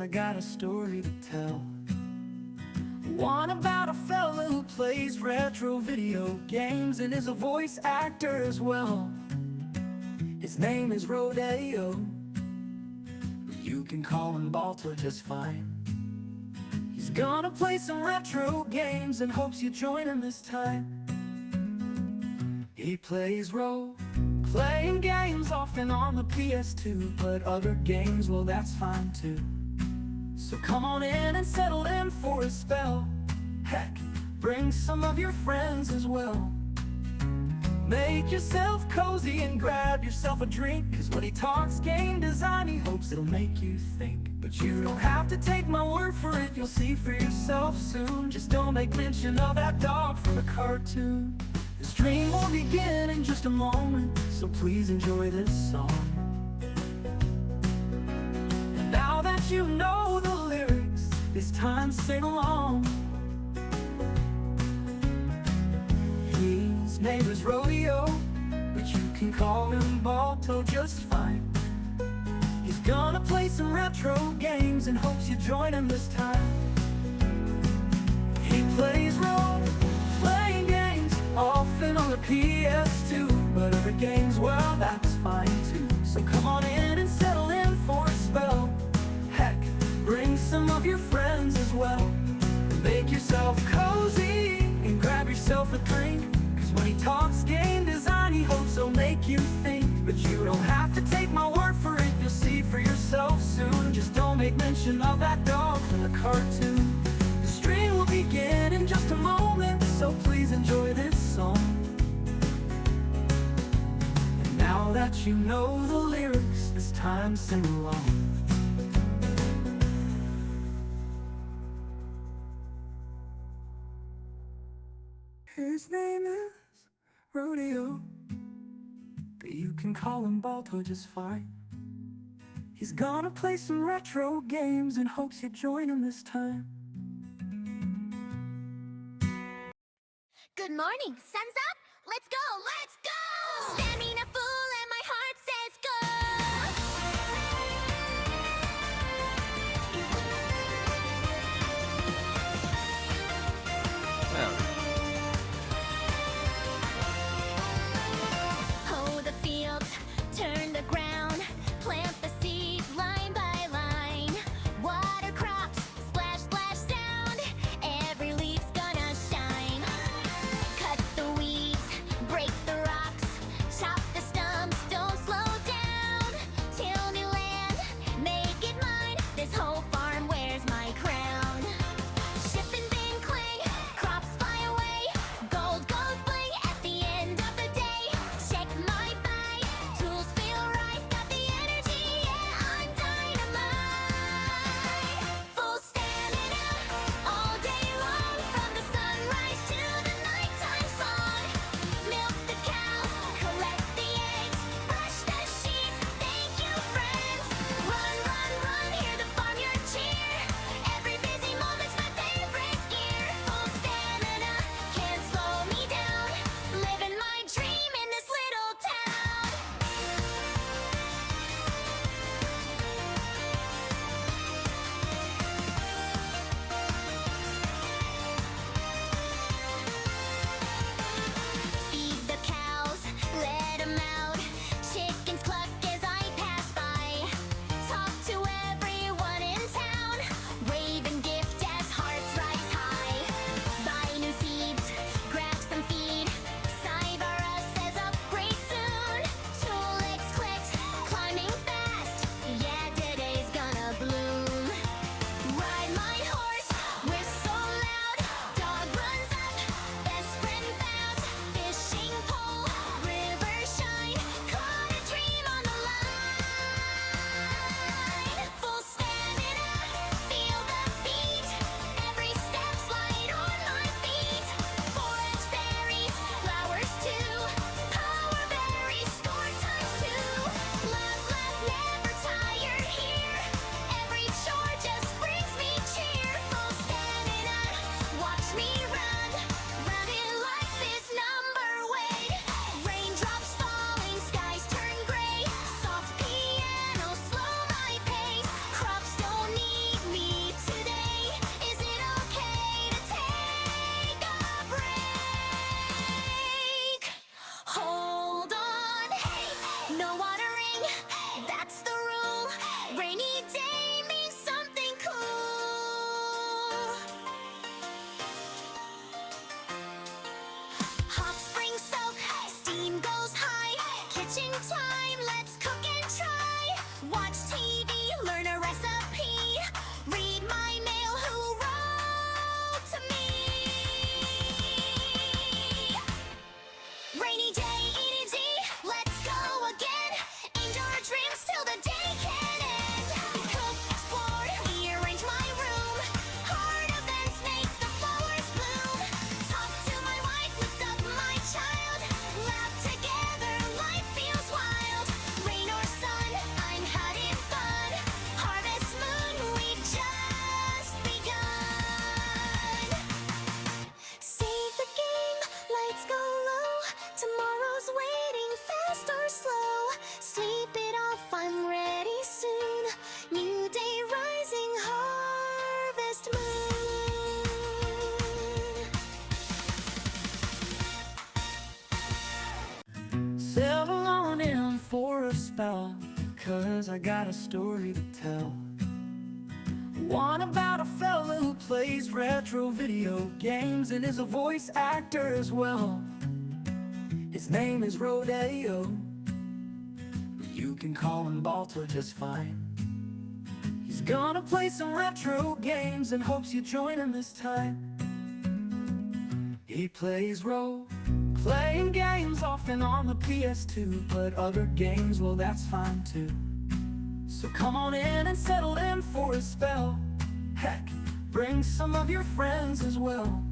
I got a story to tell. One about a fella who plays retro video games and is a voice actor as well. His name is Rodeo. You can call him Balto just fine. He's gonna play some retro games and hopes you join him this time. He plays role-playing games often on the PS2, but other games, well, that's fine too. So come on in and settle in for a spell. Heck, bring some of your friends as well. Make yourself cozy and grab yourself a drink, 'cause when he talks game design, he hopes it'll make you think. But you don't have to take my word for it, you'll see for yourself soon. Just don't make mention of that dog from the cartoon. The stream will begin in just a moment, so please enjoy this song. And now that you know the lyrics, it's time to sing along. His name is Rodeo, but you can call him Balto just fine. He's gonna play some retro games and hopes you join him this time. He plays role-playing games often on the PS2, but other games, well, that's fine too. So come on in and settle in for a spell. Heck, bring some of your friends as well. Make yourself cozy and grab yourself a drink, 'cause when he talks game design, he hopes he'll make you think. But you don't have to take my word for it, you'll see for yourself soon. Just don't make mention of that dog from the cartoon. The stream will begin in just a moment, so please enjoy this song. And now that you know the lyrics, it's time to sing along. His name is Rodeo, but you can call him Balto just fine. He's gonna play some retro games and hopes you join him this time. Good morning, sun's up. Let's go, let's go! Stamina full and my heart says go! Hoe the fields, turn the ground, plant the seeds line by line. Water crops, splash, splash sound, every leaf's gonna shine. Cut the weeds, break the rocks, chop I got a story to tell. One about a fella who plays retro video games and is a voice actor as well. His name is Rodeo, but you can call him Balto just fine. He's gonna play some retro games and hopes you join him this time. He plays role-playing games often on the PS2, but other games, well, that's fine too. So come on in and settle in for a spell. Heck, bring some of your friends as well.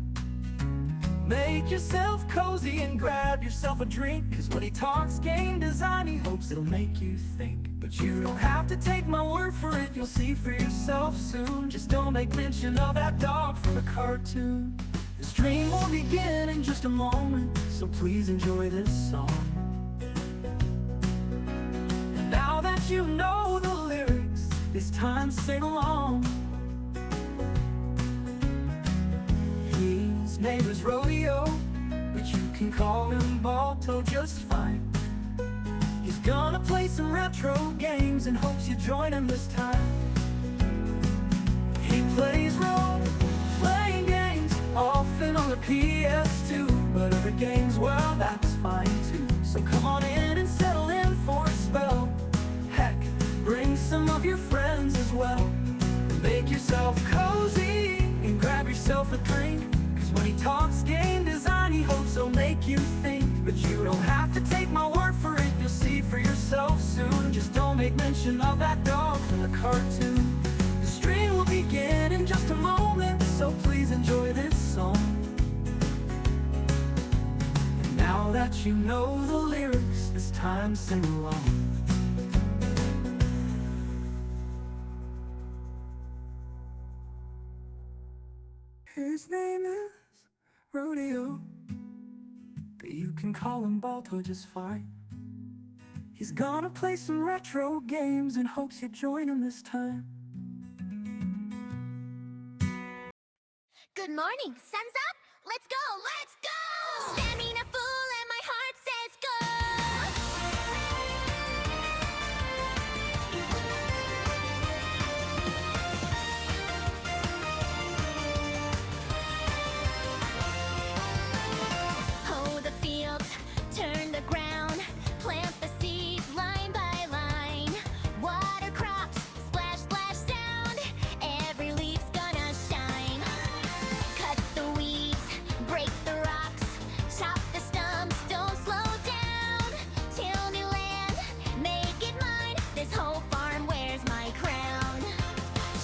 Make yourself cozy and grab yourself a drink, 'cause when he talks game design, he hopes it'll make you think. But you don't have to take my word for it, you'll see for yourself soon. Just don't make mention of that dog from the cartoon. The stream will begin in just a moment, so please enjoy this song. And now that you know the lyrics, it's time to sing along. His name is Rodeo, but you can call him Balto just fine. He's gonna play some retro games and hopes you join him this time. He plays role-playing games often on the PS2, but other games, well, that's fine too. So come on in and settle in for a spell. Heck, bring some of your friends as well. Make yourself cozy and grab yourself a drink, 'cause when he talks game design, he hopes he'll make you think. But you don't have to take my word for it, you'll see for yourself soon. Just don't make mention of that dog from the cartoon. The stream will begin in just a moment, so please enjoy this song. And now that you know the lyrics, it's time to sing along. His name is Rodeo, but you can call him Balto just fine. He's gonna play some retro games and hopes you join him this time. Good morning, sun's up. Let's go, let's go! Stamina full and my heart says go. Hoe the fields, turn the ground, plant the seeds line by line. Water crops, splash, splash sound. Every leaf's gonna shine. Cut the weeds, break the rocks, chop the stumps, don't slow down. Till new land, make it mine. This whole farm wears my crown.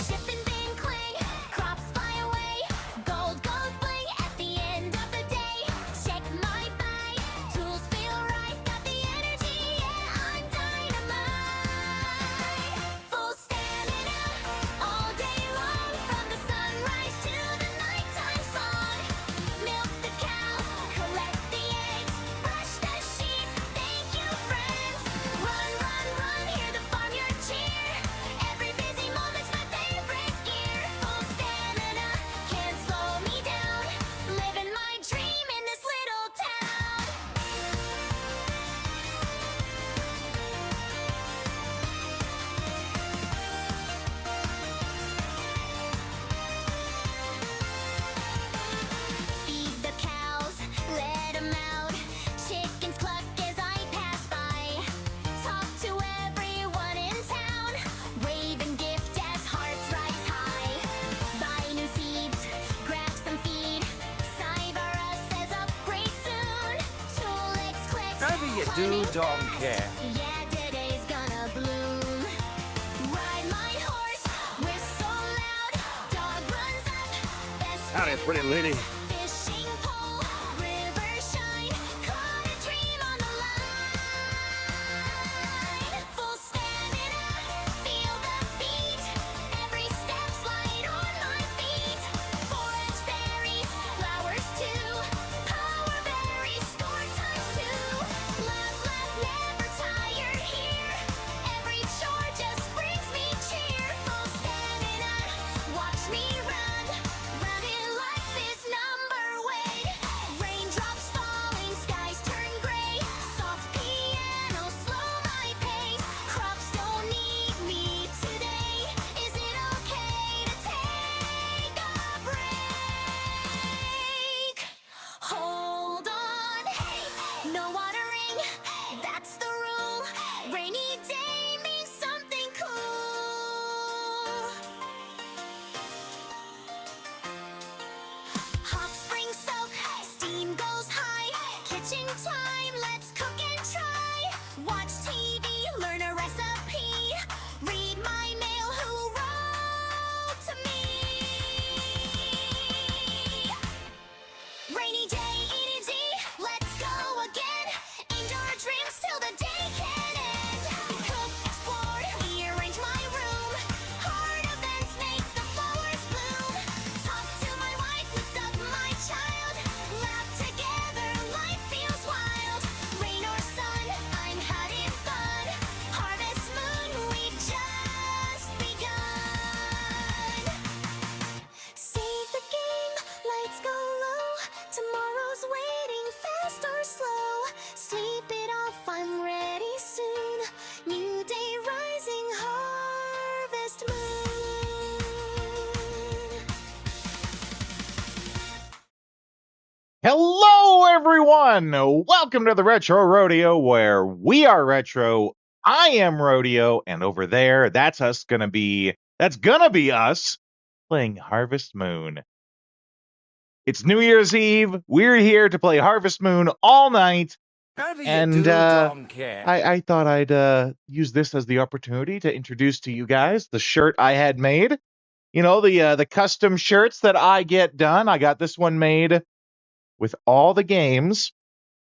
Ship and bin cling, crops fly away. Gold goes bling at the end of the day. Check my buy, tools feel right. Got the energy, yeah, I'm dynamite. Full stamina, all day long. From the sunrise to the nighttime song. Milk the cows, collect the eggs, brush the sheep, thank you friends. Run, run, run, hear the farmyard cheer. Every busy moment's my favorite gear. Full stamina, can't slow me down. Living my dream in this little town. Feed the cows, let 'em out. Chickens cluck as I pass by. Talk to everyone in town. Wave and gift as hearts rise high. Buy new seeds, grab some feed. Cyber says upgrade soon. Toolix clicks. Maybe you do, don't care. Yeah, today's gonna bloom. Ride my horse, whistle loud. Dog runs up, best Howdy, pretty lady. fishing pole, river shine. Caught a dream on the line. Full stamina, feel the beat. Every step's light on my feet. Forage berries, flowers too. Power berries, score times two. Love, love, never tired here. Every chore just brings me cheer. Full stamina, watch me run. Running life is numb. Hello, everyone! Welcome to the Retro Rodeo, where we are retro, I am Rodeo, and over there, that's gonna be us playing Harvest Moon. It's New Year's Eve. We're here to play Harvest Moon all night, How do you and do, Donkey? I thought I'd use this as the opportunity to introduce to you guys the shirt I had made. You know, the custom shirts that I get done. I got this one made with all the games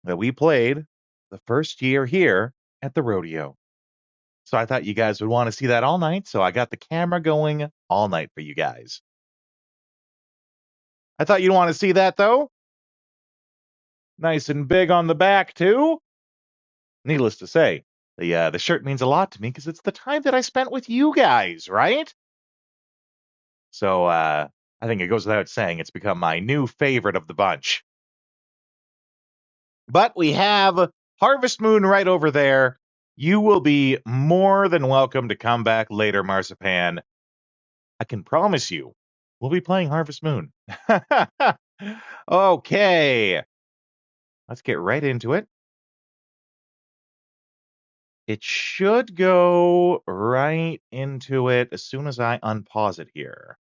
that we played the first year here at the rodeo. So I thought you guys would want to see that all night, so I got the camera going all night for you guys. I thought you'd want to see that, though. Nice and big on the back, too. Needless to say, the shirt means a lot to me because it's the time that I spent with you guys, right? So I think it goes without saying it's become my new favorite of the bunch. But we have Harvest Moon right over there. You will be more than welcome to come back later, Marzipan. I can promise you, we'll be playing Harvest Moon. Okay. Let's get right into it. It should go right into it as soon as I unpause it here.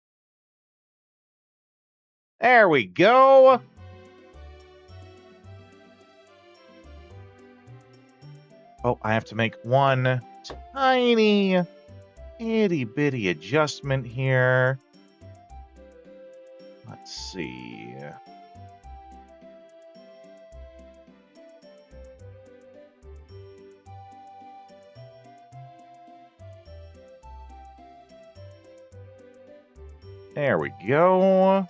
There we go. Oh, I have to make one tiny, itty-bitty adjustment here. Let's see. There we go.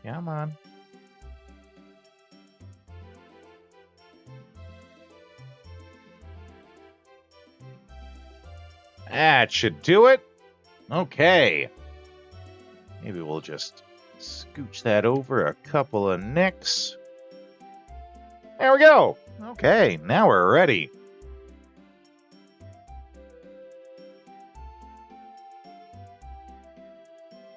Come on. That should do it. Okay. Maybe we'll just scooch that over a couple of nicks. There we go. Okay, now we're ready.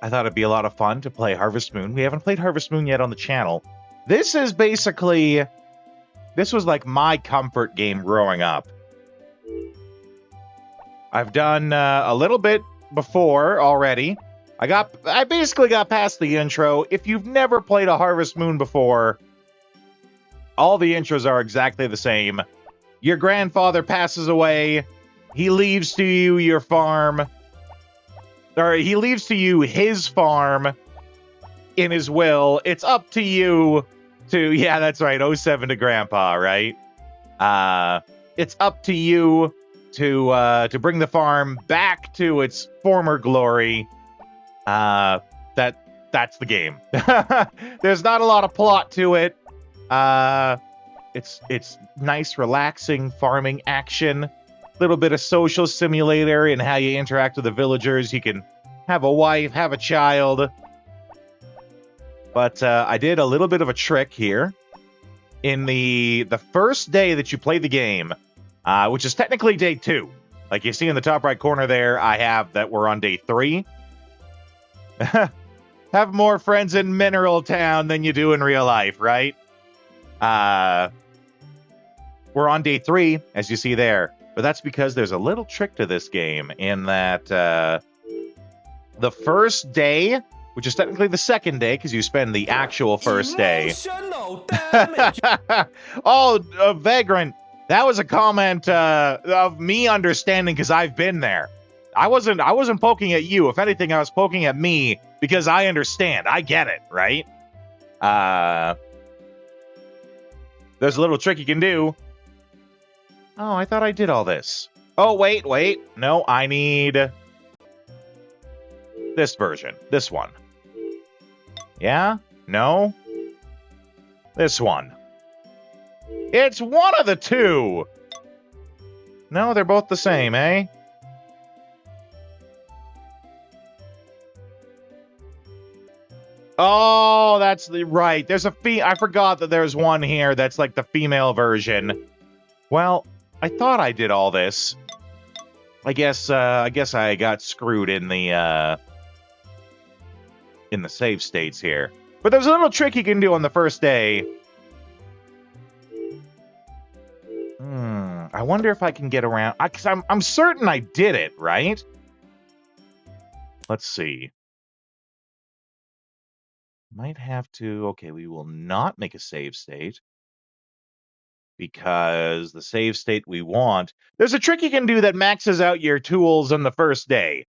I thought it'd be a lot of fun to play Harvest Moon. We haven't played Harvest Moon yet on the channel. This was like my comfort game growing up. I've done a little bit before already. I basically got past the intro. If you've never played a Harvest Moon before, all the intros are exactly the same. Your grandfather passes away. He leaves to you your farm. Or he leaves to you his farm in his will. It's up to you to... Yeah, that's right. 07 to Grandpa, right? It's up to you to bring the farm back to its former glory. That's the game. There's not a lot of plot to it. It's nice, relaxing farming action. Little bit of social simulator and how you interact with the villagers. You can have a wife, have a child. But I did a little bit of a trick here. In the first day that you play the game, which is technically day 2. Like you see in the top right corner there, I have that we're on day 3. Have more friends in Mineral Town than you do in real life, right? We're on day 3, as you see there. But that's because there's a little trick to this game in that the first day, which is technically the second day because you spend the actual first day. Oh, Vagrant, that was a comment of me understanding because I've been there. I wasn't poking at you. If anything, I was poking at me because I understand. I get it, right? There's a little trick you can do. Oh, I thought I did all this. Oh, wait. No, I need this version. This one. Yeah? No? This one. It's one of the two! No, they're both the same, eh? Oh, that's right. There's I forgot that there's one here that's like the female version. Well, I thought I did all this. I guess I got screwed in the save states here. But there's a little trick you can do on the first day. I wonder if I can get around, because I'm certain I did it, right? Let's see. Might have to. Okay, we will not make a save state, because the save state we want, there's a trick you can do that maxes out your tools on the first day,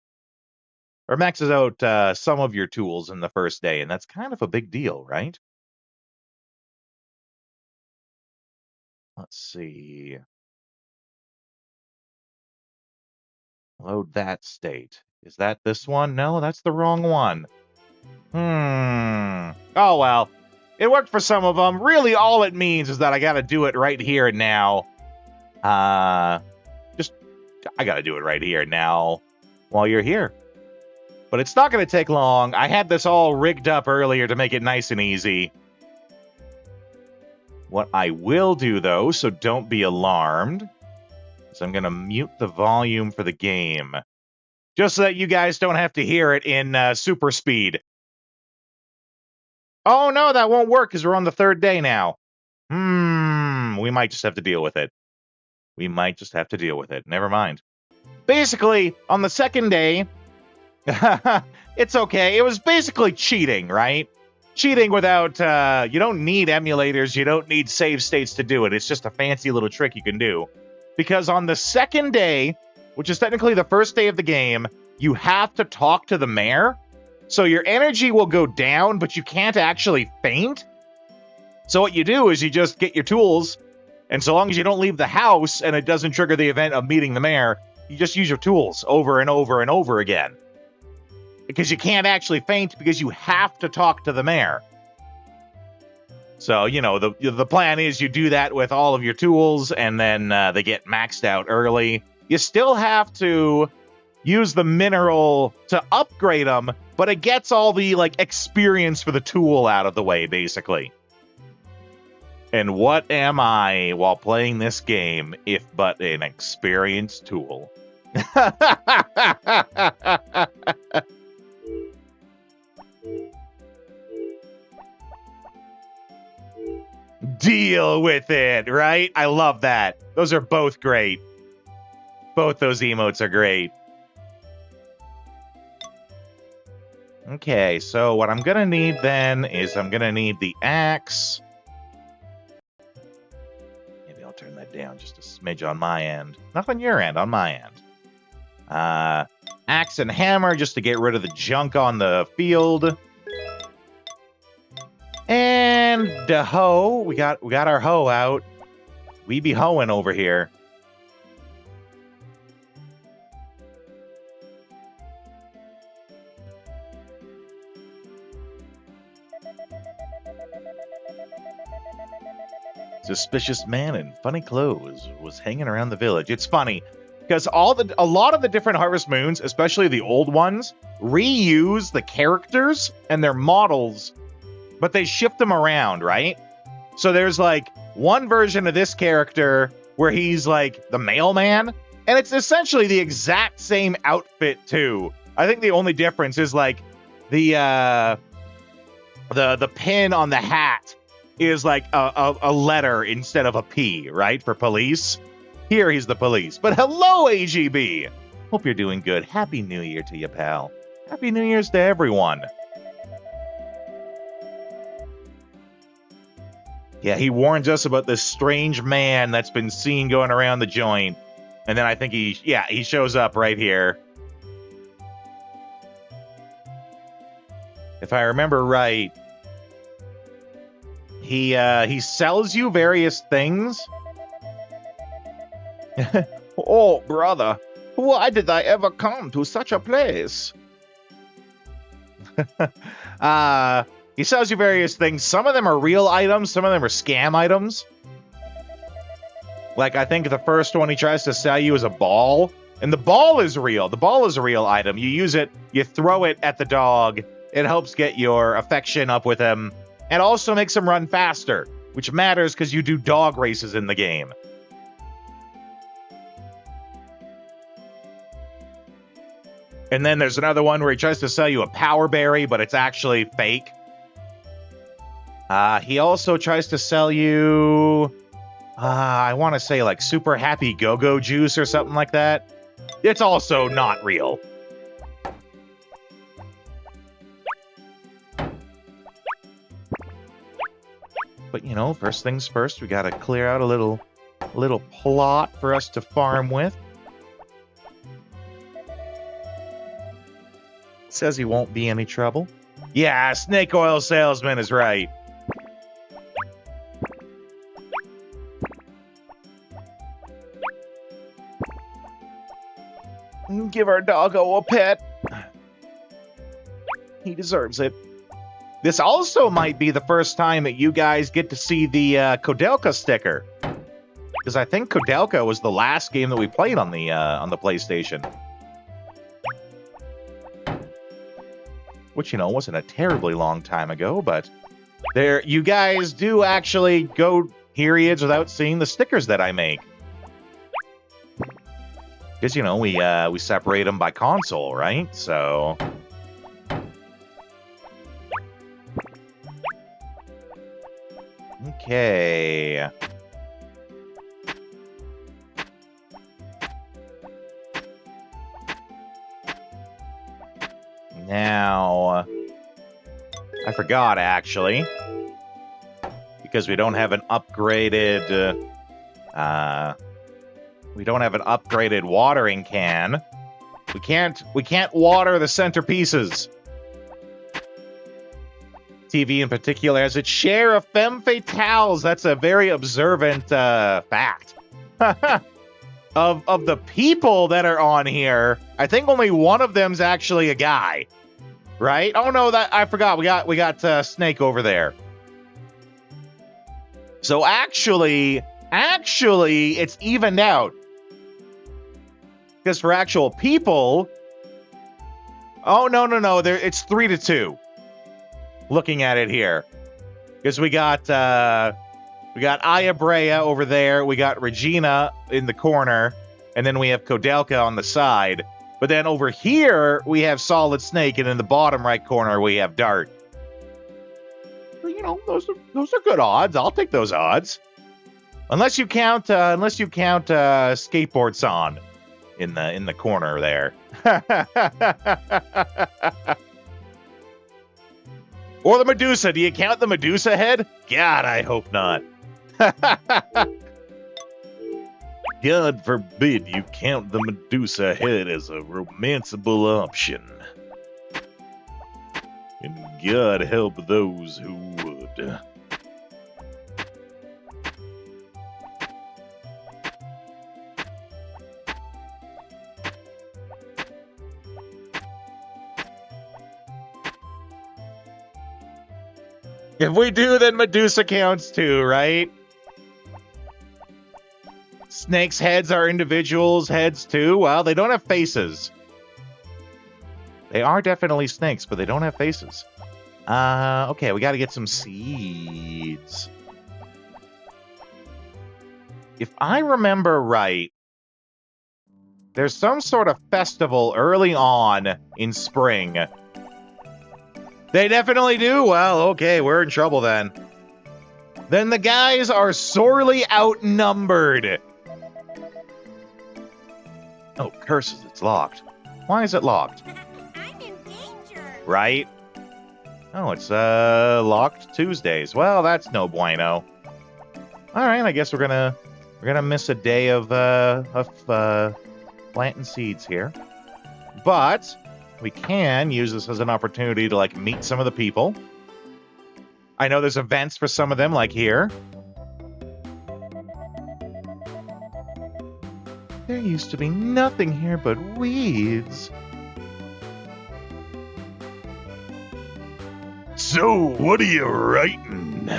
or maxes out some of your tools in the first day, and that's kind of a big deal, right? Let's see. Load that state. Is that this one? No, that's the wrong one. Oh, well. It worked for some of them. Really, all it means is that I gotta do it right here and now. I gotta do it right here and now while you're here. But it's not gonna take long. I had this all rigged up earlier to make it nice and easy. What I will do, though, so don't be alarmed, is I'm gonna mute the volume for the game. Just so that you guys don't have to hear it in super speed. Oh, no, that won't work because we're on the third day now. We might just have to deal with it. Never mind. Basically, on the second day, it's okay. It was basically cheating, right? Cheating without, you don't need emulators, you don't need save states to do it. It's just a fancy little trick you can do. Because on the second day, which is technically the first day of the game, you have to talk to the mayor. So your energy will go down, but you can't actually faint. So what you do is you just get your tools, and so long as you don't leave the house and it doesn't trigger the event of meeting the mayor, you just use your tools over and over and over again. Because you can't actually faint because you have to talk to the mayor. So, you know, the plan is you do that with all of your tools, and then they get maxed out early. You still have to use the mineral to upgrade them, but it gets all the, like, experience for the tool out of the way, basically. And what am I, while playing this game, if but an experienced tool? Deal with it, right? I love that. Those are both great. Both those emotes are great. Okay, so what I'm gonna need then is I'm gonna need the axe. Maybe I'll turn that down just a smidge on my end. Not on your end, on my end. Axe and hammer just to get rid of the junk on the field. And the hoe. We got our hoe out. We be hoeing over here. Suspicious man in funny clothes was hanging around the village. It's funny because a lot of the different Harvest Moons, especially the old ones, reuse the characters and their models, but they shift them around, right? So there's like one version of this character where he's like the mailman, and it's essentially the exact same outfit too. I think the only difference is like the pin on the hat is like a letter instead of a P, right? For police. Here he's the police. But hello, AGB! Hope you're doing good. Happy New Year to you, pal. Happy New Year's to everyone. Yeah, he warns us about this strange man that's been seen going around the joint. And then I think he shows up right here. If I remember right, he sells you various things. Oh, brother, why did I ever come to such a place? He sells you various things. Some of them are real items, some of them are scam items. Like, I think the first one he tries to sell you is a ball, and the ball is real. The ball is a real item. You use it, you throw it at the dog, it helps get your affection up with him, and also makes him run faster, which matters because you do dog races in the game. And then there's another one where he tries to sell you a power berry, but it's actually fake. He also tries to sell you, I want to say like super happy go-go juice or something like that. It's also not real. But, you know, first things first, we got to clear out a little plot for us to farm with. Says he won't be any trouble. Yeah, snake oil salesman is right. Give our doggo a pet. He deserves it. This also might be the first time that you guys get to see the Koudelka sticker. Because I think Koudelka was the last game that we played on the PlayStation. Which, you know, wasn't a terribly long time ago, but there, you guys do actually go periods without seeing the stickers that I make. Because, you know, we separate them by console, right? So... Okay. Now, I forgot, actually, because we don't have an upgraded, watering can. We can't water the centerpieces. TV in particular has its share of femme fatales. That's a very observant fact. Of the people that are on here, I think only one of them's actually a guy, right? Oh no, that I forgot. We got Snake over there. So actually, it's evened out. Because for actual people, oh no, it's 3-2. Looking at it here, because we got Aya Brea over there, we got Regina in the corner, and then we have Koudelka on the side. But then over here we have Solid Snake, and in the bottom right corner we have Dart. Well, you know, those are good odds. I'll take those odds, unless you count Skateboard San in the corner there. Or the Medusa. Do you count the Medusa head? God, I hope not. God forbid you count the Medusa head as a romanceable option. And God help those who would. If we do, then Medusa counts too, right? Snake's heads are individuals' heads too. Well, they don't have faces. They are definitely snakes, but they don't have faces. Okay, we got to get some seeds. If I remember right, there's some sort of festival early on in spring. They definitely do? Well, okay, we're in trouble then. Then the guys are sorely outnumbered. Oh, curses, it's locked. Why is it locked? I'm in danger. Right? Oh, it's locked Tuesdays. Well, that's no bueno. All right, I guess we're gonna miss a day of planting seeds here. But we can use this as an opportunity to, like, meet some of the people. I know there's events for some of them, like here. There used to be nothing here but weeds. So, what are you writing?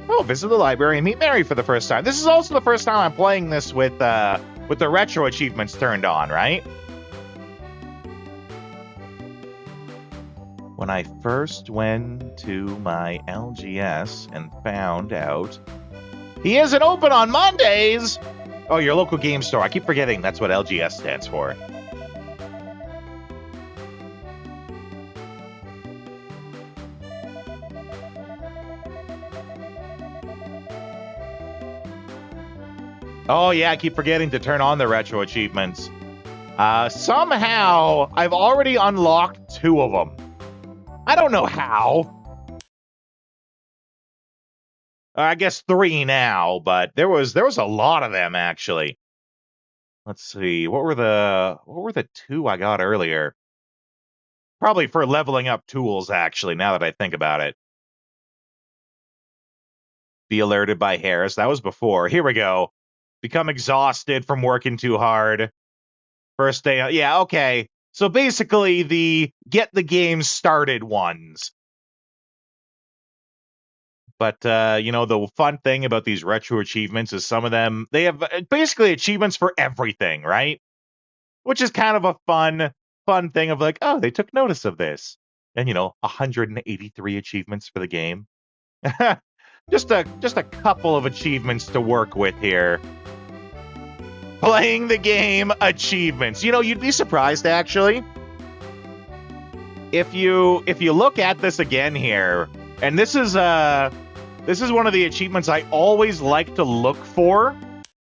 Oh, visit the library and meet Mary for the first time. This is also the first time I'm playing this with the retro achievements turned on, right? When I first went to my LGS and found out he isn't open on Mondays, Oh, your local game store. I keep forgetting that's what LGS stands for. Oh, yeah, I keep forgetting to turn on the retro achievements. Somehow, I've already unlocked 2 of them. I don't know how. I guess 3 now, but there was a lot of them, actually. Let's see, what were the 2 I got earlier? Probably for leveling up tools, actually, now that I think about it. Be alerted by Harris. That was before. Here we go. Become exhausted from working too hard. First day. Yeah, okay. So basically the get the game started ones. But, you know, the fun thing about these retro achievements is some of them, they have basically achievements for everything, right? Which is kind of a fun thing of like, oh, they took notice of this. And, you know, 183 achievements for the game. just a couple of achievements to work with here. Playing the game achievements. You know, you'd be surprised, actually. If you look at this again here, and this is one of the achievements I always like to look for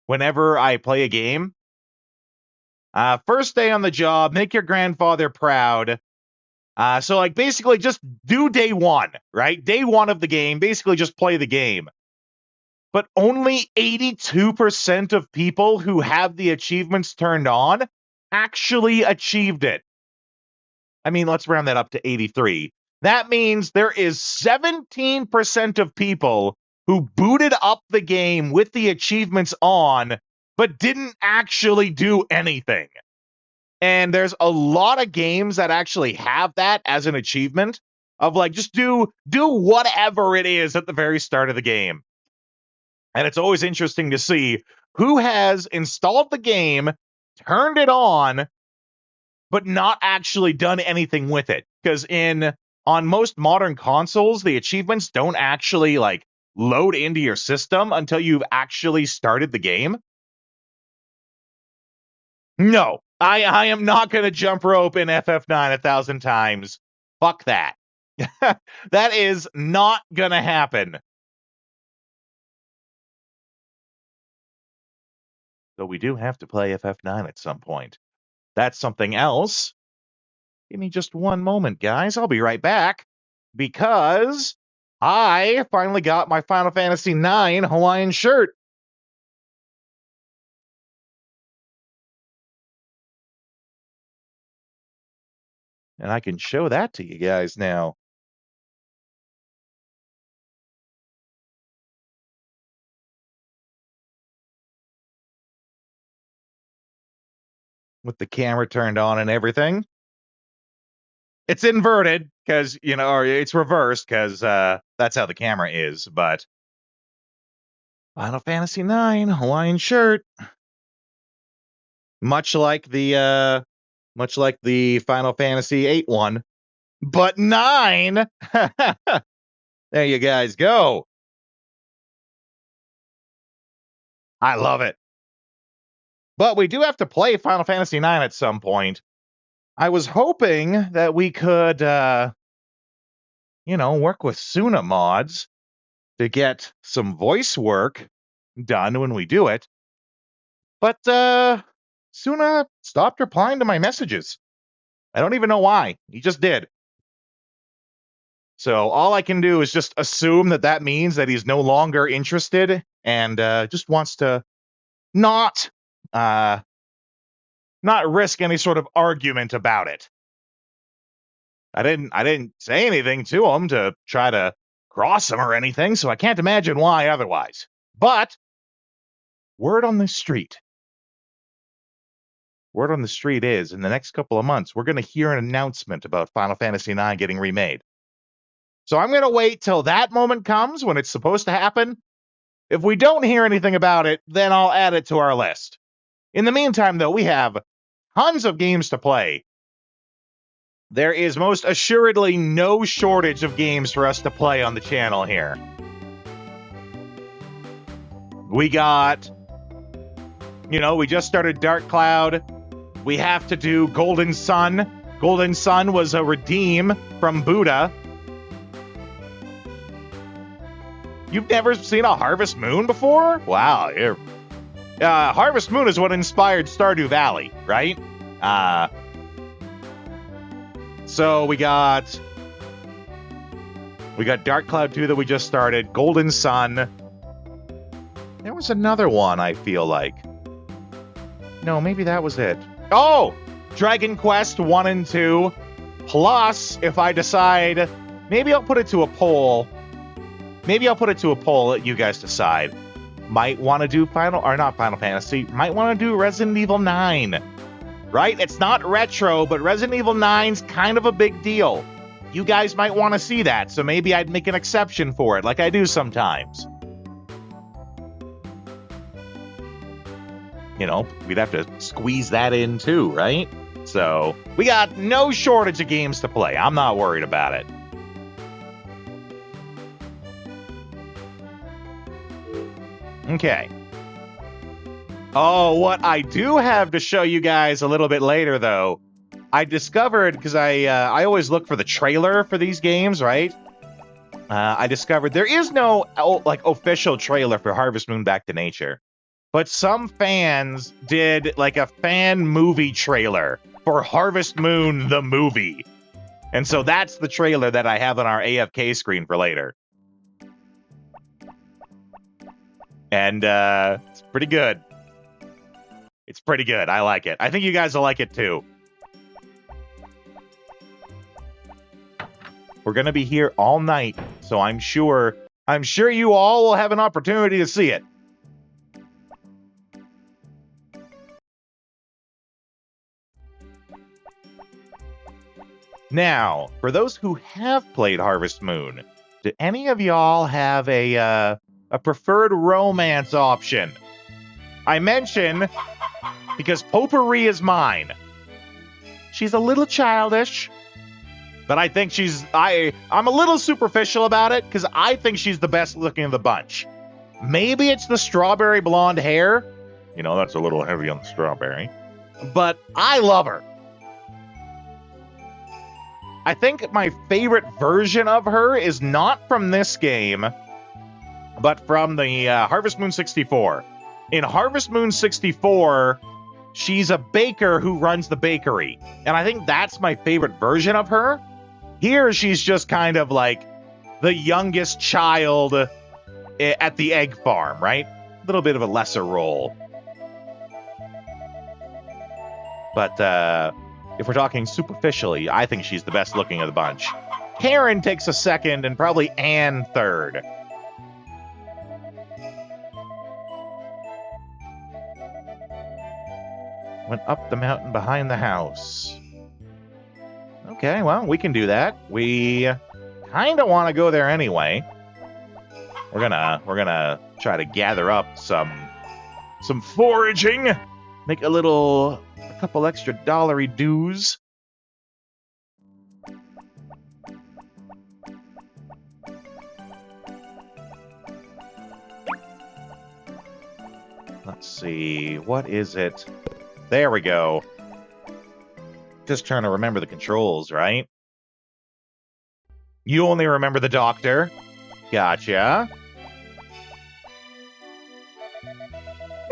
whenever I play a game. First day on the job, make your grandfather proud. So, like, basically just do day 1, right? Day 1 of the game, basically just play the game. But only 82% of people who have the achievements turned on actually achieved it. I mean, let's round that up to 83. That means there is 17% of people who booted up the game with the achievements on, but didn't actually do anything. And there's a lot of games that actually have that as an achievement of like, just do whatever it is at the very start of the game. And it's always interesting to see who has installed the game, turned it on, but not actually done anything with it. Because on most modern consoles, the achievements don't actually like load into your system until you've actually started the game. No, I am not going to jump rope in FF9 1,000 times. Fuck that. That is not going to happen. So we do have to play FF9 at some point. That's something else. Give me just one moment, guys. I'll be right back. Because I finally got my Final Fantasy IX Hawaiian shirt. And I can show that to you guys now. With the camera turned on and everything. It's inverted because, you know, or it's reversed because that's how the camera is. But Final Fantasy IX Hawaiian shirt, much like the Final Fantasy VIII one, but 9. There you guys go. I love it. But we do have to play Final Fantasy IX at some point. I was hoping that we could, you know, work with Suna Mods to get some voice work done when we do it. But Suna stopped replying to my messages. I don't even know why. He just did. So all I can do is just assume that means that he's no longer interested and just wants to not risk any sort of argument about it. I didn't say anything to him to try to cross him or anything, so I can't imagine why otherwise. But word on the street is in the next couple of months, we're going to hear an announcement about Final Fantasy IX getting remade. So I'm going to wait till that moment comes when it's supposed to happen. If we don't hear anything about it, then I'll add it to our list. In the meantime, though, we have tons of games to play. There is most assuredly no shortage of games for us to play on the channel here. We got You know, we just started Dark Cloud. We have to do Golden Sun. Golden Sun was a redeem from Buddha. You've never seen a Harvest Moon before? Wow. Harvest Moon is what inspired Stardew Valley, right? So we got Dark Cloud 2 that we just started. Golden Sun. There was another one, I feel like. No, maybe that was it. Oh! Dragon Quest 1 and 2. Plus, if I decide... Maybe I'll put it to a poll. Maybe I'll put it to a poll, let you guys decide. Might want to do not Final Fantasy. Might want to do Resident Evil 9. Right? It's not retro, but Resident Evil 9's kind of a big deal. You guys might want to see that, so maybe I'd make an exception for it, like I do sometimes. You know, we'd have to squeeze that in too, right? So, we got no shortage of games to play. I'm not worried about it. Okay. Oh, what I do have to show you guys a little bit later, though, I discovered, because I always look for the trailer for these games, right? I discovered there is no, official trailer for Harvest Moon Back to Nature. But some fans did, a fan movie trailer for Harvest Moon the movie. And so that's the trailer that I have on our AFK screen for later. And it's pretty good. It's pretty good. I like it. I think you guys will like it too. We're going to be here all night, so I'm sure you all will have an opportunity to see it. Now, for those who have played Harvest Moon, do any of y'all have a preferred romance option? I mention because Potpourri is mine. She's a little childish, but I think I'm a little superficial about it because I think she's the best looking of the bunch. Maybe it's the strawberry blonde hair. You know, that's a little heavy on the strawberry. But I love her. I think my favorite version of her is not from this game, but from the Harvest Moon 64. In Harvest Moon 64, she's a baker who runs the bakery. And I think that's my favorite version of her. Here, she's just kind of like the youngest child at the egg farm, right? A little bit of a lesser role. But if we're talking superficially, I think she's the best looking of the bunch. Karen takes a second, and probably Anne third. Went up the mountain behind the house. Okay, well, we can do that. We kind of want to go there anyway. We're gonna try to gather up some foraging. Make a couple extra dollary dues. Let's see, what is it? There we go. Just trying to remember the controls, right? You only remember the doctor. Gotcha.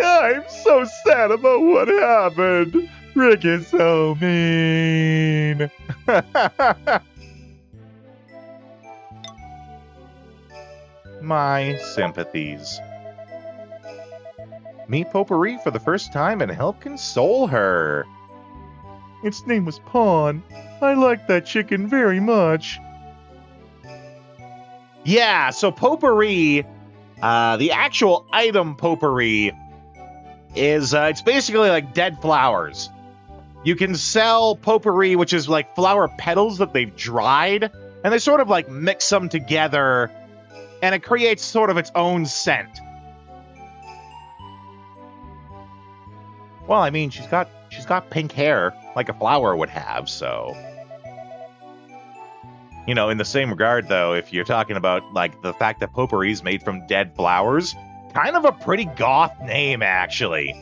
I'm so sad about what happened. Rick is so mean. My sympathies. Meet Potpourri for the first time and help console her. Its name was Pawn. I like that chicken very much. Yeah, so Potpourri, the actual item Potpourri, is it's basically like dead flowers. You can sell Potpourri, which is like flower petals that they've dried, and they sort of like mix them together, and it creates sort of its own scent. Well, I mean, she's got pink hair like a flower would have, so. You know, in the same regard, though, if you're talking about like the fact that Potpourri is made from dead flowers, kind of a pretty goth name, actually.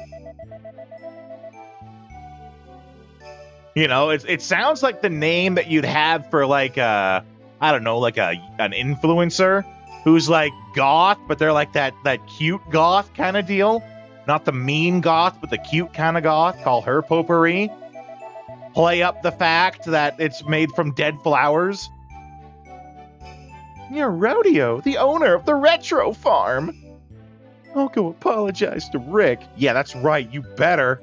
You know, it sounds like the name that you'd have for like I don't know, like an influencer who's like goth, but they're like that cute goth kind of deal. Not the mean goth, but the cute kind of goth. Call her Potpourri. Play up the fact that it's made from dead flowers. You're Rodeo, the owner of the Retro Farm. I'll go apologize to Rick. Yeah, that's right, you better.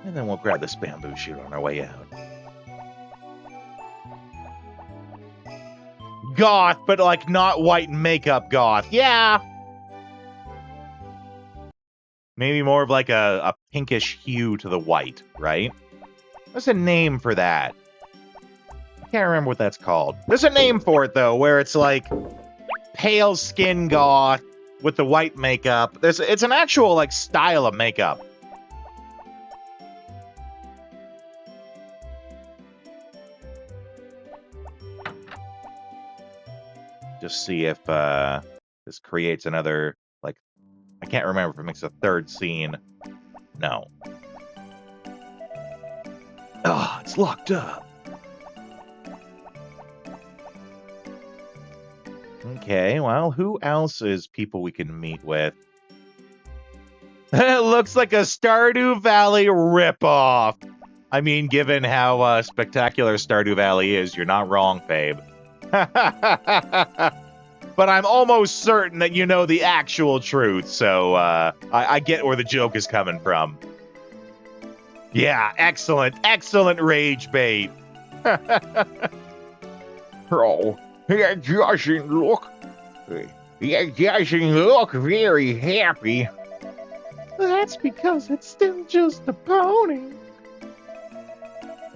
And then we'll grab this bamboo shoot on our way out. Goth, but like not white makeup goth. Yeah. Maybe more of like a pinkish hue to the white, right? There's a name for that. I can't remember what that's called. There's a name for it, though, where it's like pale skin goth with the white makeup. It's an actual like style of makeup. Just see if this creates another, like, I can't remember if it makes a third scene. No. Ah, it's locked up. Okay, well, who else is people we can meet with? It looks like a Stardew Valley ripoff. I mean, given how spectacular Stardew Valley is, you're not wrong, Fabe. But I'm almost certain that you know the actual truth, so I get where the joke is coming from. Yeah, excellent rage bait. Oh, he doesn't look very happy. That's because it's still just a pony.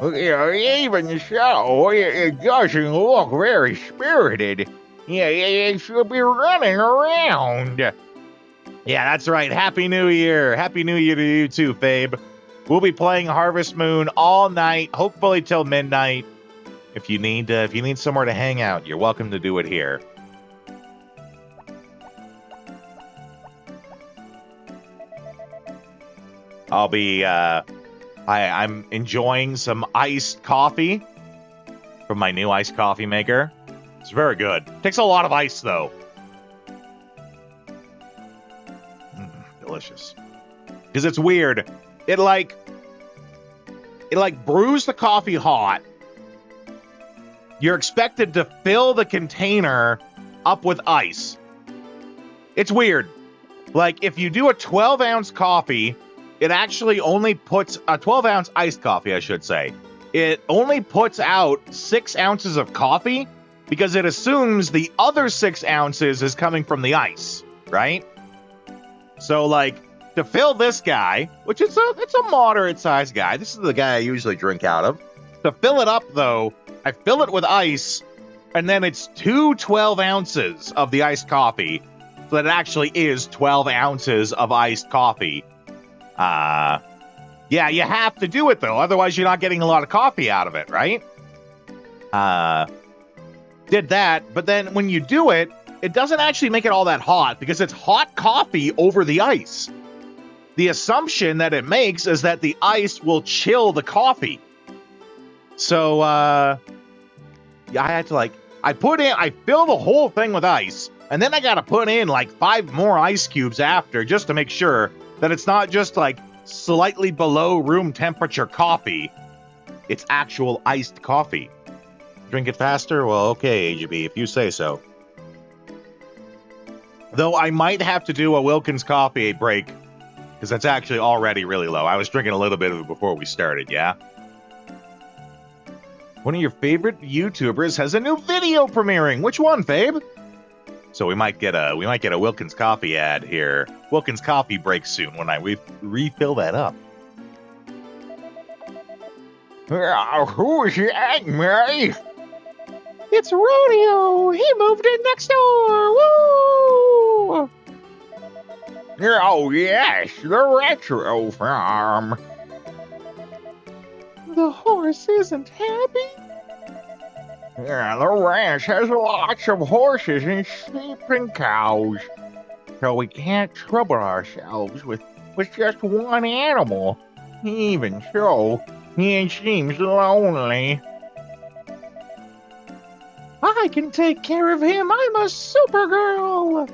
Yeah, even so, it doesn't look very spirited. Yeah, it should be running around. Yeah, that's right. Happy New Year. Happy New Year to you too, Fabe. We'll be playing Harvest Moon all night, hopefully till midnight. If you need somewhere to hang out, you're welcome to do it here. I'll be I'm enjoying some iced coffee from my new iced coffee maker. It's very good. Takes a lot of ice though. Delicious. Because it's weird. It like brews the coffee hot. You're expected to fill the container up with ice. It's weird. Like if you do a 12-ounce coffee, it actually only puts a 12-ounce iced coffee, I should say. It only puts out 6 ounces of coffee because it assumes the other 6 ounces is coming from the ice, right? So like to fill this guy, which is it's a moderate-sized guy. This is the guy I usually drink out of. To fill it up though, I fill it with ice, and then it's 2 12 ounces of the iced coffee. So that it actually is 12 ounces of iced coffee. Yeah, you have to do it though, otherwise you're not getting a lot of coffee out of it, right? Did that, but then when you do it, it doesn't actually make it all that hot because it's hot coffee over the ice. The assumption that it makes is that the ice will chill the coffee. So, yeah, I had to I fill the whole thing with ice, and then I gotta put in like 5 more ice cubes after just to make sure that it's not just like slightly below room temperature coffee. It's actual iced coffee. Drink it faster? Well, okay, AGB, if you say so. Though I might have to do a Wilkins coffee break, because that's actually already really low. I was drinking a little bit of it before we started, yeah? One of your favorite YouTubers has a new video premiering. Which one, Fabe? So we might get a Wilkins coffee ad here. Wilkins coffee break soon when we refill that up. Who's that, Mary? It's Rodeo. He moved in next door. Woo! Oh yes, the Retro Farm. The horse isn't happy. Yeah, the ranch has lots of horses and sheep and cows, so we can't trouble ourselves with just one animal. Even so, he seems lonely. I can take care of him. I'm a Supergirl.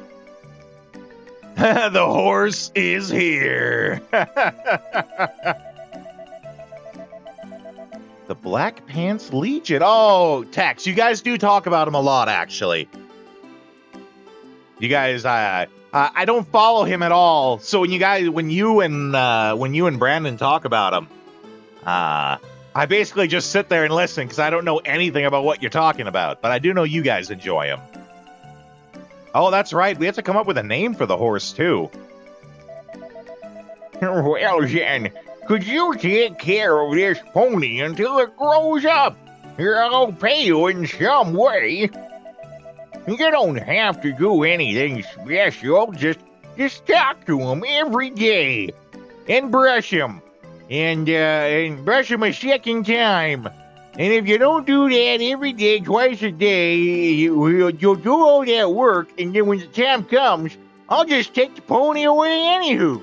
The horse is here. The Black Pants Legion. Oh, Tex, you guys do talk about him a lot, actually. You guys, I don't follow him at all. So when you and Brandon talk about him, I basically just sit there and listen because I don't know anything about what you're talking about. But I do know you guys enjoy him. Oh, that's right. We have to come up with a name for the horse too. Well, then, could you take care of this pony until it grows up? I'll pay you in some way. You don't have to do anything special. Just talk to him every day and brush him, and brush him a second time. And if you don't do that every day, twice a day, you'll do all that work, and then when the time comes, I'll just take the pony away anywho.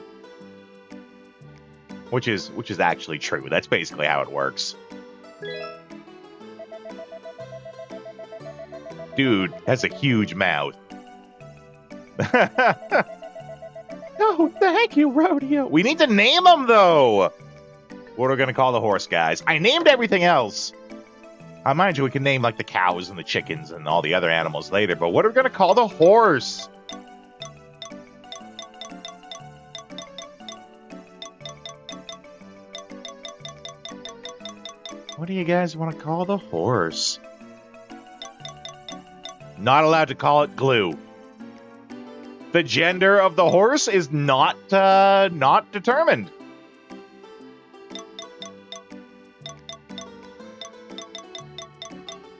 Which is actually true. That's basically how it works. Dude has a huge mouth. Oh, thank you, Rodeo. We need to name him, though. What are we going to call the horse, guys? I named everything else. Mind you, we can name, like, the cows and the chickens and all the other animals later, but what are we going to call the horse? What do you guys want to call the horse? Not allowed to call it Glue. The gender of the horse is not determined.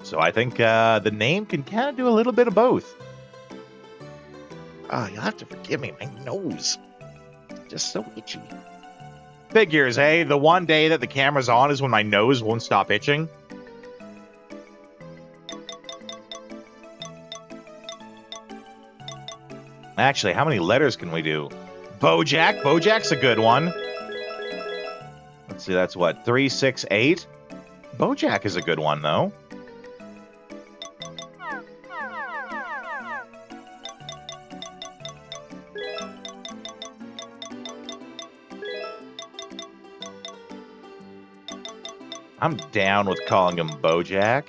So I think the name can kind of do a little bit of both. Oh, you'll have to forgive me. My nose. Just so itchy. Figures, hey? The one day that the camera's on is when my nose won't stop itching. Actually, how many letters can we do? Bojack? Bojack's a good one. Let's see, that's what? 3, 6, 8? Bojack is a good one, though. I'm down with calling him Bojack.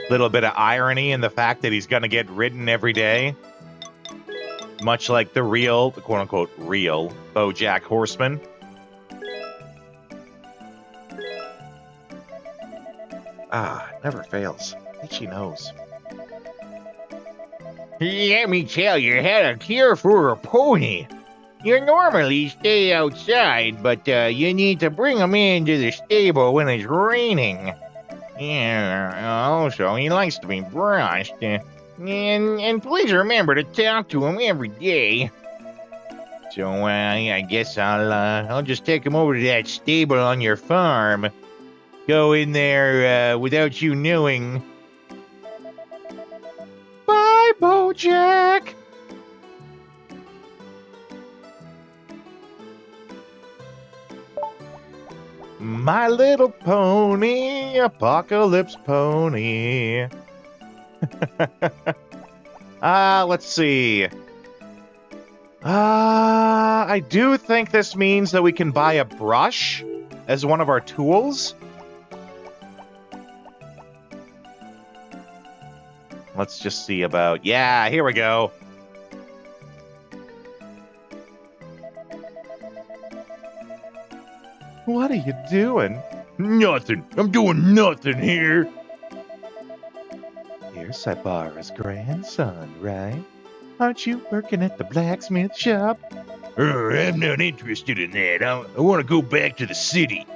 Little bit of irony in the fact that he's gonna get ridden every day. Much like the quote-unquote real Bojack Horseman. Never fails. Itchy nose. Let me tell you how to care for a pony. You normally stay outside, but you need to bring him into the stable when it's raining. Yeah, also, he likes to be brushed. And please remember to talk to him every day. So, I guess I'll just take him over to that stable on your farm. Go in there without you knowing. Bye, Bojack! My Little Pony, Apocalypse Pony. Let's see. I do think this means that we can buy a brush as one of our tools. Let's just see about... Yeah, here we go. What are you doing? Nothing. I'm doing nothing here. You're Saibara's grandson, right? Aren't you working at the blacksmith shop? I'm not interested in that. I want to go back to the city.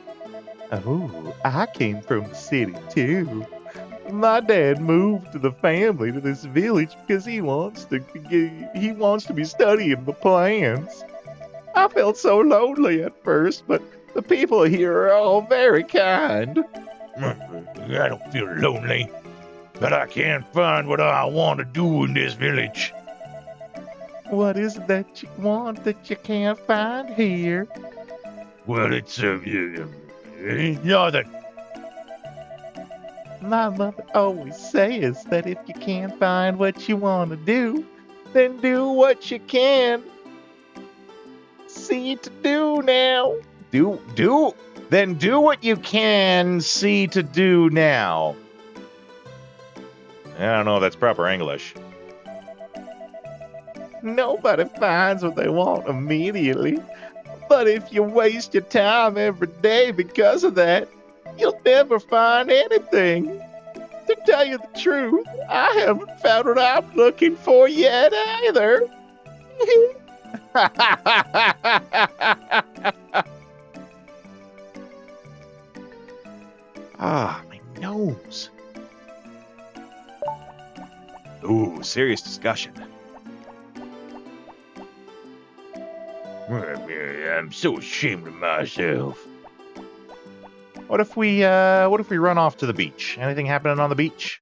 Oh, I came from the city, too. My dad moved the family to this village because he wants to be studying the plants. I felt so lonely at first, but the people here are all very kind. I don't feel lonely. but I can't find what I want to do in this village. What is it that you want that you can't find here? Well, it's nothing. My mother always says that if you can't find what you want to do, then do what you can. See to do now. Then do what you can see to do now. I don't know if that's proper English. Nobody finds what they want immediately. But if you waste your time every day because of that, you'll never find anything. To tell you the truth, I haven't found what I'm looking for yet either. Ah, my nose. Ooh, serious discussion. I'm so ashamed of myself. What if we run off to the beach? Anything happening on the beach?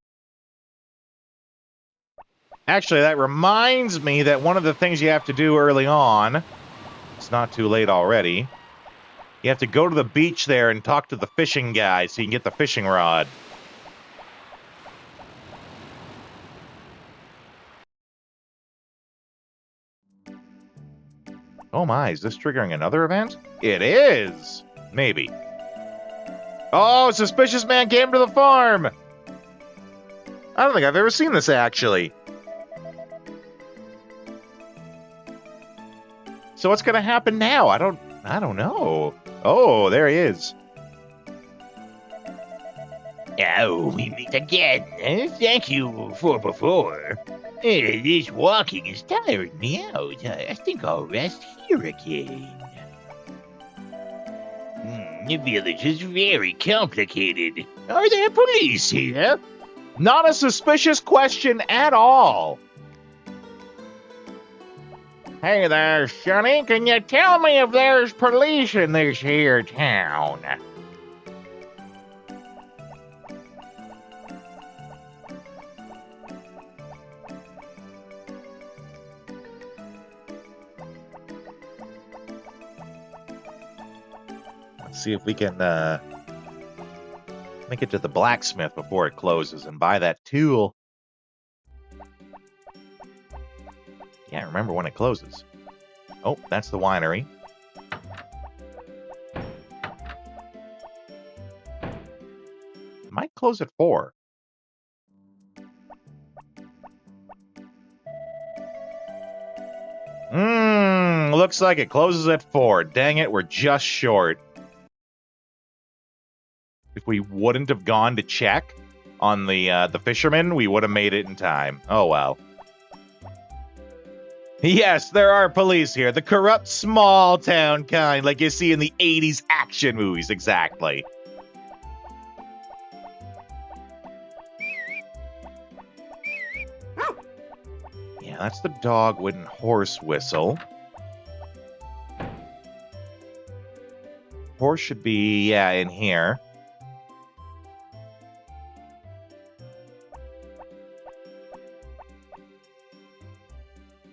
Actually, that reminds me that one of the things you have to do early on, it's not too late already, you have to go to the beach there and talk to the fishing guy so you can get the fishing rod. Oh my, is this triggering another event? It is! Maybe. Oh, Suspicious Man came to the farm! I don't think I've ever seen this, actually. So what's gonna happen now? I don't know. Oh, there he is. Oh, we meet again. Thank you for before. This walking is tiring me out. I think I'll rest here again. The village is very complicated. Are there police here? Not a suspicious question at all. Hey there, Sonny. Can you tell me if there's police in this here town? Let's see if we can make it to the blacksmith before it closes and buy that tool. Can't remember when it closes. Oh, that's the winery. Might close at 4. Looks like it closes at 4. Dang it, we're just short. If we wouldn't have gone to check on the fisherman, we would have made it in time. Oh well. Yes, there are police here. The corrupt small town kind, like you see in the 80s action movies, exactly. Yeah, that's the dog and horse whistle. Horse should be, yeah, in here.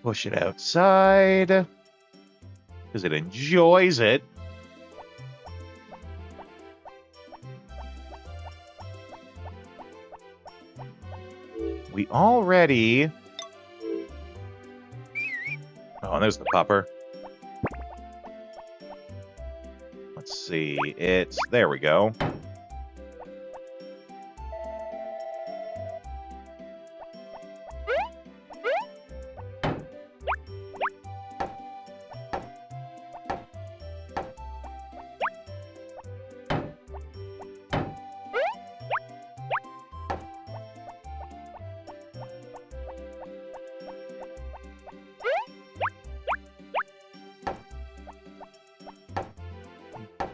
Push it outside. Because it enjoys it. We already... Oh, and there's the pupper. Let's see. It's... There we go.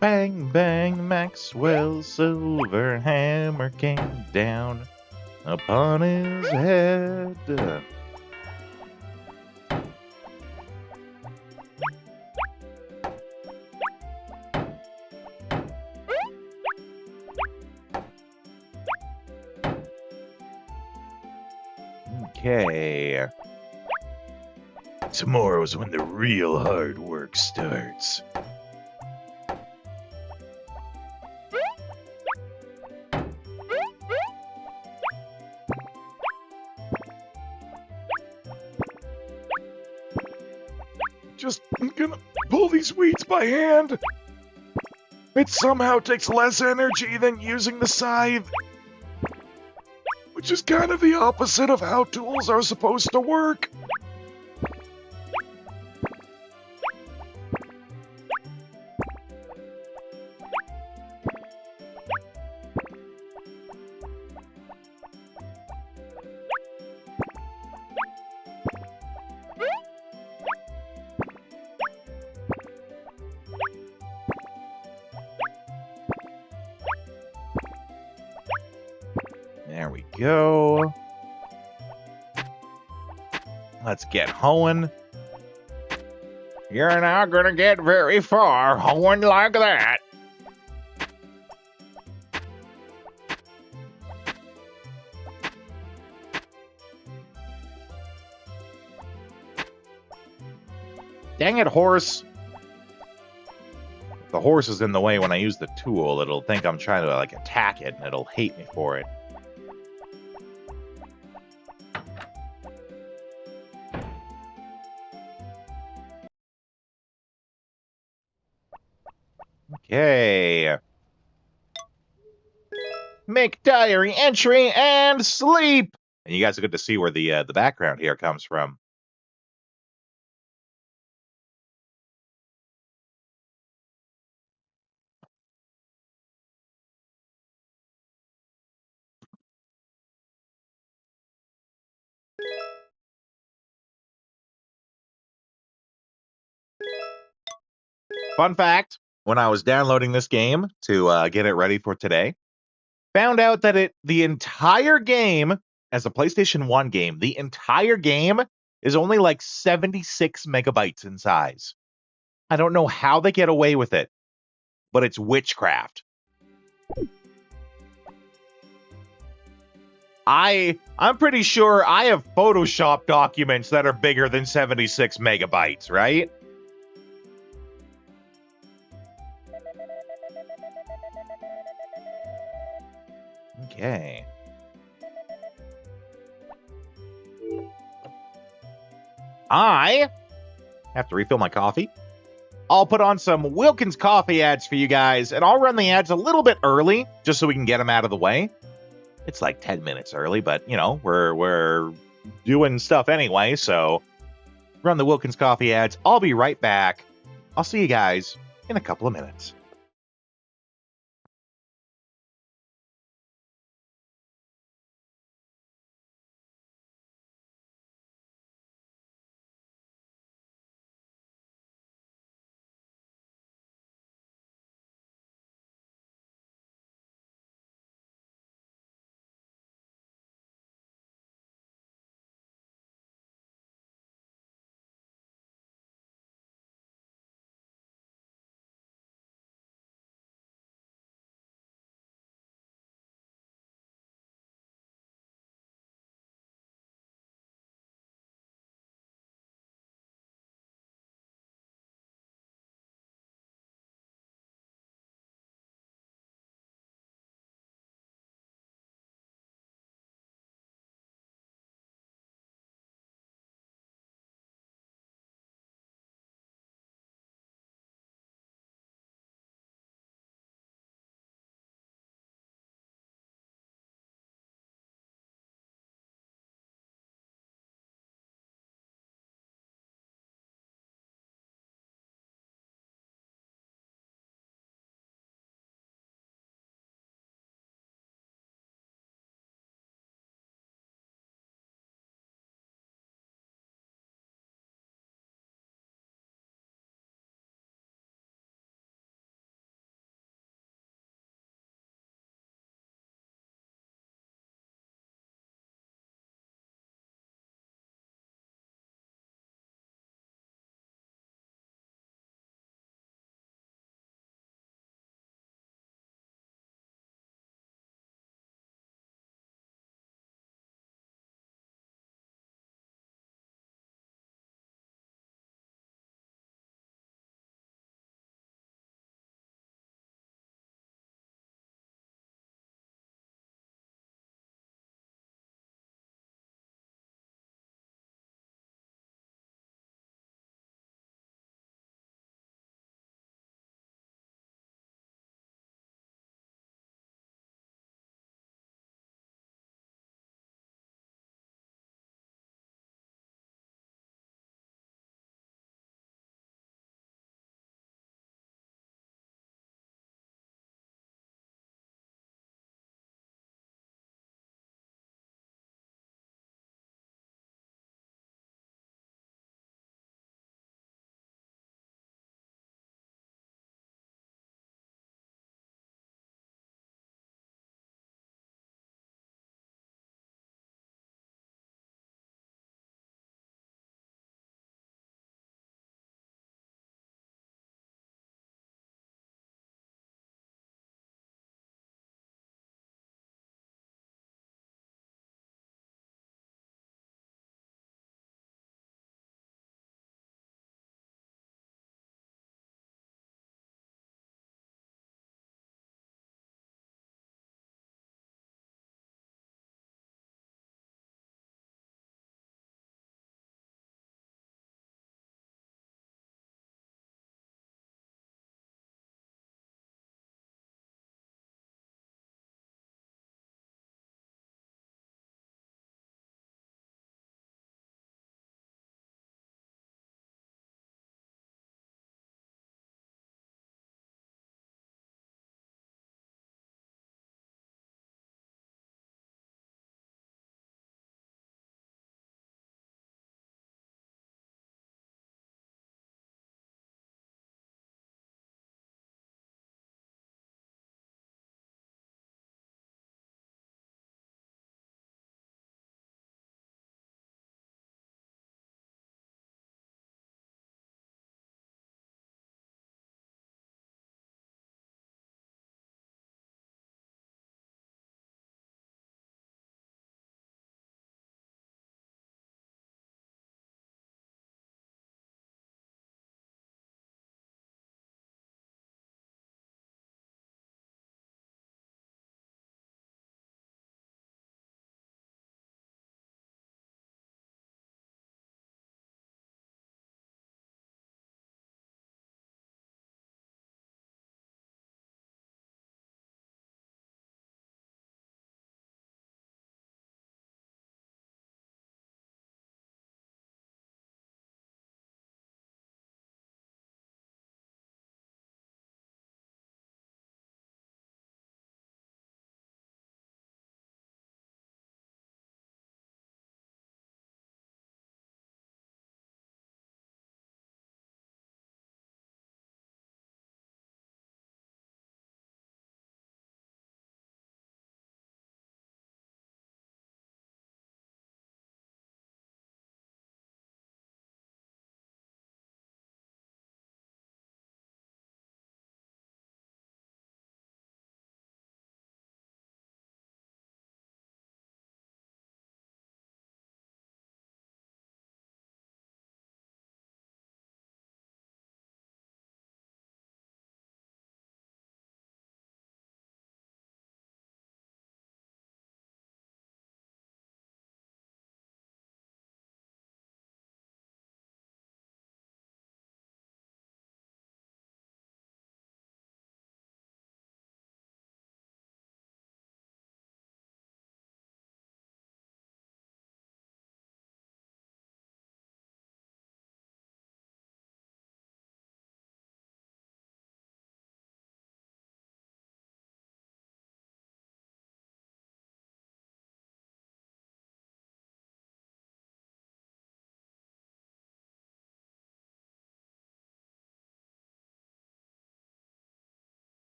Bang, bang, Maxwell's silver hammer came down upon his head. Okay. Tomorrow's when the real hard work starts. Just gonna pull these weeds by hand. It somehow takes less energy than using the scythe, which is kind of the opposite of how tools are supposed to work. There we go. Let's get hoeing. You're not gonna get very far hoeing like that. Dang it, horse. The horse is in the way when I use the tool. It'll think I'm trying to, like, attack it, and it'll hate me for it. Okay. Make diary entry and sleep. And you guys are good to see where the background here comes from. Fun fact, when I was downloading this game to get it ready for today, found out that the entire game, as a PlayStation 1 game, the entire game is only like 76 megabytes in size. I don't know how they get away with it, but it's witchcraft. I'm pretty sure I have Photoshop documents that are bigger than 76 megabytes, right? Okay. I have to refill my coffee. I'll put on some Wilkins coffee ads for you guys, and I'll run the ads a little bit early, just so we can get them out of the way. It's like 10 minutes early, but, you know, we're doing stuff anyway, so run the Wilkins coffee ads. I'll be right back. I'll see you guys in a couple of minutes.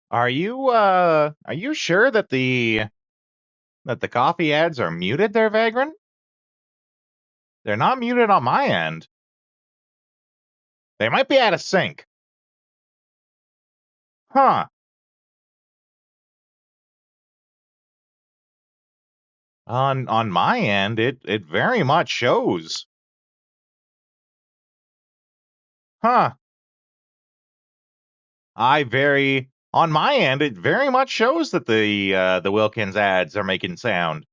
Are you sure that the coffee ads are muted there, Vagrant? They're not muted on my end. They might be out of sync. Huh. On my end, it very much shows. Huh. On my end, it very much shows that the Wilkins ads are making sound.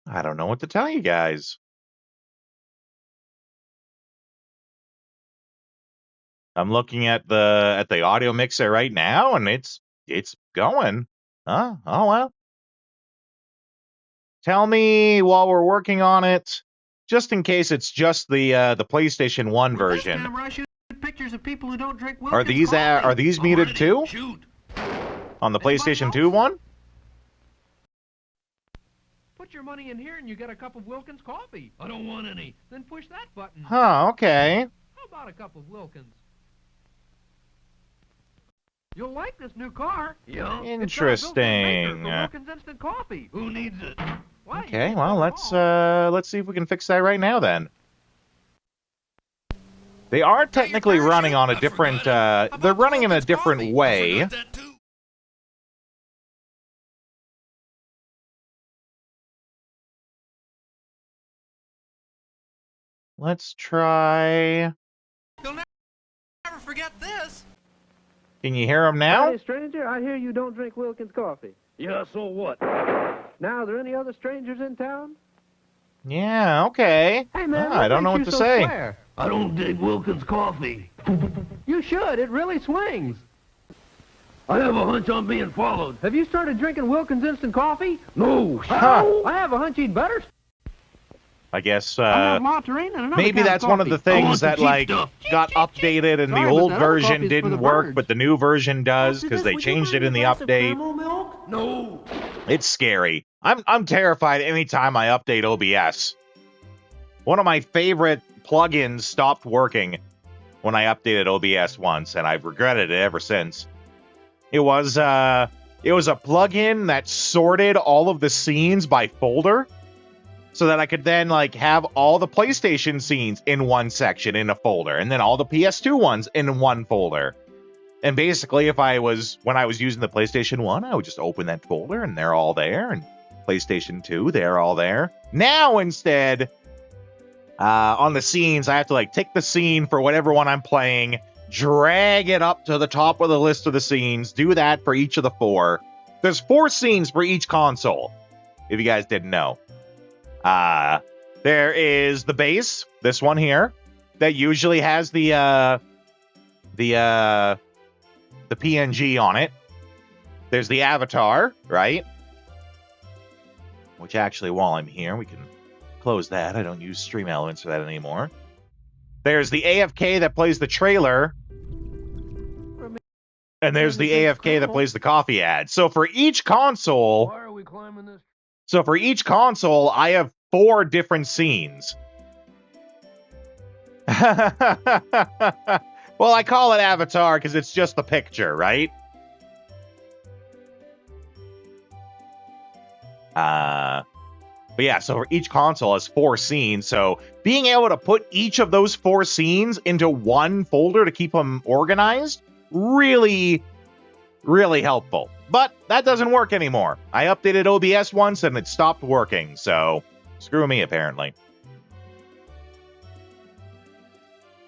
I don't know what to tell you guys. I'm looking at the audio mixer right now, and it's going. Huh? Oh well. Tell me while we're working on it, just in case it's just the PlayStation 1 version. Pictures of people who don't drink Are these muted too? Shoot. On the PlayStation 2 one? Put your money in here and you get a cup of Wilkins coffee. I don't want any. Then push that button. Huh, okay. How about a cup of Wilkins? You'll like this new car. Yeah. Interesting. Wilkins Instant Coffee. Who needs it? Why? Okay, well, let's see if we can fix that right now then. They are technically running on a different they're running in a different way. Let's try. You'll never forget this. Can you hear them now? Hey, stranger, I hear you don't drink Wilkins coffee. Yeah, so what? Now, are there any other strangers in town? Yeah, okay. Hey, man, I don't know what to say. Square? I don't dig Wilkins coffee. You should. It really swings. I have a hunch I'm being followed. Have you started drinking Wilkins Instant Coffee? No. Huh. I have a hunch he'd better. I guess I have Monterey and another maybe kind that's of one of the coffee. things that like got updated and Sorry, the but old that other version coffee's for didn't the work, birds. but the new version does because they changed it in the update. No. It's scary. I'm terrified anytime I update OBS. One of my favorite plugins stopped working when I updated OBS once, and I've regretted it ever since. It was a plugin that sorted all of the scenes by folder, so that I could then like have all the PlayStation scenes in one section in a folder, and then all the PS2 ones in one folder. And basically, when I was using the PlayStation 1, I would just open that folder, and they're all there, and PlayStation 2, they're all there. Now, instead, on the scenes, I have to like take the scene for whatever one I'm playing, drag it up to the top of the list of the scenes, do that for each of the 4. There's 4 scenes for each console, if you guys didn't know. There is the base, this one here, that usually has the PNG on it. There's the avatar, right? Which actually, while I'm here, we can close that. I don't use Stream Elements for that anymore. There's the AFK that plays the trailer. And there's the AFK that plays the coffee ad. So for each console... Why are we climbing this? So for each console, I have 4 different scenes. Well, I call it avatar because it's just the picture, right? But yeah, so for each console has 4 scenes, so being able to put each of those 4 scenes into one folder to keep them organized, really, really helpful. But that doesn't work anymore. I updated OBS once and it stopped working, so screw me, apparently.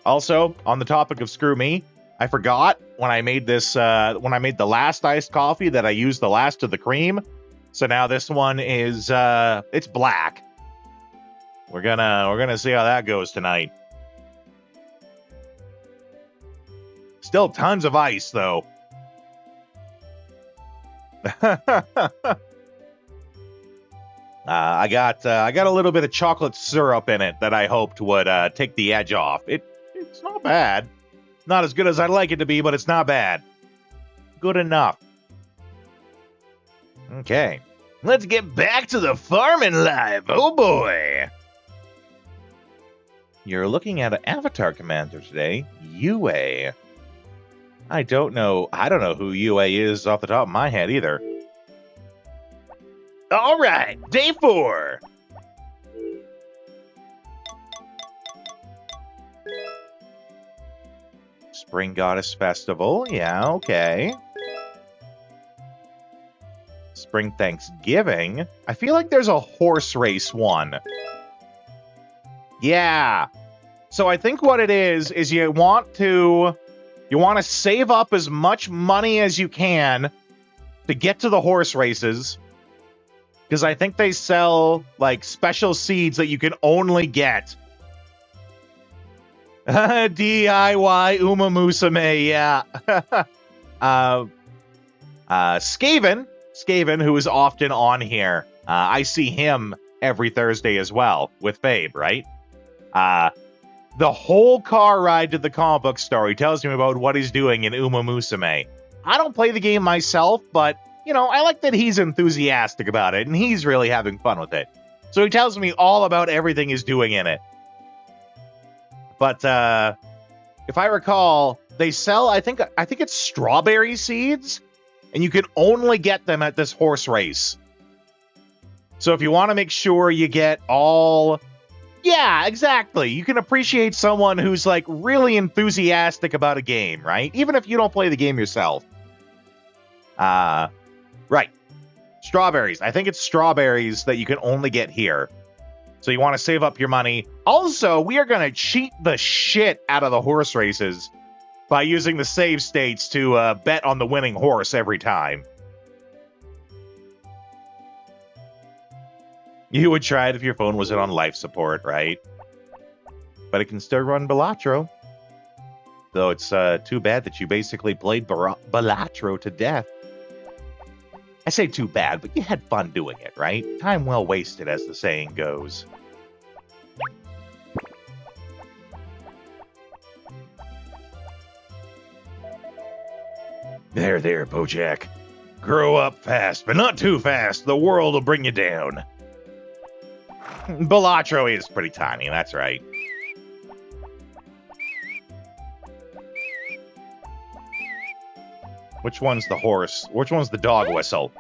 Also, on the topic of screw me, I forgot when I made this, when I made the last iced coffee that I used the last of the cream. So now this one is, it's black. We're gonna see how that goes tonight. Still tons of ice, though. I got a little bit of chocolate syrup in it that I hoped would take the edge off. It's not bad. Not as good as I'd like it to be, but it's not bad. Good enough. Okay. Let's get back to the farming life. Oh boy. You're looking at an avatar commander today, Yue. I don't know who Yue is off the top of my head either. All right, day 4. Spring Goddess Festival, yeah, okay. Spring Thanksgiving. I feel like there's a horse race one. Yeah. So I think what it is you want to save up as much money as you can to get to the horse races. Because I think they sell like special seeds that you can only get. DIY Uma Musume, yeah. Skaven, who is often on here. I see him every Thursday as well with Fabe, right? The whole car ride to the comic book store, he tells me about what he's doing in Uma Musume. I don't play the game myself, but, you know, I like that he's enthusiastic about it, and he's really having fun with it. So he tells me all about everything he's doing in it. But, if I recall, they sell, I think it's strawberry seeds, and you can only get them at this horse race. So if you want to make sure you get all... Yeah, exactly. You can appreciate someone who's, like, really enthusiastic about a game, right? Even if you don't play the game yourself. Right. Strawberries. I think it's strawberries that you can only get here. So you want to save up your money. Also, we are going to cheat the shit out of the horse races by using the save states to bet on the winning horse every time. You would try it if your phone wasn't on life support, right? But it can still run Balatro. Though it's too bad that you basically played Balatro to death. I say too bad, but you had fun doing it, right? Time well wasted, as the saying goes. There, Bojack. Grow up fast, but not too fast. The world will bring you down. Balatro is pretty tiny, that's right. Which one's the horse? Which one's the dog whistle?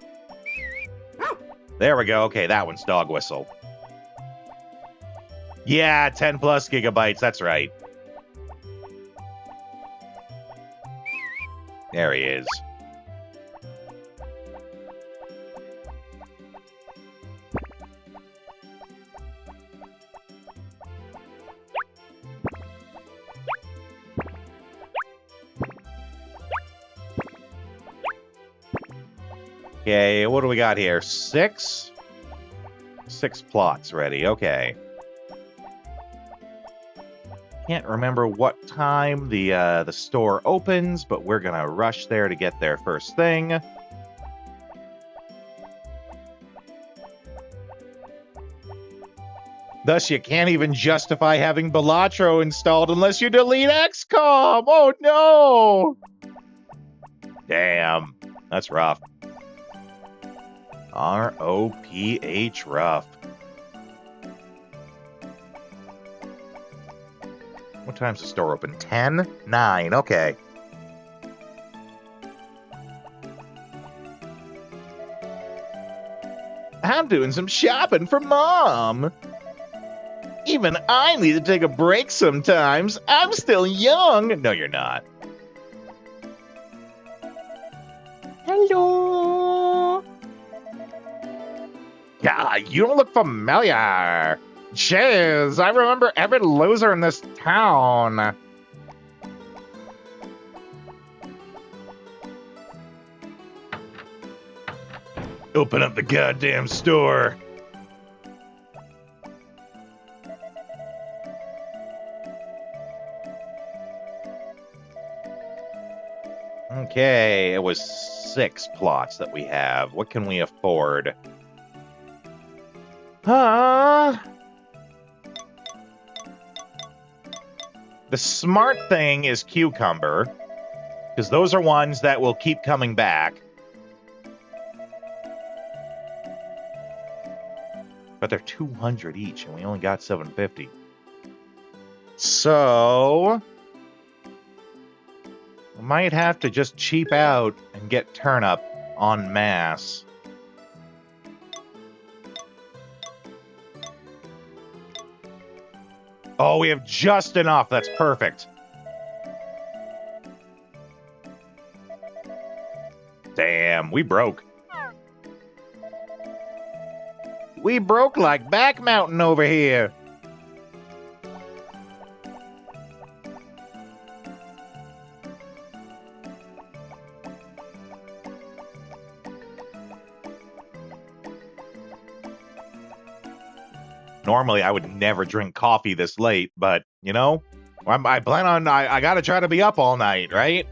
There we go. Okay, that one's dog whistle. Yeah, 10 plus gigabytes, that's right. There he is. Okay, what do we got here? 6? 6 plots ready, okay. Can't remember what time the store opens, but we're gonna rush there to get there first thing. Thus, you can't even justify having Balatro installed unless you delete XCOM! Oh no! Damn, that's rough. ROPH rough. What time's the store open? 10? 9, okay. I'm doing some shopping for Mom. Even I need to take a break sometimes. I'm still young. No, you're not. Hello. Yeah, you don't look familiar. Jeez, I remember every loser in this town. Open up the goddamn store. Okay, it was 6 plots that we have. What can we afford? The smart thing is Cucumber, because those are ones that will keep coming back. But they're 200 each, and we only got 750. So we might have to just cheap out and get turnip en masse. Oh, we have just enough. That's perfect. Damn, we broke. We broke like Back Mountain over here. Normally, I would never drink coffee this late, but, you know, I plan on, I gotta try to be up all night, right?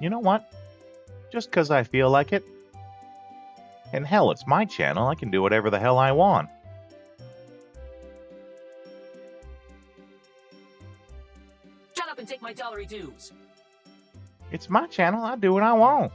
You know what? Just because I feel like it. And hell, it's my channel. I can do whatever the hell I want. Shut up and take my dollary dues. It's my channel. I do what I want.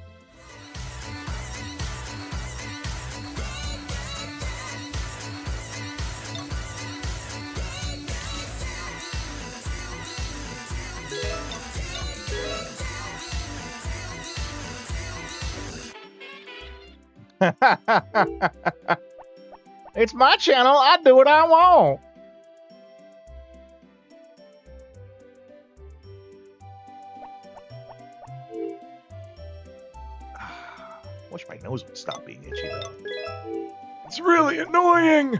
It's my channel. I do what I want. Wish my nose would stop being itchy, though. It's really annoying.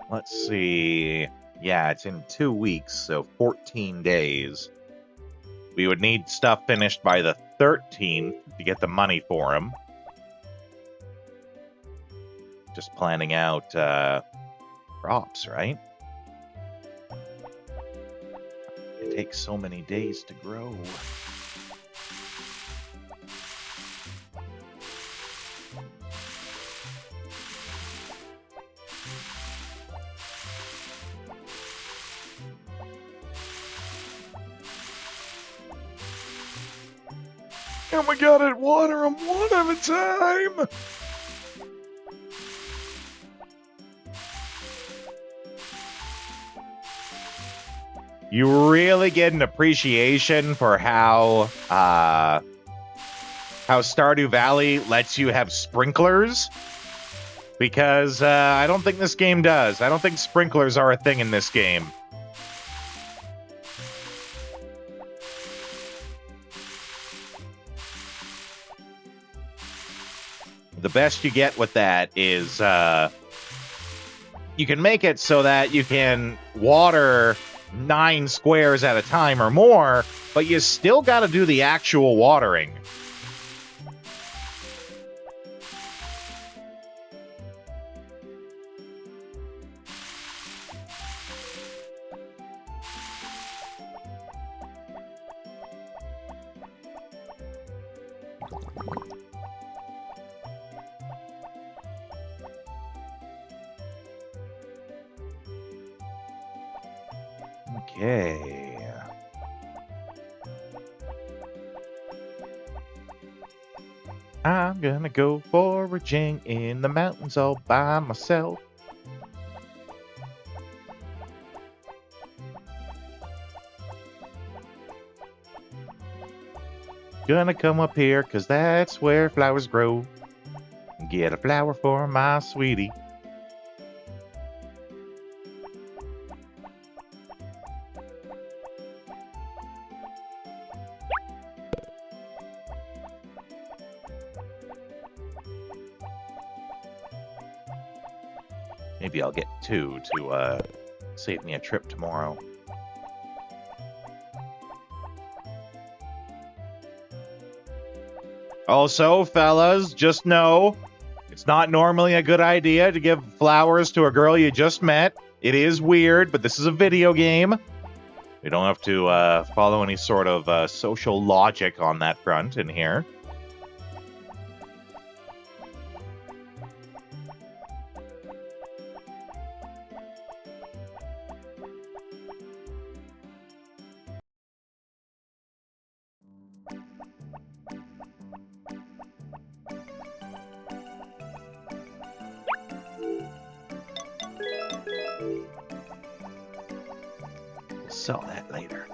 Let's see. Yeah, it's in 2 weeks, so 14 days. We would need stuff finished by the 13th to get the money for him. Just planning out crops, right? It takes so many days to grow. And we gotta water them one at a time. You really get an appreciation for how Stardew Valley lets you have sprinklers, because I don't think this game does. I don't think sprinklers are a thing in this game. The best you get with that is you can make it so that you can water 9 squares at a time or more, but you still got to do the actual watering. Okay. I'm gonna go foraging in the mountains all by myself. Gonna come up here, 'cause that's where flowers grow. Get a flower for my sweetie. Maybe I'll get 2 to save me a trip tomorrow. Also, fellas, just know it's not normally a good idea to give flowers to a girl you just met. It is weird, but this is a video game. We don't have to follow any sort of social logic on that front in here. Sell that later.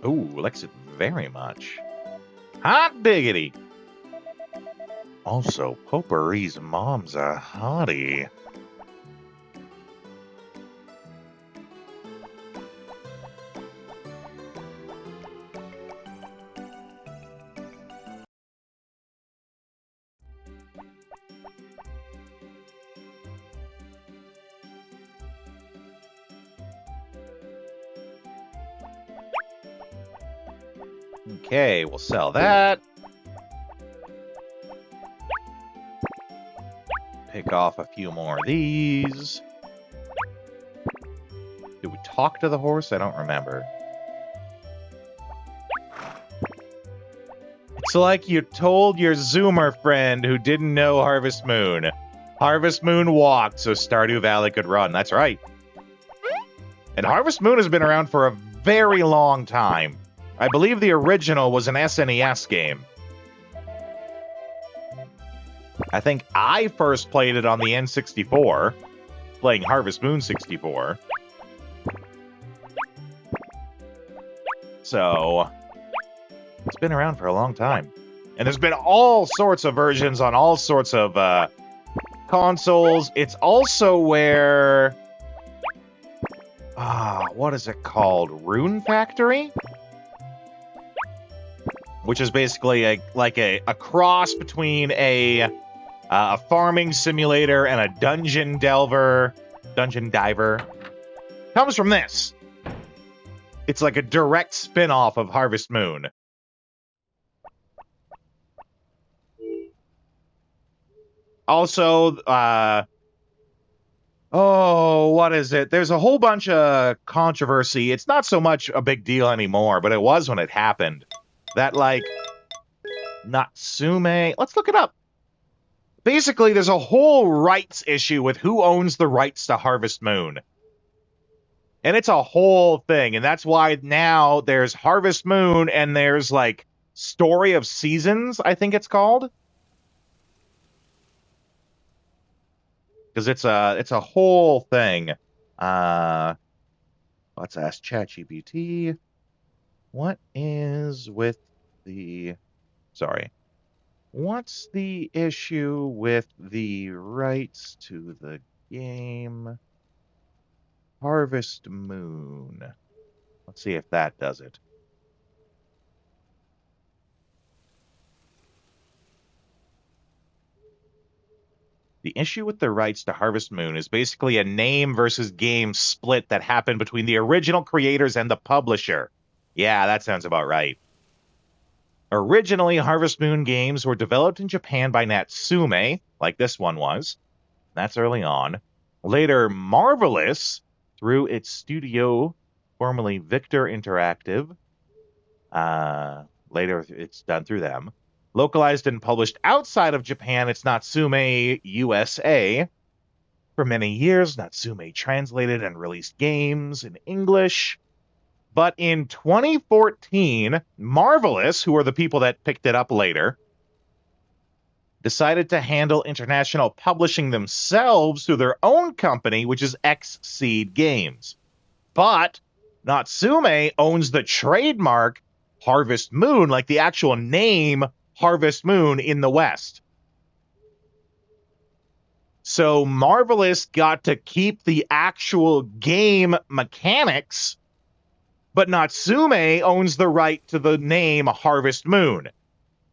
Ooh, likes it very much. Hot diggity! Also, Potpourri's mom's a hottie. Okay, we'll sell that. Pick off a few more of these. Did we talk to the horse? I don't remember. It's like you told your Zoomer friend who didn't know Harvest Moon. Harvest Moon walked so Stardew Valley could run. That's right. And Harvest Moon has been around for a very long time. I believe the original was an SNES game. I think I first played it on the N64, playing Harvest Moon 64. So, it's been around for a long time. And there's been all sorts of versions on all sorts of consoles. It's also where... what is it called? Rune Factory? Which is basically a cross between a farming simulator and a dungeon diver. Comes from this. It's like a direct spin-off of Harvest Moon. Also, what is it? There's a whole bunch of controversy. It's not so much a big deal anymore, but it was when it happened. That, like, Natsume... Let's look it up. Basically, there's a whole rights issue with who owns the rights to Harvest Moon. And it's a whole thing, and that's why now there's Harvest Moon, and there's, like, Story of Seasons, I think it's called. Because it's a whole thing. Let's ask ChatGPT. What is with the... Sorry. What's the issue with the rights to the game Harvest Moon? Let's see if that does it. The issue with the rights to Harvest Moon is basically a name versus game split that happened between the original creators and the publisher. Yeah, that sounds about right. Originally, Harvest Moon games were developed in Japan by Natsume, like this one was. That's early on. Later, Marvelous, through its studio, formerly Victor Interactive. Later, it's done through them. Localized and published outside of Japan, it's Natsume USA. For many years, Natsume translated and released games in English. But in 2014, Marvelous, who are the people that picked it up later, decided to handle international publishing themselves through their own company, which is Xseed Games. But Natsume owns the trademark Harvest Moon, like the actual name Harvest Moon in the West. So Marvelous got to keep the actual game mechanics, but Natsume owns the right to the name Harvest Moon.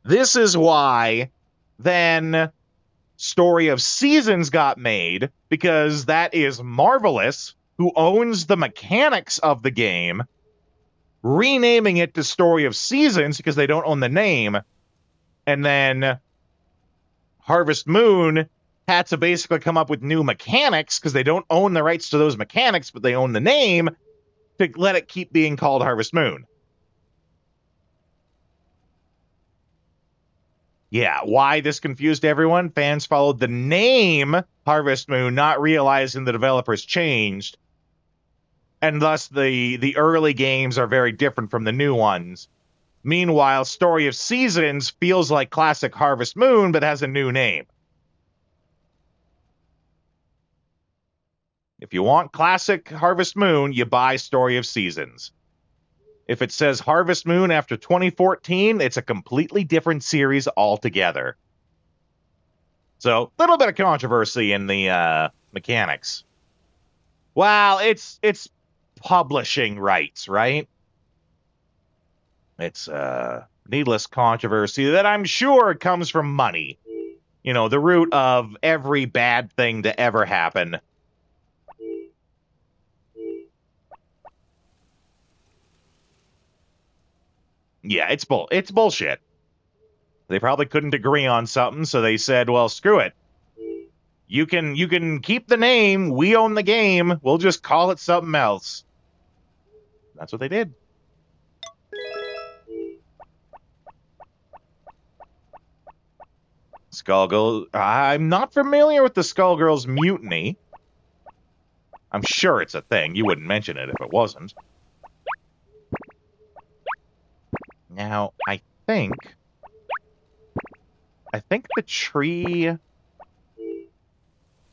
This is why then Story of Seasons got made, because that is Marvelous, who owns the mechanics of the game, renaming it to Story of Seasons because they don't own the name, and then Harvest Moon had to basically come up with new mechanics because they don't own the rights to those mechanics, but they own the name to let it keep being called Harvest Moon. Yeah, why this confused everyone? Fans followed the name Harvest Moon, not realizing the developers changed, and thus the early games are very different from the new ones. Meanwhile, Story of Seasons feels like classic Harvest Moon, but has a new name. If you want classic Harvest Moon, you buy Story of Seasons. If it says Harvest Moon after 2014, it's a completely different series altogether. So, a little bit of controversy in the mechanics. Well, it's publishing rights, right? It's needless controversy that I'm sure comes from money. You know, the root of every bad thing to ever happen. Yeah, it's bullshit. They probably couldn't agree on something, so they said, well, screw it. You can keep the name, we own the game, we'll just call it something else. That's what they did. Skullgirl, I'm not familiar with the Skullgirls Mutiny. I'm sure it's a thing. You wouldn't mention it if it wasn't. Now, I think the tree...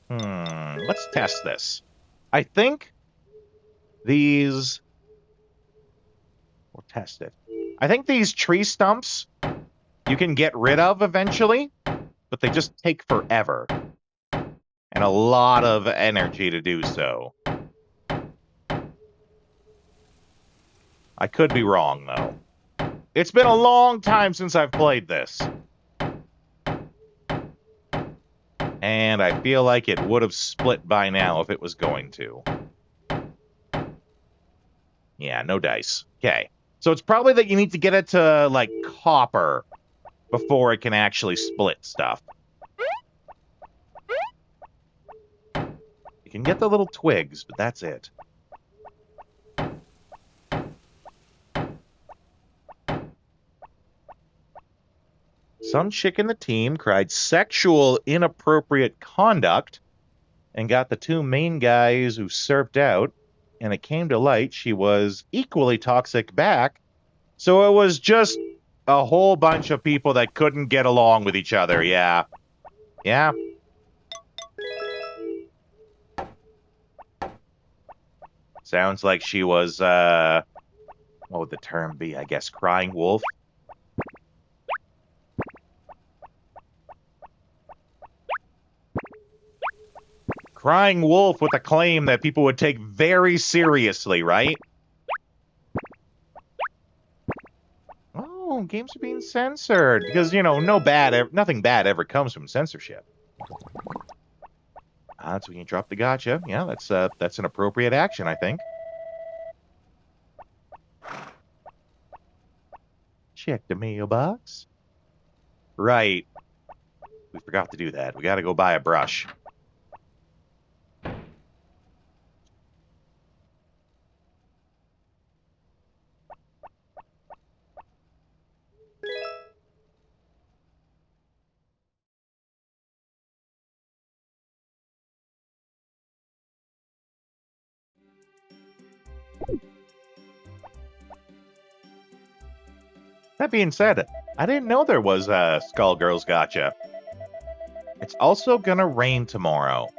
let's test this. I think these... We'll test it. I think these tree stumps you can get rid of eventually, but they just take forever. And a lot of energy to do so. I could be wrong, though. It's been a long time since I've played this. And I feel like it would have split by now if it was going to. Yeah, no dice. Okay. So it's probably that you need to get it to, like, copper before it can actually split stuff. You can get the little twigs, but that's it. Some chick in the team cried sexual inappropriate conduct and got the two main guys who surfed out, and it came to light she was equally toxic back, so it was just a whole bunch of people that couldn't get along with each other, yeah. Yeah. Sounds like she was, what would the term be? I guess crying wolf? Crying wolf with a claim that people would take very seriously, right? Oh, games are being censored. Because, you know, nothing bad ever comes from censorship. That's when you drop the gotcha. Yeah, that's an appropriate action, I think. Check the mailbox. Right. We forgot to do that. We gotta go buy a brush. That being said, I didn't know there was a Skullgirls Gotcha. It's also gonna rain tomorrow.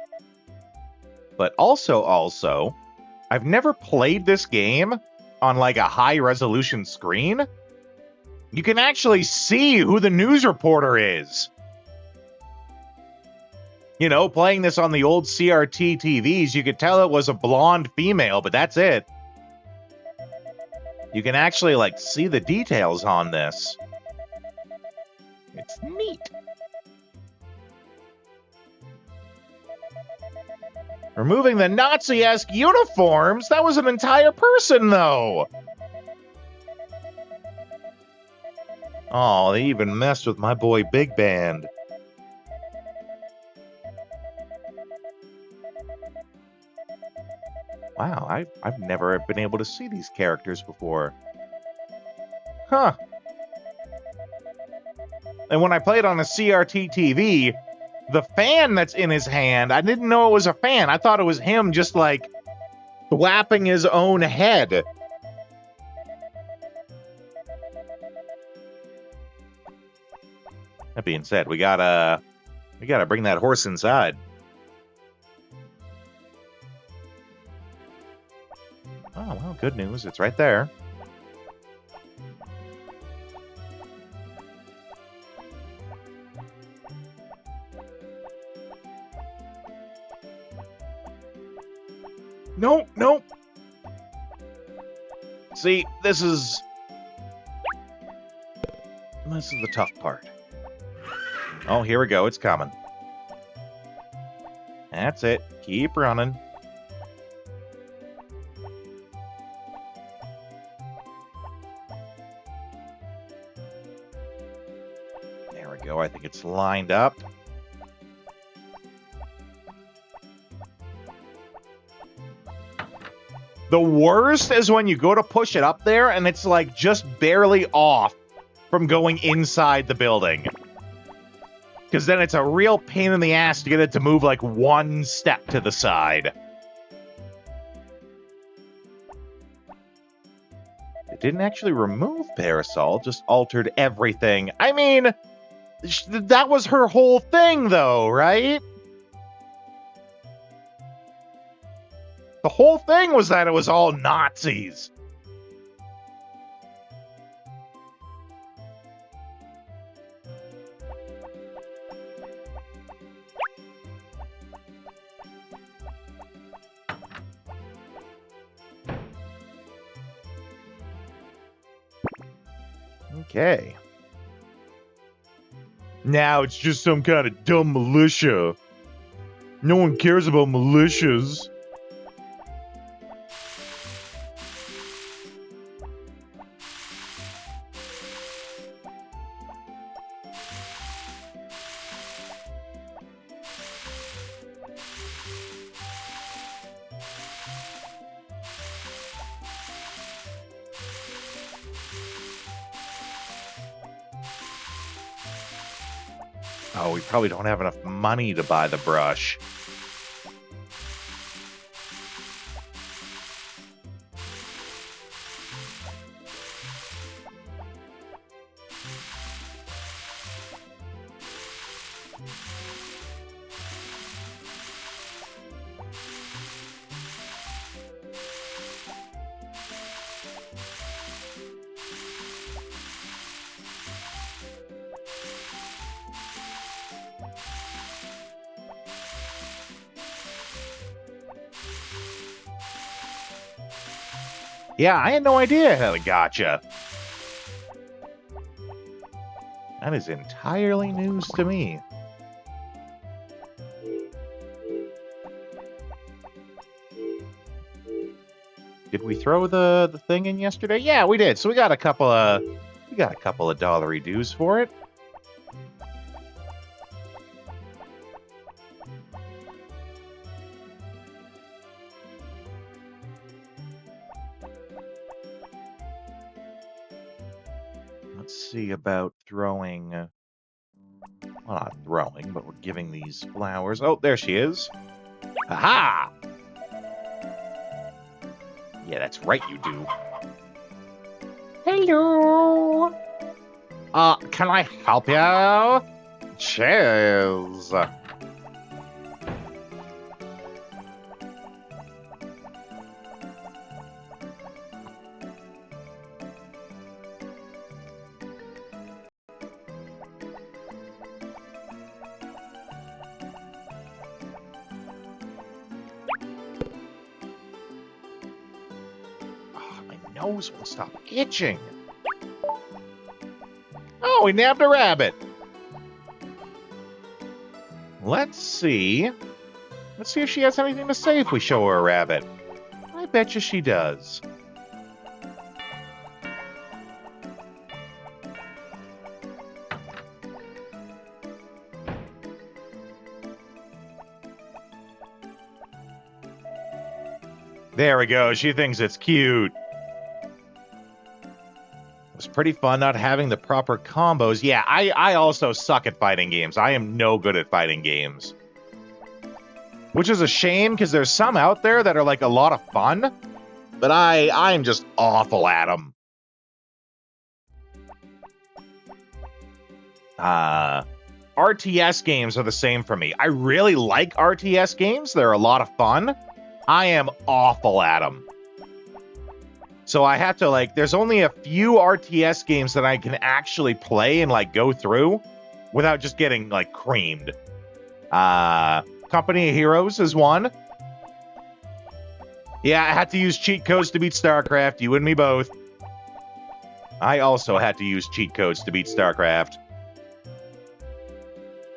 But also, I've never played this game on like a high resolution screen, you can actually see who the news reporter is. You know, playing this on the old CRT TVs, you could tell it was a blonde female, but that's it. You can actually, like, see the details on this. It's neat. Removing the Nazi-esque uniforms? That was an entire person, though! Oh, they even messed with my boy Big Band. Wow, I've never been able to see these characters before. Huh. And when I played on a CRT TV, the fan that's in his hand, I didn't know it was a fan. I thought it was him just, like, thwapping his own head. That being said, we gotta bring that horse inside. Oh, well, good news. It's right there. Nope, nope. See, this is the tough part. Oh, here we go. It's coming. That's it. Keep running. There we go. I think it's lined up. The worst is when you go to push it up there and it's like just barely off from going inside the building. Because then it's a real pain in the ass to get it to move like one step to the side. It didn't actually remove Parasol, just altered everything. I mean, that was her whole thing though, right? The whole thing was that it was all Nazis. Okay. Now it's just some kind of dumb militia. No one cares about militias. Oh, we probably don't have enough money to buy the brush. Yeah, I had no idea how it gotcha. That is entirely news to me. Did we throw the thing in yesterday? Yeah, we did. So we got a couple of dollary dues for it. Let's see about throwing... well, not throwing, but we're giving these flowers... Oh, there she is. Aha! Yeah, that's right, you do. Hello! Can I help you? Cheers! nose won't stop itching. Oh, we nabbed a rabbit. Let's see. Let's see if she has anything to say if we show her a rabbit. I bet you she does. There we go. She thinks it's cute. It was pretty fun not having the proper combos. Yeah, I also suck at fighting games. I am no good at fighting games. Which is a shame, because there's some out there that are like a lot of fun. But I'm just awful at them. RTS games are the same for me. I really like RTS games. They're a lot of fun. I am awful at them. So I have to, like, there's only a few RTS games that I can actually play and, like, go through without just getting, like, creamed. Company of Heroes is one. Yeah, I had to use cheat codes to beat StarCraft. You and me both. I also had to use cheat codes to beat StarCraft.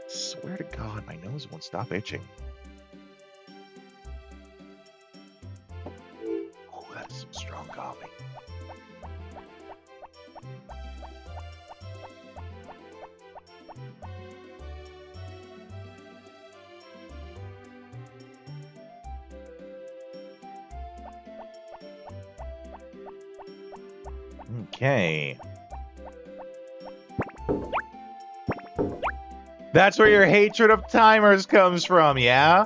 Swear to God, my nose won't stop itching. Oh, that's some strong coffee. Okay. That's where your hatred of timers comes from, yeah?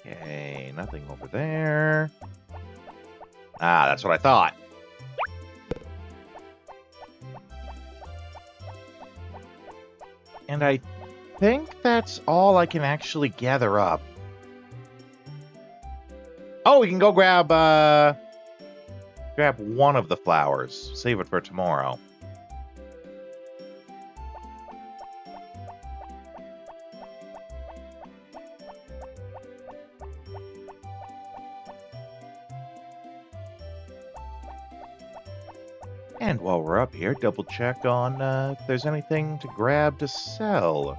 Okay, nothing over there. Ah, that's what I thought. And I think that's all I can actually gather up. Oh, we can go grab one of the flowers. Save it for tomorrow. And while we're up here, double check on if there's anything to grab to sell.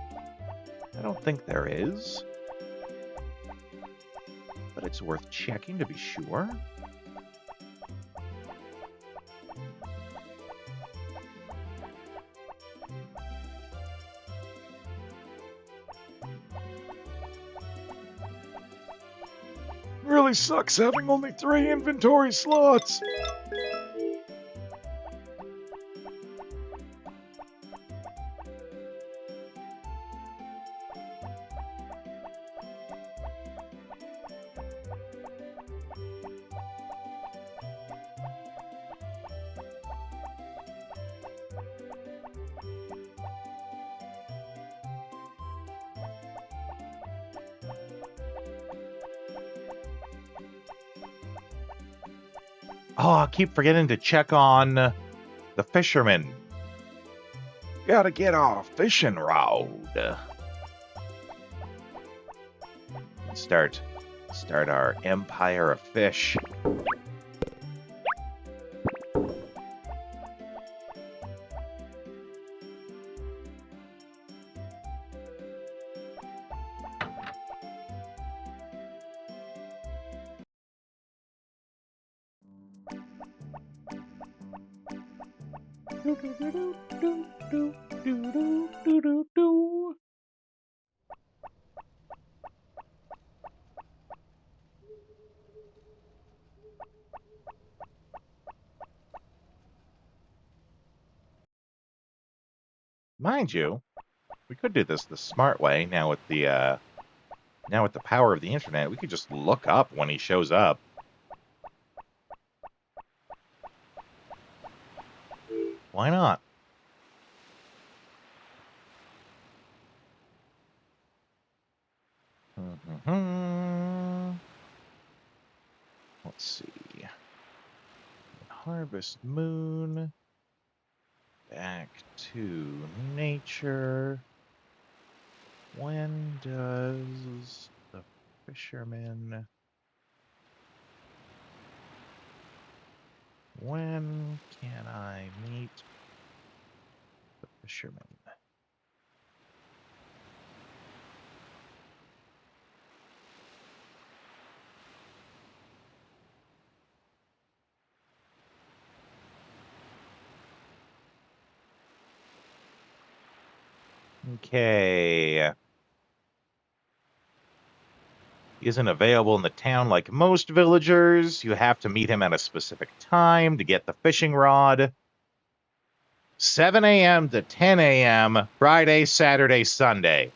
I don't think there is. But it's worth checking to be sure. Really sucks having only 3 inventory slots. Oh, I keep forgetting to check on the fishermen. Gotta get our fishing rod. Start our empire of fish. Mind you, we could do this the smart way. Now with the power of the internet, we could just look up when he shows up. Why not? Let's see. Harvest Moon. Back to nature. When does the fisherman... When can I meet the fisherman? Okay. He isn't available in the town like most villagers. You have to meet him at a specific time to get the fishing rod. 7 a.m. to 10 a.m. Friday, Saturday, Sunday.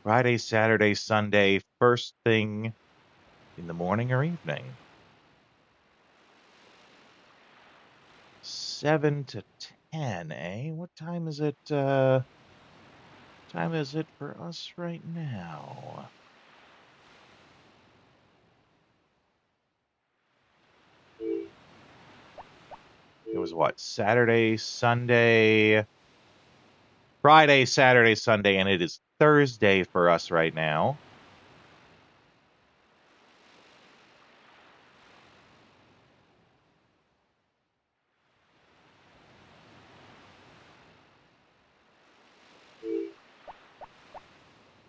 Friday, Saturday, Sunday, first thing in the morning or evening. 7 to 10, eh? What time is it, for us right now? It was what? Saturday, Sunday, Friday, Saturday, Sunday, and it is Thursday for us right now.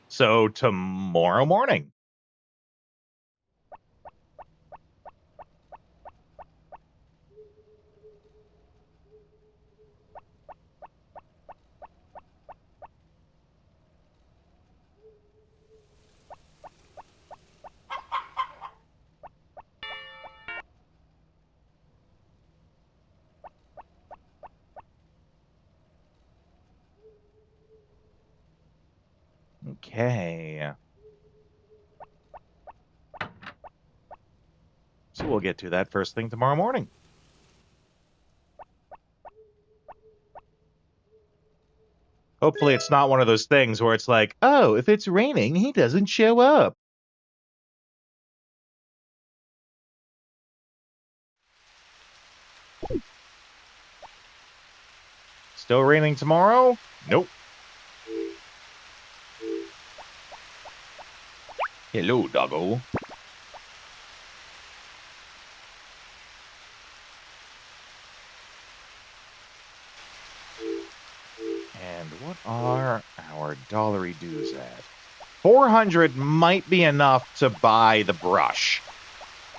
So tomorrow morning. Okay. So we'll get to that first thing tomorrow morning. Hopefully it's not one of those things where it's like, oh, if it's raining, he doesn't show up. Still raining tomorrow? Nope. Hello, doggo. And what are our dollary dues at? 400 might be enough to buy the brush,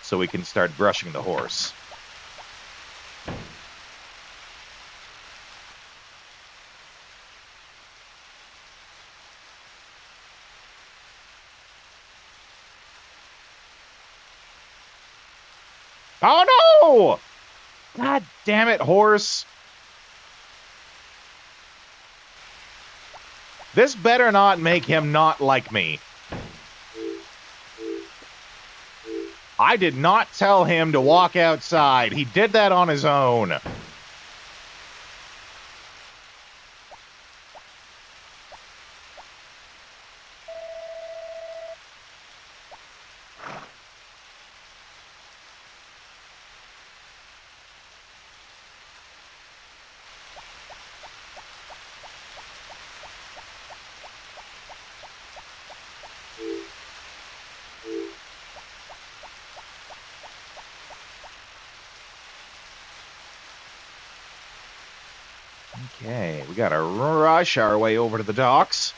so we can start brushing the horse. Oh no! God damn it, horse! This better not make him not like me. I did not tell him to walk outside. He did that on his own. Okay, we gotta rush our way over to the docks.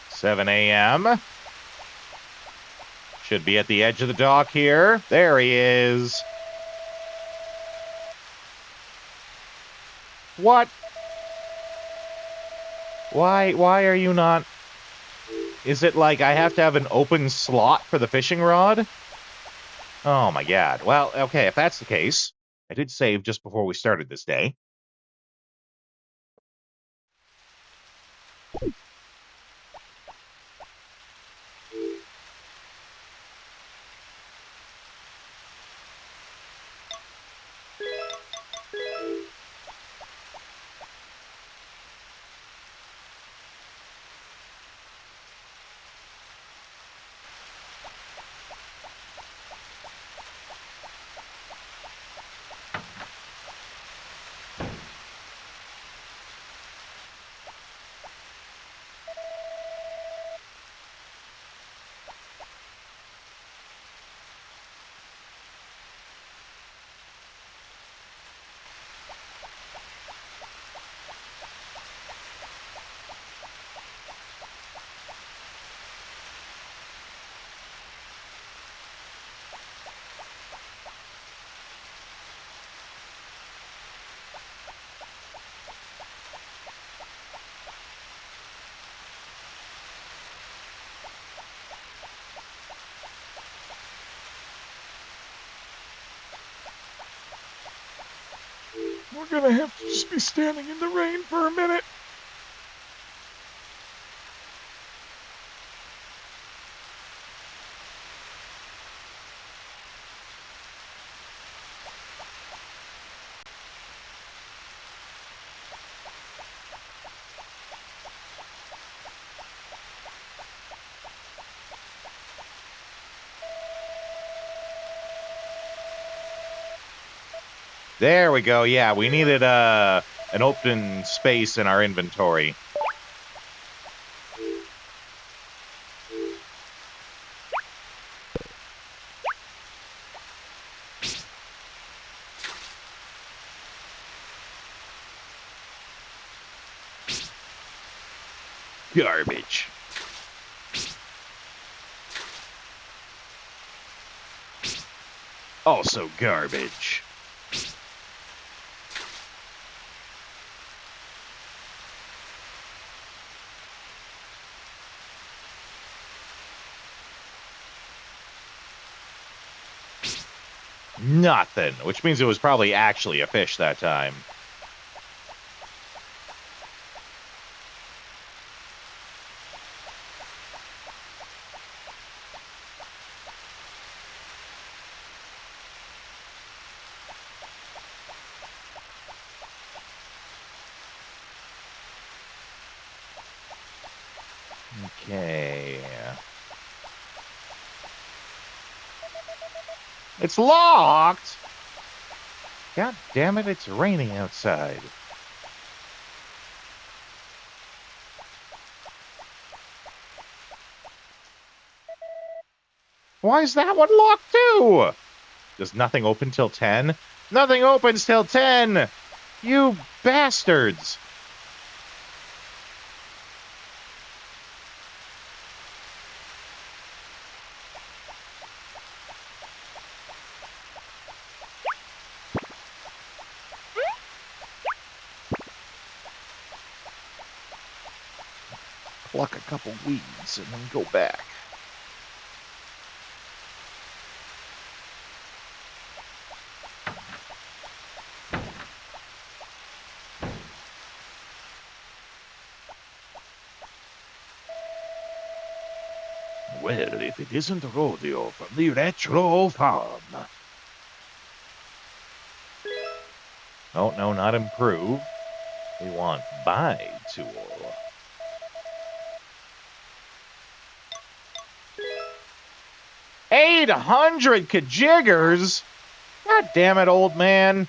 $7 a.m. Should be at the edge of the dock here. There he is. What? Why are you not... Is it like I have to have an open slot for the fishing rod? Oh my god. Well, okay, if that's the case, I did save just before we started this day. We're gonna have to just be standing in the rain for a minute. There we go. Yeah, we needed an open space in our inventory. Garbage. Also garbage. Nothing, which means it was probably actually a fish that time. Okay. It's locked! God damn it, it's raining outside. Why is that one locked too? Does nothing open till 10? Nothing opens till 10! You bastards! Pluck a couple weeds and then go back. Well, if it isn't Rodeo from the Retro Farm. Oh, no, not improve. We want buy tool. $800 kajiggers? God damn it, old man.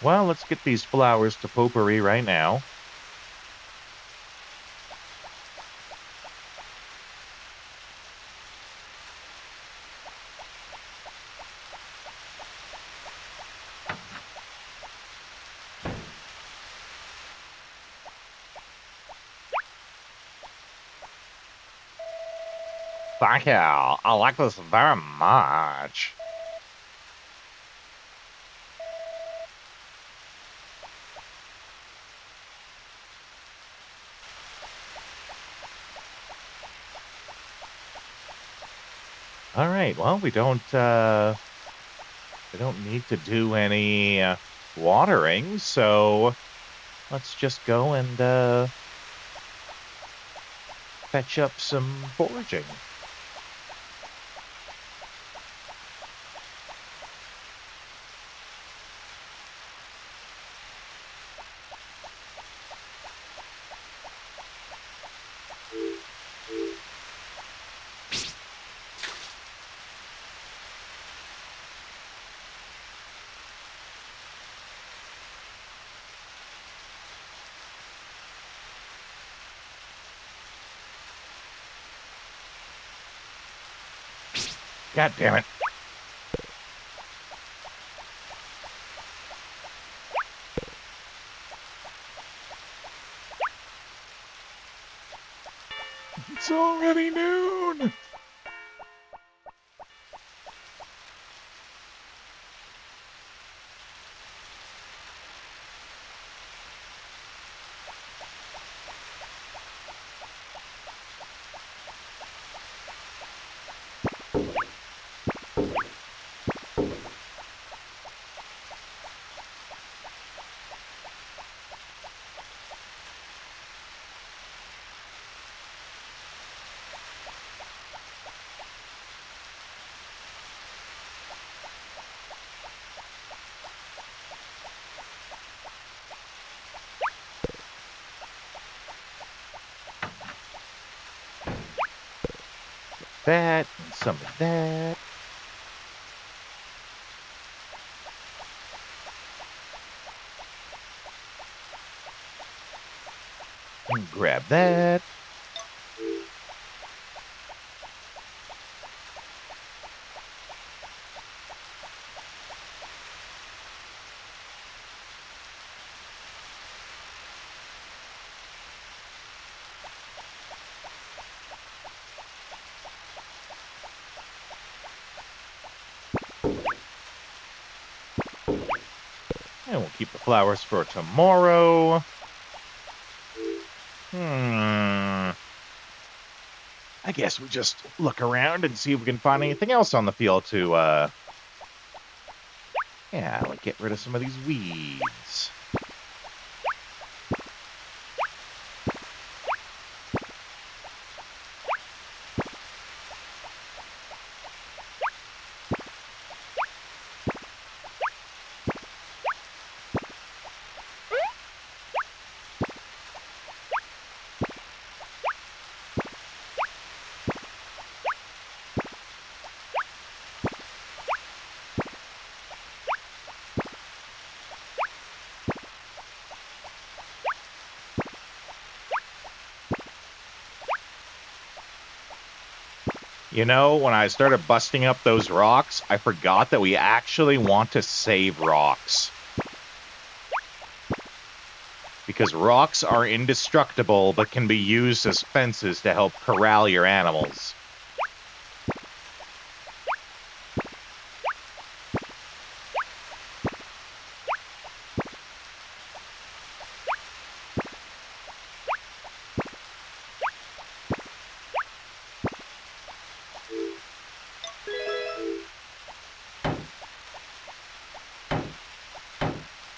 Well, let's get these flowers to potpourri right now. Thank you. I like this very much. All right. Well, we don't need to do any watering, so let's just go and fetch up some foraging. God damn it. It's already noon. that, and some of that. And grab that. And we'll keep the flowers for tomorrow. I guess we just look around and see if we can find anything else on the field to, yeah, like get rid of some of these weeds. You know, when I started busting up those rocks, I forgot that we actually want to save rocks. Because rocks are indestructible, but can be used as fences to help corral your animals.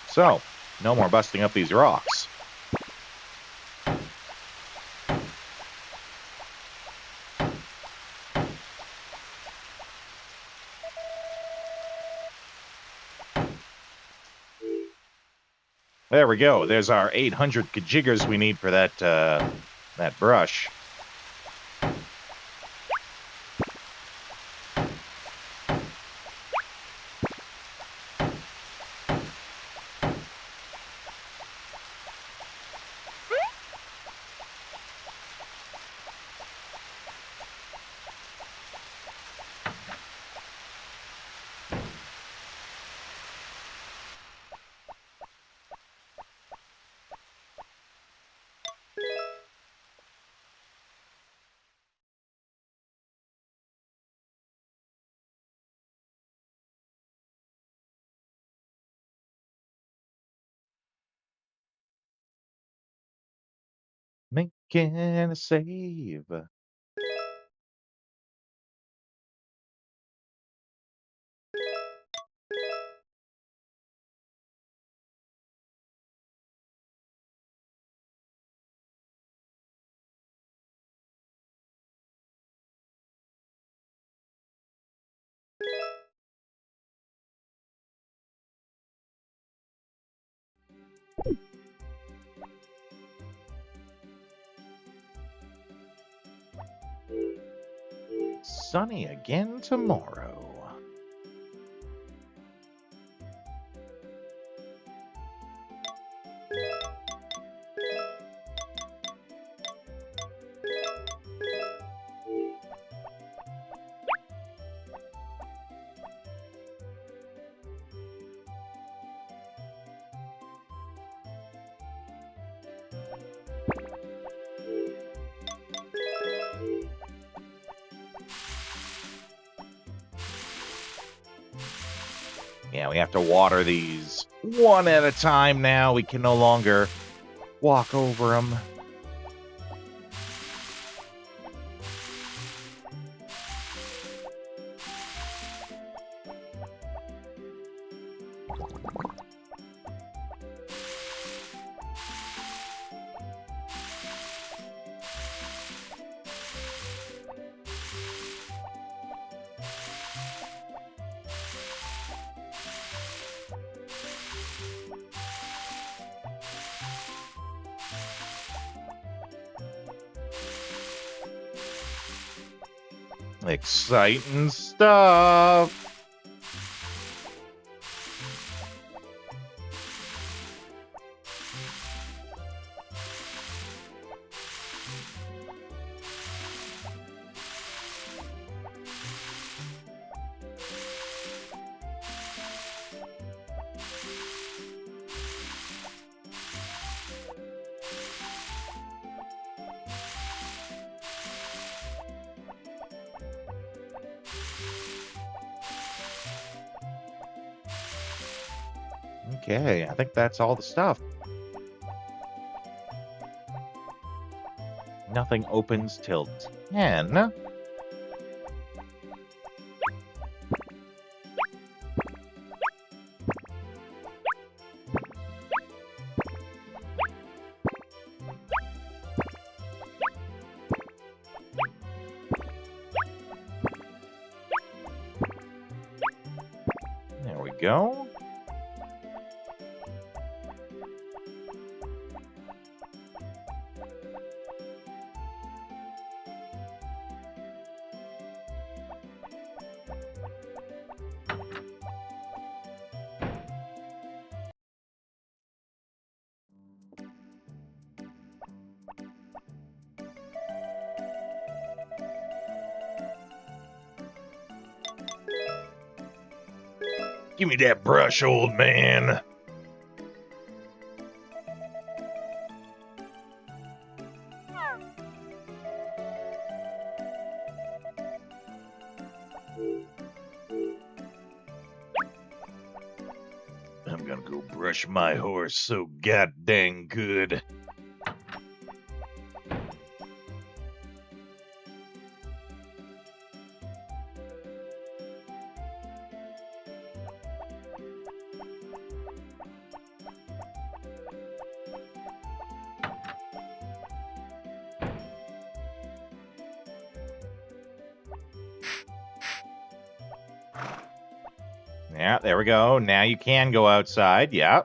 So, no more busting up these rocks. There we go. There's our 800 kajiggers we need for that, that brush. Making a save. Sunny again tomorrow. Yeah, we have to water these one at a time now. We can no longer walk over them. Exciting stuff. Okay, I think that's all the stuff. Nothing opens till 10. There we go. Give me that brush, old man. I'm gonna go brush my horse so goddamn good. Yeah, there we go. Now you can go outside. Yeah.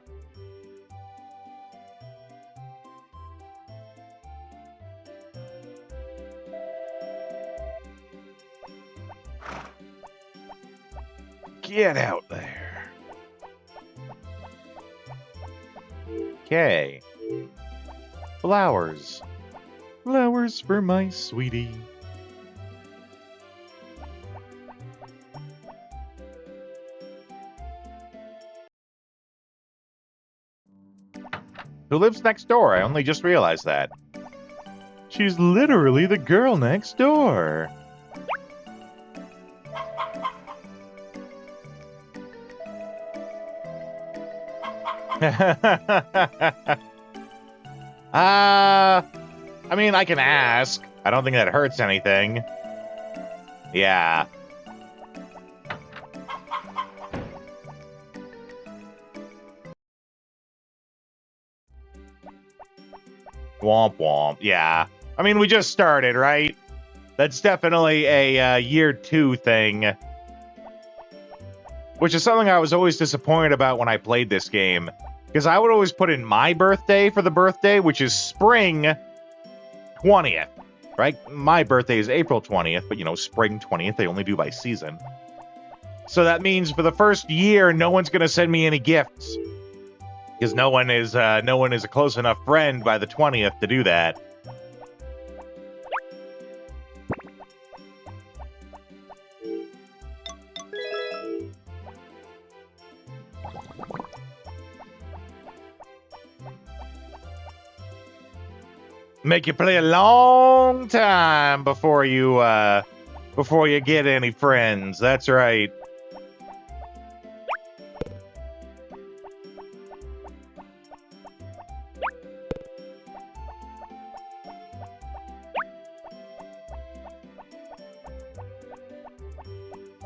Get out there. Okay. Flowers. Flowers for my sweetie. Who lives next door? I only just realized that. She's literally the girl next door. I mean, I can ask. I don't think that hurts anything. Yeah. Womp womp. Yeah. I mean, we just started, right? That's definitely a year 2 thing. Which is something I was always disappointed about when I played this game. Because I would always put in my birthday for the birthday, which is spring 20th. Right? My birthday is April 20th, but you know, spring 20th, they only do by season. So that means for the first year, no one's going to send me any gifts. Because no one is a close enough friend by the 20th to do that. Make you play a long time before you get any friends. That's right.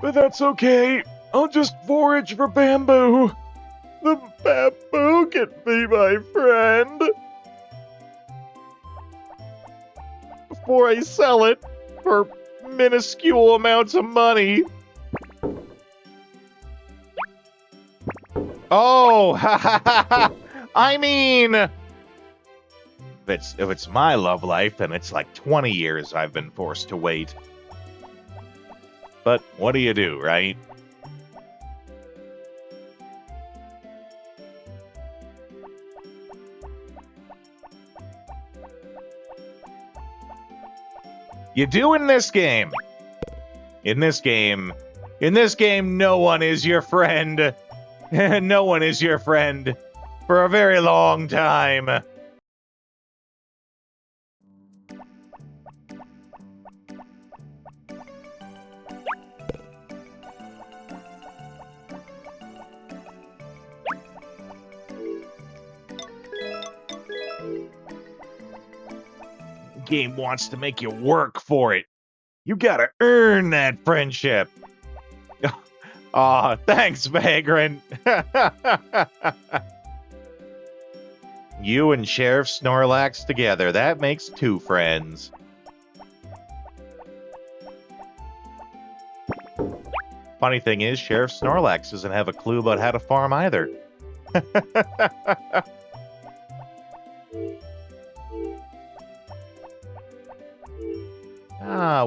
But that's okay. I'll just forage for bamboo. The bamboo can be my friend. Before I sell it for minuscule amounts of money. Oh, I mean, if it's my love life, then it's like 20 years I've been forced to wait. But what do you do, right? You do in this game. In this game, no one is your friend. No one is your friend for a very long time. Game wants to make you work for it. You gotta earn that friendship. Aw, thanks, Vagrant. You and Sheriff Snorlax together. That makes 2 friends. Funny thing is, Sheriff Snorlax doesn't have a clue about how to farm either.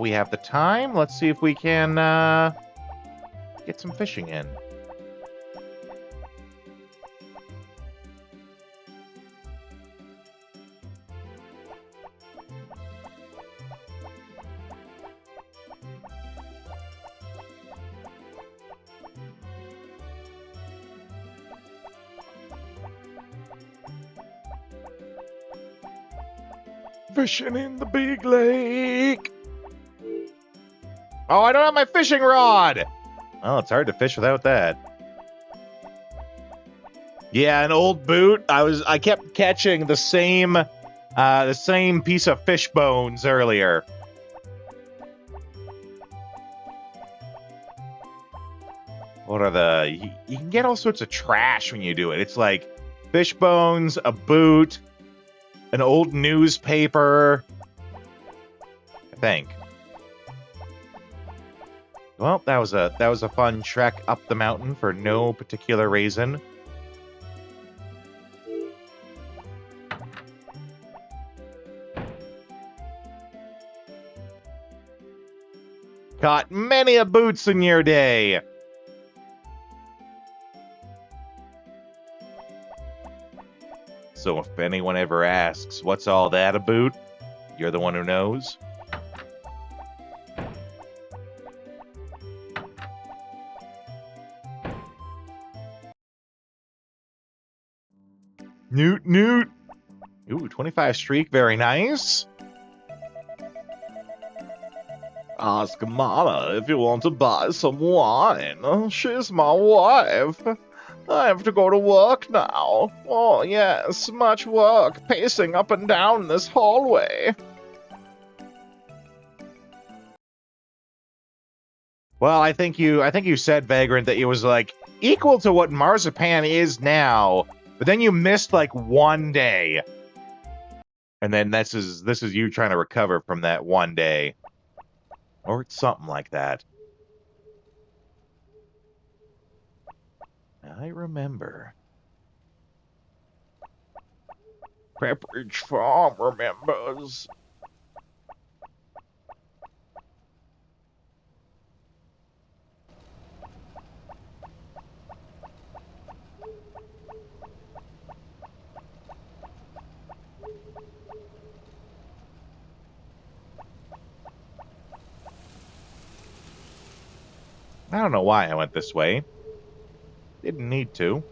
We have the time. Let's see if we can get some fishing in. Fishing in the big lake. Oh, I don't have my fishing rod. Well, it's hard to fish without that. Yeah, an old boot. I kept catching the same piece of fish bones earlier. What are the... You can get all sorts of trash when you do it. It's like fish bones, a boot, an old newspaper, I think. Well, that was a fun trek up the mountain for no particular reason. Caught many a boots in your day. So if anyone ever asks, what's all that about? You're the one who knows. Newt, Newt. Ooh, 25 streak, very nice. Ask Mama if you want to buy some wine. She's my wife. I have to go to work now. Oh, yes, much work, pacing up and down this hallway. Well, I think you said, Vagrant, that it was like equal to what Marzipan is now, but then you missed like one day. And then this is you trying to recover from that one day. Or something like that. I remember. Pepperidge Farm remembers. I don't know why I went this way. Didn't need to.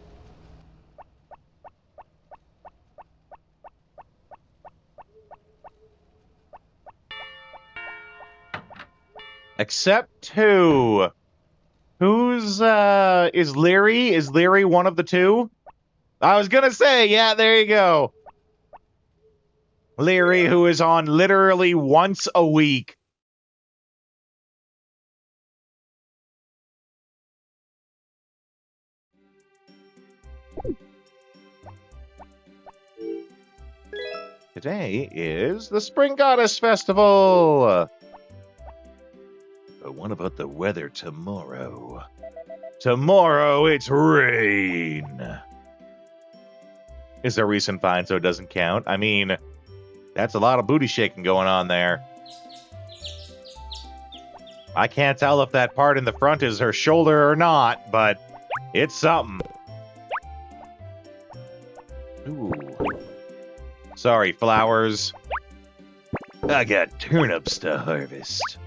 Except who? Who's, is Leary? Is Leary one of the two? I was gonna say, yeah, there you go. Leary, who is on literally once a week. Today is the Spring Goddess Festival. But what about the weather tomorrow? Tomorrow it's rain. Is a recent find, so it doesn't count. I mean, that's a lot of booty shaking going on there. I can't tell if that part in the front is her shoulder or not, but it's something. Ooh. Sorry, flowers. I got turnips to harvest.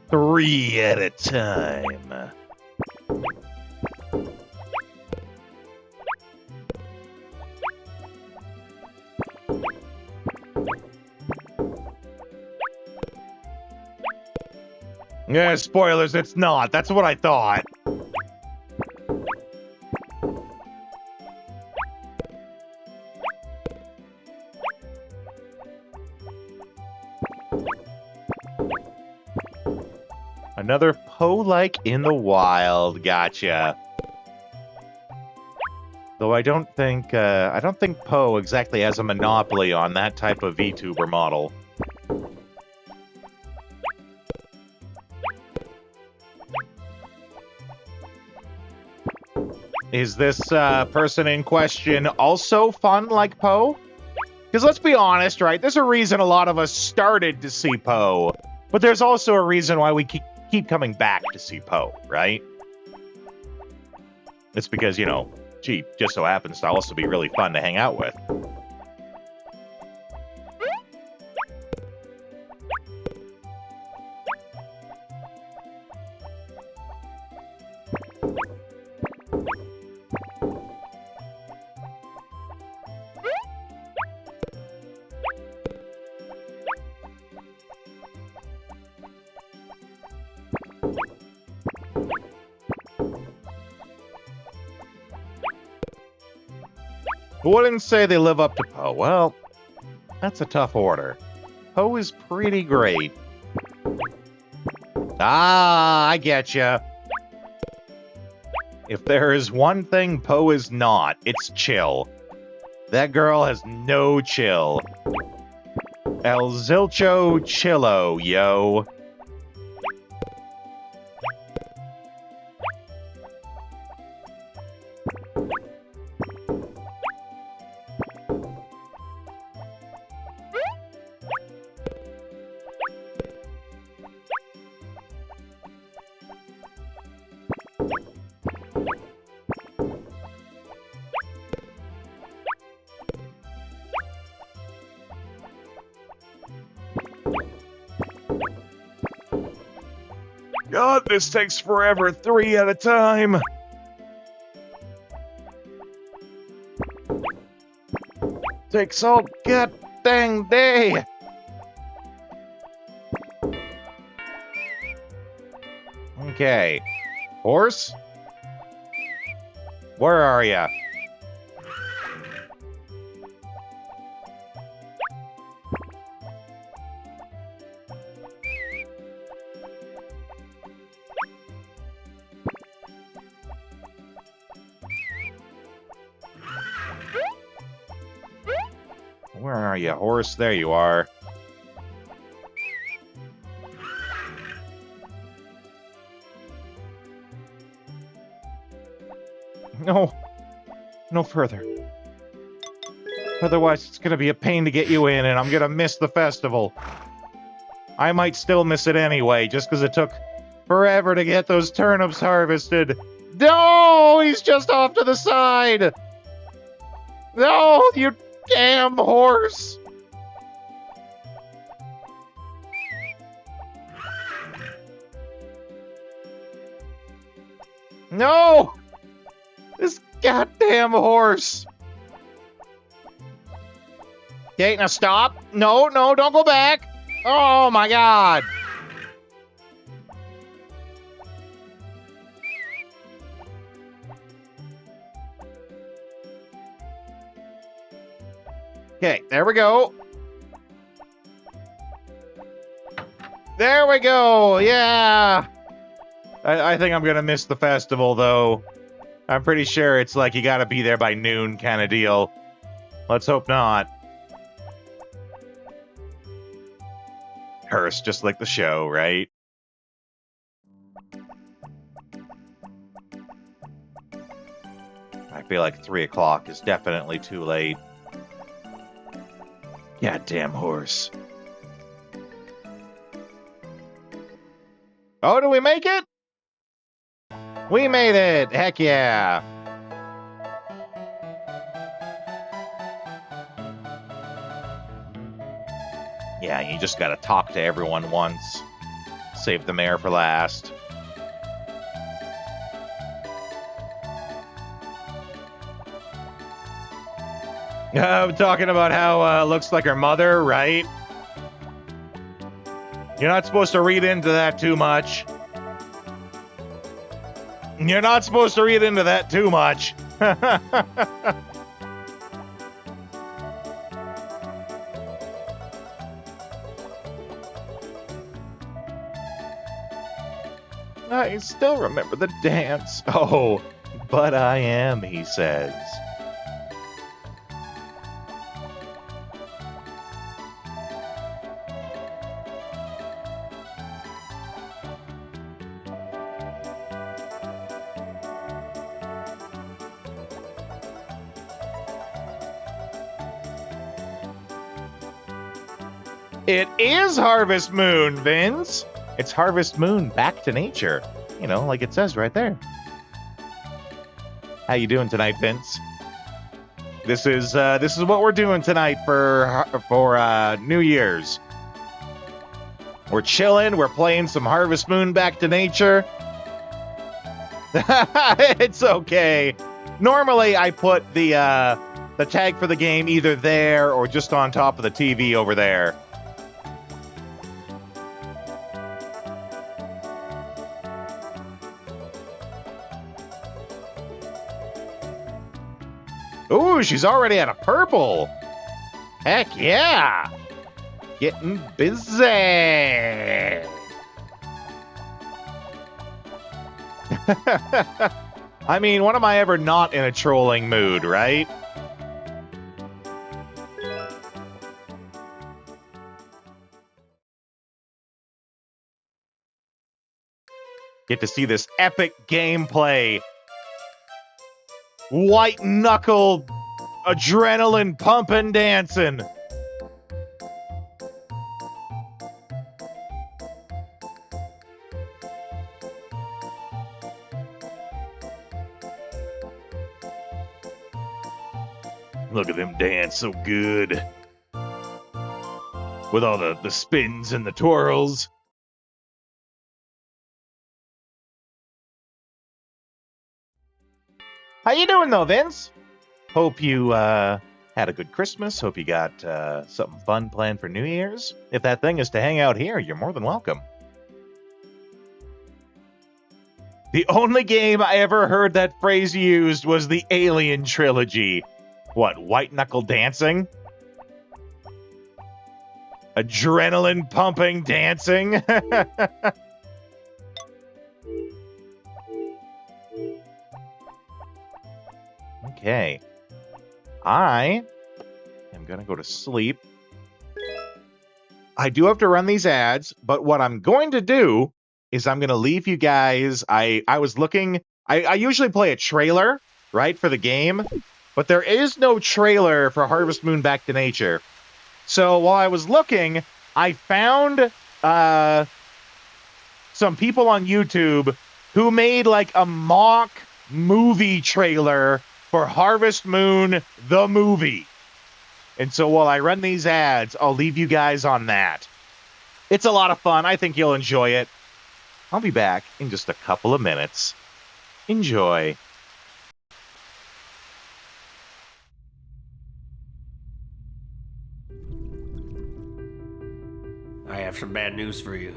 3 at a time. Yeah, spoilers, it's not. That's what I thought. Another Poe-like in the wild. Gotcha. Though I don't think Poe exactly has a monopoly on that type of VTuber model. Is this person in question also fun like Poe? Because let's be honest, right? There's a reason a lot of us started to see Poe, but there's also a reason why we keep coming back to see Poe, right? It's because, you know, she just so happens to also be really fun to hang out with. Wouldn't say they live up to Poe. Well, that's a tough order. Poe is pretty great. Ah, I getcha. If there is one thing Poe is not, it's chill. That girl has no chill. El Zilcho Chillo, yo. God, this takes forever. 3 at a time. Takes all god dang day. Okay. Horse? Where are ya? Where are you, horse? There you are. No. No further. Otherwise, it's gonna be a pain to get you in, and I'm gonna miss the festival. I might still miss it anyway, just because it took forever to get those turnips harvested. No! He's just off to the side! No, you damn horse! No! This goddamn horse! Okay, now stop. No, no, don't go back. Oh my god. Okay, there we go. There we go. Yeah. I think I'm gonna miss the festival, though. I'm pretty sure it's like you gotta be there by noon kind of deal. Let's hope not. Hearst, just like the show, right? I feel like 3 o'clock is definitely too late. Goddamn horse. Oh, did we make it? We made it! Heck yeah! Yeah, you just gotta talk to everyone once. Save the mayor for last. I'm talking about how looks like her mother, right? You're not supposed to read into that too much. You're not supposed to read into that too much. I still remember the dance. Oh, but I am, he says. It is Harvest Moon, Vince. It's Harvest Moon back to nature. You know, like it says right there. How you doing tonight, Vince? This is what we're doing tonight for New Year's. We're chilling. We're playing some Harvest Moon back to nature. It's okay. Normally, I put the tag for the game either there or just on top of the TV over there. Ooh, she's already at a purple. Heck yeah. Getting busy. I mean, when am I ever not in a trolling mood, right? Get to see this epic gameplay. White knuckle, adrenaline pumping, dancing. Look at them dance so good. With all the spins and the twirls. How you doing, though, Vince? Hope you had a good Christmas. Hope you got something fun planned for New Year's. If that thing is to hang out here, you're more than welcome. The only game I ever heard that phrase used was the Alien trilogy. What, white knuckle dancing? Adrenaline pumping dancing? Okay. I am going to go to sleep. I do have to run these ads, but what I'm going to do is I'm going to leave you guys. I was looking. I usually play a trailer, right, for the game, but there is no trailer for Harvest Moon Back to Nature. So while I was looking, I found some people on YouTube who made like a mock movie trailer for Harvest Moon, the movie. And so while I run these ads, I'll leave you guys on that. It's a lot of fun. I think you'll enjoy it. I'll be back in just a couple of minutes. Enjoy. I have some bad news for you.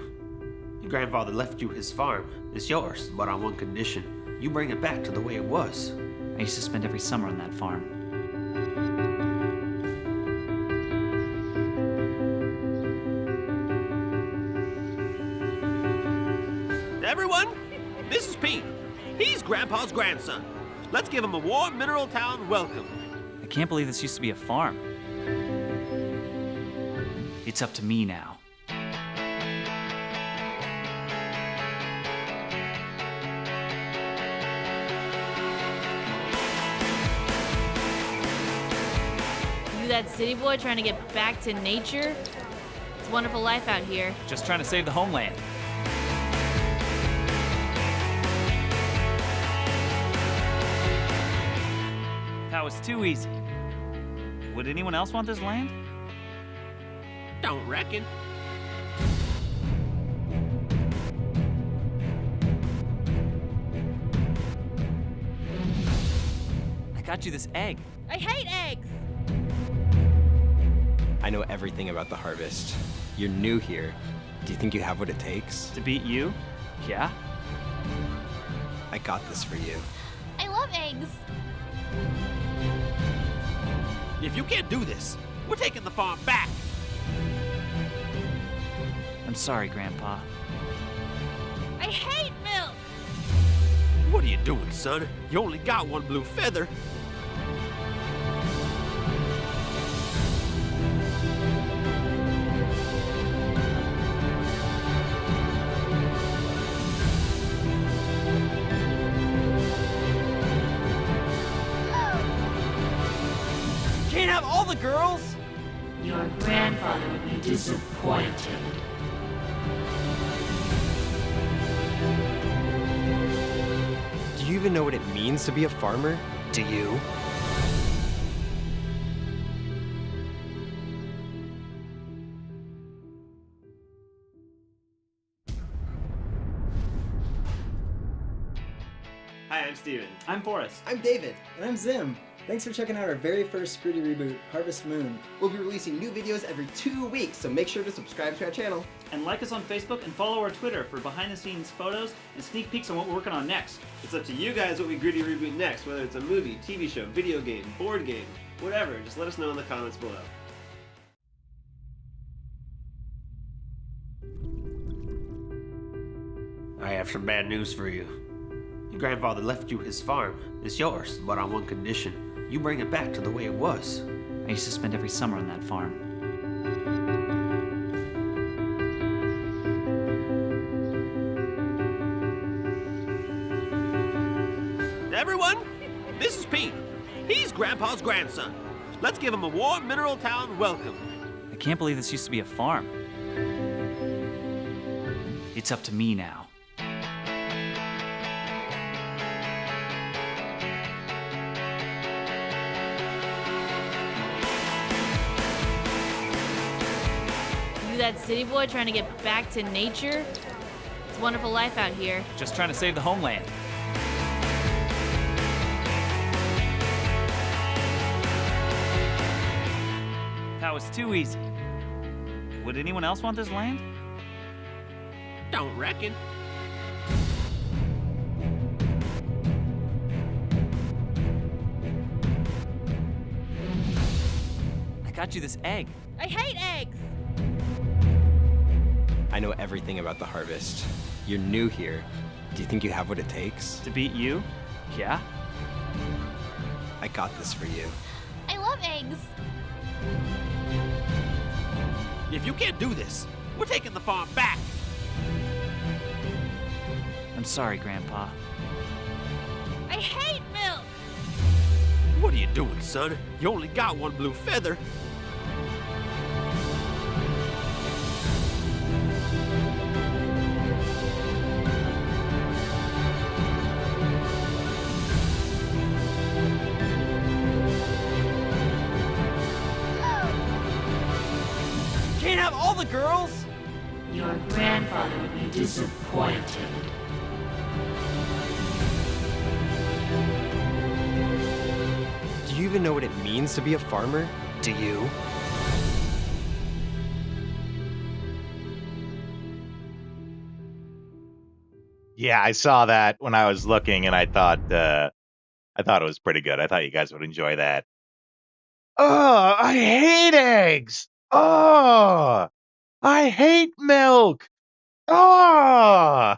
Your grandfather left you his farm. It's yours, but on one condition. You bring it back to the way it was. I used to spend every summer on that farm. Everyone, this is Pete. He's Grandpa's grandson. Let's give him a warm Mineral Town welcome. I can't believe this used to be a farm. It's up to me now. You that city boy trying to get back to nature? It's a wonderful life out here. Just trying to save the homeland. That was too easy. Would anyone else want this land? Don't reckon. I got you this egg. I hate eggs. I know everything about the harvest. You're new here. Do you think you have what it takes? To beat you? Yeah? I got this for you. I love eggs. If you can't do this, we're taking the farm back. I'm sorry, Grandpa. I hate milk. What are you doing, son? You only got one blue feather. Can't have all the girls! Your grandfather would be disappointed. Do you even know what it means to be a farmer? Do you? Hi, I'm Steven. I'm Forrest. I'm David. And I'm Zim. Thanks for checking out our very first Scrooty reboot, Harvest Moon. We'll be releasing new videos every 2 weeks, so make sure to subscribe to our channel. And like us on Facebook and follow our Twitter for behind-the-scenes photos and sneak peeks on what we're working on next. It's up to you guys what we gritty reboot next, whether it's a movie, TV show, video game, board game, whatever. Just let us know in the comments below. I have some bad news for you. Your grandfather left you his farm. It's yours, but on one condition. You bring it back to the way it was. I used to spend every summer on that farm. Everyone, this is Pete. He's Grandpa's grandson. Let's give him a warm Mineral Town welcome. I can't believe this used to be a farm. It's up to me now. You that city boy trying to get back to nature? It's a wonderful life out here. Just trying to save the homeland. That was too easy. Would anyone else want this land? Don't reckon. I got you this egg. I hate eggs. I know everything about the harvest. You're new here. Do you think you have what it takes? To beat you? Yeah? I got this for you. I love eggs. If you can't do this, we're taking the farm back. I'm sorry, Grandpa. I hate milk. What are you doing, son? You only got one blue feather. Can't have all the girls! Your grandfather would be disappointed. Do you even know what it means to be a farmer? Do you? Yeah, I saw that when I was looking, and I thought it was pretty good. I thought you guys would enjoy that. Oh, I hate eggs. Oh, I hate milk. Oh.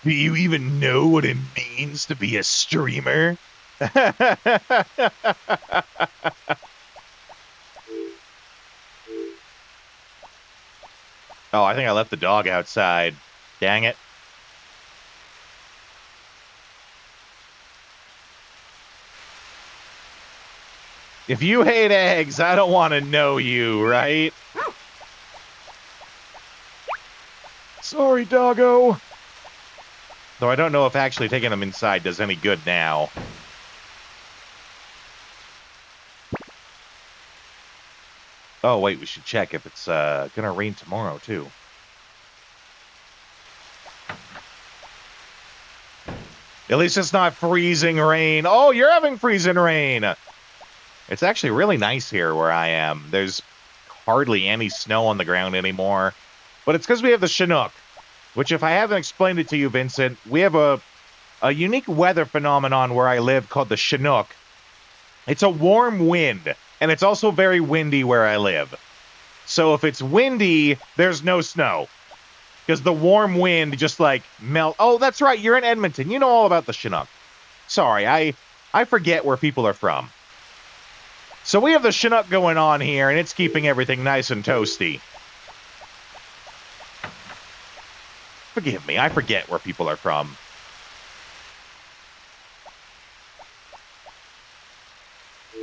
Do you even know what it means to be a streamer? Oh, I think I left the dog outside. Dang it. If you hate eggs, I don't want to know you, right? Sorry, doggo. Though I don't know if actually taking them inside does any good now. Oh, wait, we should check if it's gonna rain tomorrow, too. At least it's not freezing rain. Oh, you're having freezing rain! It's actually really nice here where I am. There's hardly any snow on the ground anymore. But it's because we have the Chinook, which if I haven't explained it to you, Vincent, we have a unique weather phenomenon where I live called the Chinook. It's a warm wind, and it's also very windy where I live. So if it's windy, there's no snow. Because the warm wind just, like, melt... Oh, that's right, you're in Edmonton. You know all about the Chinook. Sorry, I forget where people are from. So we have the Chinook going on here, and it's keeping everything nice and toasty. Forgive me, I forget where people are from.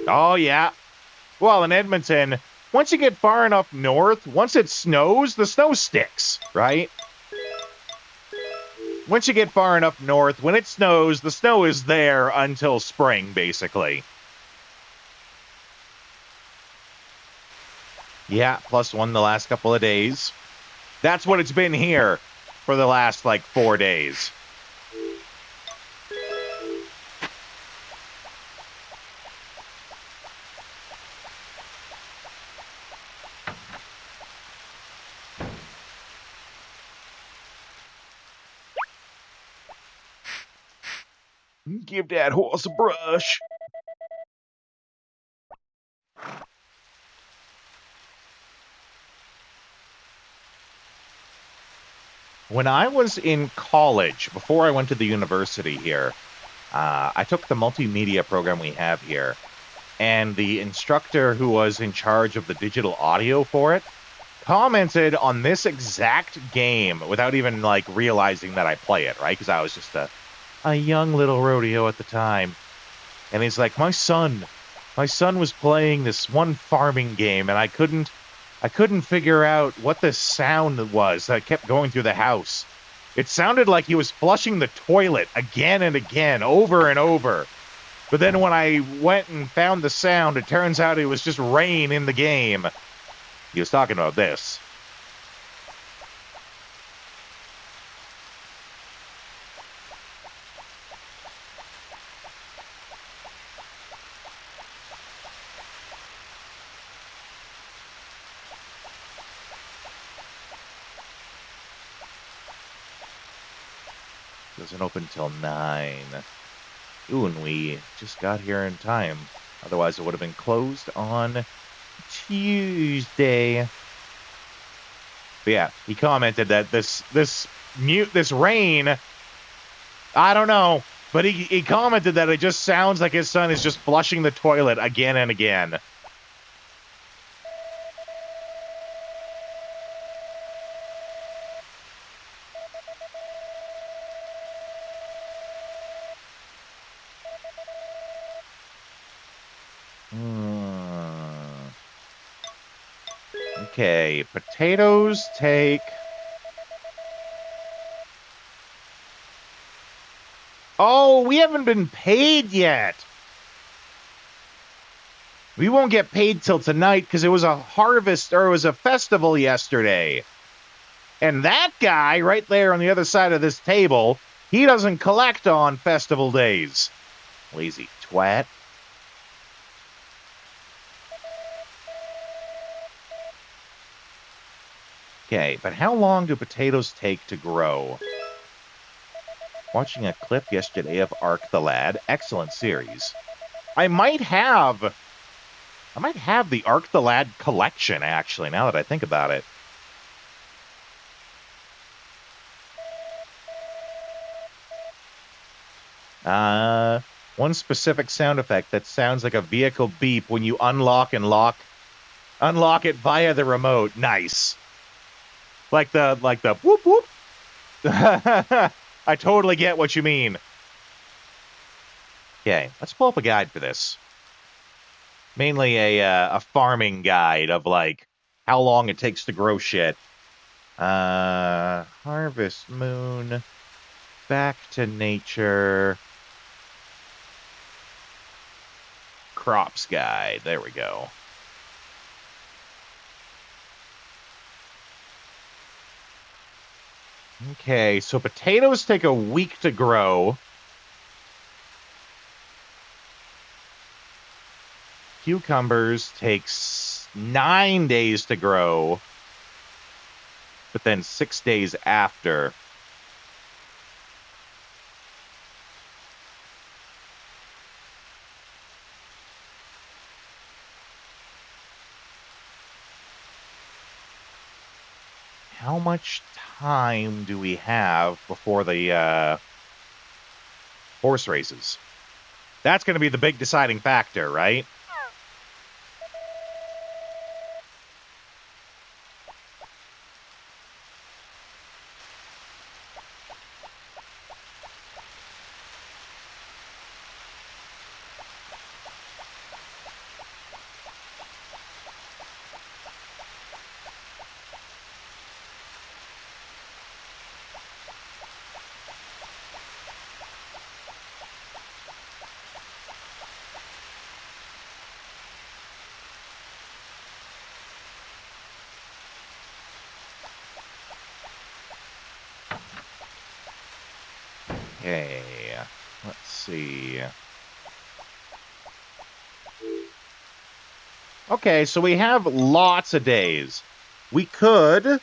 Oh, yeah. Well, in Edmonton, once you get far enough north, once it snows, the snow sticks, right? Once you get far enough north, when it snows, the snow is there until spring, basically. Yeah, +1 the last couple of days. That's what it's been here for the last, like, 4 days. Give that horse a brush. When I was in college, before I went to the university here, I took the multimedia program we have here, and the instructor who was in charge of the digital audio for it commented on this exact game without even, like, realizing that I play it, right? Because I was just a young little rodeo at the time. And he's like, my son was playing this one farming game, and I couldn't figure out what this sound was that kept going through the house. It sounded like he was flushing the toilet again and again, over and over. But then when I went and found the sound, it turns out it was just rain in the game. He was talking about this. Doesn't open till 9. Ooh, and we just got here in time. Otherwise, it would have been closed on Tuesday. But yeah, he commented that this rain, I don't know, but he commented that it just sounds like his son is just flushing the toilet again and again. Okay, potatoes take... Oh, we haven't been paid yet. We won't get paid till tonight because it was a harvest, or it was a festival yesterday. And that guy right there on the other side of this table, he doesn't collect on festival days. Lazy twat. Okay, but how long do potatoes take to grow? Watching a clip yesterday of Ark the Lad. Excellent series. I might have the Ark the Lad collection, actually, now that I think about it. One specific sound effect that sounds like a vehicle beep when you unlock it via the remote. Nice. Like the whoop whoop. I totally get what you mean. Okay, let's pull up a guide for this. Mainly a farming guide of, like, how long it takes to grow shit. Harvest Moon. Back to nature. Crops guide. There we go. Okay, so potatoes take a week to grow. Cucumbers takes 9 days to grow, but then 6 days after. How much time do we have before the horse races? That's going to be the big deciding factor, right? Okay, let's see. Okay, so we have lots of days. We could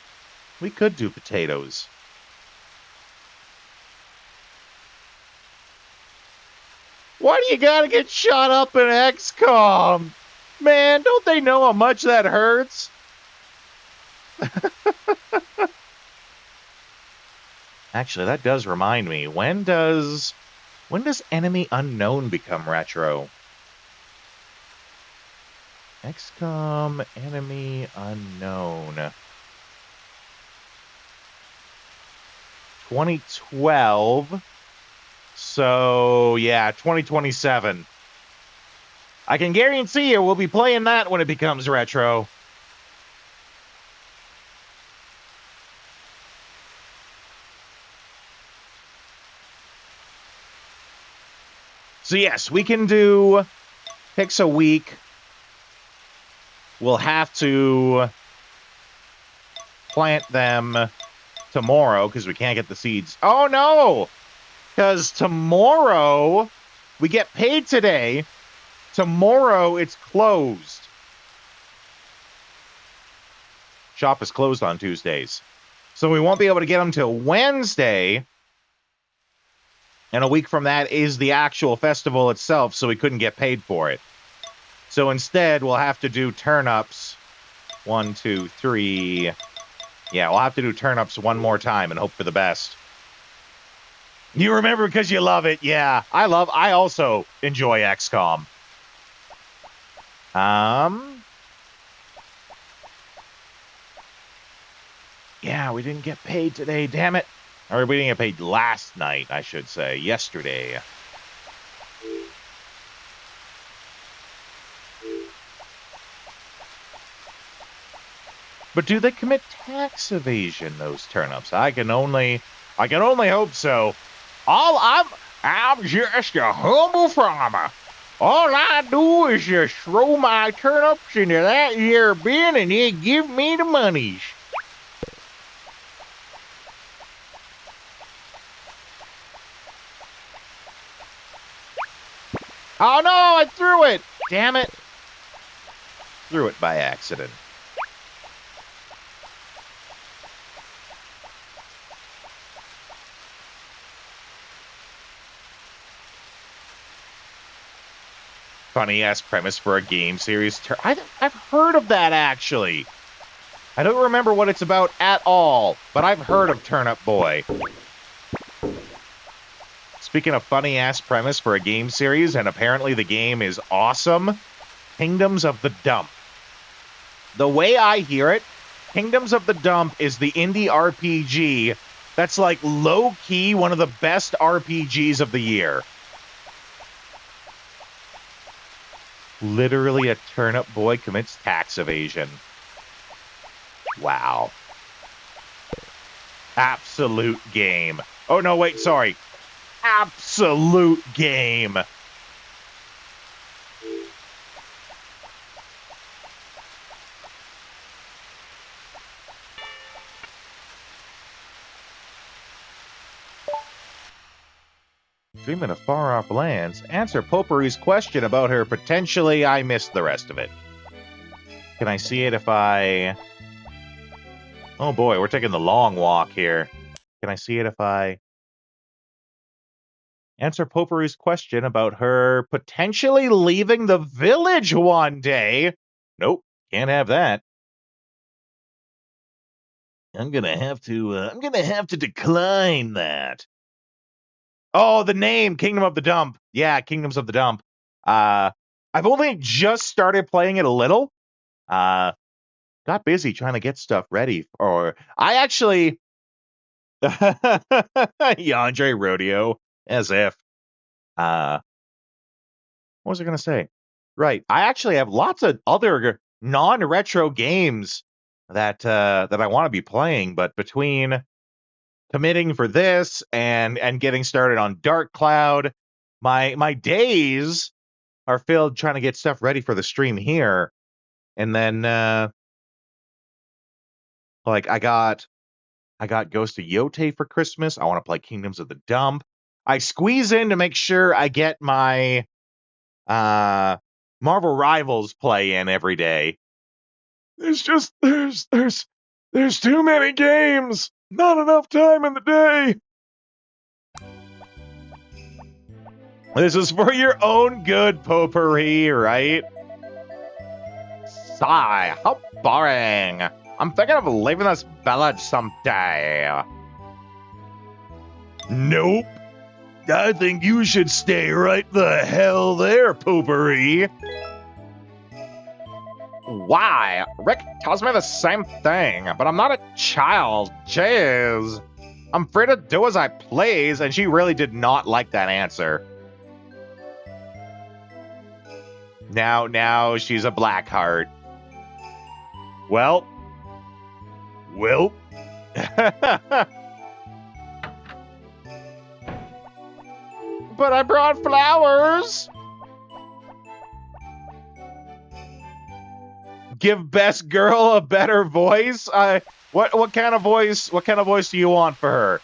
do potatoes. Why do you gotta get shot up in XCOM? Man, don't they know how much that hurts? Actually, that does remind me. When does Enemy Unknown become retro? XCOM Enemy Unknown. 2012. So, yeah, 2027. I can guarantee you we'll be playing that when it becomes retro. So yes, we can do picks a week. We'll have to plant them tomorrow because we can't get the seeds. Oh no! Because tomorrow, we get paid today. Tomorrow, it's closed. Shop is closed on Tuesdays. So we won't be able to get them till Wednesday. And a week from that is the actual festival itself, so we couldn't get paid for it. So instead, we'll have to do turnips. 1, 2, 3. Yeah, we'll have to do turnips one more time and hope for the best. You remember because you love it. Yeah, I also enjoy XCOM. Yeah, we didn't get paid today, damn it. Or we didn't get paid last night, I should say. Yesterday. But do they commit tax evasion, those turnips? I can only hope so. I'm just a humble farmer. All I do is just throw my turnips into that here bin and they give me the monies. Oh no, I threw it! Damn it. Threw it by accident. Funny ass premise for a game series. I've heard of that actually. I don't remember what it's about at all, but I've heard of Turnip Boy. Speaking of funny ass premise for a game series, and apparently the game is awesome, Kingdoms of the Dump. The way I hear it, Kingdoms of the Dump is the indie RPG that's like low-key one of the best RPGs of the year. Literally a turnip boy commits tax evasion. Wow. Absolute game. Oh, no, wait, sorry. Absolute game. Dreaming of far-off lands. Answer Potpourri's question about her potentially... I missed the rest of it. Can I see it if I... Oh boy, we're taking the long walk here. Can I see it if I... Answer Potpourri's question about her potentially leaving the village one day. Nope, can't have that. I'm gonna have to decline that. Oh, the name, Kingdom of the Dump. Yeah, Kingdoms of the Dump. I've only just started playing it a little. Got busy trying to get stuff ready. Or I actually... Yandere Rodeo, as if. What was I going to say? Right, I actually have lots of other non-retro games that I want to be playing, but between committing for this and getting started on Dark Cloud, my days are filled trying to get stuff ready for the stream here. And then like I got Ghost of Yote for Christmas. I want to play Kingdoms of the Dump. I squeeze in to make sure I get my Marvel Rivals play in every day. There's too many games. Not enough time in the day. This is for your own good, Potpourri, right? Sigh, how boring. I'm thinking of leaving this village someday. Nope. I think you should stay right the hell there, Potpourri. Why? Rick tells me the same thing, but I'm not a child. Jeez. I'm free to do as I please, and she really did not like that answer. Now she's a Blackheart. Well. But I brought flowers. Give best girl a better voice. What kind of voice? What kind of voice do you want for her?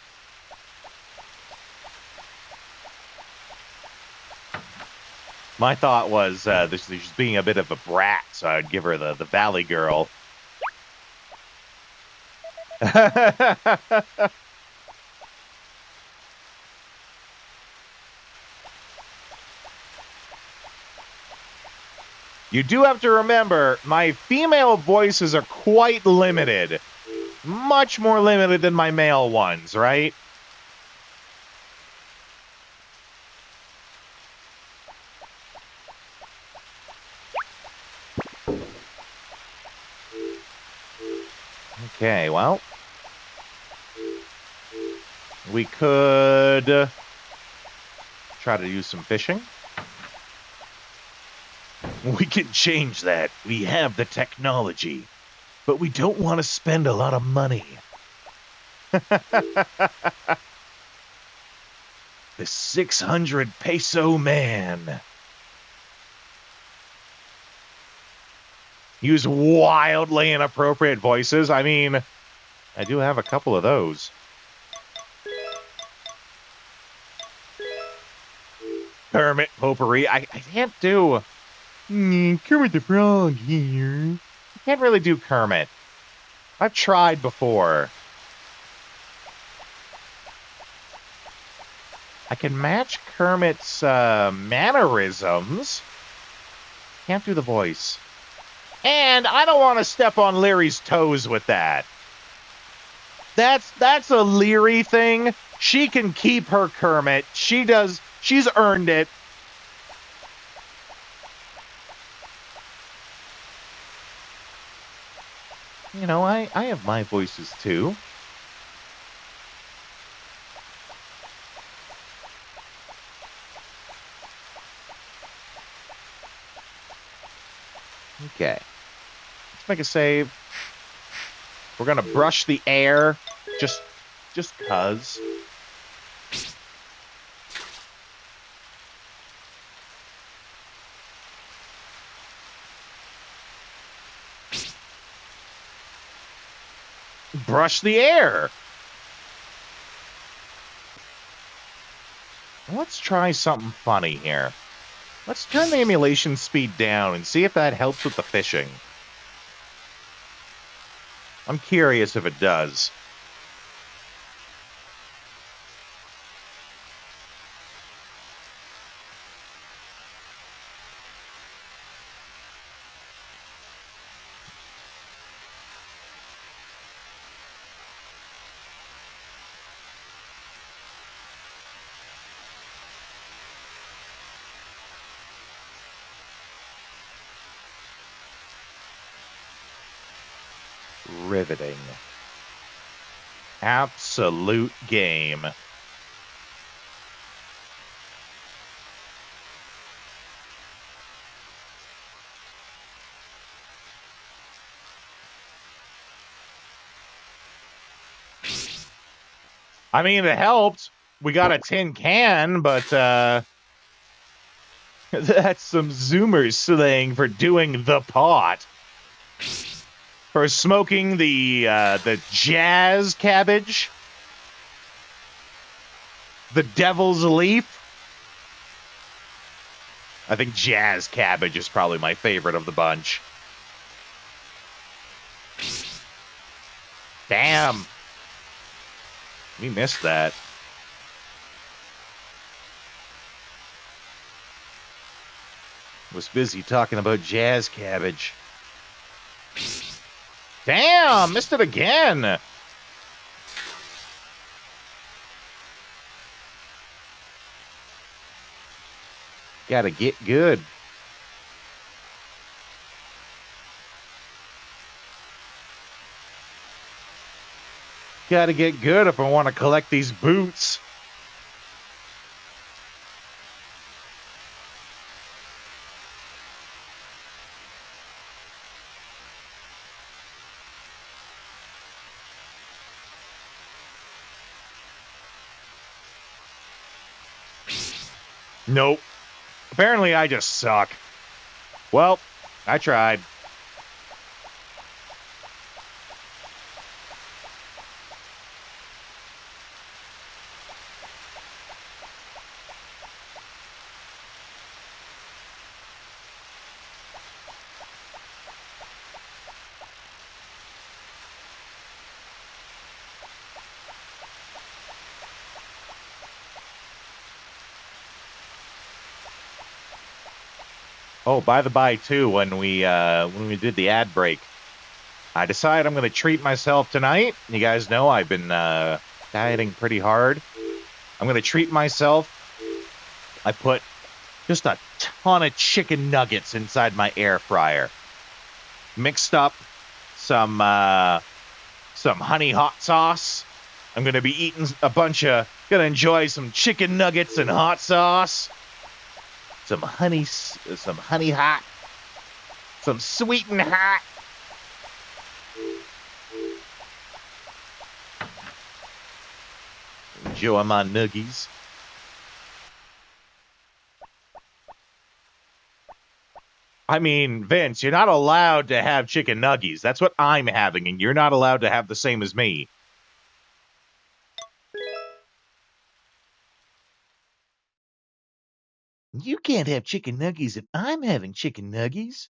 My thought was she's being a bit of a brat, so I'd give her the Valley Girl. You do have to remember, my female voices are quite limited. Much more limited than my male ones, right? Okay, well. We could try to do some fishing. We can change that. We have the technology. But we don't want to spend a lot of money. The 600 peso man. Use wildly inappropriate voices. I mean, I do have a couple of those. Kermit Potpourri. I can't do... Kermit the Frog here. I can't really do Kermit. I've tried before. I can match Kermit's mannerisms. Can't do the voice. And I don't want to step on Leary's toes with that. That's a Leary thing. She can keep her Kermit. She's earned it. You know, I have my voices too. Okay. Let's make a save. We're gonna brush the air, just cuz. Brush the air. Let's try something funny here. Let's turn the emulation speed down and see if that helps with the fishing. I'm curious if it does. Riveting. Absolute game. I mean, it helped. We got a tin can, but that's some Zoomer slang for doing the pot. For smoking the jazz cabbage. The devil's leaf. I think jazz cabbage is probably my favorite of the bunch. Damn. We missed that. Was busy talking about jazz cabbage. Damn, missed it again. Gotta get good. Gotta get good if I want to collect these boots. Nope. Apparently I just suck. Well, I tried. Oh, by the by, too, when we did the ad break, I decided I'm going to treat myself tonight. You guys know I've been dieting pretty hard. I'm going to treat myself. I put just a ton of chicken nuggets inside my air fryer. Mixed up some honey hot sauce. I'm going to be eating going to enjoy some chicken nuggets and hot sauce. Some honey hot, some sweet and hot. Enjoy my nuggies. I mean, Vince, you're not allowed to have chicken nuggies. That's what I'm having, and you're not allowed to have the same as me. You can't have chicken nuggies if I'm having chicken nuggies.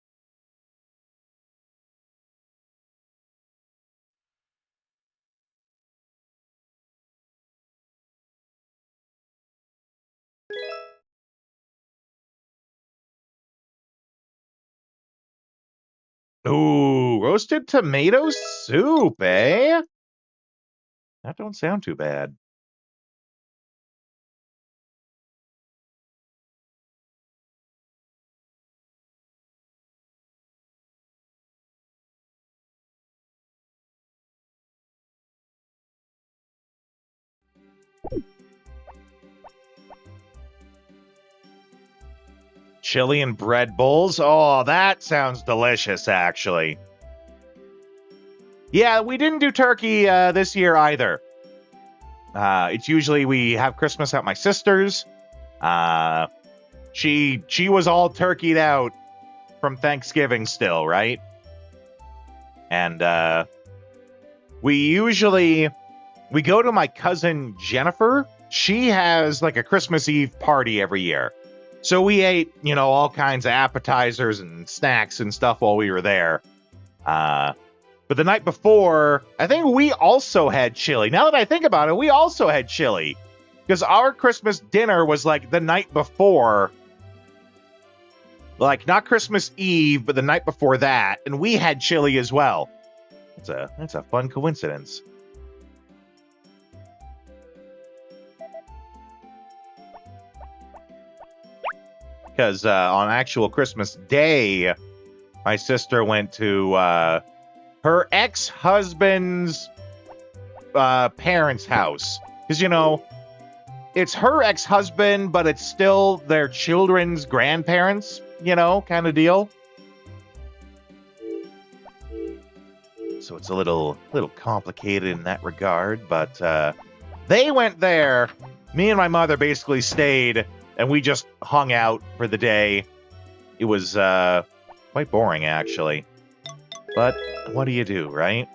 Ooh, roasted tomato soup, eh? That don't sound too bad. Chili and bread bowls. Oh, that sounds delicious, actually. Yeah, we didn't do turkey this year either. It's usually we have Christmas at my sister's. She was all turkeyed out from Thanksgiving still, right? And we go to my cousin Jennifer. She has like a Christmas Eve party every year. So we ate, all kinds of appetizers and snacks and stuff while we were there. But the night before, I think we also had chili. Now that I think about it, we also had chili. Because our Christmas dinner was like the night before. Like, not Christmas Eve, but the night before that. And we had chili as well. That's a fun coincidence. Because on actual Christmas Day, my sister went to her ex-husband's parents' house. Because, it's her ex-husband, but it's still their children's grandparents, kind of deal. So it's a little complicated in that regard, but they went there. Me and my mother basically stayed, and we just hung out for the day. It was quite boring, actually. But what do you do, right?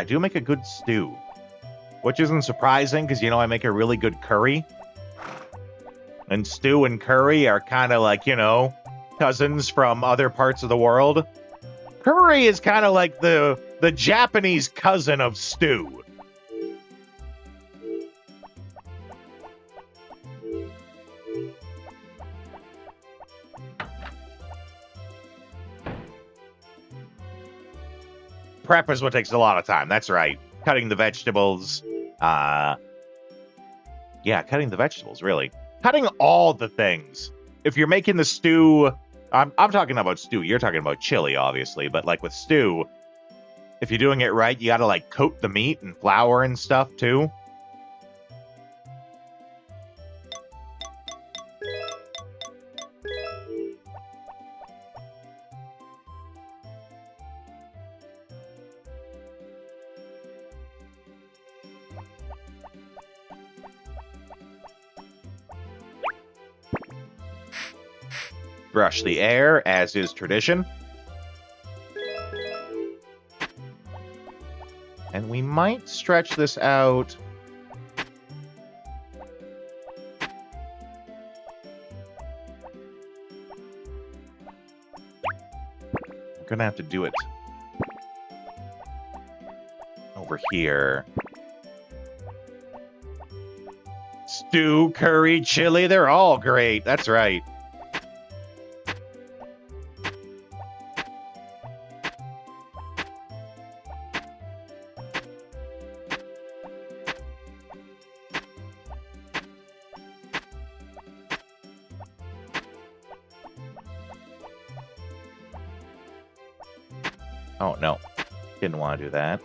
I do make a good stew, which isn't surprising because, I make a really good curry. And stew and curry are kind of like, cousins from other parts of the world. Curry is kind of like the Japanese cousin of stew. Prep is what takes a lot of time. That's right. Cutting the vegetables. Cutting the vegetables, really. Cutting all the things. If you're making the stew, I'm talking about stew. You're talking about chili, obviously. But like with stew, if you're doing it right, you got to like coat the meat in flour and stuff too. Brush the air, as is tradition. And we might stretch this out. I'm gonna have to do it over here. Stew, curry, chili, they're all great. That's right. Oh, no. Didn't want to do that.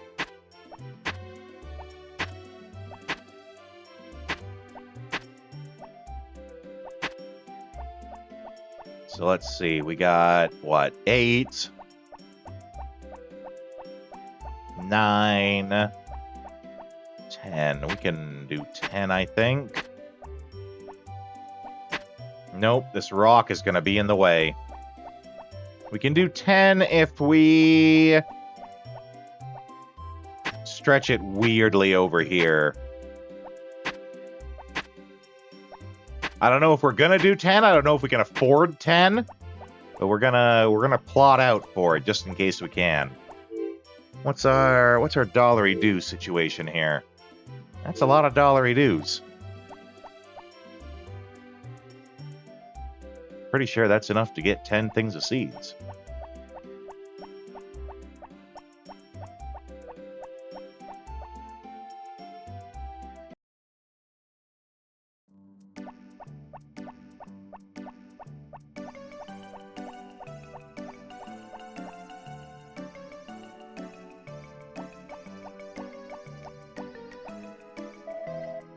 So let's see. We got, what, 8, 9, 10. We can do 10, I think. Nope, this rock is going to be in the way. We can do 10 if we stretch it weirdly over here. I don't know if we're gonna do 10. I don't know if we can afford 10, but we're gonna plot out for it just in case we can. What's our dollary do situation here? That's a lot of dollary doos. Pretty sure that's enough to get 10 things of seeds.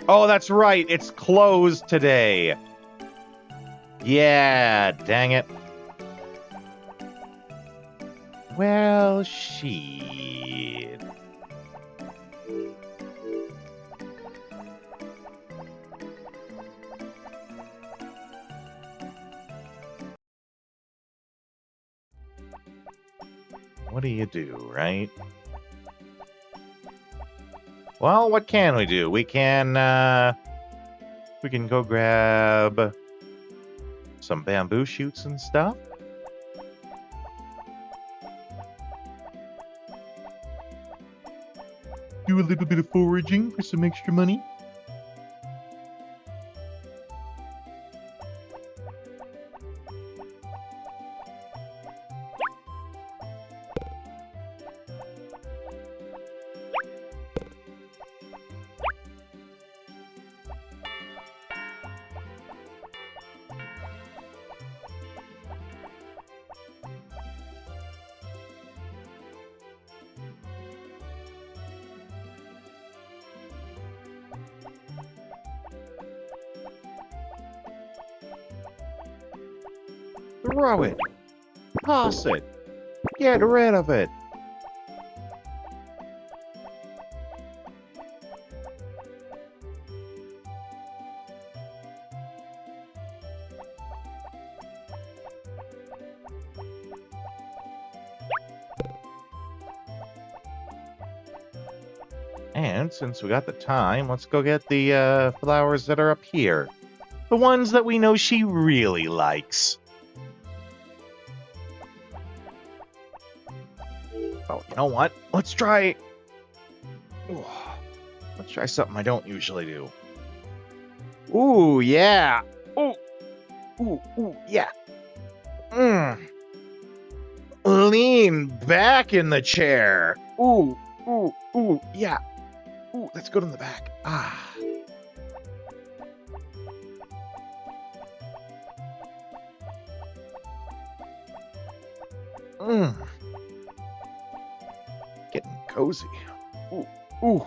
Oh, that's right. It's closed today. Yeah, dang it. Well, shit. What do you do, right? Well, what can we do? We can go grab some bamboo shoots and stuff. Do a little bit of foraging for some extra money. Throw it. Toss it. Get rid of it. And since we got the time, let's go get the flowers that are up here. The ones that we know she really likes. Oh, you know what? Let's try... Ooh, let's try something I don't usually do. Ooh, yeah. Ooh. Ooh, ooh, yeah. Lean back in the chair. Ooh, ooh, ooh, yeah. Ooh, let's go to the back. Ah. Getting cozy. Ooh, ooh.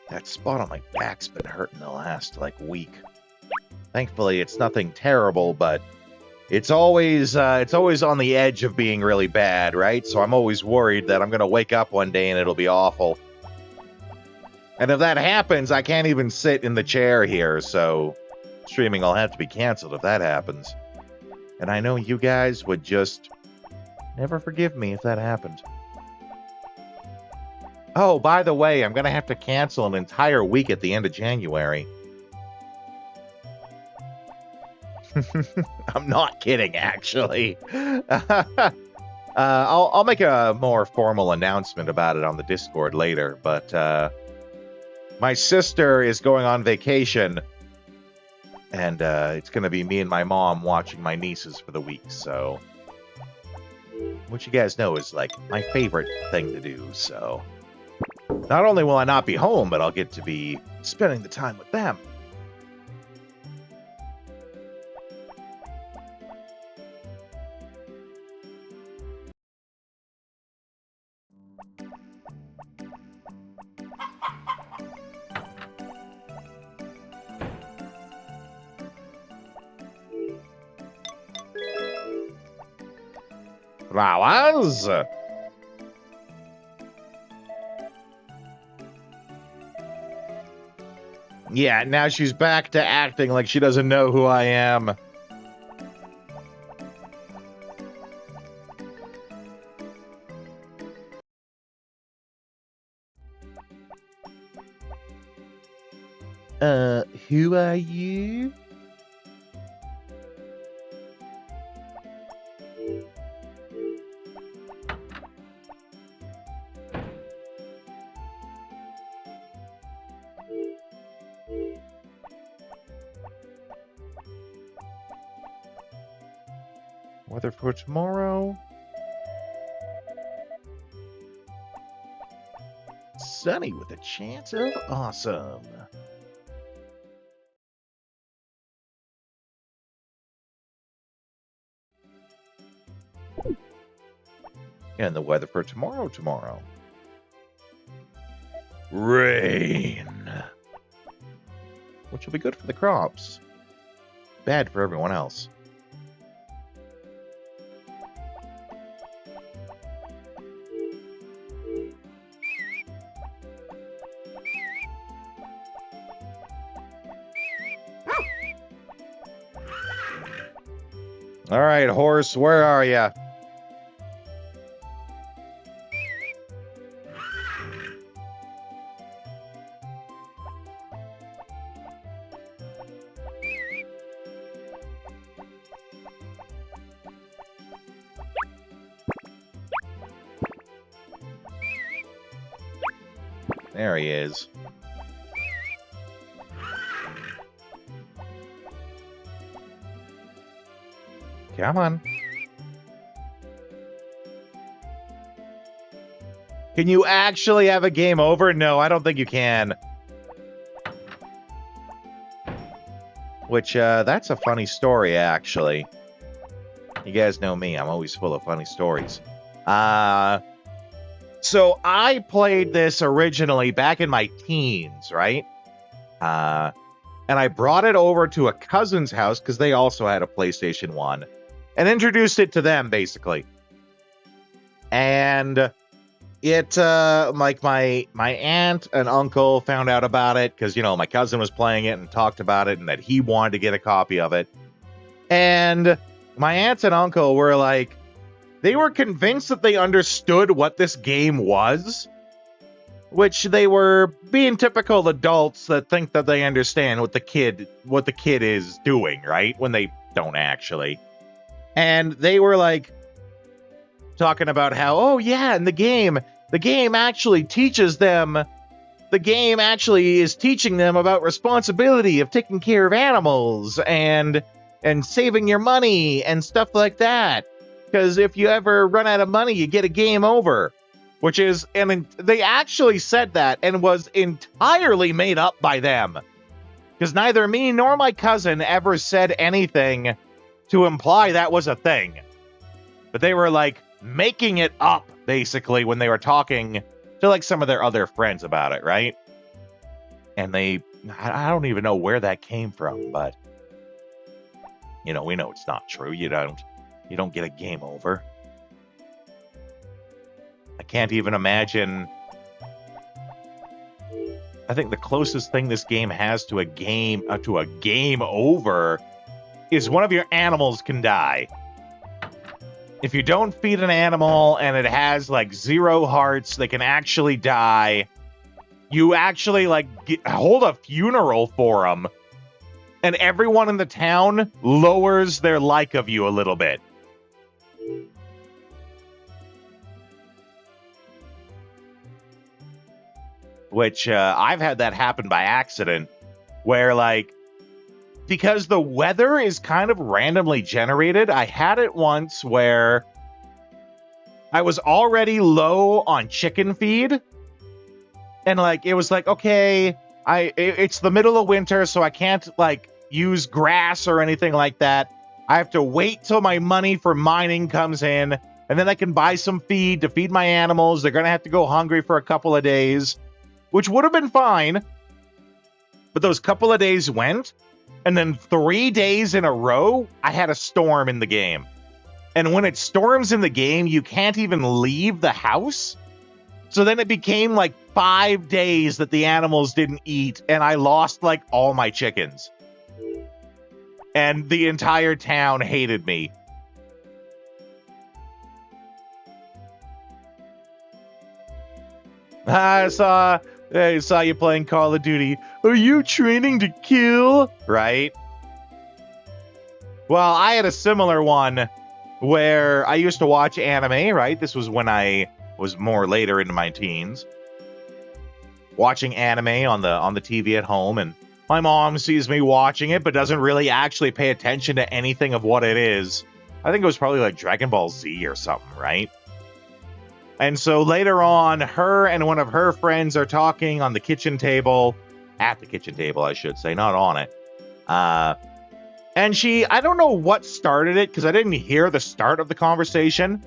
That spot on my back's been hurting the last, week. Thankfully, it's nothing terrible, but it's always on the edge of being really bad, right? So I'm always worried that I'm going to wake up one day and it'll be awful. And if that happens, I can't even sit in the chair here, so streaming will have to be canceled if that happens. And I know you guys would just never forgive me if that happened. Oh, by the way, I'm going to have to cancel an entire week at the end of January. I'm not kidding, actually. I'll make a more formal announcement about it on the Discord later, but my sister is going on vacation, and it's going to be me and my mom watching my nieces for the week, so... Which you guys know is, my favorite thing to do, so... Not only will I not be home, but I'll get to be spending the time with them. Flowers? Yeah, now she's back to acting like she doesn't know who I am. Who are you? Weather for tomorrow. Sunny with a chance of awesome. And the weather for tomorrow. rain. Which will be good for the crops. Bad for everyone else. All right, horse, where are ya? There he is. Come on. Can you actually have a game over? No, I don't think you can. Which, that's a funny story, actually. You guys know me, I'm always full of funny stories. So I played this originally back in my teens, right? And I brought it over to a cousin's house because they also had a PlayStation 1 and introduced it to them, basically. And it, like my aunt and uncle found out about it because, you know, my cousin was playing it and talked about it and that he wanted to get a copy of it. And my aunt and uncle were like, they were convinced that they understood what this game was, which they were being typical adults that think that they understand what the kid is doing, right? When they don't actually. And they were like talking about how, oh yeah, in the game actually teaches them, the game actually is teaching them about responsibility of taking care of animals and saving your money and stuff like that. Because if you ever run out of money, you get a game over. Which is, and they actually said that and was entirely made up by them. Because neither me nor my cousin ever said anything to imply that was a thing. But they were like making it up, basically, when they were talking to like some of their other friends about it, right? And I don't even know where that came from, but you know, we know it's not true. You don't get a game over. I can't even imagine. I think the closest thing this game has to a game over is one of your animals can die. If you don't feed an animal and it has like 0 hearts, they can actually die. You actually like hold a funeral for them, and everyone in the town lowers their like of you a little bit. Which I've had that happen by accident, where like, because the weather is kind of randomly generated, I had it once where I was already low on chicken feed, and like it was like, okay, it's the middle of winter, so I can't like use grass or anything like that. I have to wait till my money for mining comes in, and then I can buy some feed to feed my animals. They're gonna have to go hungry for a couple of days, which would have been fine, but those couple of days went, and then 3 days in a row, I had a storm in the game. And when it storms in the game, you can't even leave the house. So then it became like 5 days that the animals didn't eat, and I lost like all my chickens. And the entire town hated me. I saw you playing Call of Duty. Are you training to kill? Right? Well, I had a similar one where I used to watch anime, right? This was when I was more later into my teens. Watching anime on the TV at home, and my mom sees me watching it but doesn't really actually pay attention to anything of what it is. I think it was probably like Dragon Ball Z or something, right? And so later on, her and one of her friends are talking on the kitchen table, at the kitchen table, I should say, not on it. And I don't know what started it, because I didn't hear the start of the conversation,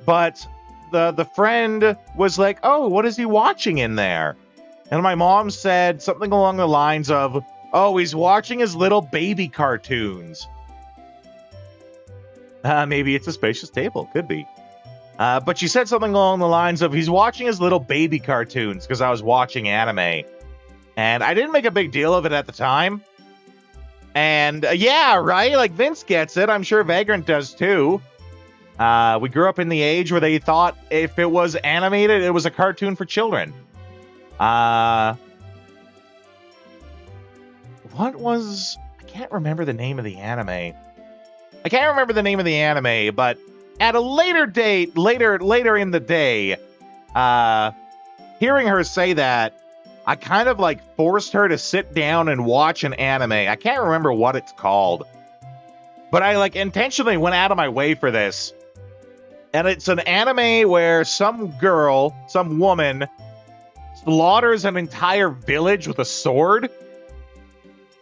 but the friend was like, "Oh, what is he watching in there?" And my mom said something along the lines of, "Oh, he's watching his little baby cartoons." Maybe it's a spacious table. Could be. But she said something along the lines of, he's watching his little baby cartoons because I was watching anime. And I didn't make a big deal of it at the time. And yeah, right? Like, Vince gets it. I'm sure Vagrant does too. We grew up in the age where they thought if it was animated, it was a cartoon for children. What was... I can't remember the name of the anime. But at a later date, later in the day, hearing her say that, I kind of like forced her to sit down and watch an anime. I can't remember what it's called, but I like intentionally went out of my way for this. And it's an anime where some woman slaughters an entire village with a sword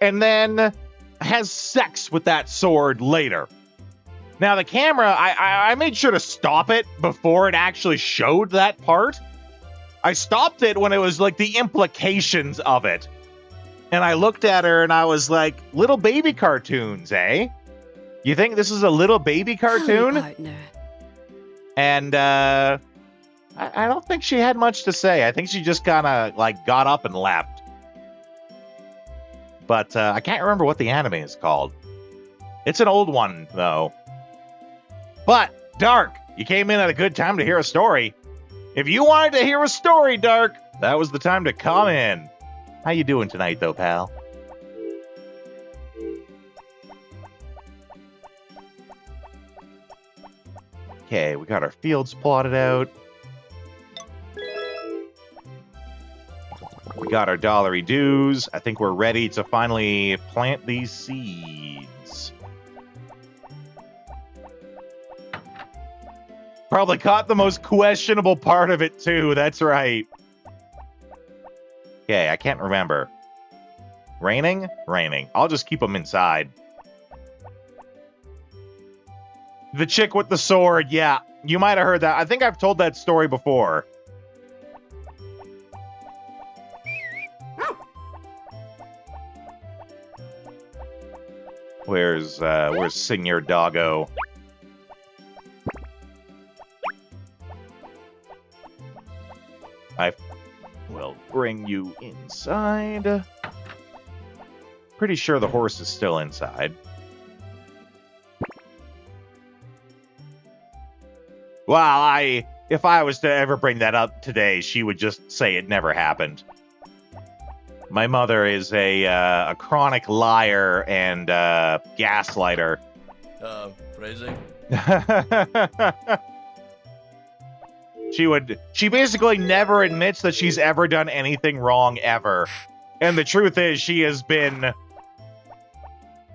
and then has sex with that sword later. Now, the camera, I made sure to stop it before it actually showed that part. I stopped it when it was like the implications of it. And I looked at her and I was like, little baby cartoons, eh? You think this is a little baby cartoon? Partner. And I don't think she had much to say. I think she just kind of like got up and left. But I can't remember what the anime is called. It's an old one, though. But, Dark, you came in at a good time to hear a story. If you wanted to hear a story, Dark, that was the time to come in. How you doing tonight, though, pal? Okay, we got our fields plotted out. We got our dollary dues. I think we're ready to finally plant these seeds. Probably caught the most questionable part of it, too. That's right. Okay, I can't remember. Raining? Raining. I'll just keep them inside. The chick with the sword, yeah. You might have heard that. I think I've told that story before. Where's Senior Doggo? I will bring you inside. Pretty sure the horse is still inside. Well, if I was to ever bring that up today, she would just say it never happened. My mother is a chronic liar and gaslighter. Phrasing? She basically never admits that she's ever done anything wrong ever. And the truth is she has been...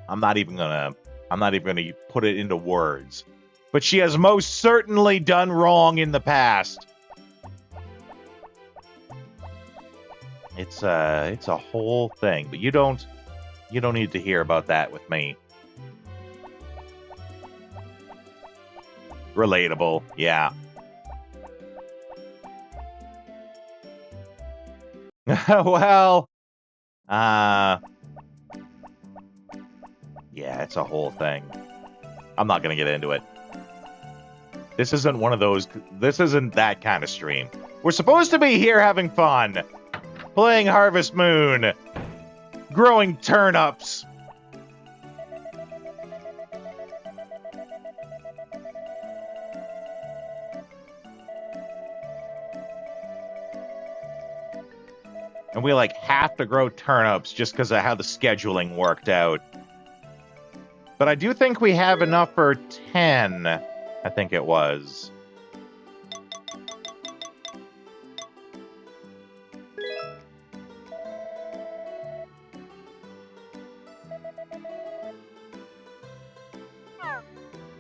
I'm not even gonna put it into words. But she has most certainly done wrong in the past. It's a whole thing, but you don't need to hear about that with me. Relatable, yeah. Well, yeah, it's a whole thing. I'm not gonna get into it. This isn't one of those. This isn't that kind of stream. We're supposed to be here having fun, playing Harvest Moon, growing turnips. And we like have to grow turnips just because of how the scheduling worked out. But I do think we have enough for 10. I think it was.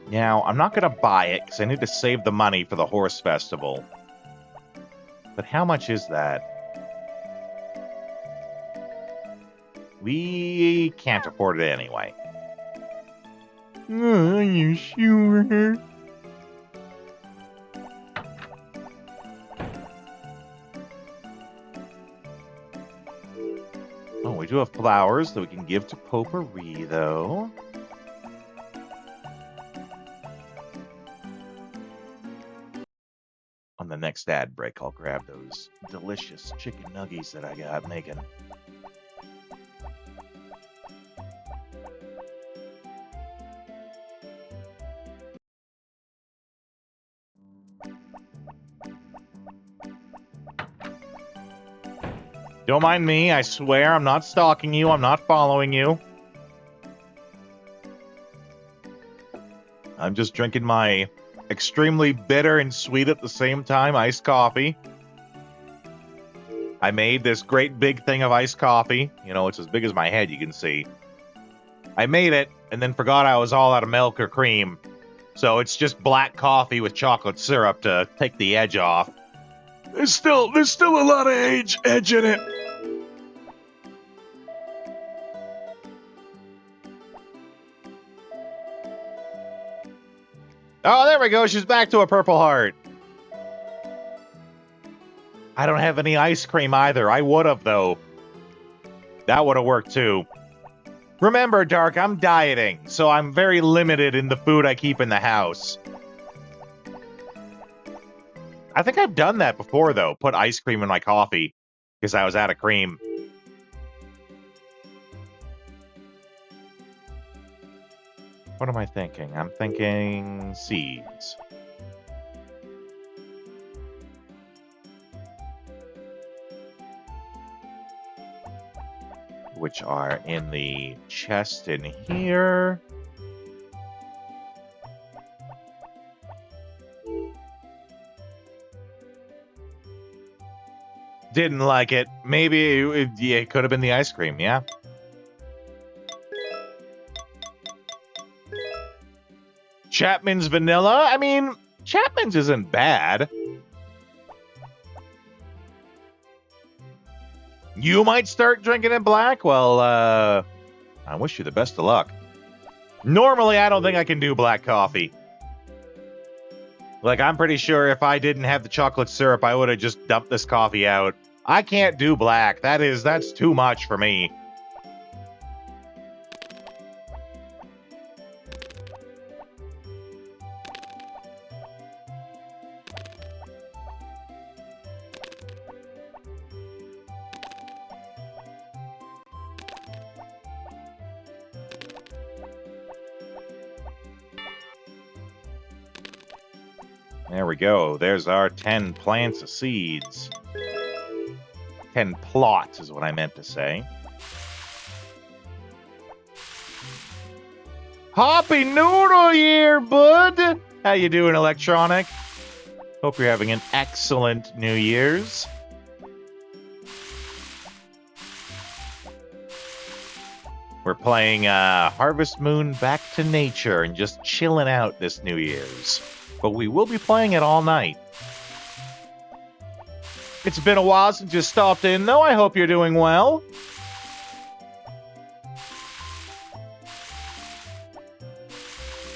Now, I'm not going to buy it because I need to save the money for the horse festival. But how much is that? We can't afford it anyway. Are you sure? do have flowers that we can give to Potpourri, though. On the next ad break, I'll grab those delicious chicken nuggies that I got making. Don't mind me, I swear I'm not stalking you, I'm not following you. I'm just drinking my extremely bitter and sweet at the same time iced coffee. I made this great big thing of iced coffee. You know, it's as big as my head, you can see. I made it and then forgot I was all out of milk or cream. So it's just black coffee with chocolate syrup to take the edge off. There's still a lot of edge in it. Oh, there we go. She's back to a purple heart. I don't have any ice cream either. I would have, though. That would have worked, too. Remember, Dark, I'm dieting, so I'm very limited in the food I keep in the house. I think I've done that before, though. Put ice cream in my coffee because I was out of cream. What am I thinking? I'm thinking seeds. Which are in the chest in here. Didn't like it. Maybe it could have been the ice cream, yeah. Chapman's vanilla? I mean, Chapman's isn't bad. You might start drinking it black? Well, I wish you the best of luck. Normally, I don't think I can do black coffee. Like, I'm pretty sure if I didn't have the chocolate syrup, I would have just dumped this coffee out. I can't do black. That's too much for me. There we go. There's our 10 plants of seeds. 10 plots is what I meant to say. Happy Noodle Year, bud! How you doing, Electronic? Hope you're having an excellent New Year's. We're playing Harvest Moon Back to Nature and just chilling out this New Year's. But we will be playing it all night. It's been a while since you stopped in, though. I hope you're doing well.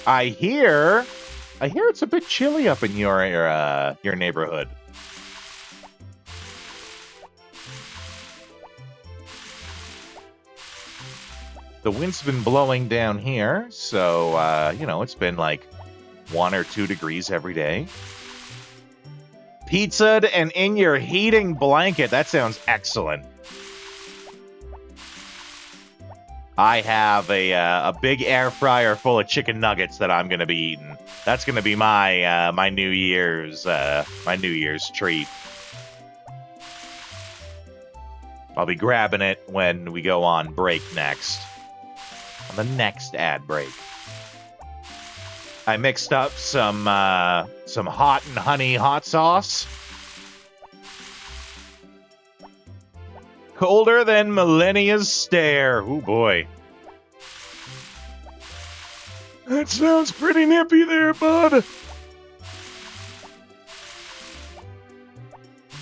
I hear it's a bit chilly up in your neighborhood. The wind's been blowing down here, so you know, it's been like 1 or 2 degrees every day. Pizza and in your heating blanket. That sounds excellent. I have a big air fryer full of chicken nuggets that I'm going to be eating. That's going to be my my New Year's treat. I'll be grabbing it when we go on break next. On the next ad break. I mixed up some hot and honey hot sauce. Colder than Millennia's stare. Oh boy. That sounds pretty nippy there, bud.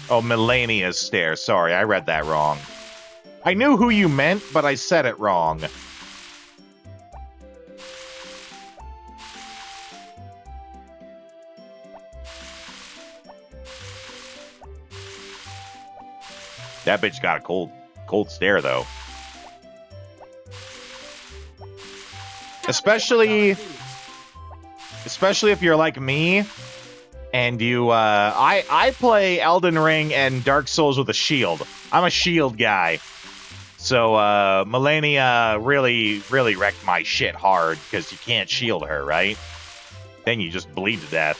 Oh, Millennia's stare. Sorry, I read that wrong. I knew who you meant, but I said it wrong. That bitch got a cold stare, though. Especially if you're like me and you I play Elden Ring and Dark Souls with a shield. I'm a shield guy. So Melania really wrecked my shit hard because you can't shield her, right? Then you just bleed to death.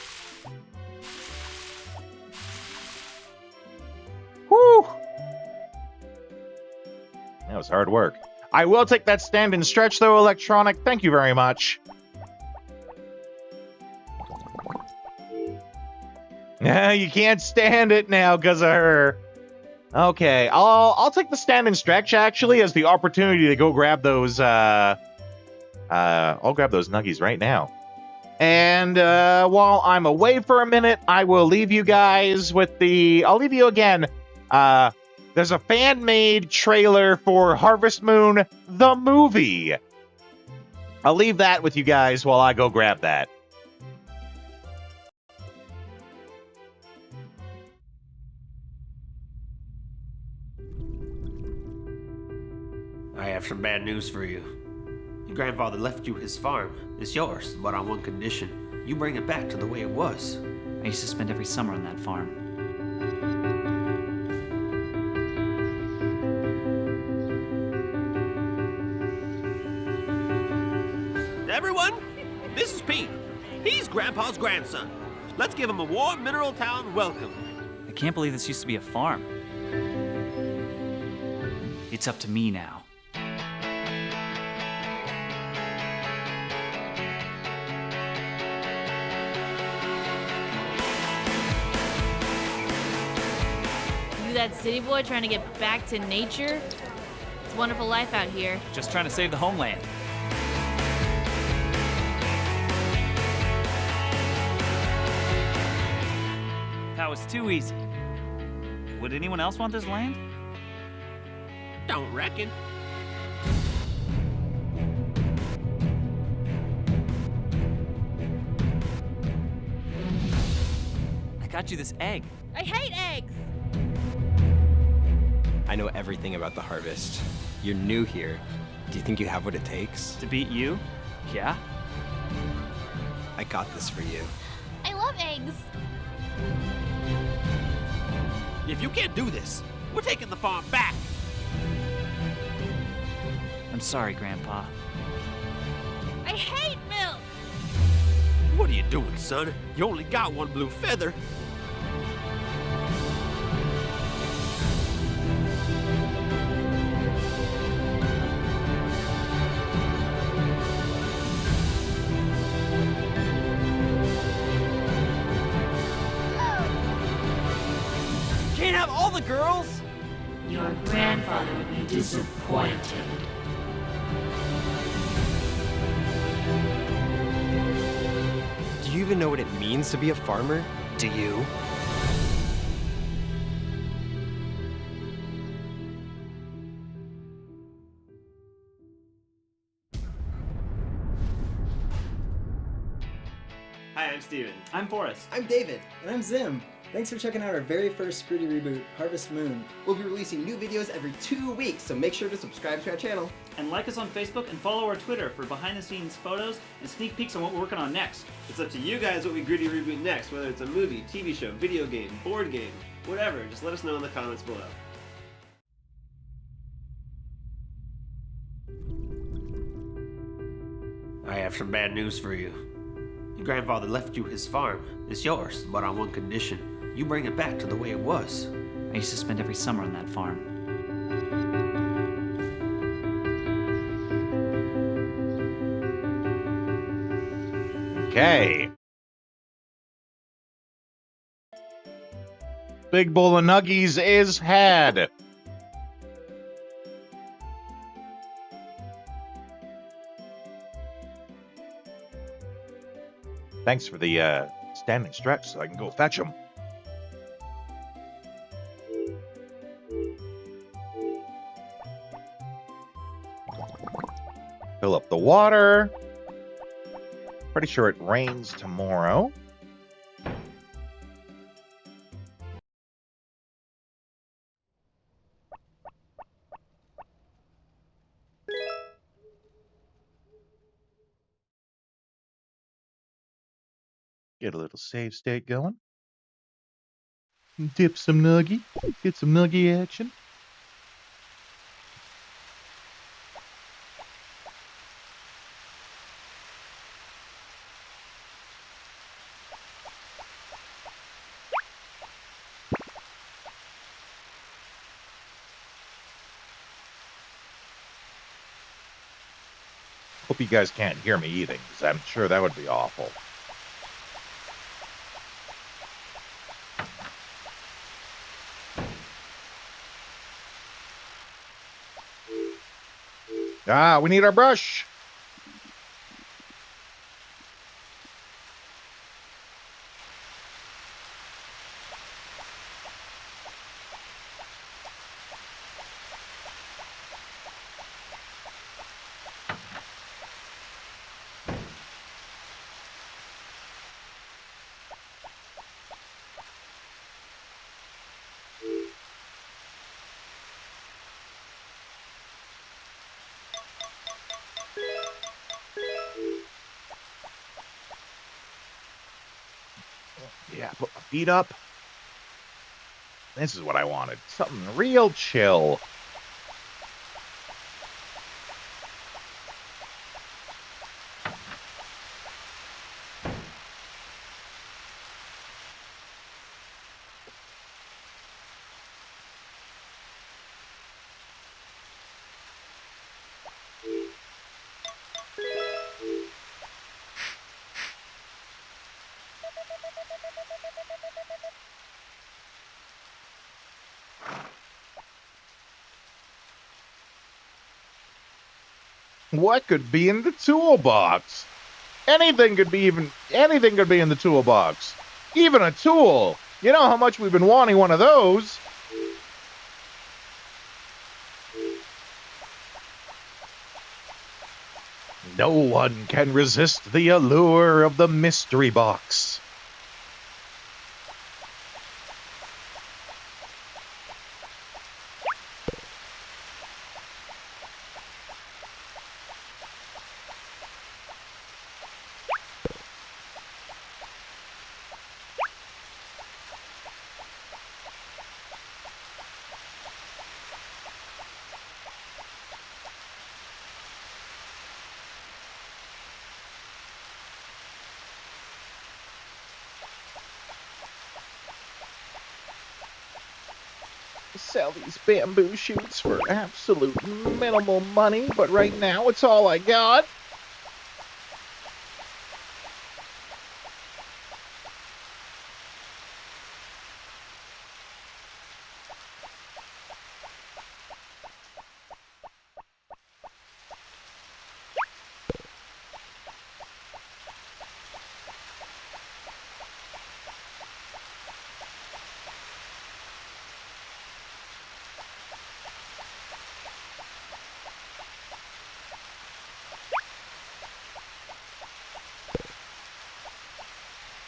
Whew. That was hard work. I will take that stand and stretch, though, Electronic. Thank you very much. You can't stand it now because of her. Okay, I'll take the stand and stretch, actually, as the opportunity to go grab those, I'll grab those nuggies right now. And, while I'm away for a minute, I will leave you guys with I'll leave you again, there's a fan-made trailer for Harvest Moon, the movie. I'll leave that with you guys while I go grab that. I have some bad news for you. Your grandfather left you his farm. It's yours, but on one condition. You bring it back to the way it was. I used to spend every summer on that farm. Everyone, this is Pete. He's Grandpa's grandson. Let's give him a warm Mineral Town welcome. I can't believe this used to be a farm. It's up to me now. You that city boy trying to get back to nature? It's a wonderful life out here. Just trying to save the homeland. That was too easy. Would anyone else want this land? Don't reckon. I got you this egg. I hate eggs! I know everything about the harvest. You're new here. Do you think you have what it takes? To beat you? Yeah? I got this for you. I love eggs. If you can't do this, we're taking the farm back. I'm sorry, Grandpa. I hate milk! What are you doing, son? You only got one blue feather. Can't have all the girls! Your grandfather would be disappointed. Do you even know what it means to be a farmer? Do you? Hi, I'm Steven. I'm Forrest. I'm David. And I'm Zim. Thanks for checking out our very first Gritty reboot, Harvest Moon. We'll be releasing new videos every 2 weeks, so make sure to subscribe to our channel. And like us on Facebook and follow our Twitter for behind-the-scenes photos and sneak peeks on what we're working on next. It's up to you guys what we Gritty reboot next, whether it's a movie, TV show, video game, board game, whatever. Just let us know in the comments below. I have some bad news for you. Your grandfather left you his farm. It's yours, but on one condition. You bring it back to the way it was. I used to spend every summer on that farm. Okay. Big bowl of nuggies is had. Thanks for the standing stretch so I can go fetch them. Fill up the water. Pretty sure it rains tomorrow. Get a little save state going. Dip some nuggy. Get some nuggy action. Hope you guys can't hear me eating, because I'm sure that would be awful. Ah, we need our brush. Yeah, put my feet up. This is what I wanted. Something real chill. What could be in the toolbox? Anything could be in the toolbox. Even a tool. You know how much we've been wanting one of those. No one can resist the allure of the mystery box. Sell these bamboo shoots for absolute minimal money, but right now it's all I got.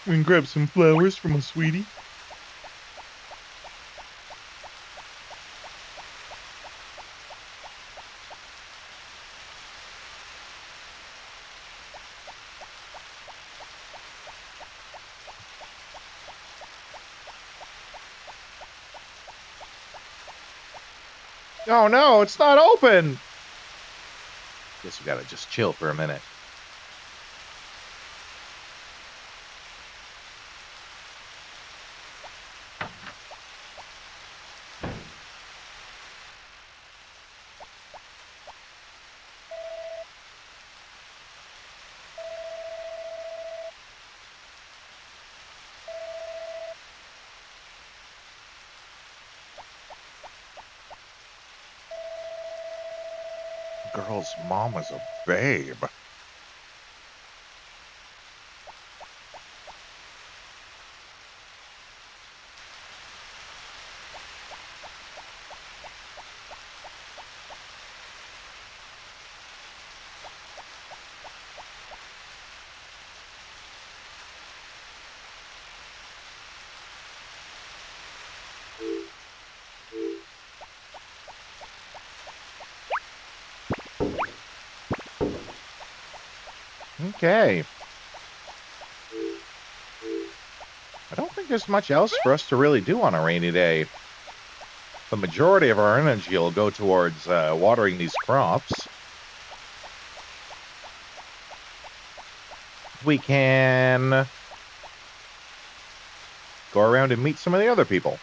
We can grab some flowers from a sweetie. Oh no, it's not open! Guess we gotta just chill for a minute. Girl's mom is a babe. Okay. think there's much else for us to really do on a rainy day. The majority of our energy will go towards watering these crops. We can go around and meet some of the other people.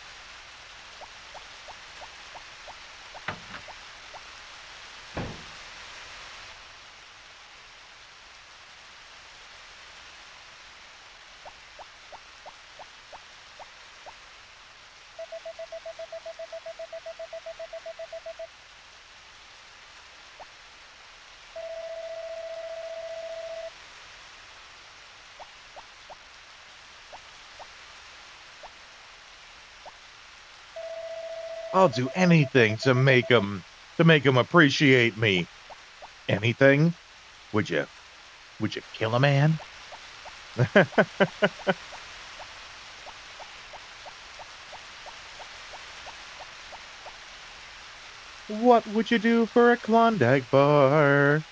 I'll do anything to make him appreciate me. Anything? Would you kill a man? What would you do for a Klondike bar?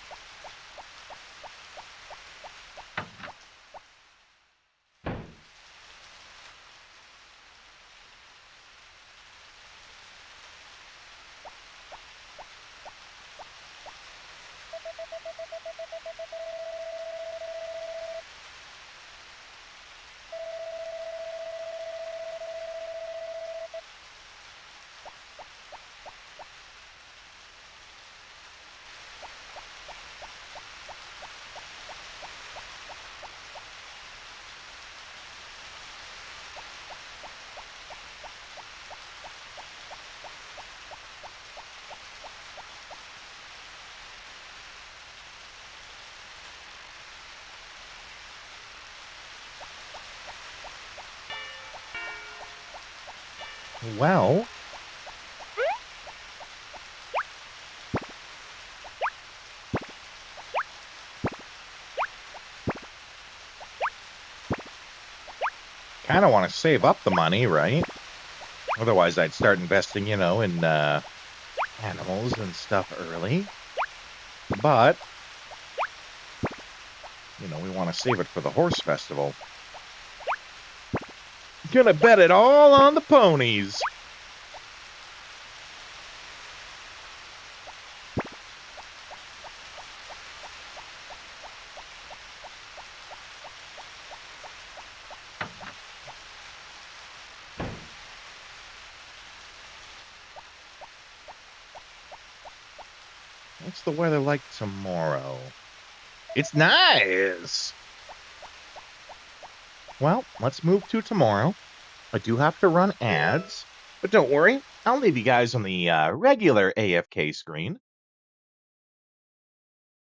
Well, kind of want to save up the money, right? Otherwise, I'd start investing, in animals and stuff early. But, we want to save it for the horse festival. Gonna bet it all on the ponies. What's the weather like tomorrow? It's nice. Well, let's move to tomorrow. I do have to run ads, but don't worry. I'll leave you guys on the regular AFK screen.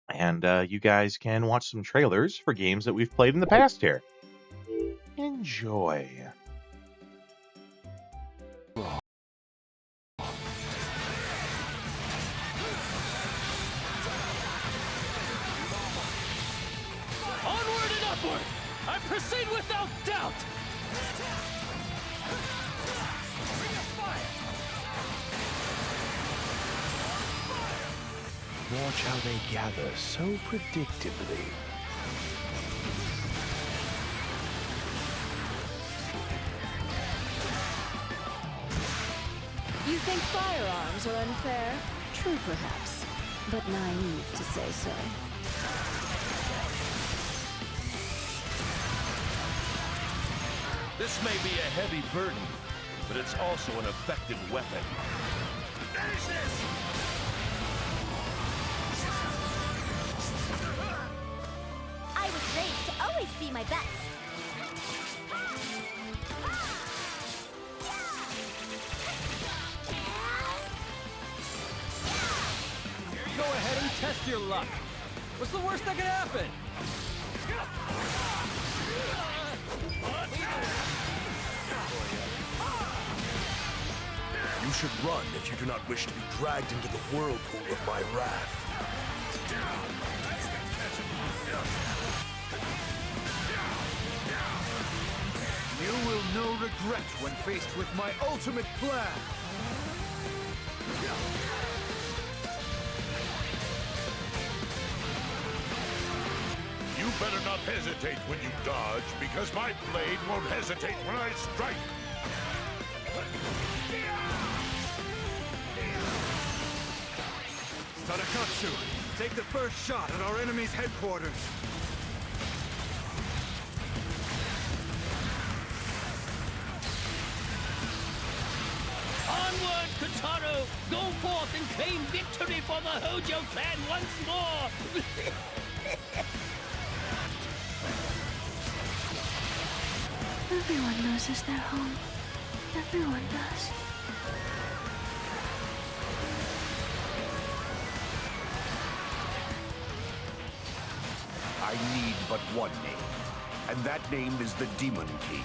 And you guys can watch some trailers for games that we've played in the past here. Enjoy. Onward and upward! I proceed without doubt! Watch how they gather so predictably. You think firearms are unfair? True, perhaps, but naive to say so. This may be a heavy burden, but it's also an effective weapon. Finish this! I was raised to always be my best. Go ahead and test your luck. What's the worst that could happen? You should run if you do not wish to be dragged into the whirlpool of my wrath. You will know regret when faced with my ultimate plan. You better not hesitate when you dodge, because my blade won't hesitate when I strike. Tadakatsu, take the first shot at our enemy's headquarters. Onward, Kotaro! Go forth and claim victory for the Hojo clan once more! Everyone knows this their home. Everyone does. I need but one name, and that name is the Demon King.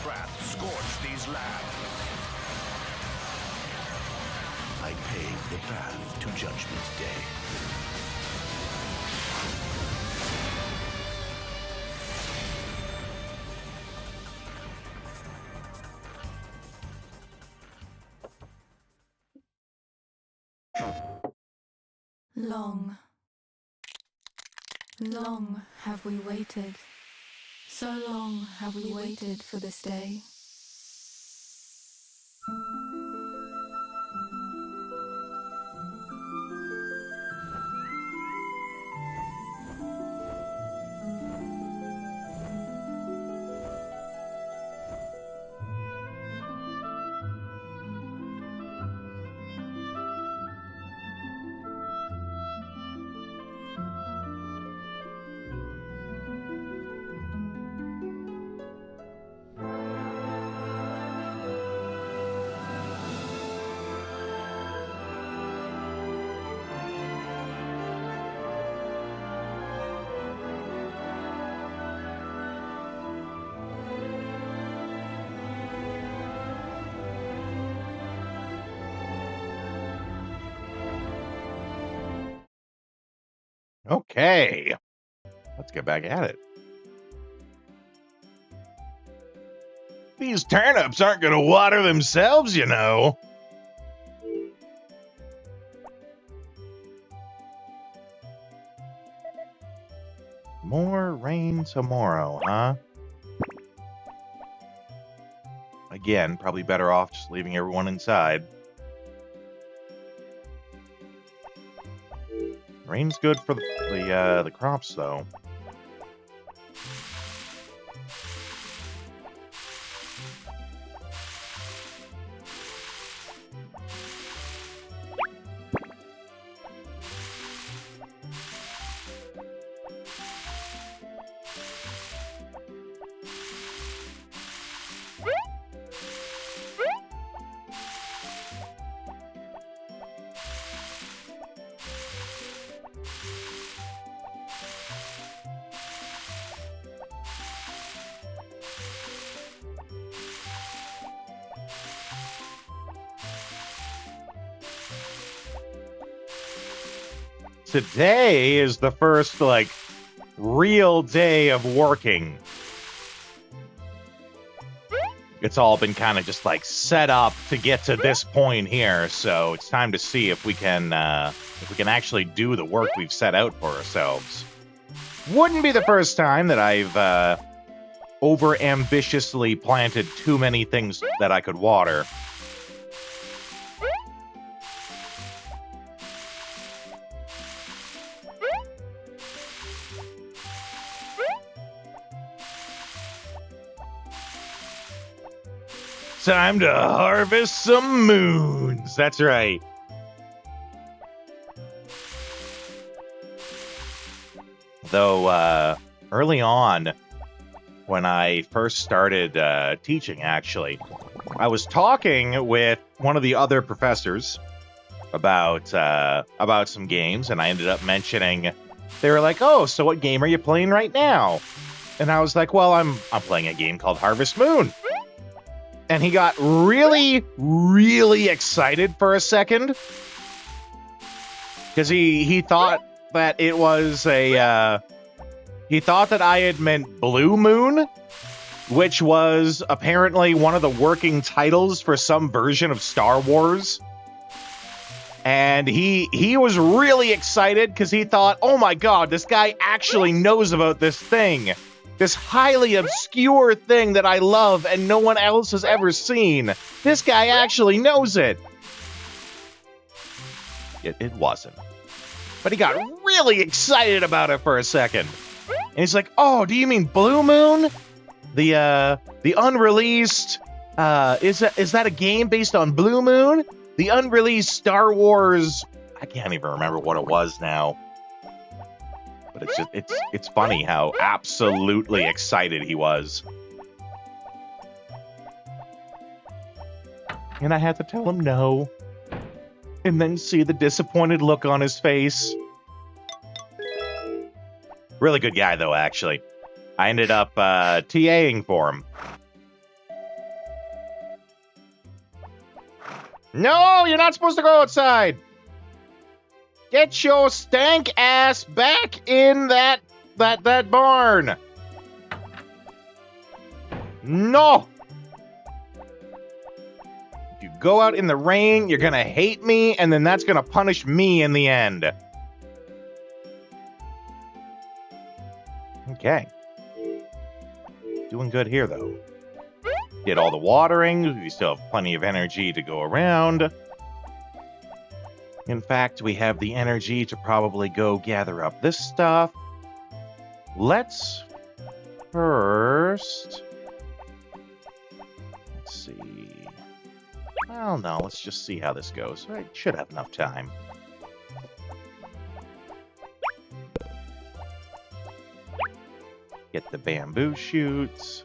Wrath scorch these lands. I pave the path to Judgment Day. Long have we waited. So long have we waited for this day. Okay, let's get back at it. These turnips aren't going to water themselves, you know. More rain tomorrow, huh? Again, probably better off just leaving everyone inside. Rain's good for the crops, though. Today is the first, like, real day of working. It's all been kind of just, like, set up to get to this point here, so it's time to see if we can actually do the work we've set out for ourselves. Wouldn't be the first time that I've over-ambitiously planted too many things that I could water. Time to harvest some moons. That's right. Though, early on, when I first started teaching, actually, I was talking with one of the other professors about some games, and I ended up mentioning, they were like, "Oh, so what game are you playing right now?" And I was like, "Well, I'm playing a game called Harvest Moon." And he got really, really excited for a second. Because he thought that it was a... he thought that I had meant Blue Moon, which was apparently one of the working titles for some version of Star Wars. And he was really excited because he thought, oh my god, this guy actually knows about this thing. This highly obscure thing that I love and no one else has ever seen. This guy actually knows it. It wasn't. But he got really excited about it for a second. And he's like, oh, do you mean Blue Moon? The unreleased, is that a game based on Blue Moon? The unreleased Star Wars, I can't even remember what it was now. But it's funny how absolutely excited he was. And I had to tell him no. And then see the disappointed look on his face. Really good guy, though, actually. I ended up TAing for him. No, you're not supposed to go outside. Get your stank ass back in that barn. No. If you go out in the rain, you're gonna hate me, and then that's gonna punish me in the end. Okay. Doing good here, though. Did all the watering. We still have plenty of energy to go around. In fact, we have the energy to probably go gather up this stuff. Let's first... Let's see... Well, no, let's just see how this goes. I should have enough time. Get the bamboo shoots.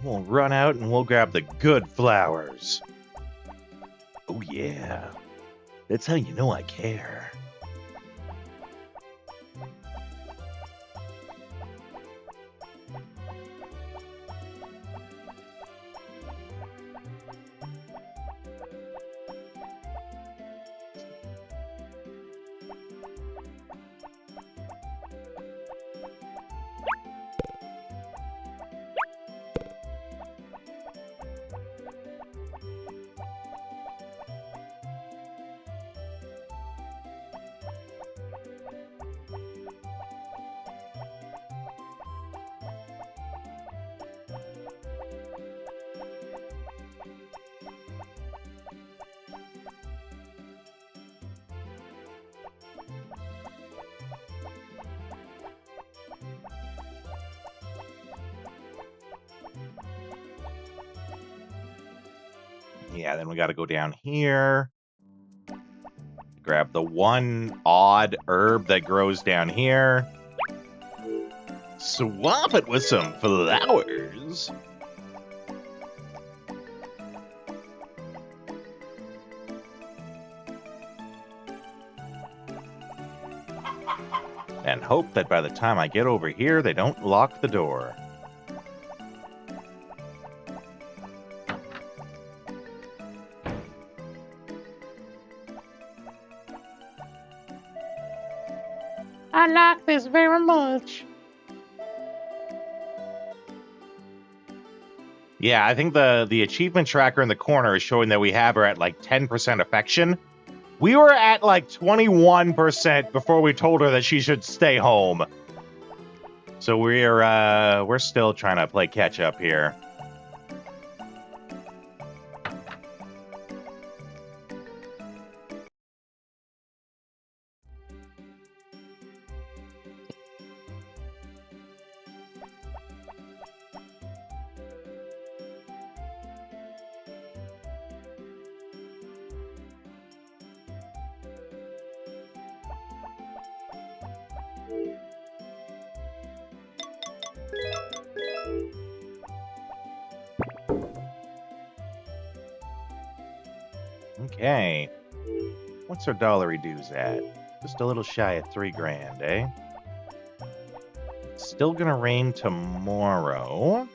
We'll run out and we'll grab the good flowers. Oh yeah. That's how you know I care. Yeah, then we got to go down here. Grab the one odd herb that grows down here. Swap it with some flowers. And hope that by the time I get over here, they don't lock the door. I like this very much. Yeah, I think the achievement tracker in the corner is showing that we have her at like 10% affection. We were at like 21% before we told her that she should stay home. So we're still trying to play catch up here. Okay. What's our dollary dues at? Just a little shy of 3 grand, eh? It's still gonna rain tomorrow.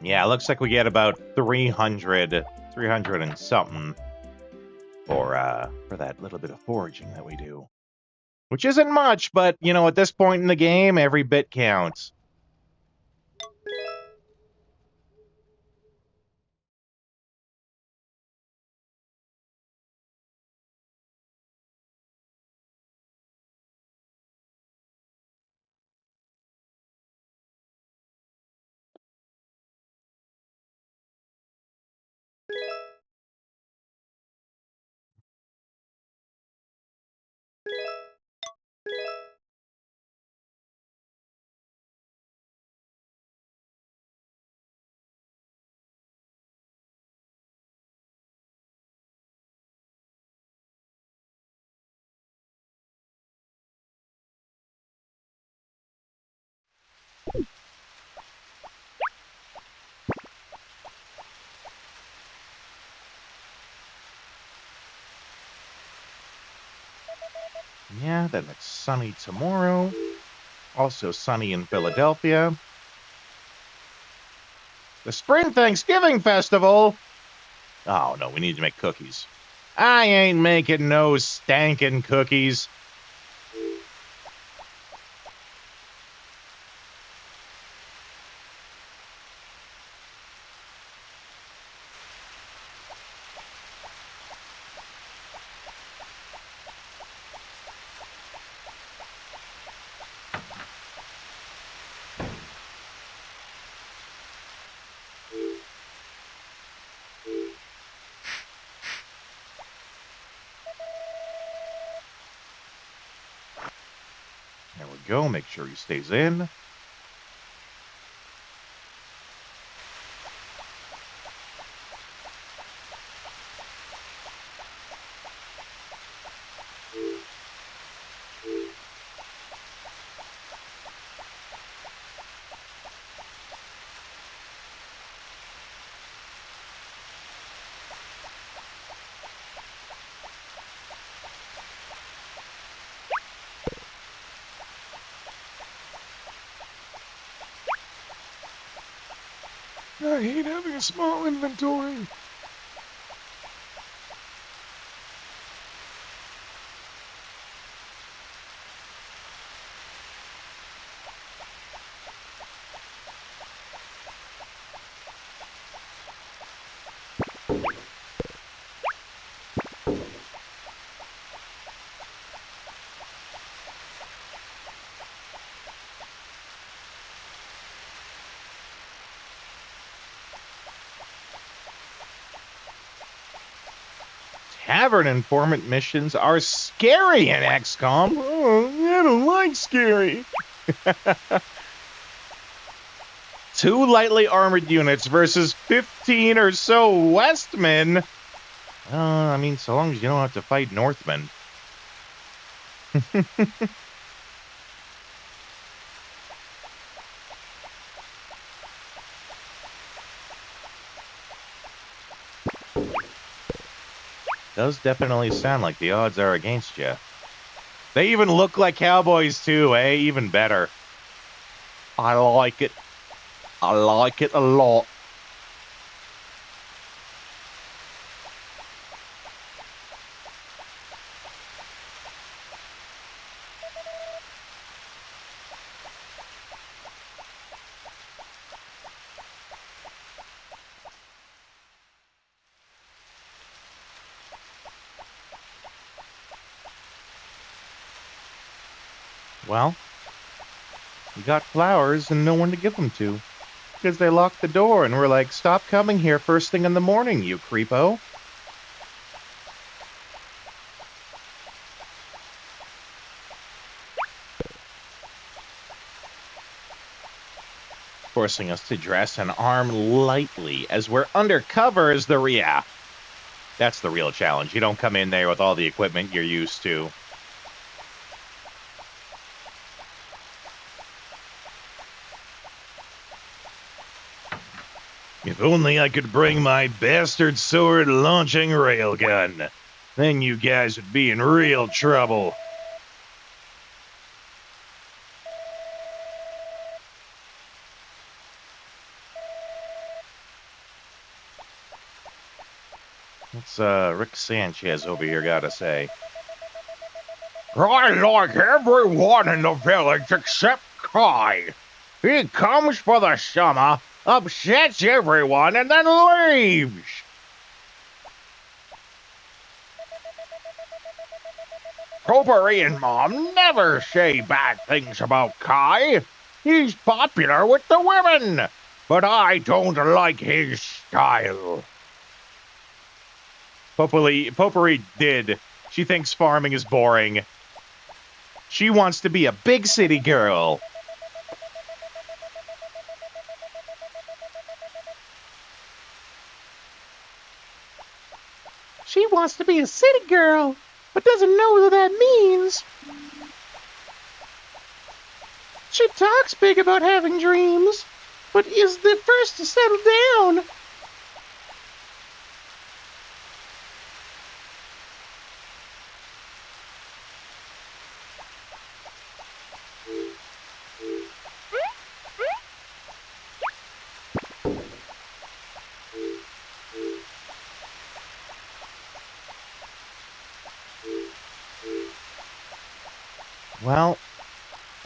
Yeah, it looks like we get about 300 and something for that little bit of foraging that we do. Which isn't much, but, you know, at this point in the game, every bit counts. Yeah, then it's sunny tomorrow. Also sunny in Philadelphia. The Spring Thanksgiving Festival! Oh, no, we need to make cookies. I ain't making no stankin' cookies. There we go, make sure he stays in. I hate having a small inventory. Tavern informant missions are scary in XCOM. Oh, I don't like scary. 2 lightly armored units versus 15 or so Westmen. I mean, so long as you don't have to fight Northmen. Does definitely sound like the odds are against you. They even look like cowboys too, eh? Even better. I like it. I like it a lot. Well, we got flowers and no one to give them to. Because they locked the door and were like, stop coming here first thing in the morning, you creepo. Forcing us to dress and arm lightly as we're undercover as the RIA. That's the real challenge. You don't come in there with all the equipment you're used to. If only I could bring my bastard sword launching railgun. Then you guys would be in real trouble. What's Rick Sanchez over here got to say? I like everyone in the village except Kai. He comes for the summer, upsets everyone, and then leaves. Potpourri and Mom never say bad things about Kai. He's popular with the women, but I don't like his style. Potpourri did. She thinks farming is boring. She wants to be a big city girl. She wants to be a city girl, but doesn't know what that means. She talks big about having dreams, but is the first to settle down. Well,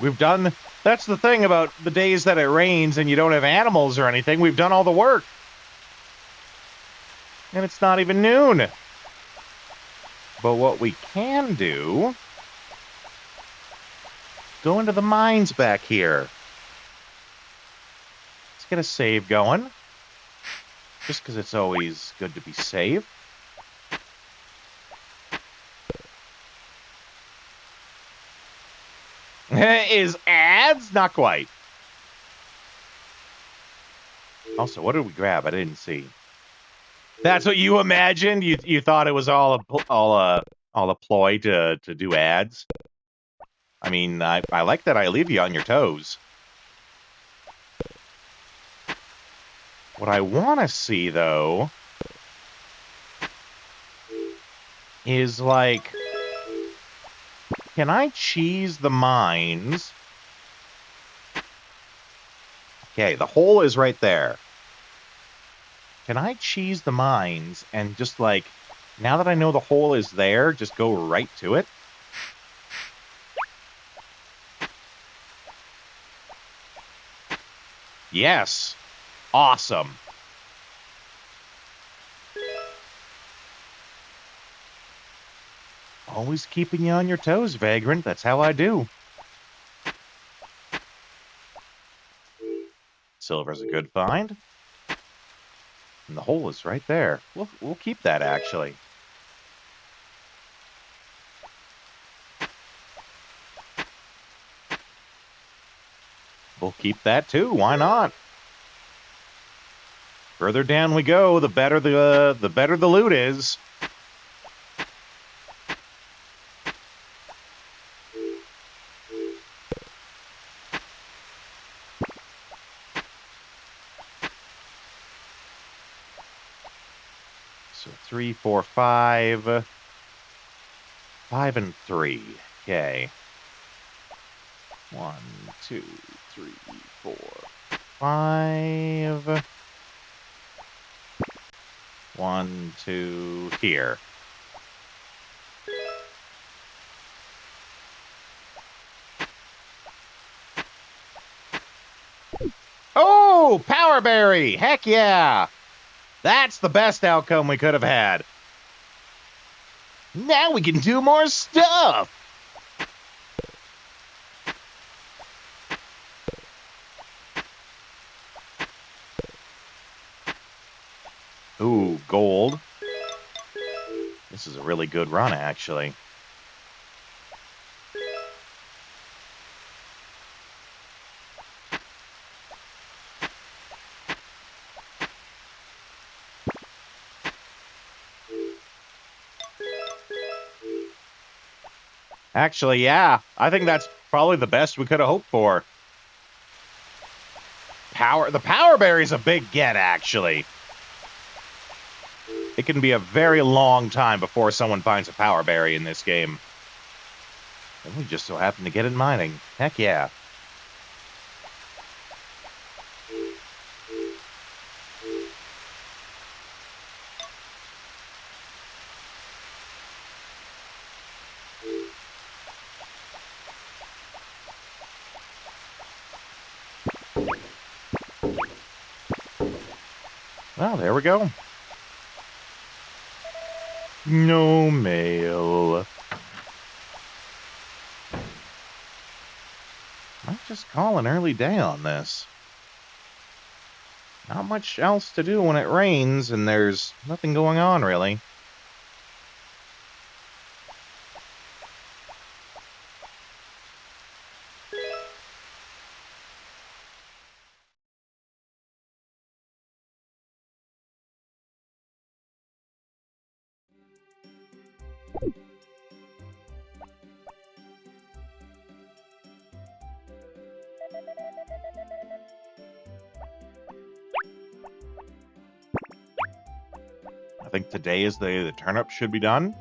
we've done... That's the thing about the days that it rains and you don't have animals or anything. We've done all the work. And it's not even noon. But what we can do... Go into the mines back here. Let's get a save going. Just because it's always good to be safe. Is ads? Not quite. Also, what did we grab? I didn't see. That's what you imagined? You thought it was all a ploy to do ads? I mean, I like that I leave you on your toes. What I want to see, though, is like... Can I cheese the mines? Okay, the hole is right there. Can I cheese the mines and just like, now that I know the hole is there, just go right to it? Yes. Awesome. Always keeping you on your toes, Vagrant. That's how I do. Silver's a good find. And the hole is right there. We'll keep that, actually. We'll keep that, too. Why not? Further down we go, the better the loot is. So 3, 4, 5. 5 and 3. Okay. 1, 2, 3, 4, 5. 1, 2, here. Oh, Power Berry! Heck yeah! That's the best outcome we could have had. Now we can do more stuff! Ooh, gold. This is a really good run, actually. Actually, yeah. I think that's probably the best we could have hoped for. The power berry's a big get, actually. It can be a very long time before someone finds a power berry in this game. And we just so happen to get it mining. Heck yeah. Well, there we go. No mail. Might just call an early day on this. Not much else to do when it rains and there's nothing going on, really. I think today is the day the turnips should be done.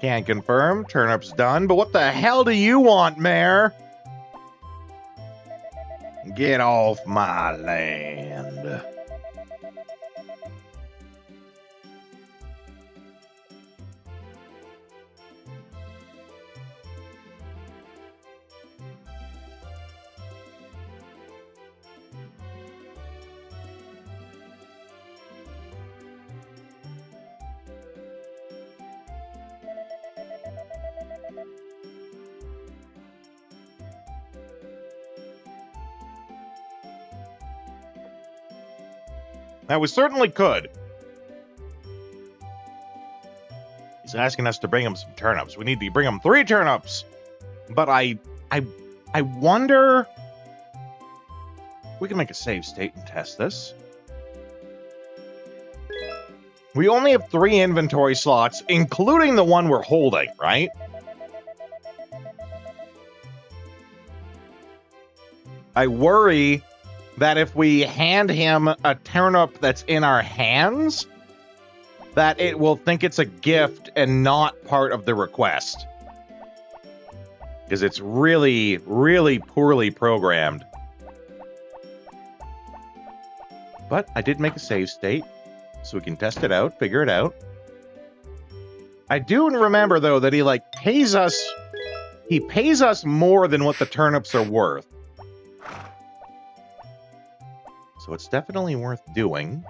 Can't confirm. Turnips done. But what the hell do you want, Mayor? Get off my land. Now, we certainly could. He's asking us to bring him some turnips. We need to bring him 3 turnips. But I wonder... We can make a save state and test this. We only have 3 inventory slots, including the one we're holding, right? I worry that if we hand him a turnip that's in our hands, that it will think it's a gift and not part of the request. Because it's really, really poorly programmed. But I did make a save state, so we can test it out, figure it out. I do remember, though, that he, pays us... He pays us more than what the turnips are worth. So it's definitely worth doing.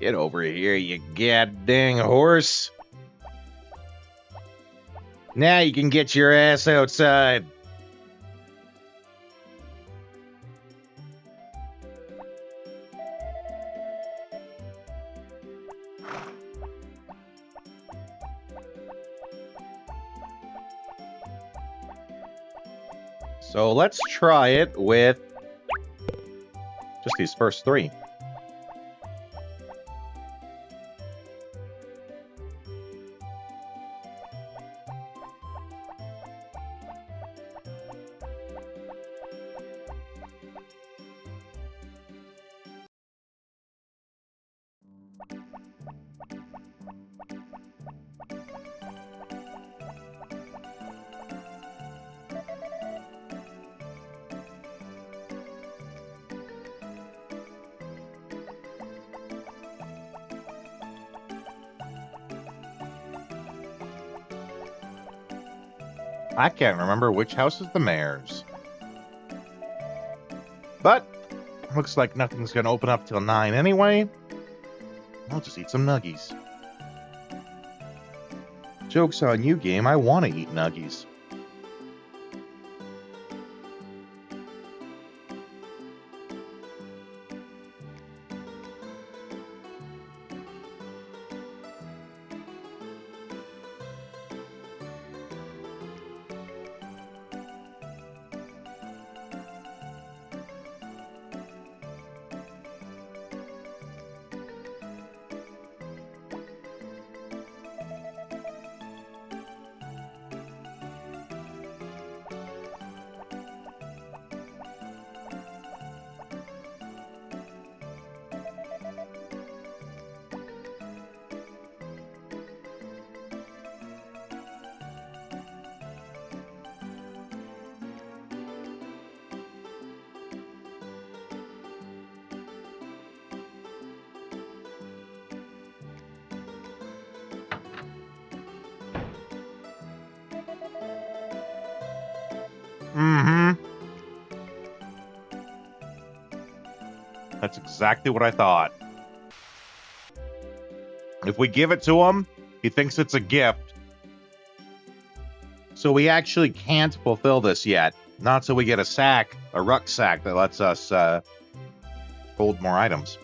Get over here, you goddamn horse. Now you can get your ass outside. So let's try it with just these first 3. I can't remember which house is the mayor's. But, looks like nothing's gonna open up till 9 anyway. I'll just eat some nuggies. Joke's on you, game. I want to eat nuggies. Mm-hmm. That's exactly what I thought. If we give it to him, he thinks it's a gift. So we actually can't fulfill this yet. Not so we get a rucksack that lets us hold more items.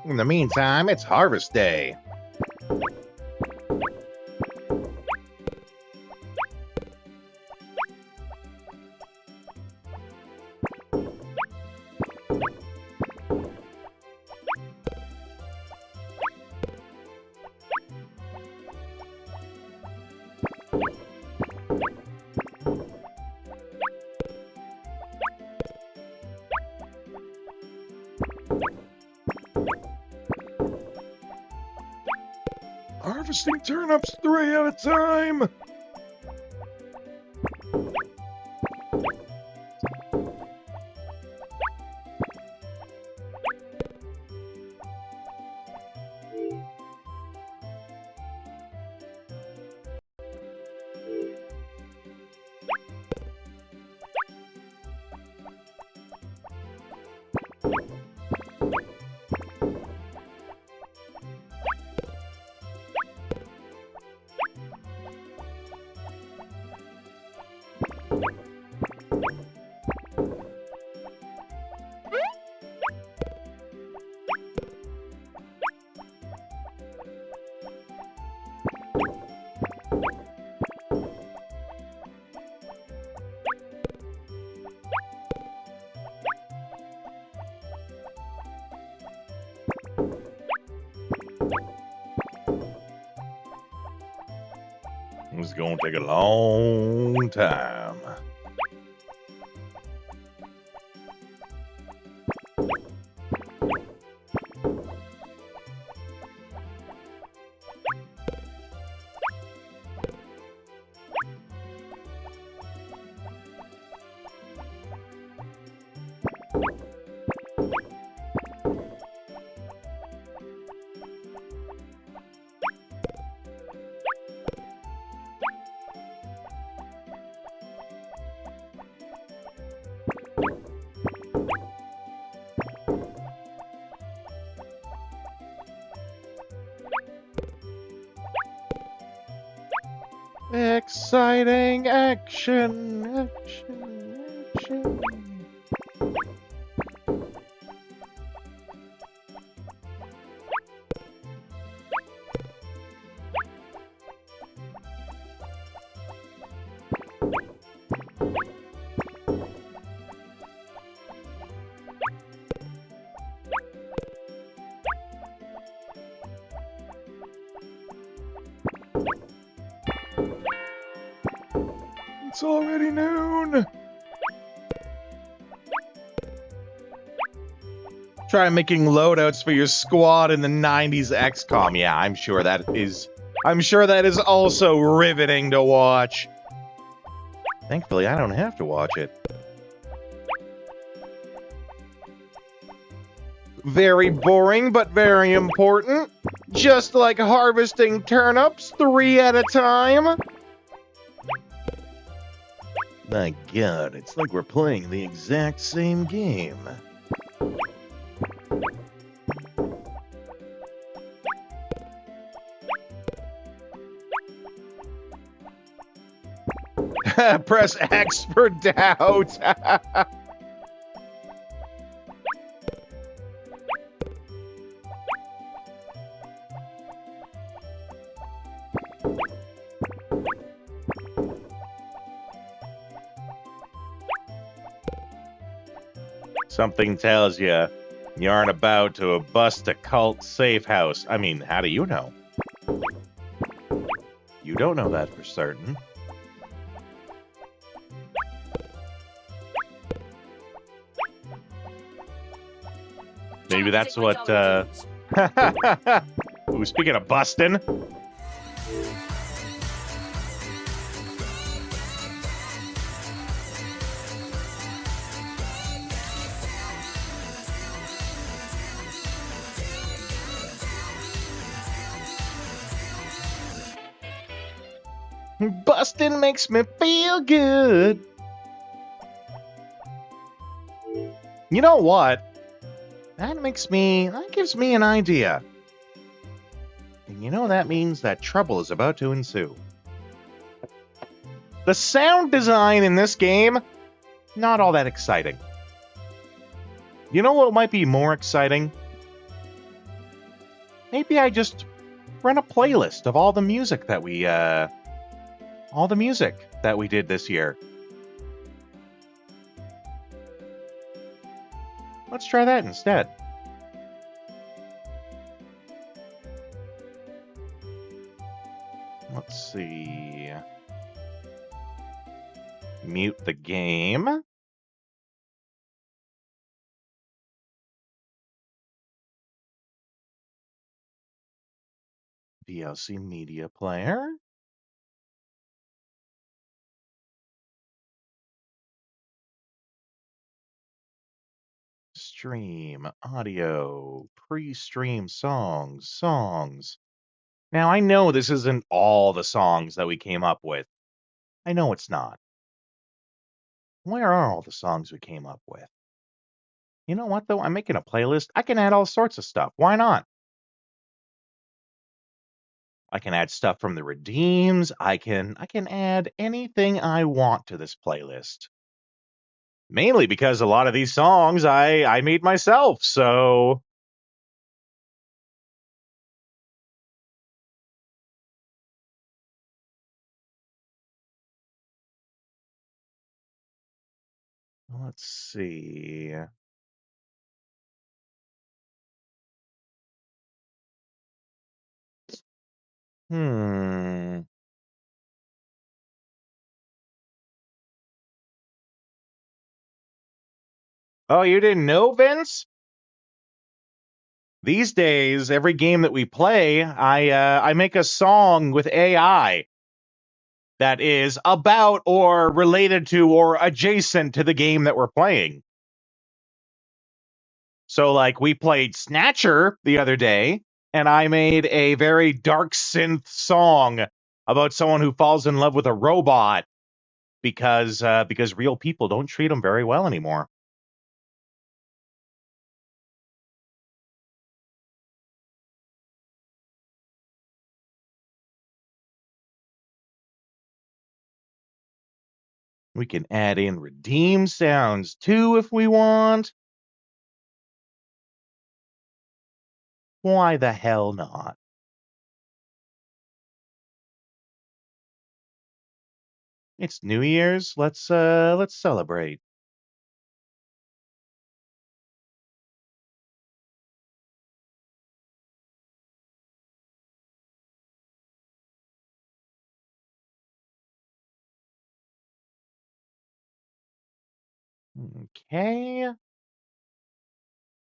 In the meantime, it's Harvest Day. Harvesting turnips 3 at a time. It's gonna take a long time. Exciting action, action. It's already noon. Try making loadouts for your squad in the 90s XCOM. Yeah, I'm sure that is also riveting to watch. Thankfully, I don't have to watch it. Very boring, but very important. Just like harvesting turnips 3 at a time. My god, it's like we're playing the exact same game. Press X for doubt. Something tells you aren't about to bust a cult safe house. I mean, how do you know? You don't know that for certain. Maybe that's what. Ooh, speaking of bustin'. Bustin' makes me feel good. You know what? That gives me an idea. And you know that means that trouble is about to ensue. The sound design in this game, not all that exciting. You know what might be more exciting? Maybe I just run a playlist of all the music that we did this year. Let's try that instead. Let's see. Mute the game. VLC Media Player. Stream, audio, pre-stream songs. Now, I know this isn't all the songs that we came up with. I know it's not. Where are all the songs we came up with? You know what, though? I'm making a playlist. I can add all sorts of stuff. Why not? I can add stuff from the Redeems. I can add anything I want to this playlist. Mainly because a lot of these songs I made myself, so... Let's see... Oh, you didn't know, Vince? These days, every game that we play, I make a song with AI that is about or related to or adjacent to the game that we're playing. So, like, we played Snatcher the other day, and I made a very dark synth song about someone who falls in love with a robot because real people don't treat them very well anymore. We can add in Redeem sounds too if we want. Why the hell not? It's New Year's. Let's celebrate. Okay.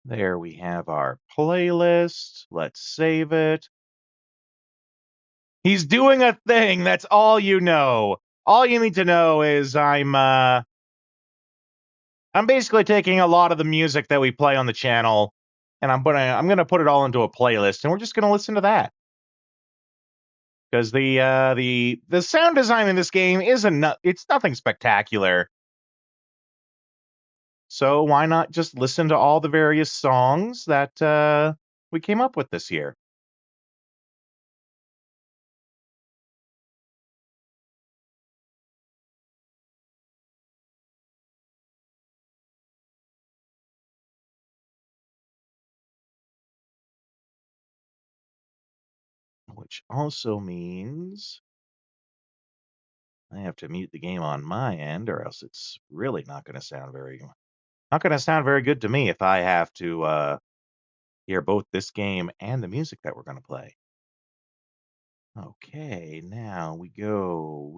There we have our playlist. Let's save it. He's doing a thing. That's all you know. All you need to know is I'm basically taking a lot of the music that we play on the channel, and I'm gonna put it all into a playlist, and we're just gonna listen to that. Because the sound design in this game it's nothing spectacular. So why not just listen to all the various songs that we came up with this year? Which also means I have to mute the game on my end, or else it's really not going to sound very good to me if I have to hear both this game and the music that we're going to play. Okay, now we go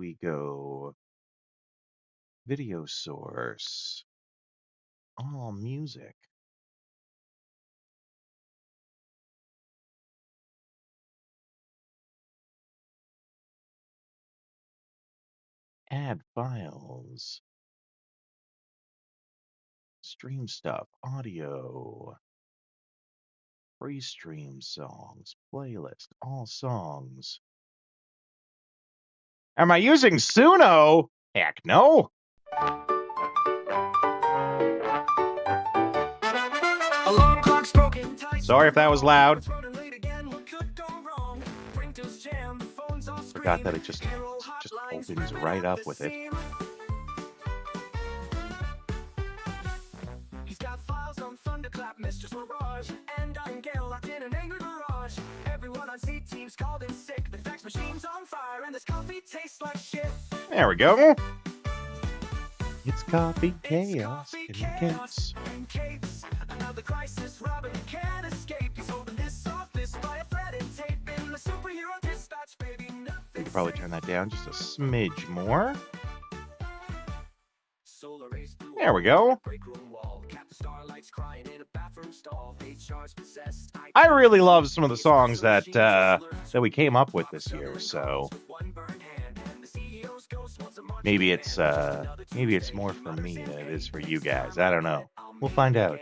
video source, all music. Add files. Stream stuff. Audio. Free stream songs. Playlist. All songs. Am I using Suno? Heck no. Alarm clock's broken. Sorry if that was loud. Running late again, what could go wrong? Printers jam, the phones all Forgot that scream. it just opens right up with it. He's got files on Thunderclap, Mistress Mirage, and Nightingale locked in an angry barrage. Everyone on Z-Team's called in sick. The fax machine's on fire, and this coffee tastes like shit. There we go. It's coffee chaos in capes. In capes. Another crisis, Robin can't escape. He's holding this office by a thread and tape. In the superhero dispatch, baby, We nothing. could probably turn that down just a smidge more. Solar rays through There we go. break room wall. Cap the starlights crying in a bathroom stall. HR's possessed. I really love some of the songs that we came up with this year, so maybe it's more for me than it is for you guys. I don't know. We'll find out.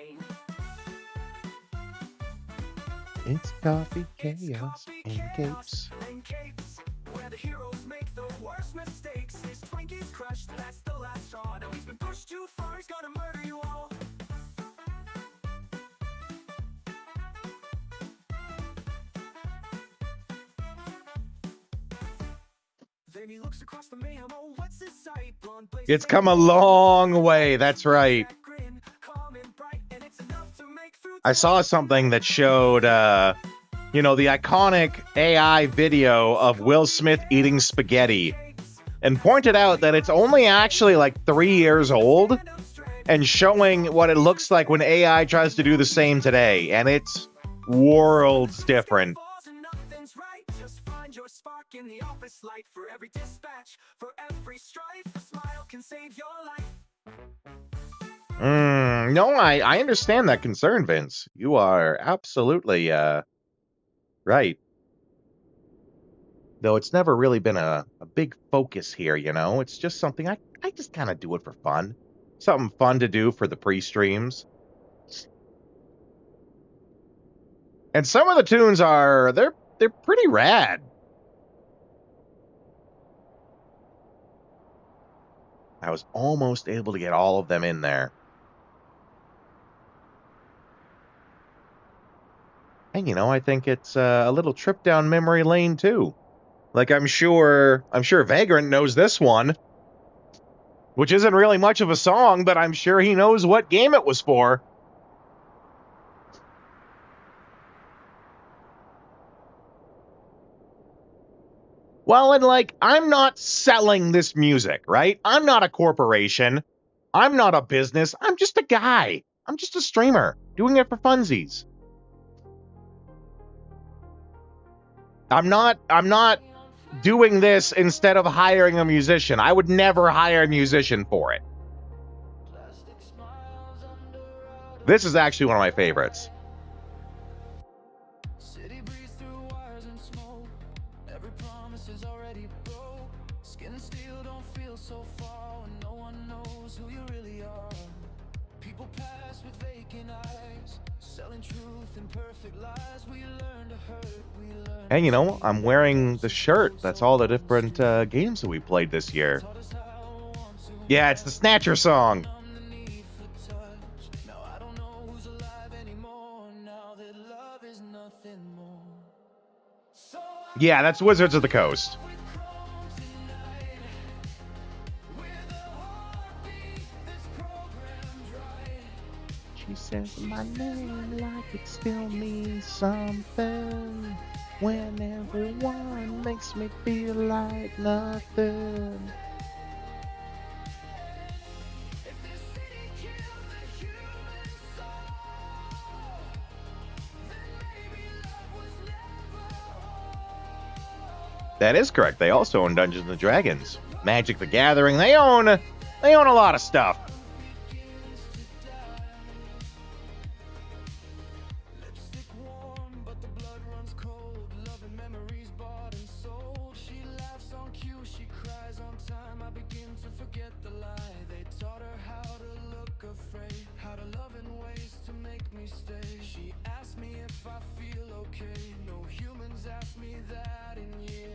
It's coffee chaos in capes. Where the heroes make the worst mistakes. His Twinkies crushed, that's the last straw. Now he's been pushed too far, he's gonna murder you all. Then he looks across the mayhem, oh, what's his sight? Blonde blaze It's come a long way. That's right. calm and bright, and it's enough to make through. I saw something that showed, the iconic AI video of Will Smith eating spaghetti and pointed out that it's only actually like 3 years old and showing what it looks like when AI tries to do the same today. And it's worlds different. Nothing's right, just find your spark in the office light. For every dispatch, for every strife, a smile can save your life. No, I understand that concern, Vince. You are absolutely, right. Though it's never really been a big focus here, It's just something I just kind of do it for fun. Something fun to do for the pre-streams. And some of the tunes they're pretty rad. I was almost able to get all of them in there. And I think it's a little trip down memory lane too. Like I'm sure Vagrant knows this one, which isn't really much of a song, but I'm sure he knows what game it was for. Well, and I'm not selling this music, right? I'm not a corporation. I'm not a business. I'm just a guy. I'm just a streamer doing it for funsies. I'm not doing this instead of hiring a musician. I would never hire a musician for it. This is actually one of my favorites. And I'm wearing the shirt. That's all the different games that we played this year. Yeah, it's the Snatcher song. Yeah, that's Wizards of the Coast. She says my name like it still means something. When everyone makes me feel like nothing. That is correct. They also own Dungeons and Dragons, Magic the Gathering. They own a lot of stuff. like a freight, had a love in ways to make me stay. She asked me if I feel okay. No humans asked me that in years.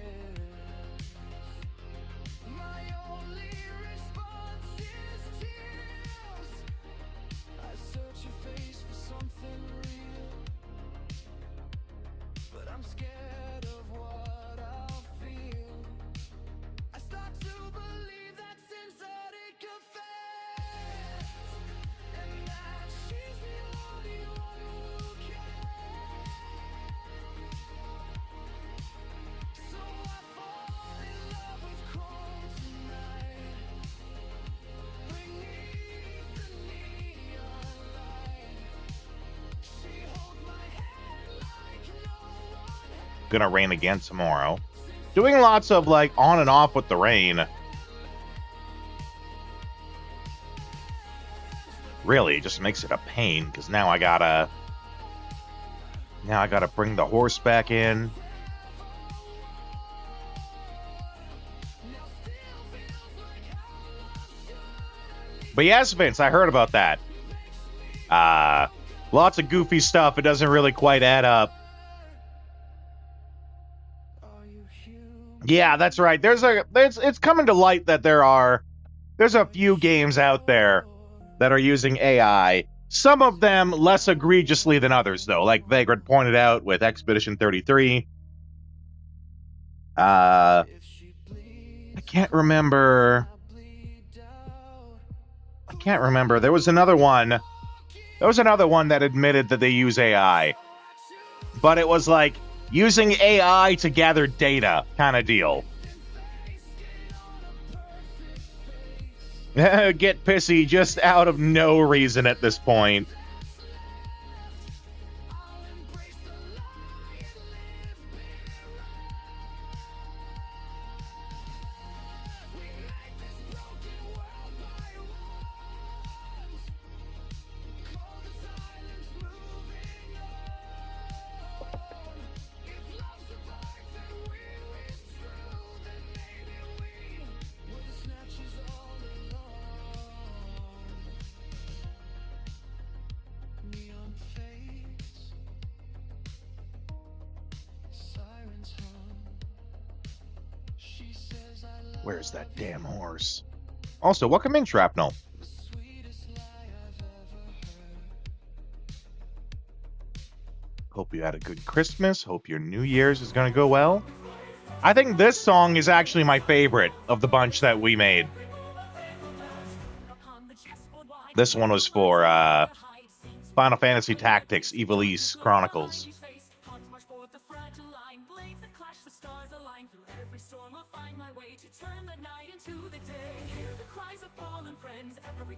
My only response is tears. I search your face for something real, but I'm scared of what I'll feel. I start to believe that synthetic affairs, and that she's the only one who cares. So I fall in love with chrome tonight, beneath the neon light. She holds my hand like no one has. Gonna rain again tomorrow. Doing lots of like on and off with the rain. Really, it just makes it a pain because now I gotta bring the horse back in. But yes, Vince, I heard about that. Lots of goofy stuff. It doesn't really quite add up. Yeah, that's right. It's coming to light that there's a few games out there that are using AI. Some of them less egregiously than others, though, like Vagrant pointed out with Expedition 33. I can't remember. There was another one that admitted that they use AI. But it was like using AI to gather data kind of deal. Get pissy just out of no reason at this point. Where's that damn horse? Also, welcome in, Shrapnel. Hope you had a good Christmas. Hope your New Year's is going to go well. I think this song is actually my favorite of the bunch that we made. This one was for Final Fantasy Tactics Ivalice Chronicles.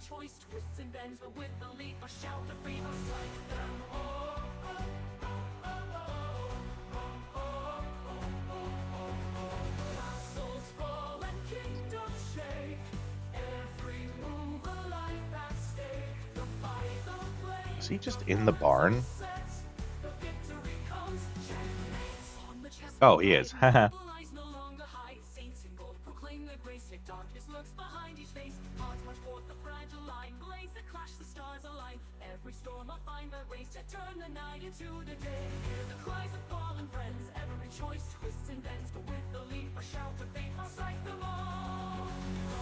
Choice twists and bends, but with the leap, I shout the beat, I strike them all. Castles fall and kingdoms shake. Every move a life at stake. The fight, the blade. Is he just in the barn? Oh, he is. Haha. Turn the night into the day. Hear the cries of fallen friends. Every choice twists and bends, but with the leap, I shout to fate, I'll strike them all.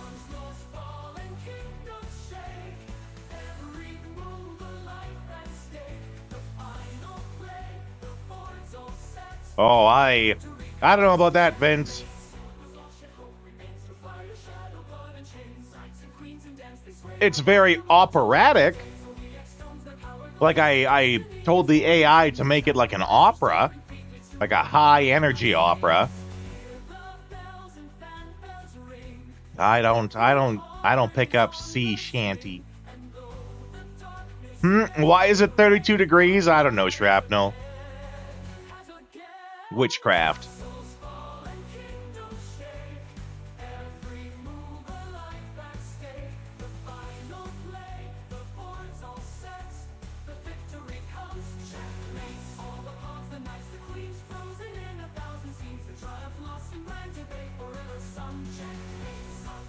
Onslaughts fall and kingdoms shake. Every move a life at stake. The final play, the board's all set. Oh, I don't know about that, Vince. It's very operatic. Like, I told the AI to make it like an opera. Like a high-energy opera. I don't pick up sea shanty. Why is it 32 degrees? I don't know, Shrapnel. Witchcraft.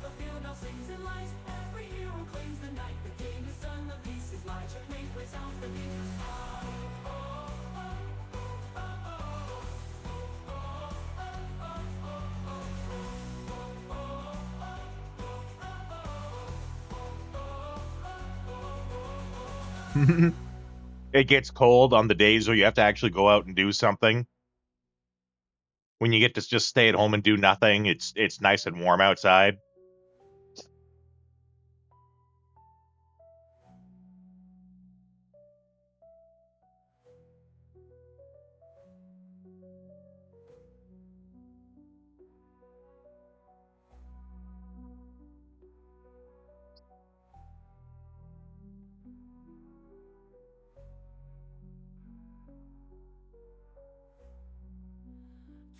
The field now sings in light. Every hero claims the night. The game is done. It gets cold on the days where you have to actually go out and do something. When you get to just stay at home and do nothing, it's nice and warm outside.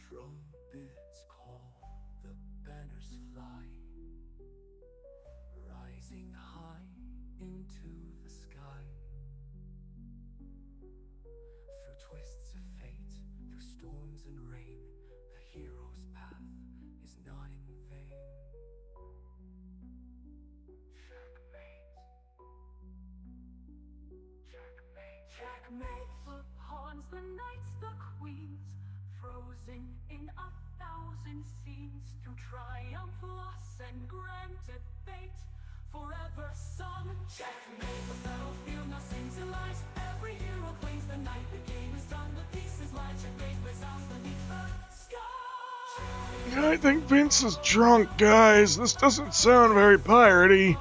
Trumpets call, the banners fly, rising high into the sky. Through twists of fate, through storms and rain, the hero's path is not in vain. Checkmate. Checkmate. Checkmate. The pawns, the knights, the queens, frozen in 1,000 scenes, through triumph, loss, and grand debate, forever sung. Checkmate. The battlefield now sings and lies. Every hero claims the night. The game is done. The pieces lie. Checkmate resounds beneath the sky. I think Vince is drunk, guys. This doesn't sound very piratey.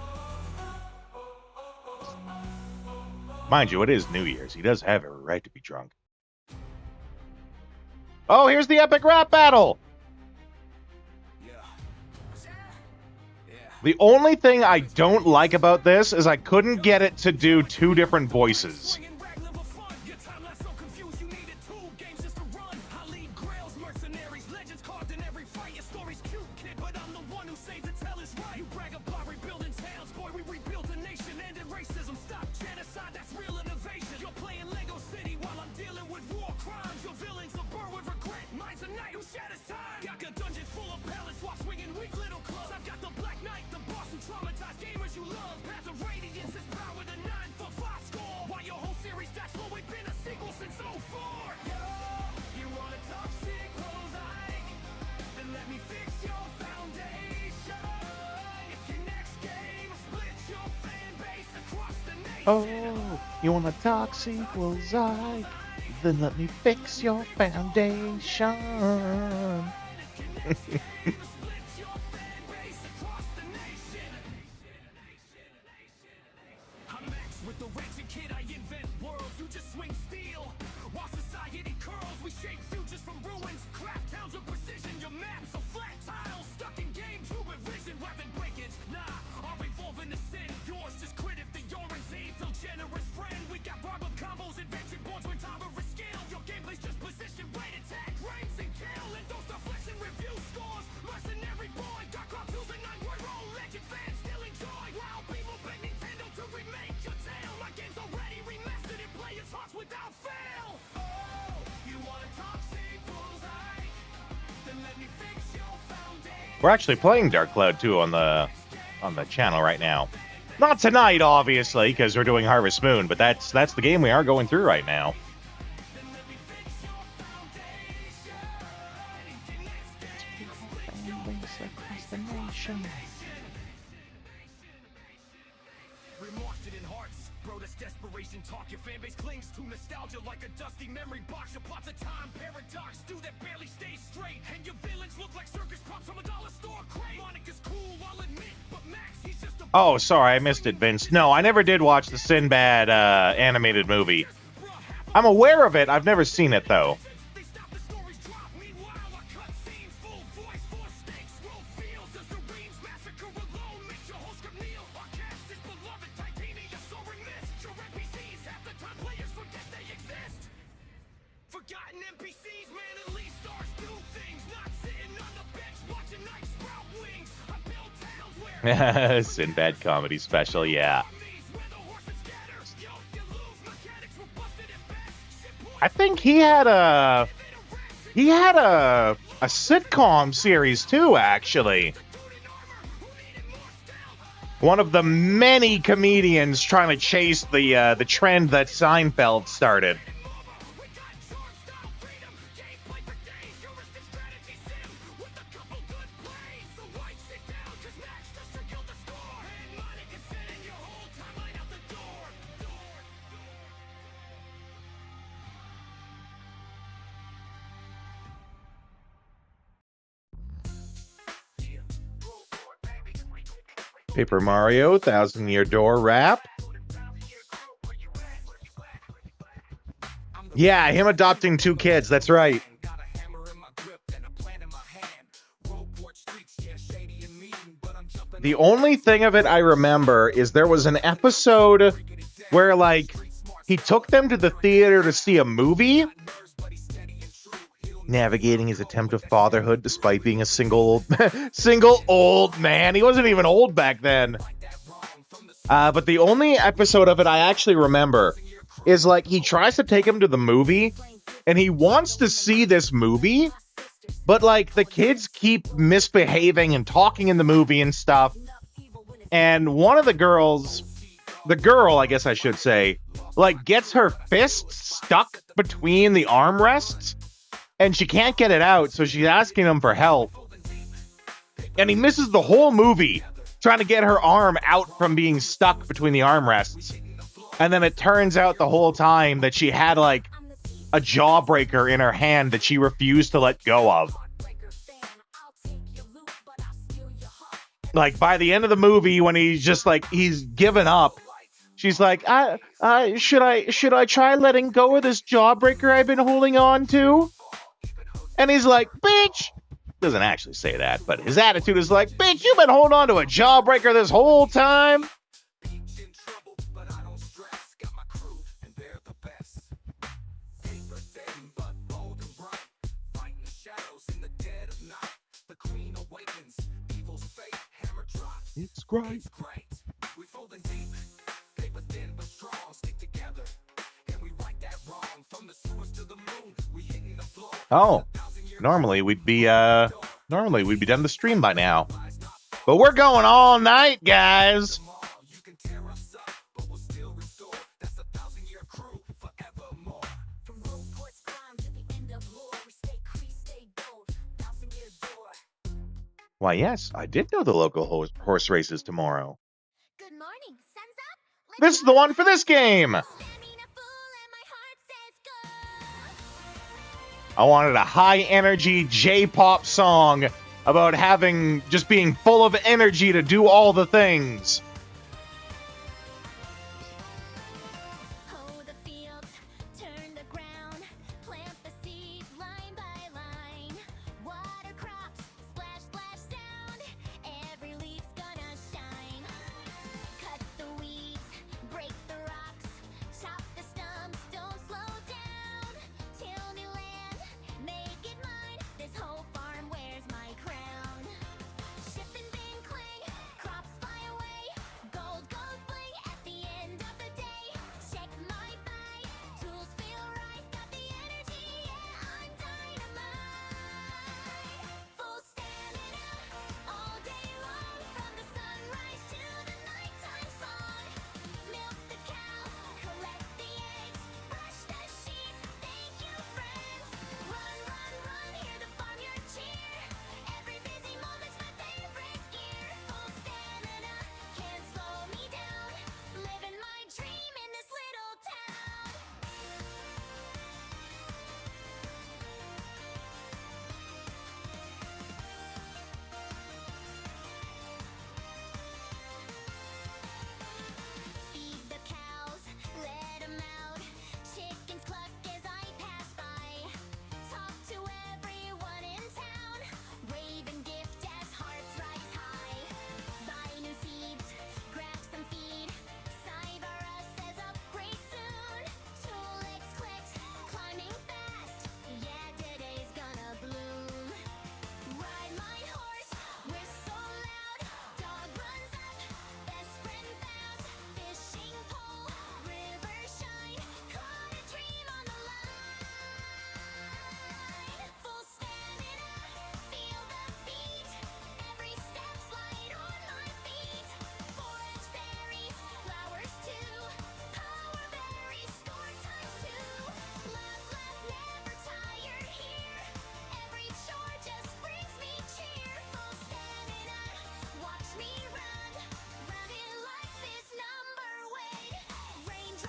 Mind you, it is New Year's. He does have every right to be drunk. Oh, here's the epic rap battle! The only thing I don't like about this is I couldn't get it to do two different voices. Oh, you wanna talk sequels, Ike? Then let me fix your foundation. We're actually playing Dark Cloud 2 on the channel right now. Not tonight, obviously, because we're doing Harvest Moon, but that's the game we are going through right now. Oh, sorry, I missed it, Vince. No, I never did watch the Sinbad animated movie. I'm aware of it. I've never seen it, though. Sinbad comedy special, yeah. I think he had a sitcom series too, actually. One of the many comedians trying to chase the trend that Seinfeld started. Paper Mario, 1,000-Year Door rap. Yeah, him adopting 2 kids. That's right. The only thing of it I remember is there was an episode where, like, he took them to the theater to see a movie, navigating his attempt of fatherhood despite being a single old man. He wasn't even old back then. But the only episode of it I actually remember is, like, he tries to take him to the movie, and he wants to see this movie, but, like, the kids keep misbehaving and talking in the movie and stuff. And one of the girls, the girl, I guess I should say, like, gets her fist stuck between the armrests, and she can't get it out, so she's asking him for help. And he misses the whole movie trying to get her arm out from being stuck between the armrests. And then it turns out the whole time that she had, like, a jawbreaker in her hand that she refused to let go of. Like, by the end of the movie, when he's just, like, he's given up, she's like, should I try letting go of this jawbreaker I've been holding on to? And he's like, bitch! Doesn't actually say that, but his attitude is like, bitch, you've been holding on to a jawbreaker this whole time? It's great. Oh, normally we'd be done the stream by now. But we're going all night, guys. Why, yes, I did know the local horse races tomorrow. Good morning, sun's up. This is the one for this game. I wanted a high-energy J-pop song about just being full of energy to do all the things.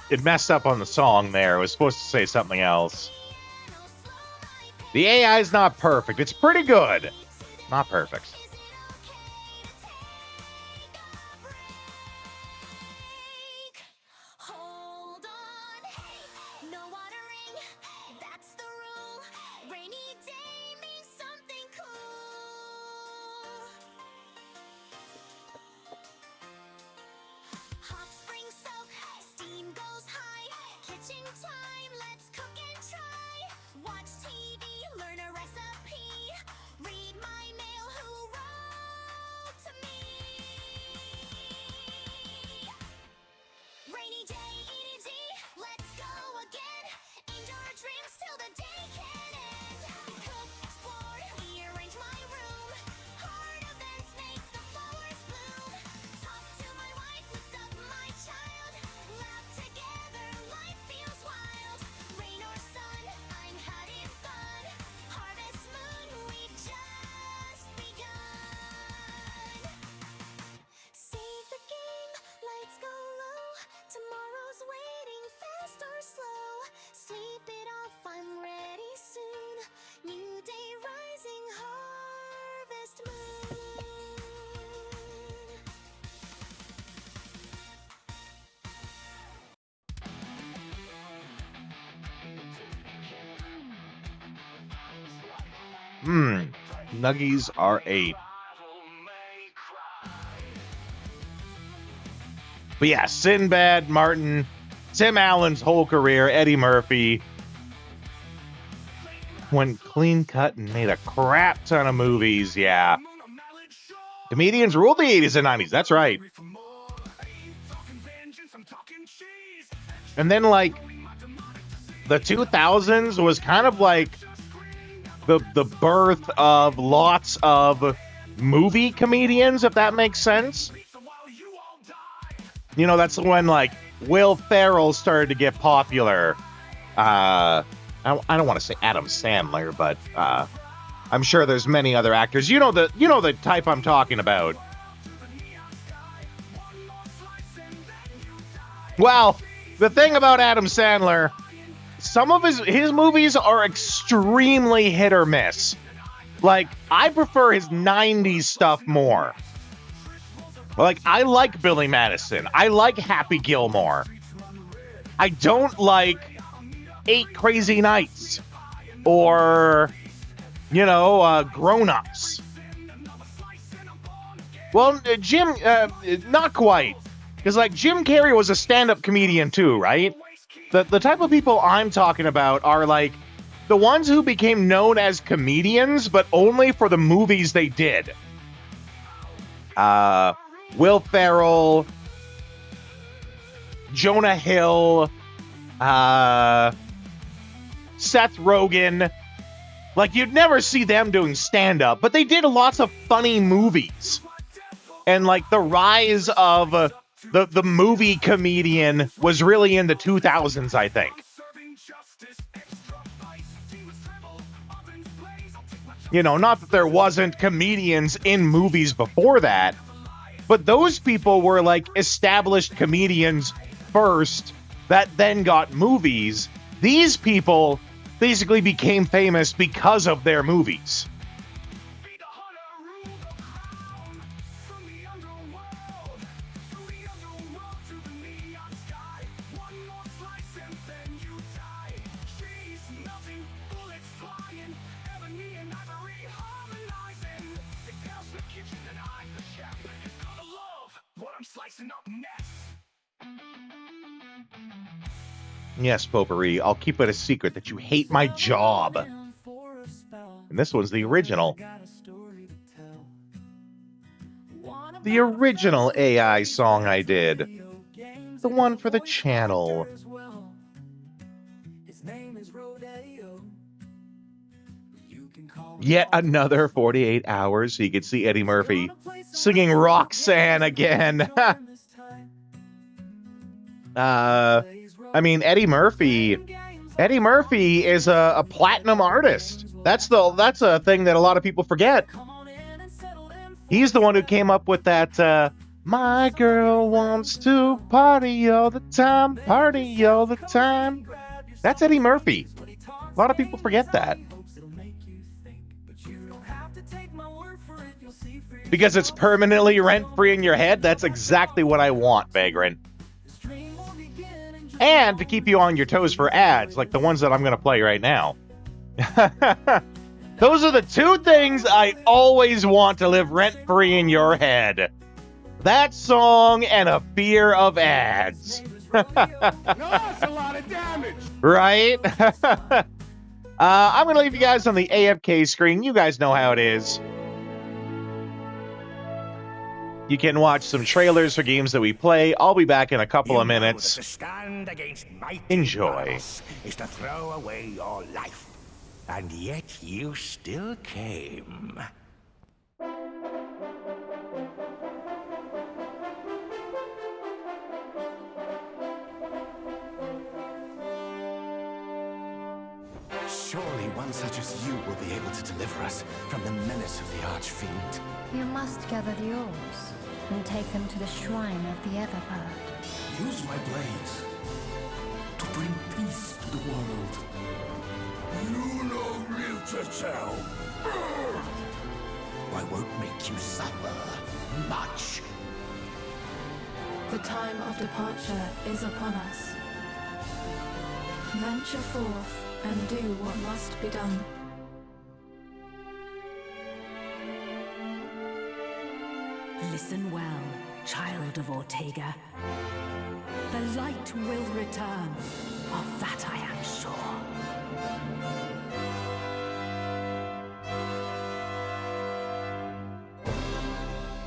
It messed up on the song there. It was supposed to say something else. The AI is not perfect. It's pretty good. Not perfect. Nuggies are 8. But yeah, Sinbad, Martin, Tim Allen's whole career, Eddie Murphy went clean cut and made a crap ton of movies. Yeah. Comedians ruled the 80s and 90s. That's right. And then, like, the 2000s was kind of like the birth of lots of movie comedians, if that makes sense. You know, that's when, like, Will Ferrell started to get popular. I don't want to say Adam Sandler, but I'm sure there's many other actors. You know the type I'm talking about. Well, the thing about Adam Sandler, some of his movies are extremely hit or miss. Like, I prefer his 90s stuff more. Like, I like Billy Madison. I like Happy Gilmore. I don't like 8 Crazy Nights or, you know, Grown Ups. Well, Jim, not quite. Because, like, Jim Carrey was a stand-up comedian too, right? The type of people I'm talking about are, like, the ones who became known as comedians, but only for the movies they did. Will Ferrell, Jonah Hill, Seth Rogen. Like, you'd never see them doing stand-up, but they did lots of funny movies. And, like, the rise of the movie comedian was really in the 2000s, I think. You know, not that there wasn't comedians in movies before that, but those people were, like, established comedians first that then got movies. These people basically became famous because of their movies. Yes, Potpourri, I'll keep it a secret that you hate my job. And this one's the original. The original AI song I did. The one for the channel. Yet another 48 hours so you can see Eddie Murphy singing Roxanne again. I mean, Eddie Murphy is a platinum artist. That's a thing that a lot of people forget. He's the one who came up with that, my girl wants to party all the time, party all the time. That's Eddie Murphy. A lot of people forget that. Because it's permanently rent-free in your head, that's exactly what I want, Vagrant. And to keep you on your toes for ads, like the ones that I'm going to play right now. Those are the two things I always want to live rent-free in your head. That song and a fear of ads. That's a lot of damage. Right? I'm going to leave you guys on the AFK screen. You guys know how it is. You can watch some trailers for games that we play. I'll be back in a couple of minutes. To stand against mighty Enjoy. battles is to throw away your life, and yet you still came. Surely one such as you will be able to deliver us from the menace of the Archfiend. You must gather the orbs and take them to the shrine of the Everbird. Use my blades to bring peace to the world. You know literature. I won't make you suffer much. The time of departure is upon us. Venture forth and do what must be done. Listen well, child of Ortega. The light will return. Of that I am sure.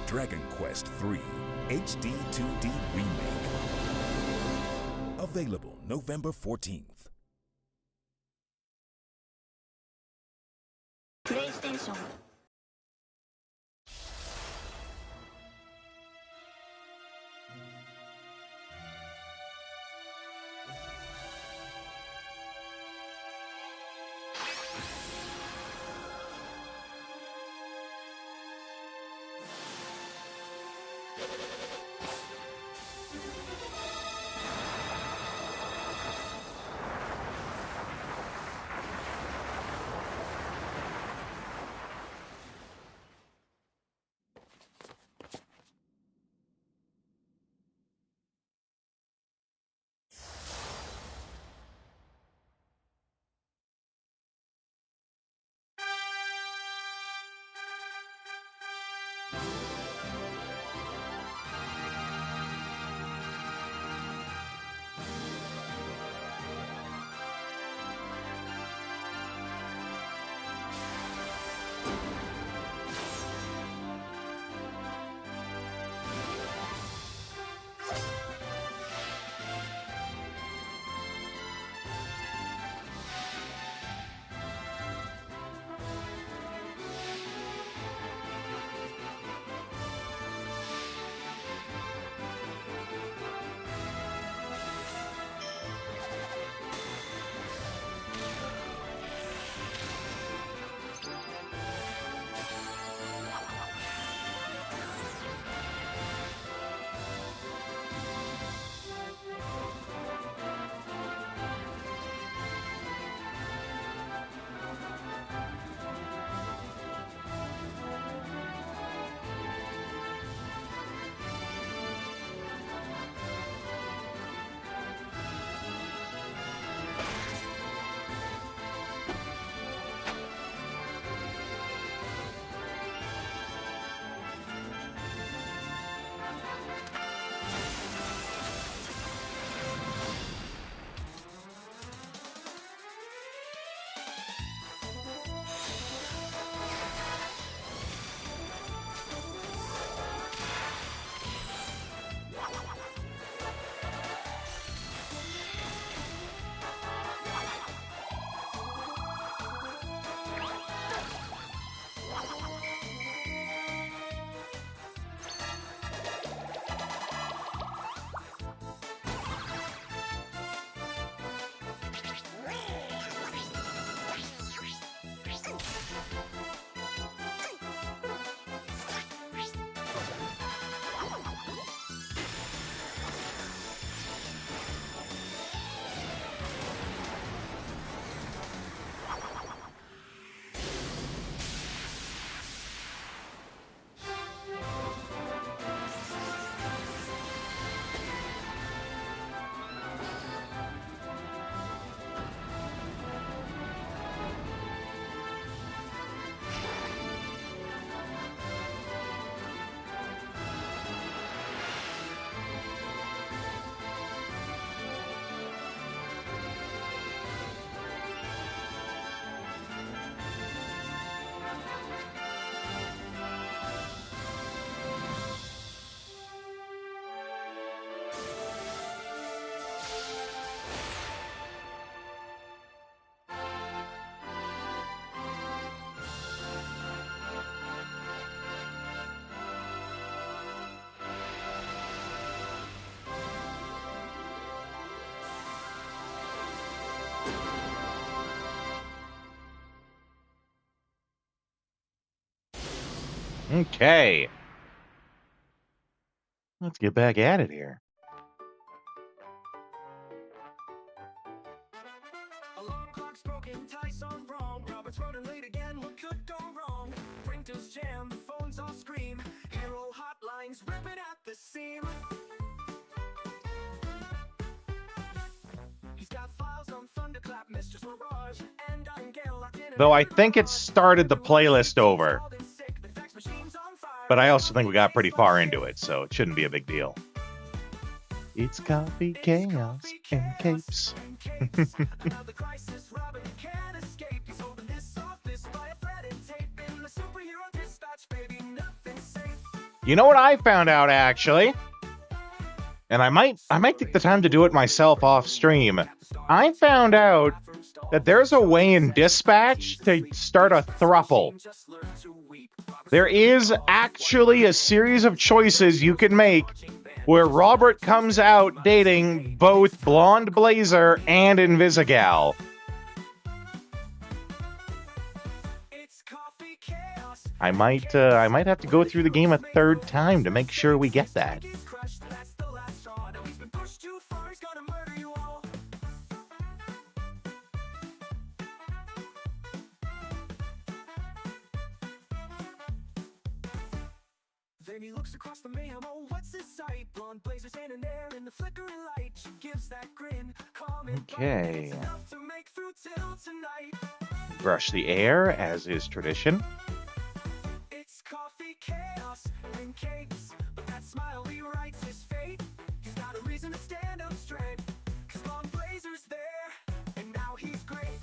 Dragon Quest III HD 2D Remake. Available November 14th. PlayStation. Okay. Let's get back at it here. Alarm clock's broken, ties on wrong. Robert's running late again, what could go wrong? Printers jam, the phones all scream. Hero hotlines ripping at the seam. He's got files on Thunderclap, Mistress Mirage, and Gale locked in. Though I think it started the playlist over. The fax machine's on fire. But I also think we got pretty far into it, so it shouldn't be a big deal. It's coffee, chaos, and capes. You know what I found out, actually? And I might take the time to do it myself off stream. I found out that there's a way in Dispatch to start a throuple. There is actually a series of choices you can make where Robert comes out dating both Blonde Blazer and Invisigal. I might have to go through the game a third time to make sure we get that. Then he looks across the mayhem, oh, what's this sight? Blonde Blazer standing there in the flickering light. She gives that grin, calm and Okay. bright. It's enough to make through till tonight. Brush the air, as is tradition. It's coffee, chaos, and capes. But that smile rewrites his fate. He's got a reason to stand up straight. 'Cause Blonde Blazer's there, and now he's great.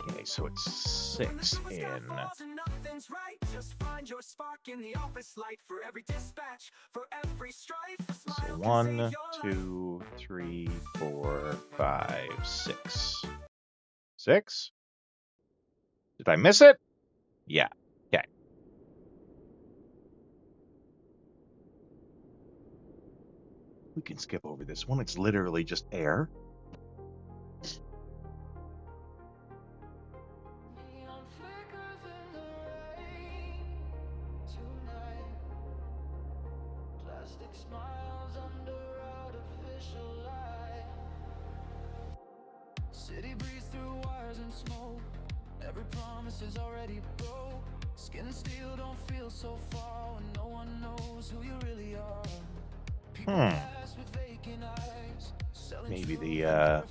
Okay, so it's 6 in. Nothing's right. Just find your spark in the office light. For every dispatch, for every strife. So 1, 2, 3, 4, 5, 6. 6? Did I miss it? Yeah. Okay. We can skip over this one. It's literally just air. City breathes through wires and smoke. Every promise is already broke. Skin and steel don't feel so far when no one knows who you really are. People pass with vacant eyes. Maybe the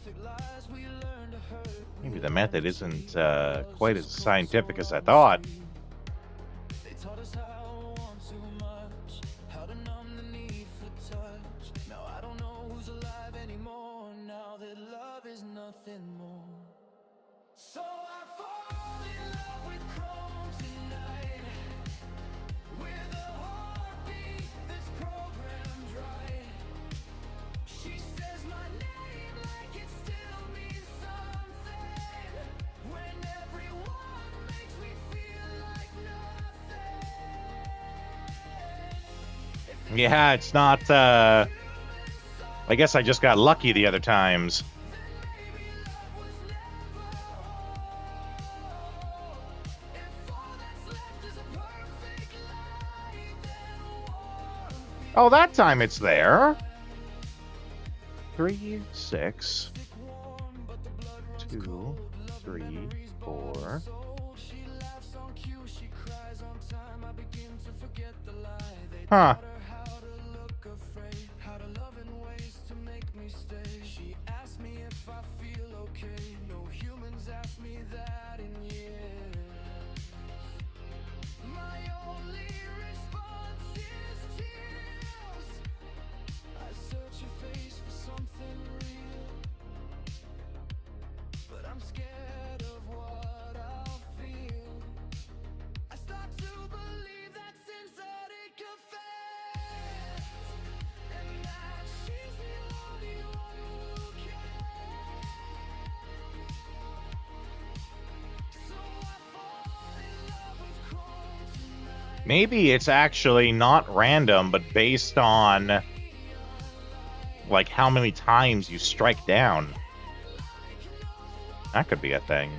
method isn't quite as scientific as I thought. They taught us how to want too much, how to numb the need for touch. Now I don't know who's alive anymore, now that love is nothing more. So I fall in love with Chrome tonight, with a heartbeat that's programmed right. She says my name like it still means something, when everyone makes me feel like nothing. Yeah, it's not, I guess I just got lucky the other times. Oh, that time it's there. 3, 6, 2, 3, 4. Huh. She asked me if I feel okay. No humans asked me that in years. My only response is tears. I search your face for something real, but I'm scared of what I'll feel. I start to believe that synthetic affairs, and that she's the only one who cares. So I fall in love with Chrome tonight. Maybe it's actually not random, but based on like how many times you strike down. That could be a thing.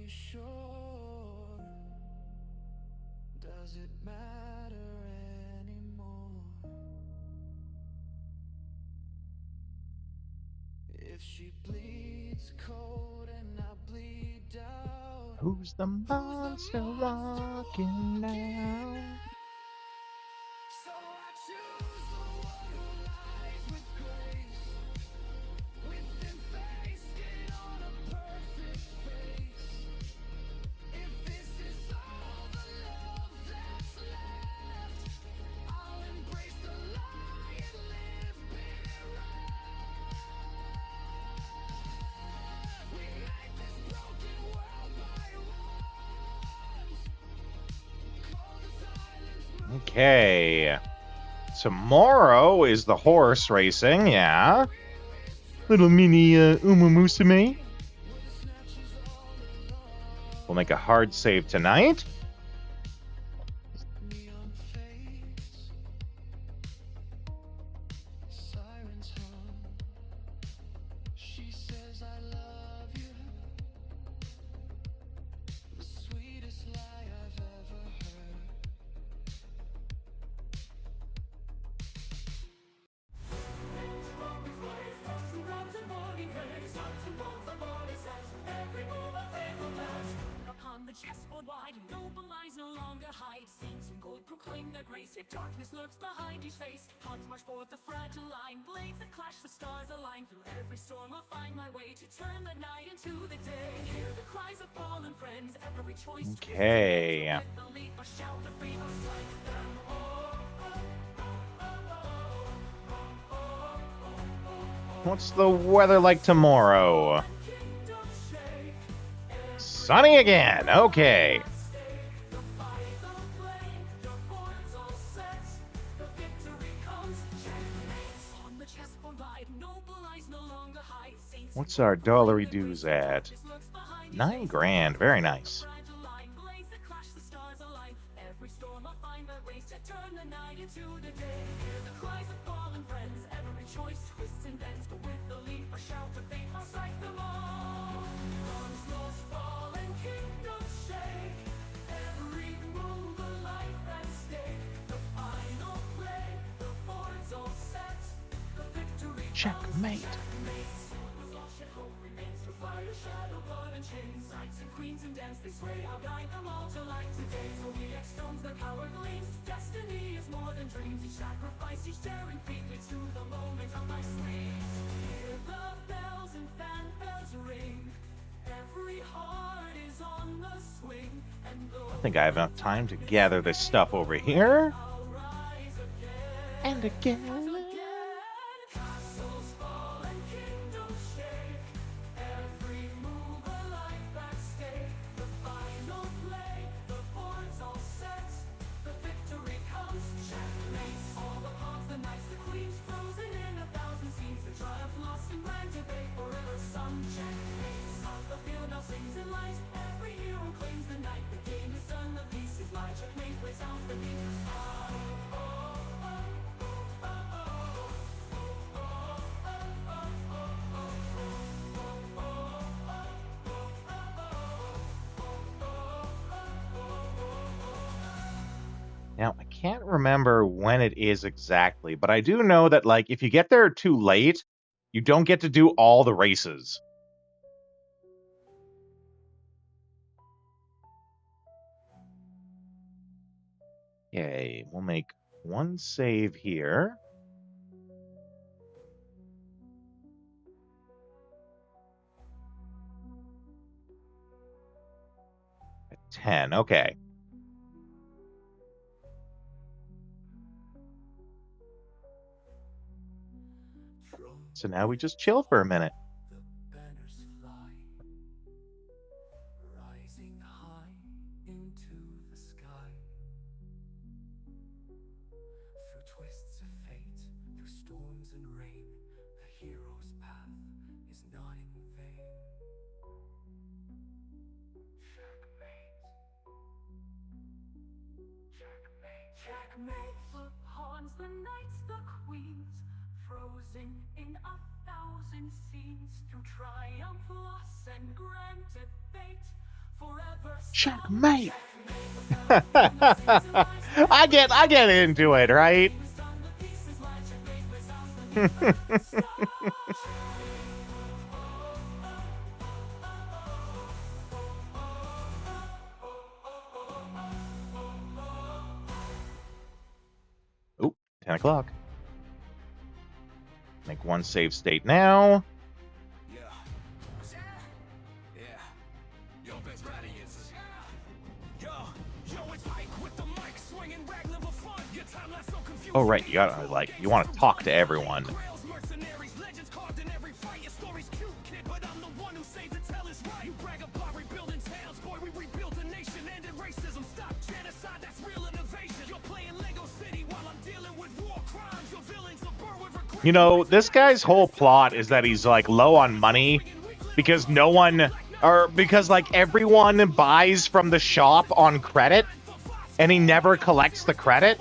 you sure? Does it matter anymore? If she bleeds cold and I bleed out, Who's the monster walking now? so I choose the one who lies with grace, with thin face, skin on a perfect face. If this is all the love that's left, I'll embrace the lie and live bitter. We made this broken world by ones. Call the silence. Okay. Tomorrow is the horse racing, yeah. Little mini Uma Musume. We'll make a hard save tonight. Sirens hum. She says I love you. The sweetest lie I've ever heard. Upon the chessboard wide, noble eyes no longer hide. Saints in gold proclaim their grace, yet darkness lurks behind each face. Pawns march forth the fragile line, blades that clash, the stars align. Through every storm I'll find my way to turn the night into the day. Hear the cries of fallen friends, every choice. Okay. With the leap or shout, the free must strike them all. What's the weather like tomorrow? Sunny again. Okay. What's our dollary dues at? 9 grand. Very nice. Every storm I'll find my ways to turn the night into the day. Hear the cries of fallen friends, every choice twists and bends, but with the leap or shout of fate, I'll strike them all. Onslaughts fall and kingdoms shake. Every move a life at stake. The final play, the board's all set. The victory Checkmate. Queens and dance, they sway, I'll guide them all to light today. So we stones the power gleams. Destiny is more than dreams. Each sacrifice, each daring feat leads to the moment of my sleep. Hear the bells and fanfares ring. Every heart is on the swing. And I think I have enough time to gather this stuff over here. And again. castles fall and kingdoms shake. Every move a life at stake. The final play, the board's all set. The victory comes, checkmate. All the pawns, the knights, the queens, frozen in 1,000 scenes. The triumph lost in grand debate, forever some checkmate. Of the field now sings in light. Every hero claims the night. The game is done, the piece is light. Checkmate resounds the beat. Now, I can't remember when it is exactly, but I do know that, like, if you get there too late, you don't get to do all the races. Okay, we'll make one save here. At 10, okay. So now we just chill for a minute. Banners fly, rising high into the sky. Through twists of fate, through storms and rain, the hero's path is not in vain. Checkmate. Checkmate. Checkmate. The pawns, the knights, the queens, frozen in 1,000 scenes. Through triumph, loss, and grand debate, Checkmate. I get into it, right? Oop, 10 o'clock. Make one save state now. Oh, right, you gotta, like, you want to talk to everyone. You know, this guy's whole plot is that he's, like, low on money because no one, or because, like, everyone buys from the shop on credit and he never collects the credit.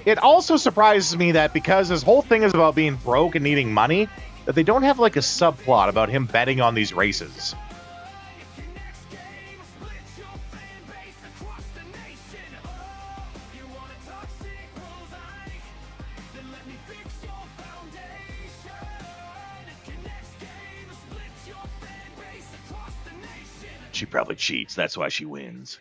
It also surprises me that because his whole thing is about being broke and needing money, that they don't have, like, a subplot about him betting on these races. She probably cheats, that's why she wins.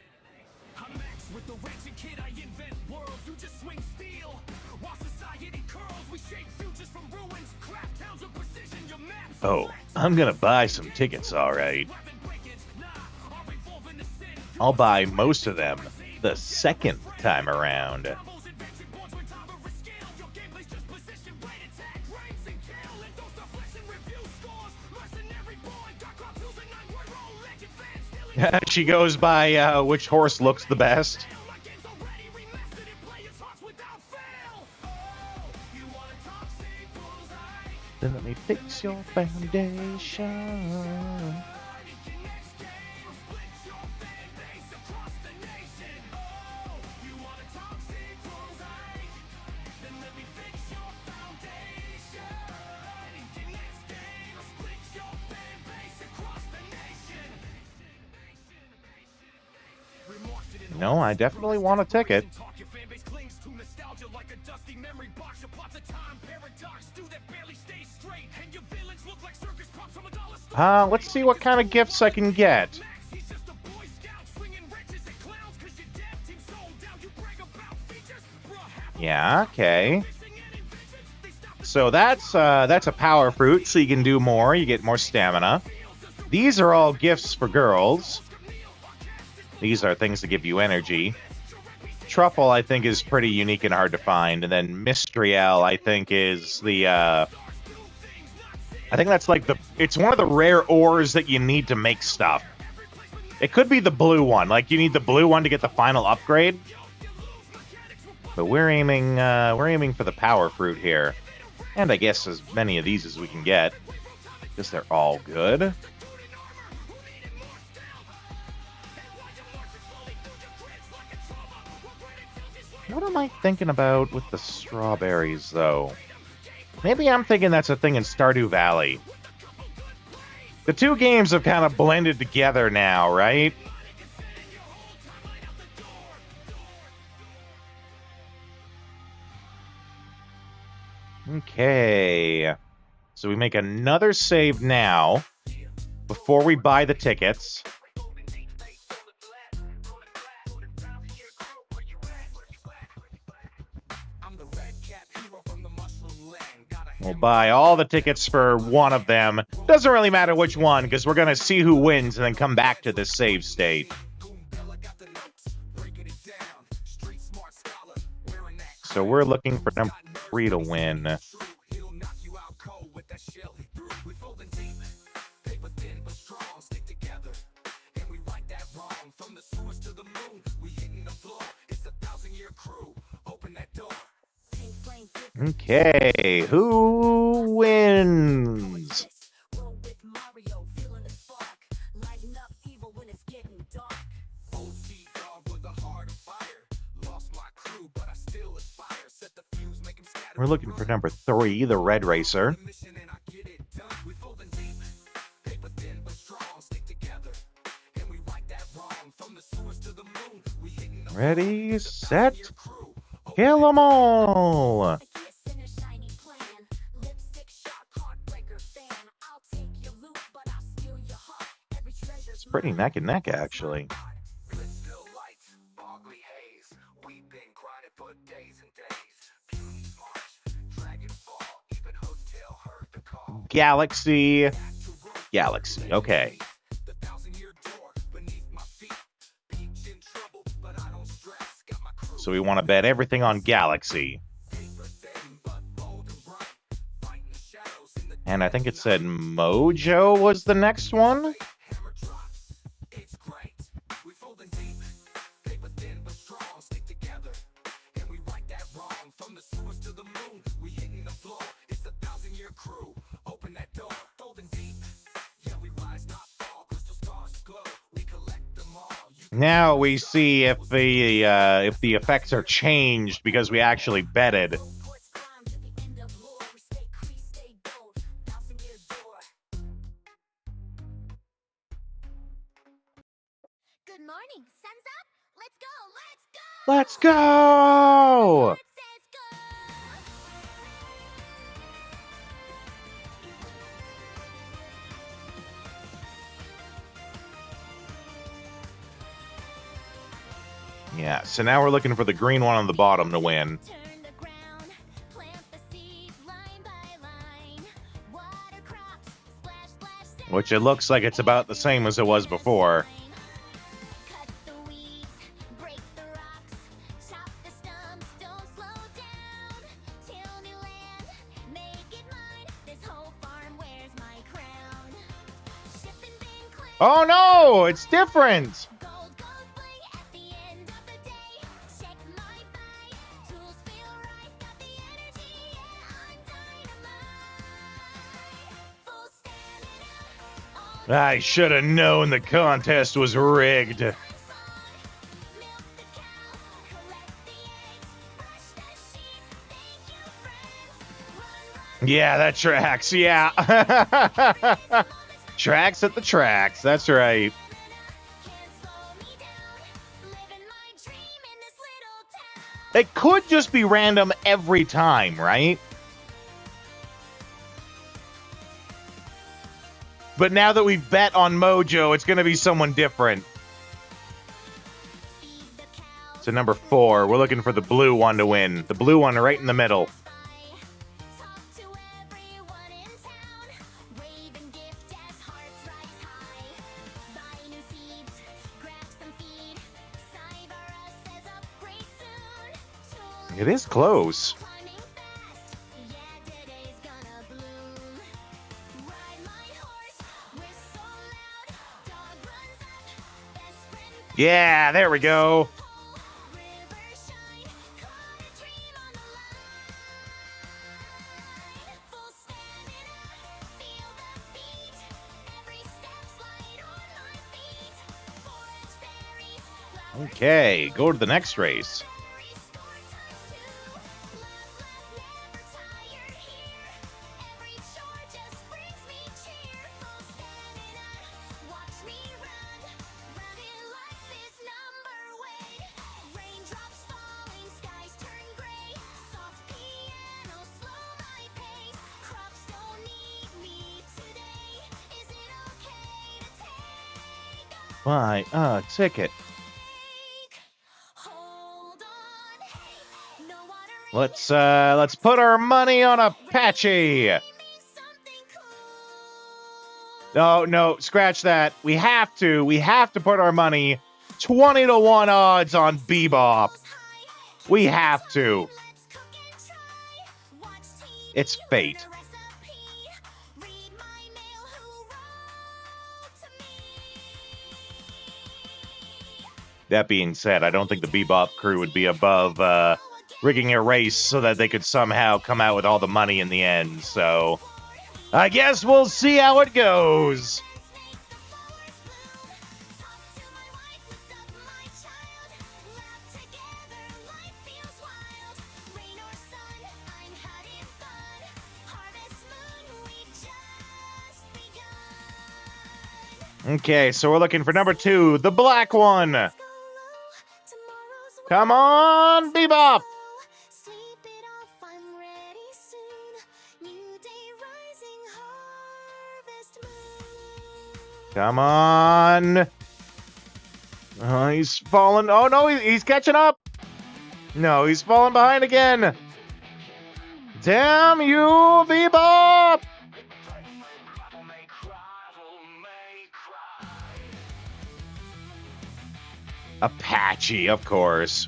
Oh, I'm gonna buy some tickets, alright. I'll buy most of them the second time around. She goes by which horse looks the best. Then let me fix your foundation. No, I definitely want a ticket. Let's see what kind of gifts I can get. Yeah, okay. So that's a power fruit, so you can do more. You get more stamina. These are all gifts for girls. These are things that give you energy. Truffle, I think, is pretty unique and hard to find. And then Mystriel, I think, is the... I think that's like the... It's one of the rare ores that you need to make stuff. It could be the blue one. Like, you need the blue one to get the final upgrade. But we're aiming for the power fruit here. And I guess as many of these as we can get. Because they're all good. What am I thinking about with the strawberries, though? Maybe I'm thinking that's a thing in Stardew Valley. The two games have kind of blended together now, right? Okay. So we make another save now before we buy the tickets. We'll buy all the tickets for one of them. Doesn't really matter which one, because we're going to see who wins and then come back to this save state. So we're looking for number 3 to win. Okay, who wins? We're looking for number 3, the Red Racer. Ready, set, kill them all! It's pretty neck and neck, actually. Galaxy. Okay. So we want to bet everything on Galaxy. And I think it said Mojo was the next one? Now we see if the effects are changed because we actually betted. Good morning, sun's up. Let's go. Let's go! Yeah, so now we're looking for the green one on the bottom to win. Which it looks like it's about the same as it was before. Oh no, it's different! I should have known the contest was rigged. Yeah, that tracks, yeah. Tracks at the tracks, that's right. It could just be random every time, right? But now that we've bet on Mojo, it's going to be someone different. So number 4, we're looking for the blue one to win. The blue one right in the middle. It is close. Yeah, there we go. Okay, go to the next race. Buy a ticket. Let's put our money on Apache. No, scratch that. We have to put our money 20-1 odds on Bebop. We have to. It's fate. That being said, I don't think the Bebop crew would be above rigging a race so that they could somehow come out with all the money in the end, so I guess we'll see how it goes. Okay, so we're looking for number 2, the black one. Come on, Bebop! Come on! Oh, he's falling. Oh no, he's catching up! No, he's falling behind again! Damn you, Bebop! Apache, of course.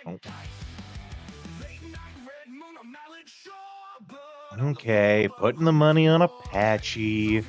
Oh. Okay, putting the money on Apache.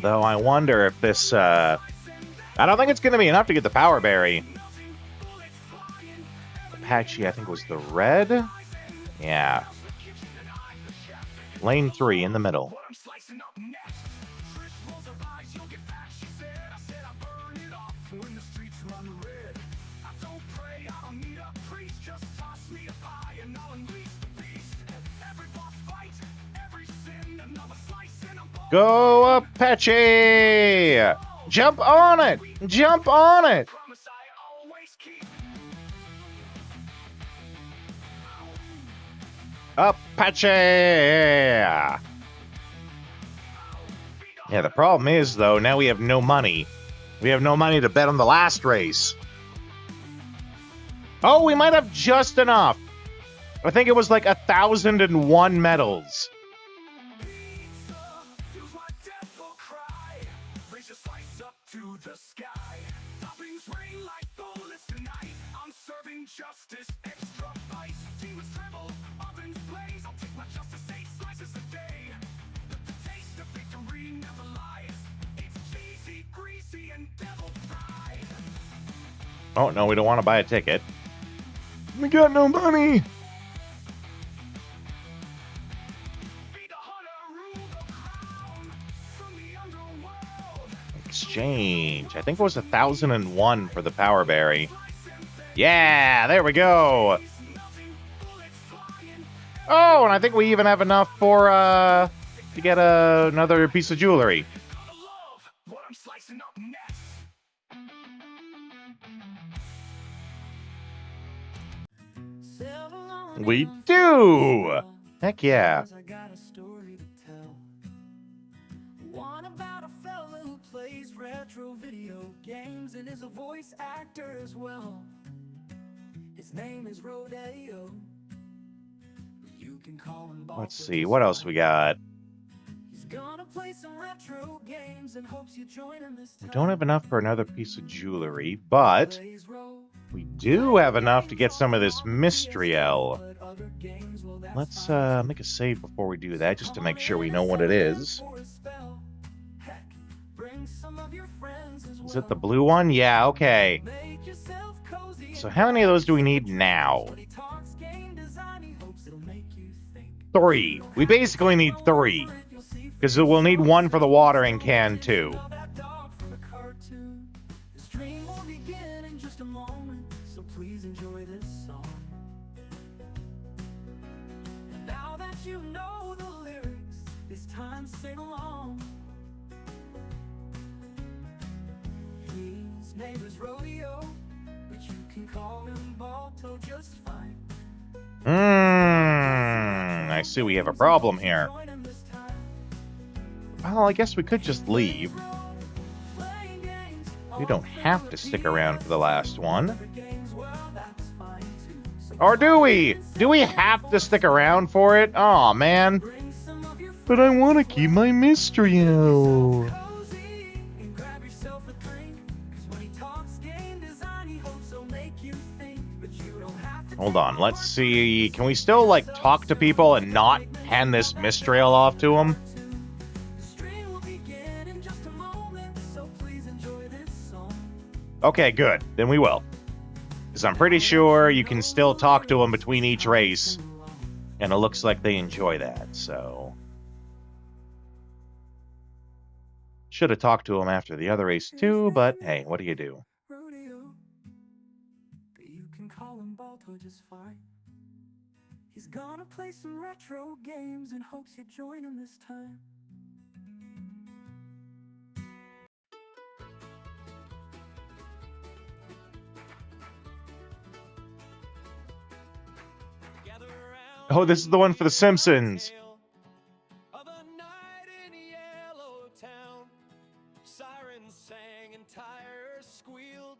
Though I wonder if this, I don't think it's going to be enough to get the Power Berry. Apache, I think, was the red? Yeah. Lane 3 in the middle. Go Apache! Jump on it! Jump on it! Apache! Yeah, the problem is, though, now we have no money. We have no money to bet on the last race. Oh, we might have just enough. I think it was like 1,001 medals. Justice, extra spice, demons tremble, ovens blaze. I'll take my justice 8 slices a day. The taste of victory never lies. It's cheesy, greasy, and devil fried. Oh, no, we don't want to buy a ticket. We got no money. Exchange. I think it was 1,001 for the Power Berry. Yeah, there we go. Oh, and I think we even have enough for, to get another piece of jewelry. We do! Heck yeah. One about a fella who plays retro video games and is a voice actor as well. His name is Rodeo. You can call him Bob. Let's see, what else we got? He's gonna play some retro games and hopes you join him this time. We don't have enough for another piece of jewelry, but we do have enough to get some of this Mystriel. Let's make a save before we do that, just to make sure we know what it is. Is it the blue one? Yeah, okay. So how many of those do we need now? 3. We basically need 3. Because we'll need 1 for the watering can, too. Now that you know the lyrics, it's time to sing along. His name is Rodeo, but you can call him Balto just fine. I see we have a problem here. Well, I guess we could just leave. We don't have to stick around for the last one. Or do we? Do we have to stick around for it? Aw, man. But I want to keep my Mystriel. Hold on, let's see. Can we still, like, talk to people and not hand this Mystriel off to them? Okay, good. Then we will. Because I'm pretty sure you can still talk to them between each race. And it looks like they enjoy that, so... Should have talked to him after the other race too, but hey, what do you do? Rodeo, but you can call him Balto just fine. He's gonna play some retro games and hopes you join him this time. Oh, this is the one for The Simpsons. Sirens sang and tires squealed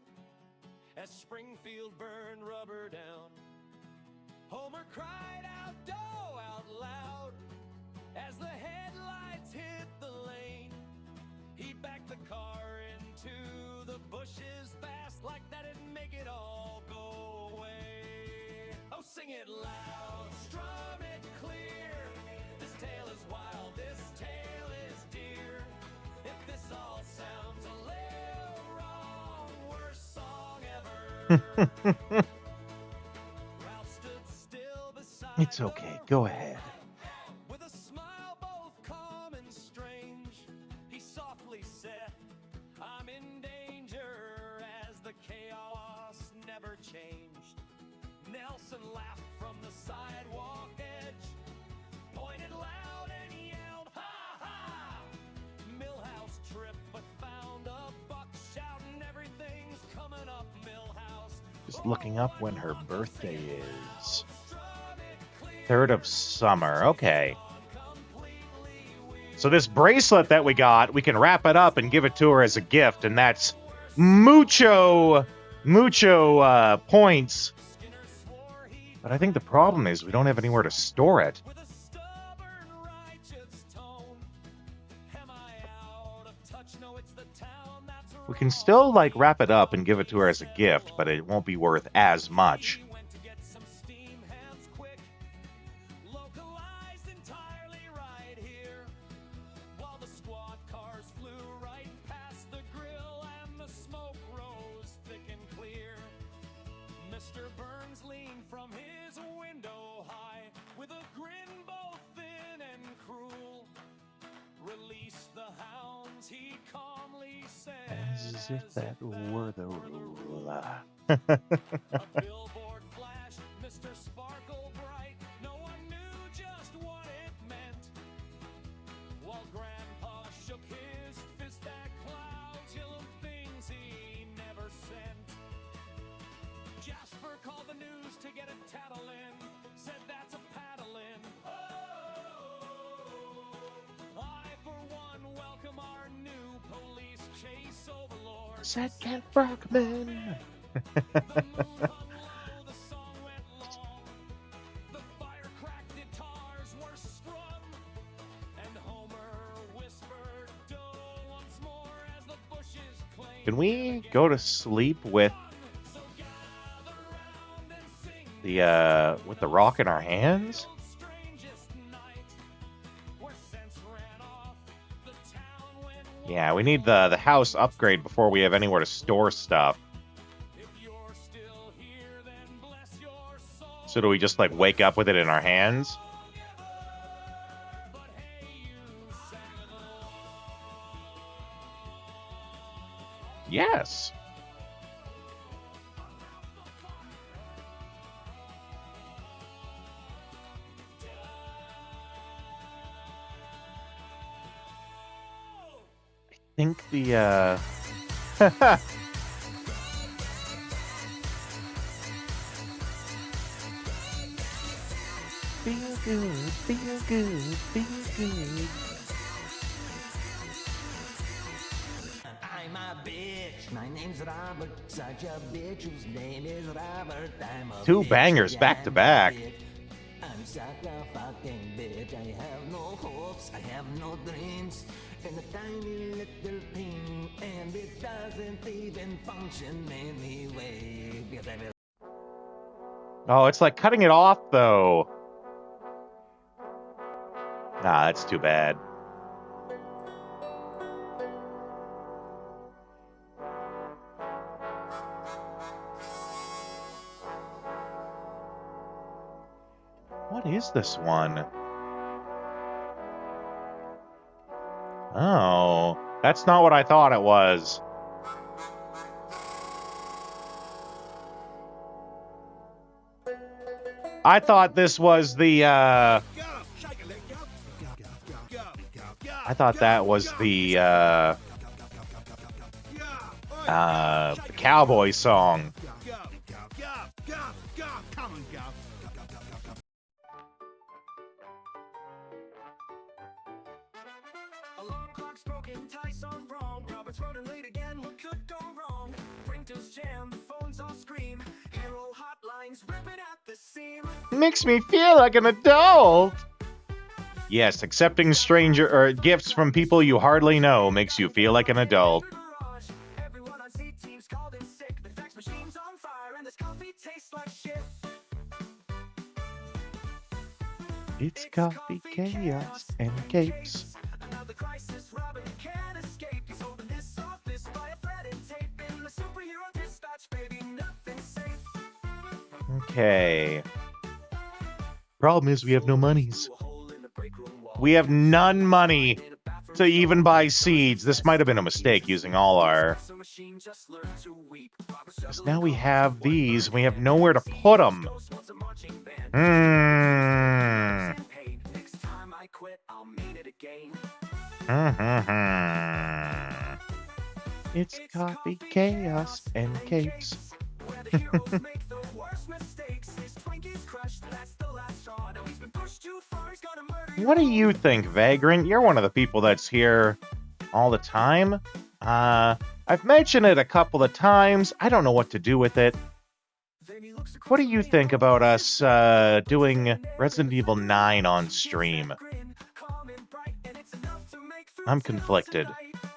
as Springfield burned rubber down. Homer cried out, "Doe!" out loud as the headlights hit the lane. He backed the car into the bushes fast, like that it'd make it all go away. Oh, sing it loud, strum it clear. This tale is wild, this tale is dear. If this all sounds a little wrong, worst song ever. Ralph stood still beside It's okay. Go ahead. with a smile both calm and strange. He softly said, "I'm in danger," as the chaos never changed. Nelson laughed from the sidewalk edge, pointed loud and yelled, "Ha ha!" Millhouse tripped but found a buck shouting, "Everything's coming up, Millhouse." Just looking up when her birthday is. 3rd of summer. Okay. So this bracelet that we got, we can wrap it up and give it to her as a gift, and that's mucho points. But I think the problem is we don't have anywhere to store it. We can still, like, wrap it up and give it to her as a gift, but it won't be worth as much. Localized entirely right here, while the squad cars flew right past the grill and the smoke rose thick and clear. Mr. Burns leaned from his window high with a grin both thin and cruel. Release the hounds, he calmly said, As if that were the rule. a billboard flashed, Mr. Sparkle Bright. No one knew just what it meant. While Grandpa shook his fist at clouds, yelling things he never sent. Jasper called the news to get a tattle in, said that's a paddle in. I, for one, welcome our new police chase overlord. Said Kent Brockman. Can we go to sleep with the rock in our hands? Yeah, we need the house upgrade before we have anywhere to store stuff. So do we just, like, wake up with it in our hands? Yes. I think the feel good, feel good, feel good. I'm a bitch. My name's Robert. Such a bitch whose name is Robert. I'm a Two bitch. bangers Yeah, back to I'm a back. bitch. I'm such a fucking bitch. I have no hopes. I have no dreams. And a tiny little thing. And it doesn't even function anyway. Because I will. Oh, it's like cutting it off, though. Nah, that's too bad. What is this one? Oh, that's not what I thought it was. I thought this was the, I thought that was the cowboy song. Alarm clock's broken, ties on wrong. Robert's running late again, what could go wrong? Printers jam, the phones all scream. Hero hotlines ripping at the seam. Makes me feel like an adult. Yes, accepting stranger or gifts from people you hardly know makes you feel like an adult. Everyone on Z team's called in sick. The fax machine's on fire and this coffee tastes like shit. It's coffee, chaos, and capes. Another crisis, Robin can't escape. He's holding this office by a thread and tape. In the superhero dispatch, baby, nothing's safe. Okay. Problem is we have no monies. We have none money to even buy seeds. This might have been a mistake using all our... Because now we have these. We have nowhere to put them. It's coffee, chaos, and capes. What do you think, Vagrant? You're one of the people that's here all the time. I've mentioned it a couple of times. I don't know what to do with it. What do you think about us doing Resident Evil 9 on stream? I'm conflicted.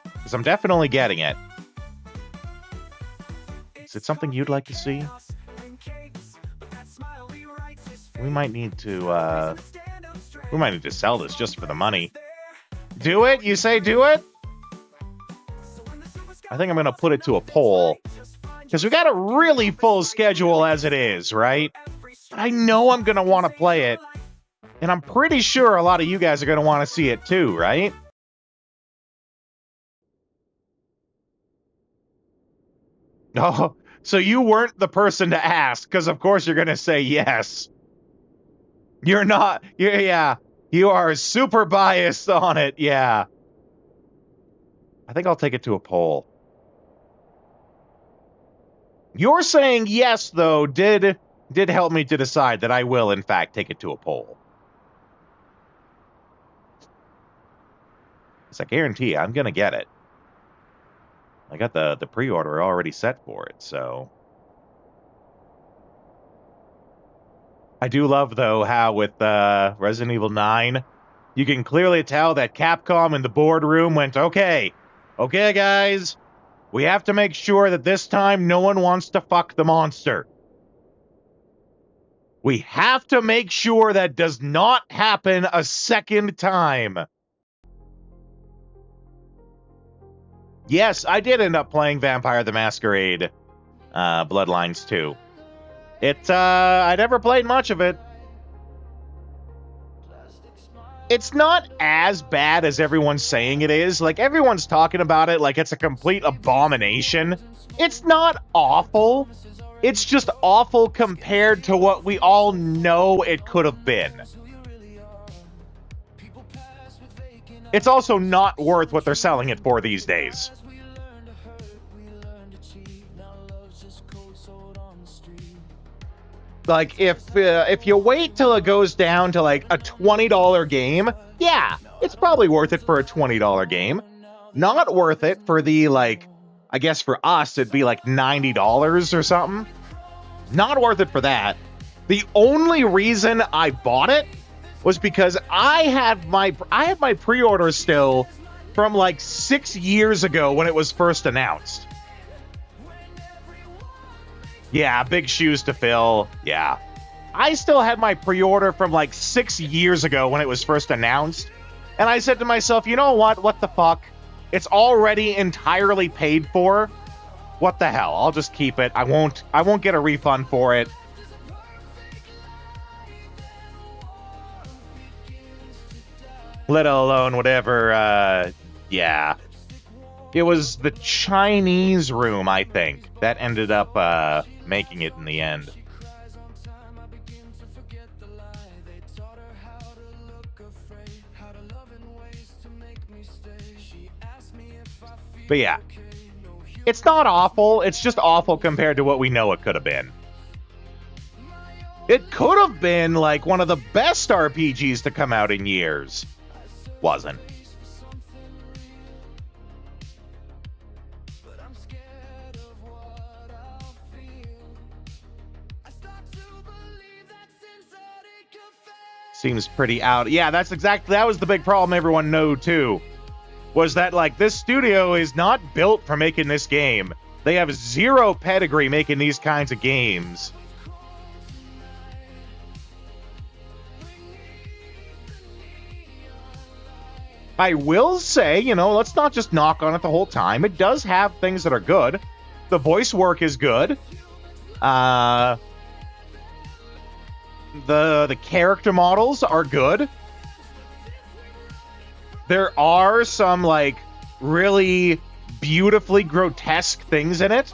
Because I'm definitely getting it. Is it something you'd like to see? We might need to sell this just for the money. Do it? You say do it? I think I'm going to put it to a poll. Because we got a really full schedule as it is, right? But I know I'm going to want to play it. And I'm pretty sure a lot of you guys are going to want to see it too, right? Oh, so you weren't the person to ask, because of course you're going to say yes. You're not. Yeah. You are super biased on it. Yeah. I think I'll take it to a poll. Your saying yes, though, did help me to decide that I will, in fact, take it to a poll. Because I guarantee I'm going to get it. I got the pre-order already set for it, so... I do love, though, how with Resident Evil 9, you can clearly tell that Capcom in the boardroom went, okay, guys, we have to make sure that this time no one wants to fuck the monster. We have to make sure that does not happen a second time. Yes, I did end up playing Vampire the Masquerade Bloodlines 2. I never played much of it. It's not as bad as everyone's saying it is. Like, everyone's talking about it like it's a complete abomination. It's not awful. It's just awful compared to what we all know it could have been. It's also not worth what they're selling it for these days. Like, if you wait till it goes down to, like, a $20 game, yeah, it's probably worth it for a $20 game. Not worth it for the, like, I guess for us, it'd be like $90 or something. Not worth it for that. The only reason I bought it was because I have my pre-order still from, like, 6 years ago when it was first announced. Yeah, big shoes to fill. Yeah. I still had my pre-order from like 6 years ago when it was first announced. And I said to myself, you know what? What the fuck? It's already entirely paid for. What the hell? I'll just keep it. I won't get a refund for it. let alone whatever, yeah. It was the Chinese room, I think, that ended up making it in the end. But yeah, it's not awful. It's just awful compared to what we know it could have been. It could have been like one of the best RPGs to come out in years. Wasn't. Seems pretty out. Yeah, that was the big problem everyone knew too. Was that like this studio is not built for making this game. They have zero pedigree making these kinds of games. I will say, you know, let's not just knock on it the whole time. It does have things that are good. The voice work is good. The character models are good. There are some, like, really beautifully grotesque things in it.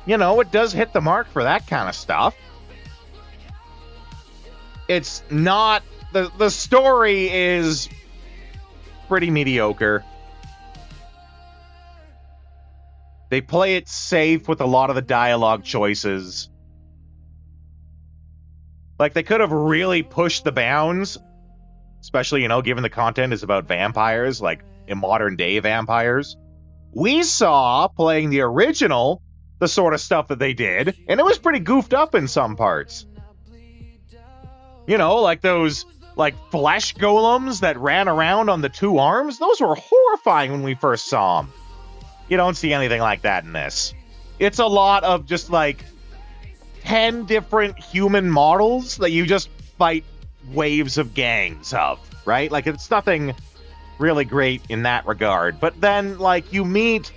You know, it does hit the mark for that kind of stuff. It's not... The story is pretty mediocre. They play it safe with a lot of the dialogue choices. Like, they could have really pushed the bounds, especially, you know, given the content is about vampires, like in modern day vampires. We saw, playing the original, the sort of stuff that they did, and it was pretty goofed up in some parts. You know, like those, like, flesh golems that ran around on the two arms. Those were horrifying when we first saw them. You don't see anything like that in this. It's a lot of just, like, 10 different human models that you just fight waves of gangs of, right? Like, it's nothing really great in that regard. But then, like, you meet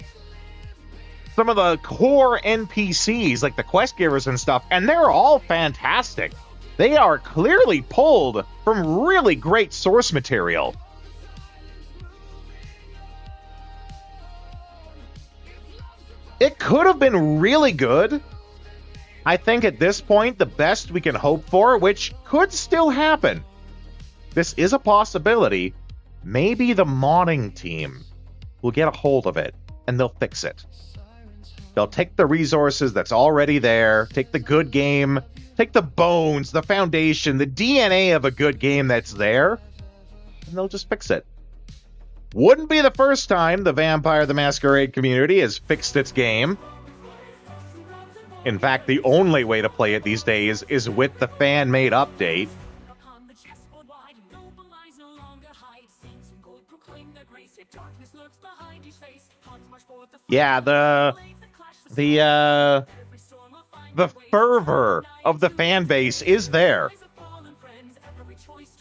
some of the core NPCs, like the quest givers and stuff, and they're all fantastic. They are clearly pulled from really great source material. It could have been really good. I think at this point, the best we can hope for, which could still happen. This is a possibility. Maybe the modding team will get a hold of it, and they'll fix it. They'll take the resources that's already there, take the good game, take the bones, the foundation, the DNA of a good game that's there, and they'll just fix it. Wouldn't be the first time the Vampire the Masquerade community has fixed its game. In fact, the only way to play it these days is with the fan-made update. Yeah, the fervor of the fan base is there.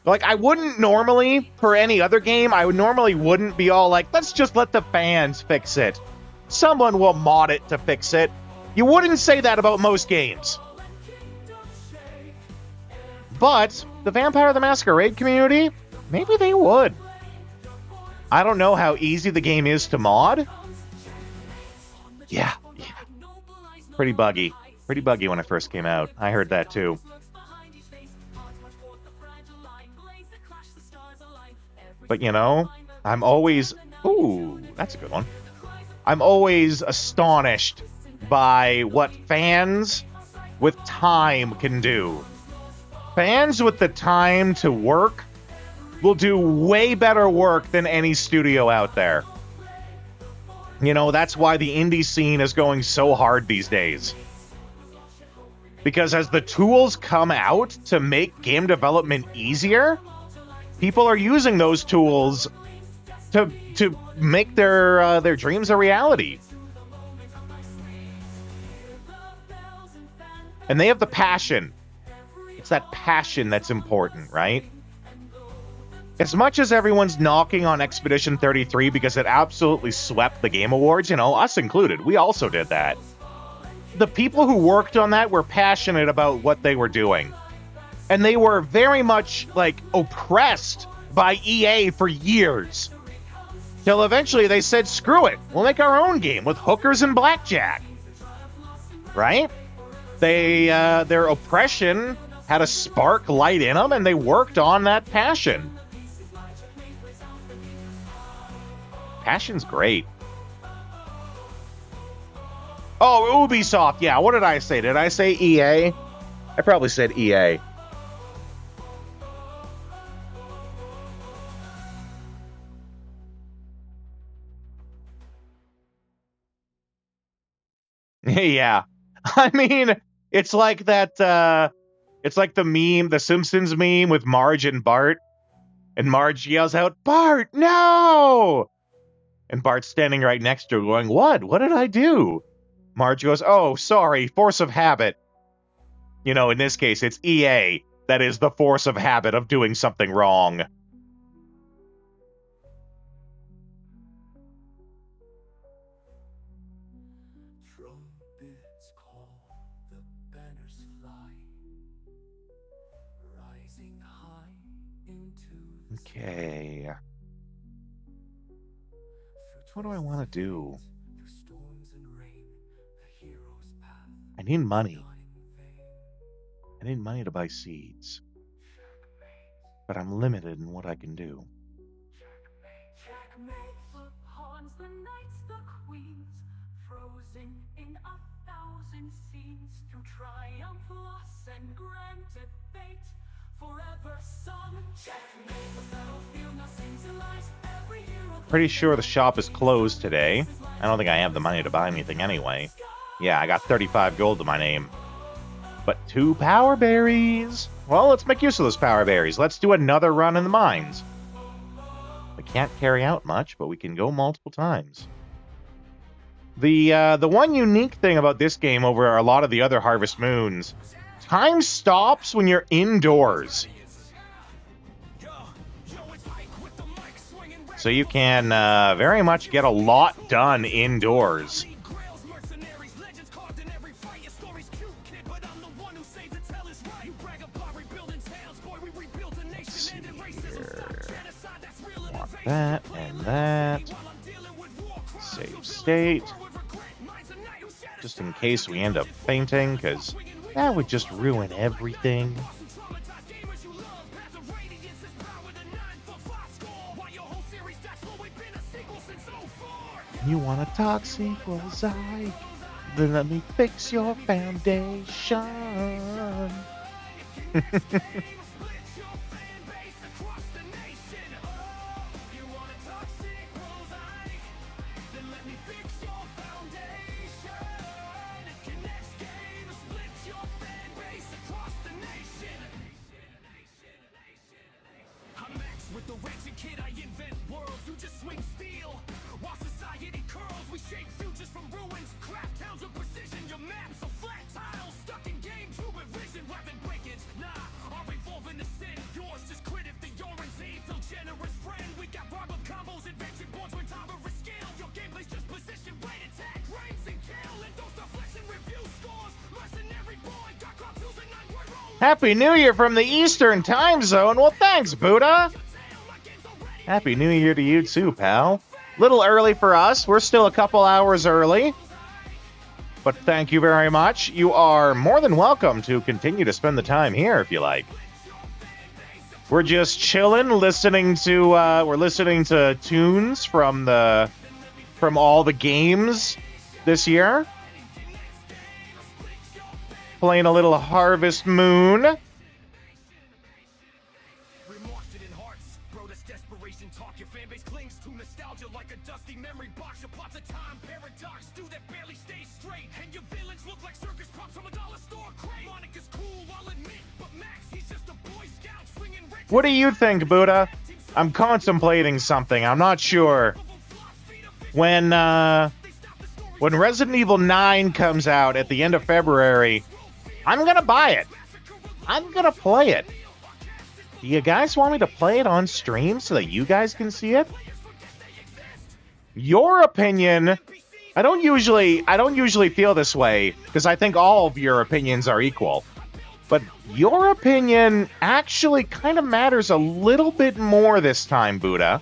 Like, I wouldn't normally, for any other game, I normally wouldn't be all like, let's just let the fans fix it. Someone will mod it to fix it. You wouldn't say that about most games. But the Vampire the Masquerade community, maybe they would. I don't know how easy the game is to mod. Yeah. Pretty buggy. Pretty buggy when it first came out. I heard that too. But, you know, I'm always... Ooh, that's a good one. I'm always astonished by what fans with time can do. Fans with the time to work will do way better work than any studio out there. You know, that's why the indie scene is going so hard these days. Because as the tools come out to make game development easier, people are using those tools to make their dreams a reality. And they have the passion. It's that passion that's important, right? As much as everyone's knocking on Expedition 33 because it absolutely swept the Game Awards, you know, us included, we also did that. The people who worked on that were passionate about what they were doing. And they were very much, like, oppressed by EA for years. Till eventually they said, screw it, we'll make our own game with hookers and blackjack. Right? Their oppression had a spark light in them, and they worked on that passion. Passion's great. Oh, Ubisoft. Yeah, what did I say? Did I say EA? I probably said EA. Yeah. I mean, it's like that, it's like the meme, the Simpsons meme with Marge and Bart. And Marge yells out, Bart, no! And Bart's standing right next to her going, what? What did I do? Marge goes, oh, sorry, force of habit. You know, in this case, it's EA that is the force of habit of doing something wrong. Trumpets call, the banners fly, rising high into the Okay. What do I want to do? I need money. I need money to buy seeds. But I'm limited in what I can do. Checkmate. The pawns, the knights, the queens, frozen in 1,000 scenes through triumph, loss, and grand debate. Forever sung. Checkmate. The battlefield now sings and lies. Every hero. Pretty sure the shop is closed today. I don't think I have the money to buy anything anyway. Yeah, I got 35 gold to my name. But 2 power berries. Well, let's make use of those power berries. Let's do another run in the mines. We can't carry out much, but we can go multiple times. The one unique thing about this game over a lot of the other Harvest Moons, time stops when you're indoors. So you can very much get a lot done indoors. That and that. Save state. Just in case we end up fainting, because that would just ruin everything. You want a talk sequels, then let me fix your foundation. Happy New Year from the Eastern Time Zone. Well, thanks, Buddha. Happy New Year to you too, pal. Little early for us. We're still a couple hours early. But thank you very much. You are more than welcome to continue to spend the time here if you like. We're just chilling, listening to tunes from all the games this year. Playing a little Harvest Moon. What do you think, Buddha? I'm contemplating something. I'm not sure. When Resident Evil 9 comes out at the end of February, I'm gonna buy it. I'm gonna play it. Do you guys want me to play it on stream so that you guys can see it? Your opinion, I don't usually feel this way because I think all of your opinions are equal. But your opinion actually kind of matters a little bit more this time, Buddha.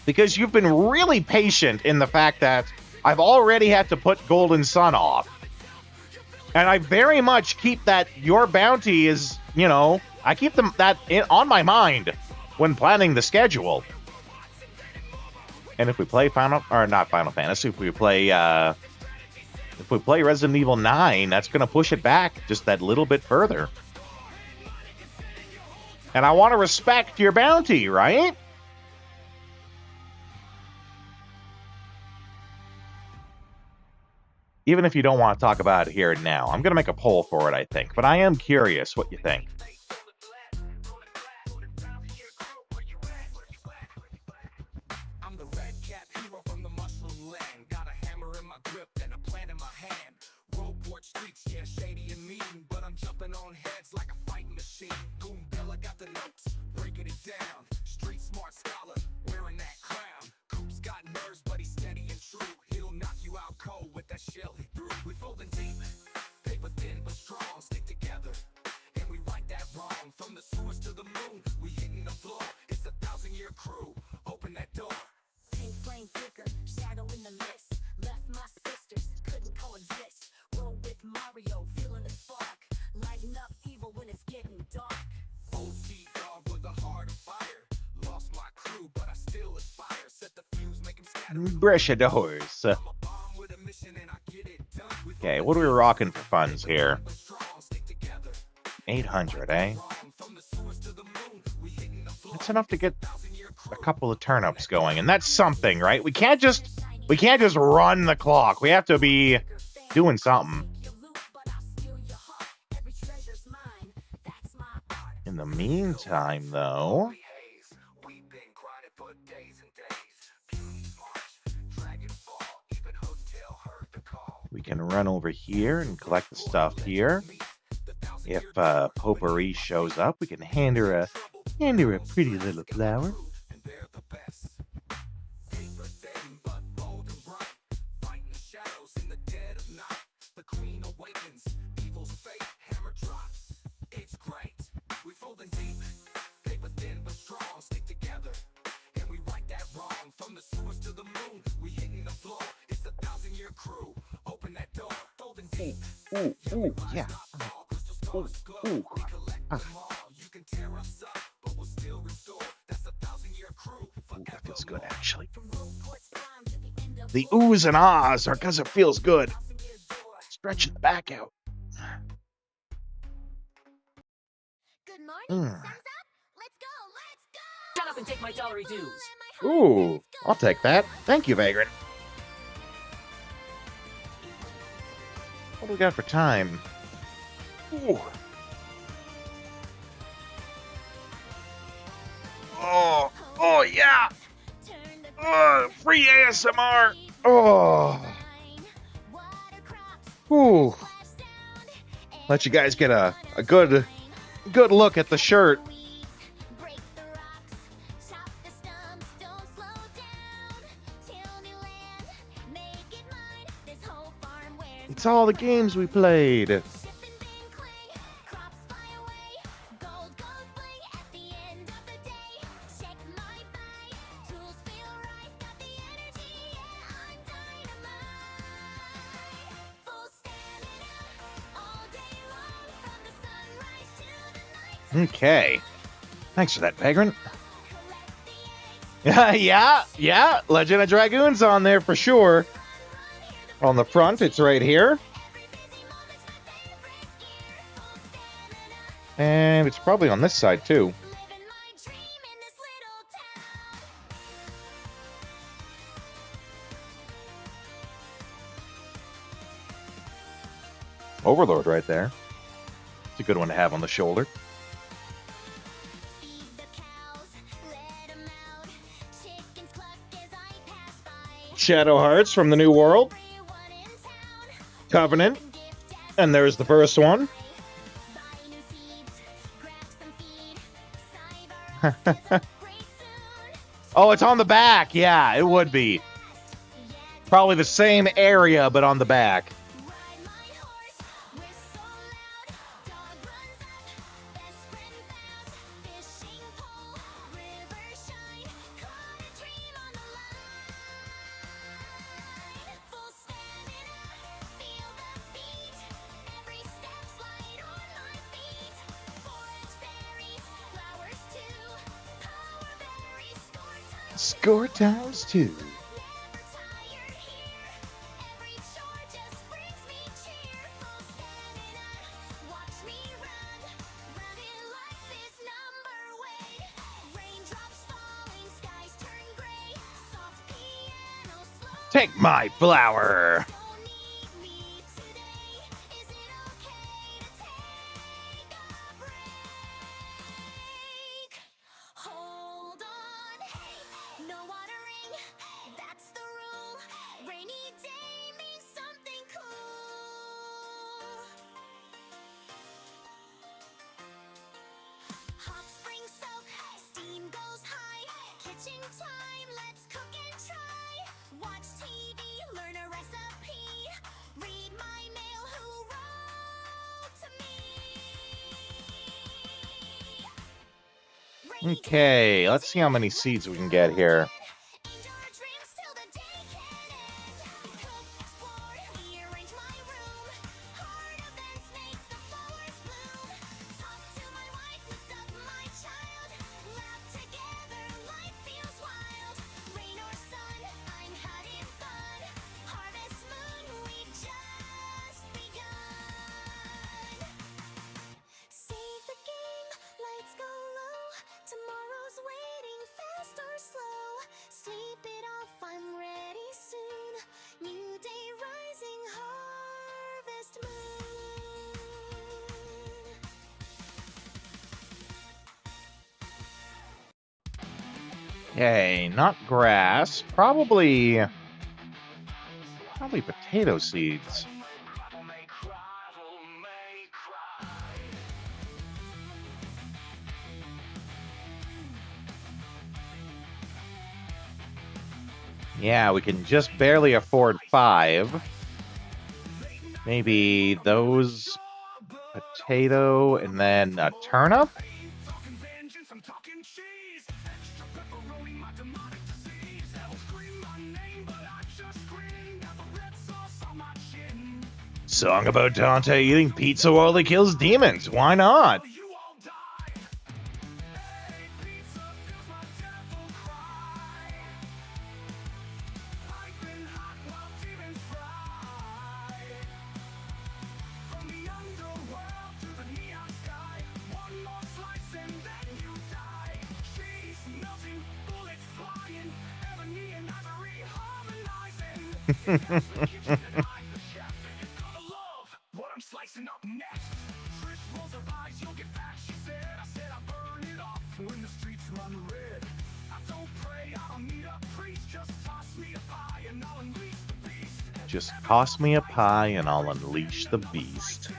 Because you've been really patient in the fact that I've already had to put Golden Sun off. And I very much keep that your bounty is, you know, I keep on my mind when planning the schedule. And if we play not Final Fantasy, if we play Resident Evil 9, that's going to push it back just that little bit further. And I want to respect your bounty, right? Even if you don't want to talk about it here and now. I'm going to make a poll for it, I think. But I am curious what you think. I'm the red cap hero from the mushroom land. Got a hammer in my grip and a plan in my hand. Roadport streets, yeah, shady and mean. But I'm jumping on heads like a fighting machine. Goon Bella got the notes, breaking it down. Street smart scholar, wearing that crown. Coop's got nerves, but he's steady and true. He'll knock you out cold with that shell he threw. We folding deep, paper thin but strong. Stick together, and we right that wrong. From the sewers to the moon, we hitting the floor. It's a 1,000-year crew. Open that door. Pink flame flicker, shadow in the mist. Left my sisters, couldn't coexist. Roll with Mario, feeling the spark. Lighting up evil when it's getting dark. Old T-Dog with a heart of fire. Lost my crew, but I still aspire. Set the fuse, make him scatter. Breshadors. Okay, what are we rocking for funds here? 800, eh? That's enough to get a couple of turnips going, and that's something, right? We can't just run the clock. We have to be doing something. In the meantime, though, we can run over here and collect the stuff here. If Potpourri shows up, we can hand her a pretty little flower. Ooh, yeah. Ooh. Ah. Ooh, that feels good, actually. The oohs and ahs are because it feels good. Stretching the back out. Shut up and take my dollary dues. Ooh, I'll take that. Thank you, Vagrant. What do we got for time? Ooh. Oh yeah. Free ASMR. Oh. Ooh. Let you guys get a good look at the shirt. It's all the games we played. Okay. Thanks for that, Vagrant. Yeah. Legend of Dragoon's on there for sure. On the front, it's right here. And it's probably on this side, too. Overlord right there. It's a good one to have on the shoulder. Shadow Hearts from the New World. Covenant. And there's the first one. Oh, it's on the back. Yeah, it would be. Probably the same area, but on the back. Score times 2. Take my flower. Hold on, no watering, that's the rule. Rainy day means something cool. Hot spring soak, steam goes high. Kitchen time, let's cook and try. Watch TV, learn a recipe. Read my mail, who wrote to me. Okay, let's see how many seeds we can get here. Save the game, lights go low. Tomorrow's waiting, fast or slow. Sleep it off, I'm ready soon. New day rising, harvest moon. Okay, not grass. Probably potato seeds. Yeah, we can just barely afford 5. Maybe those potato and then a turnip? Song about Dante eating pizza while he kills demons. Why not? What I'm slicing up next. Trish rolls her eyes, you'll get back, she said. I said I burn it off when the streets run red. I don't pray, I don't need a priest. Just toss me a pie and I'll unleash the beast. Just toss me a pie and I'll unleash the beast.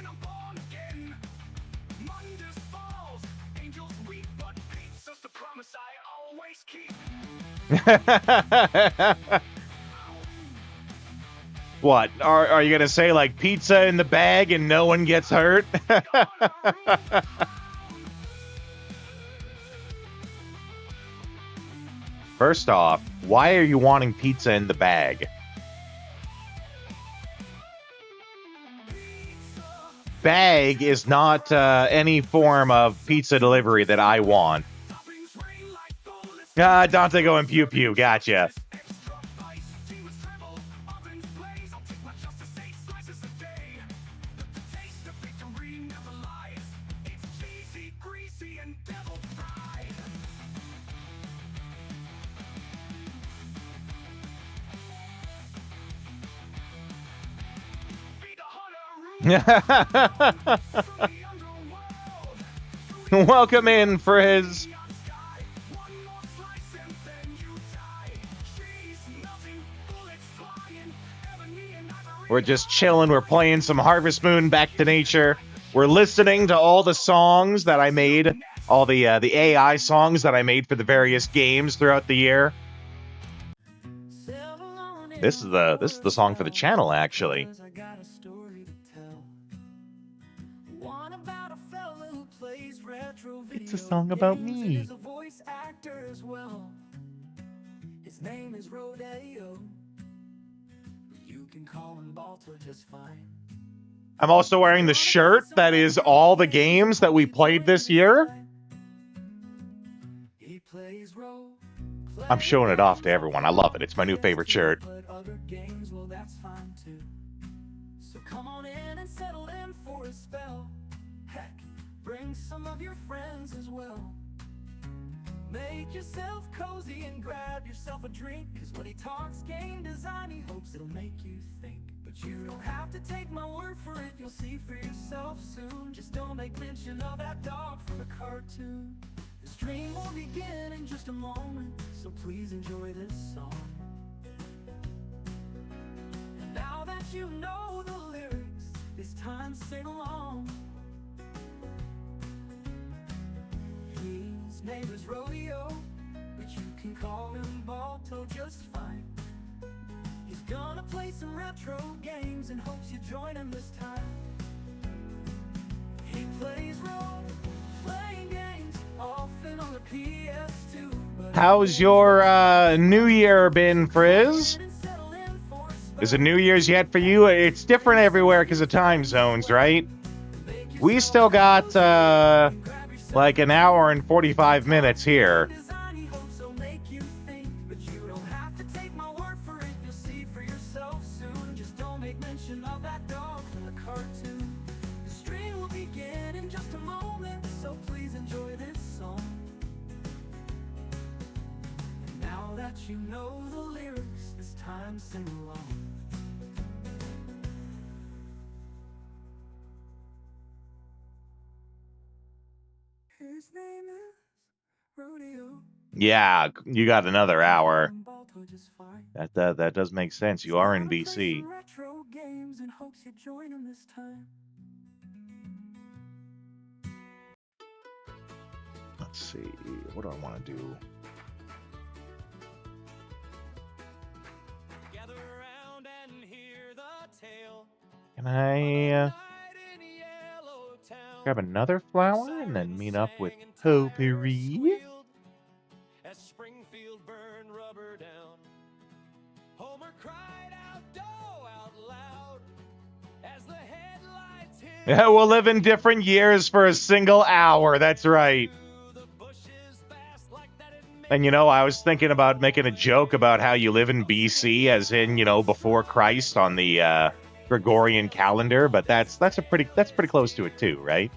Mondays falls, angels weep, but pizza's the promise I always keep. What? Are you gonna say like pizza in the bag and no one gets hurt? First off, why are you wanting pizza in the bag? Bag is not any form of pizza delivery that I want. Ah, Dante going pew pew. Gotcha. Welcome in, Frizz. We're just chilling. We're playing some Harvest Moon Back to Nature. We're listening to all the songs that I made, all the AI songs that I made for the various games throughout the year. This is the song for the channel, actually. It's a song about me. His name is Rodeo. You can call him Balto just fine. I'm also wearing the shirt that is all the games that we played this year. He plays role play. I'm showing it off to everyone. I love it. It's my new favorite shirt. But other games, well, that's fine too. So come on in and settle in for a spell. Heck, bring some of your friends as well. Make yourself cozy and grab yourself a drink, cause when he talks game design, he hopes it'll make you think. But you don't have to take my word for it, you'll see for yourself soon. Just don't make mention of that dog from the cartoon. The stream will begin in just a moment, so please enjoy this song. And now that you know the lyrics, it's time to sing along. His name is Rodeo, but you can call him Balto just fine. He's gonna play some retro games and hopes you join him this time. He plays role-playing games, often on the PS2. How's your New Year been, Frizz? Is it New Year's yet for you? It's different everywhere because of time zones, right? We still got like an hour and 45 minutes here. You know the lyrics, this time sing along. His name is Rodeo. Yeah, you got another hour. That does make sense. You are in BC. Retro games and hopes you join him this time. Let's see. What do I want to do? Can I grab another flower and then meet up with Potpourri? As Springfield burned rubber down, Homer cried out, "Doe!" out loud as the headlights hit. Yeah, we'll live in different years for a single hour. That's right. And you know, I was thinking about making a joke about how you live in BC, as in, you know, before Christ on the Gregorian calendar, but that's pretty close to it too, right?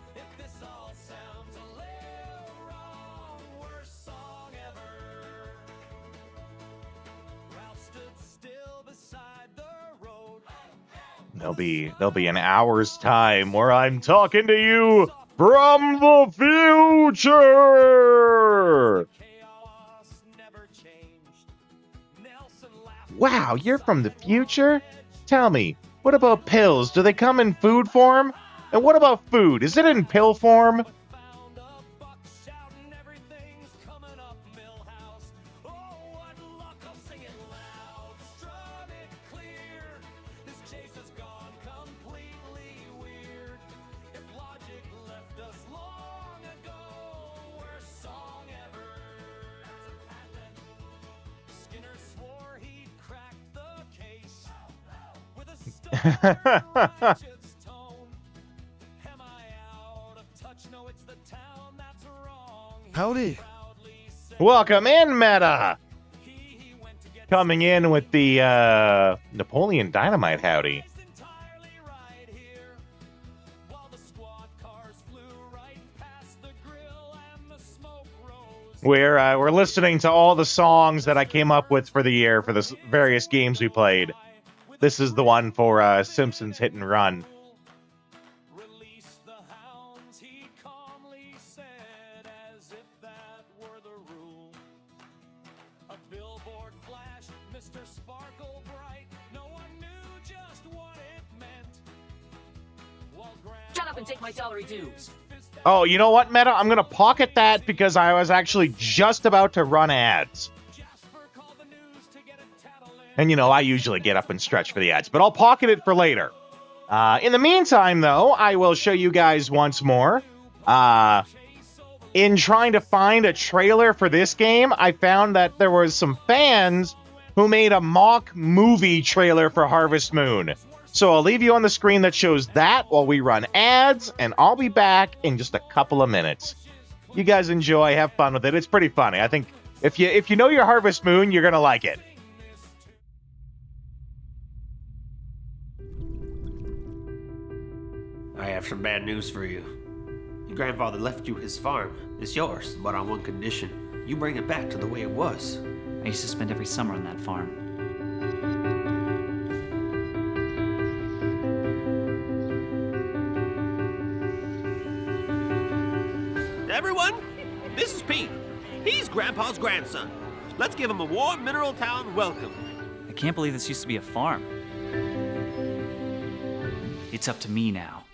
There'll be an hour's time where I'm talking to you from the future. Wow, you're from the future? Tell me, what about pills? Do they come in food form? And what about food? Is it in pill form? Howdy. Welcome in, Meta. Coming in with the Napoleon Dynamite howdy. We're listening to all the songs that I came up with for the year for the various games we played. This is the one for Simpsons Hit and Run. Shut up and take my salary dues. Oh, you know what, Meta? I'm going to pocket that because I was actually just about to run ads. And, you know, I usually get up and stretch for the ads, but I'll pocket it for later. In the meantime, though, I will show you guys once more. In trying to find a trailer for this game, I found that there was some fans who made a mock movie trailer for Harvest Moon. So I'll leave you on the screen that shows that while we run ads, and I'll be back in just a couple of minutes. You guys enjoy, have fun with it. It's pretty funny. I think If you know your Harvest Moon, you're gonna like it. I have some bad news for you. Your grandfather left you his farm. It's yours, but on one condition. You bring it back to the way it was. I used to spend every summer on that farm. Everyone, this is Pete. He's Grandpa's grandson. Let's give him a warm Mineral Town welcome. I can't believe this used to be a farm. It's up to me now.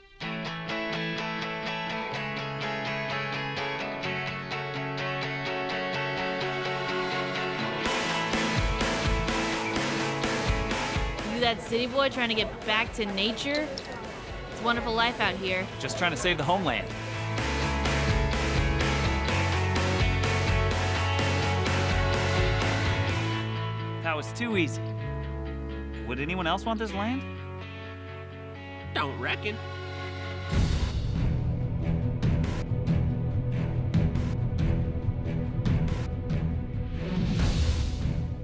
You that city boy trying to get back to nature? It's a wonderful life out here. Just trying to save the homeland. That was too easy. Would anyone else want this land? Don't reckon.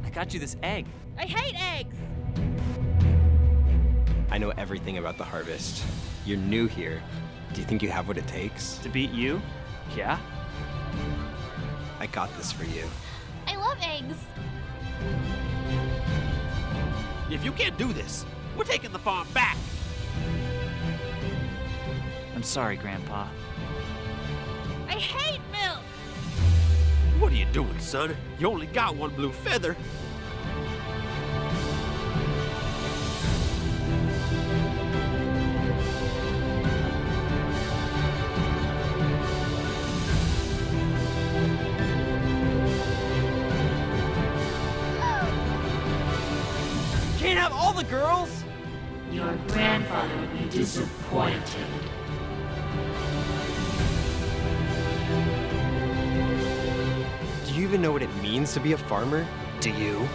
I got you this egg. I hate eggs! I know everything about the harvest. You're new here. Do you think you have what it takes? To beat you? Yeah. I got this for you. I love eggs. If you can't do this, we're taking the farm back. I'm sorry, Grandpa. I hate milk! What are you doing, son? You only got one blue feather. Can't have all the girls! Your grandfather would be disappointed. Do you even know what it means to be a farmer? Do you?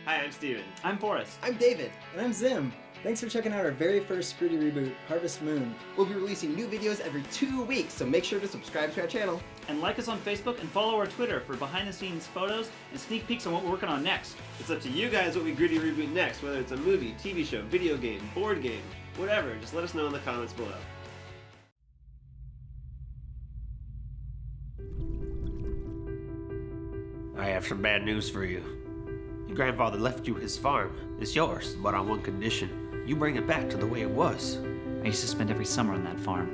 Hi, I'm Steven. I'm Forrest. I'm David. And I'm Zim. Thanks for checking out our very first Scrooty reboot, Harvest Moon. We'll be releasing new videos every 2 weeks, so make sure to subscribe to our channel. And like us on Facebook and follow our Twitter for behind-the-scenes photos and sneak peeks on what we're working on next. It's up to you guys what we gritty reboot next, whether it's a movie, TV show, video game, board game, whatever. Just let us know in the comments below. I have some bad news for you. Your grandfather left you his farm. It's yours, but on one condition. You bring it back to the way it was. I used to spend every summer on that farm.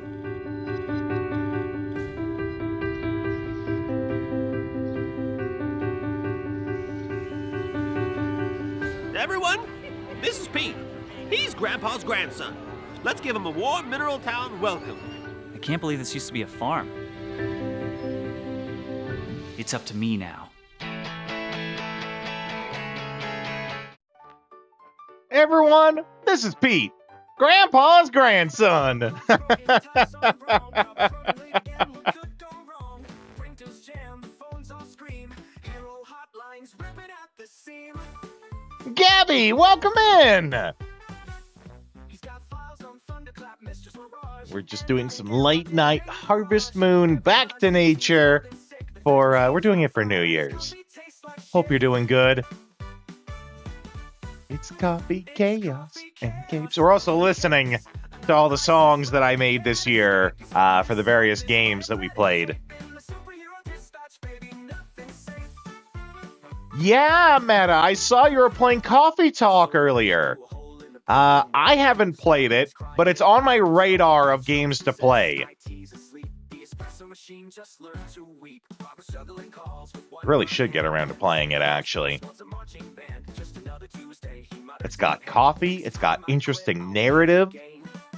Everyone, this is Pete. He's Grandpa's grandson. Let's give him a warm Mineral Town welcome. I can't believe this used to be a farm. It's up to me now. Everyone, this is Pete, Grandpa's grandson. Gabby, welcome in. We're just doing some late night Harvest Moon back to nature for we're doing it for New Year's. Hope you're doing good. It's coffee, chaos, and capes. We're also listening to all the songs that I made this year for the various games that we played. Yeah, Meta, I saw you were playing Coffee Talk earlier. I haven't played it, but it's on my radar of games to play. Really should get around to playing it, actually. It's got coffee, it's got interesting narrative,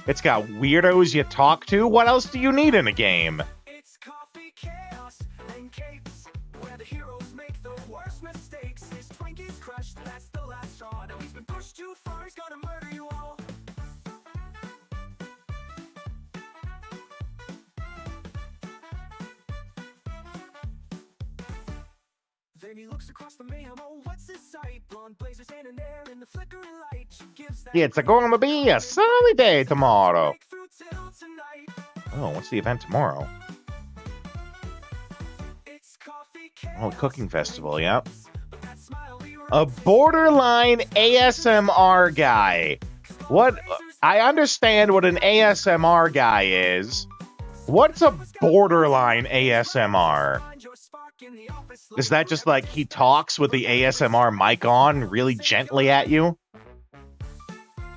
it's got weirdos you talk to. What else do you need in a game? It's coffee, chaos, and capes, where the heroes make the worst mistakes. His Twinkies crushed, that's the last straw. Now he's been pushed too far, he's gonna murder you all. Then he looks across the mayhem, oh, what's this sight? Blonde blazers standing there in the flickering light. She gives that It's going to be a sunny day tomorrow. Oh, what's the event tomorrow? Oh, cooking festival, yep. A borderline ASMR guy. What? I understand what an ASMR guy is. What's a borderline ASMR? Is that just like he talks with the ASMR mic on really gently at you?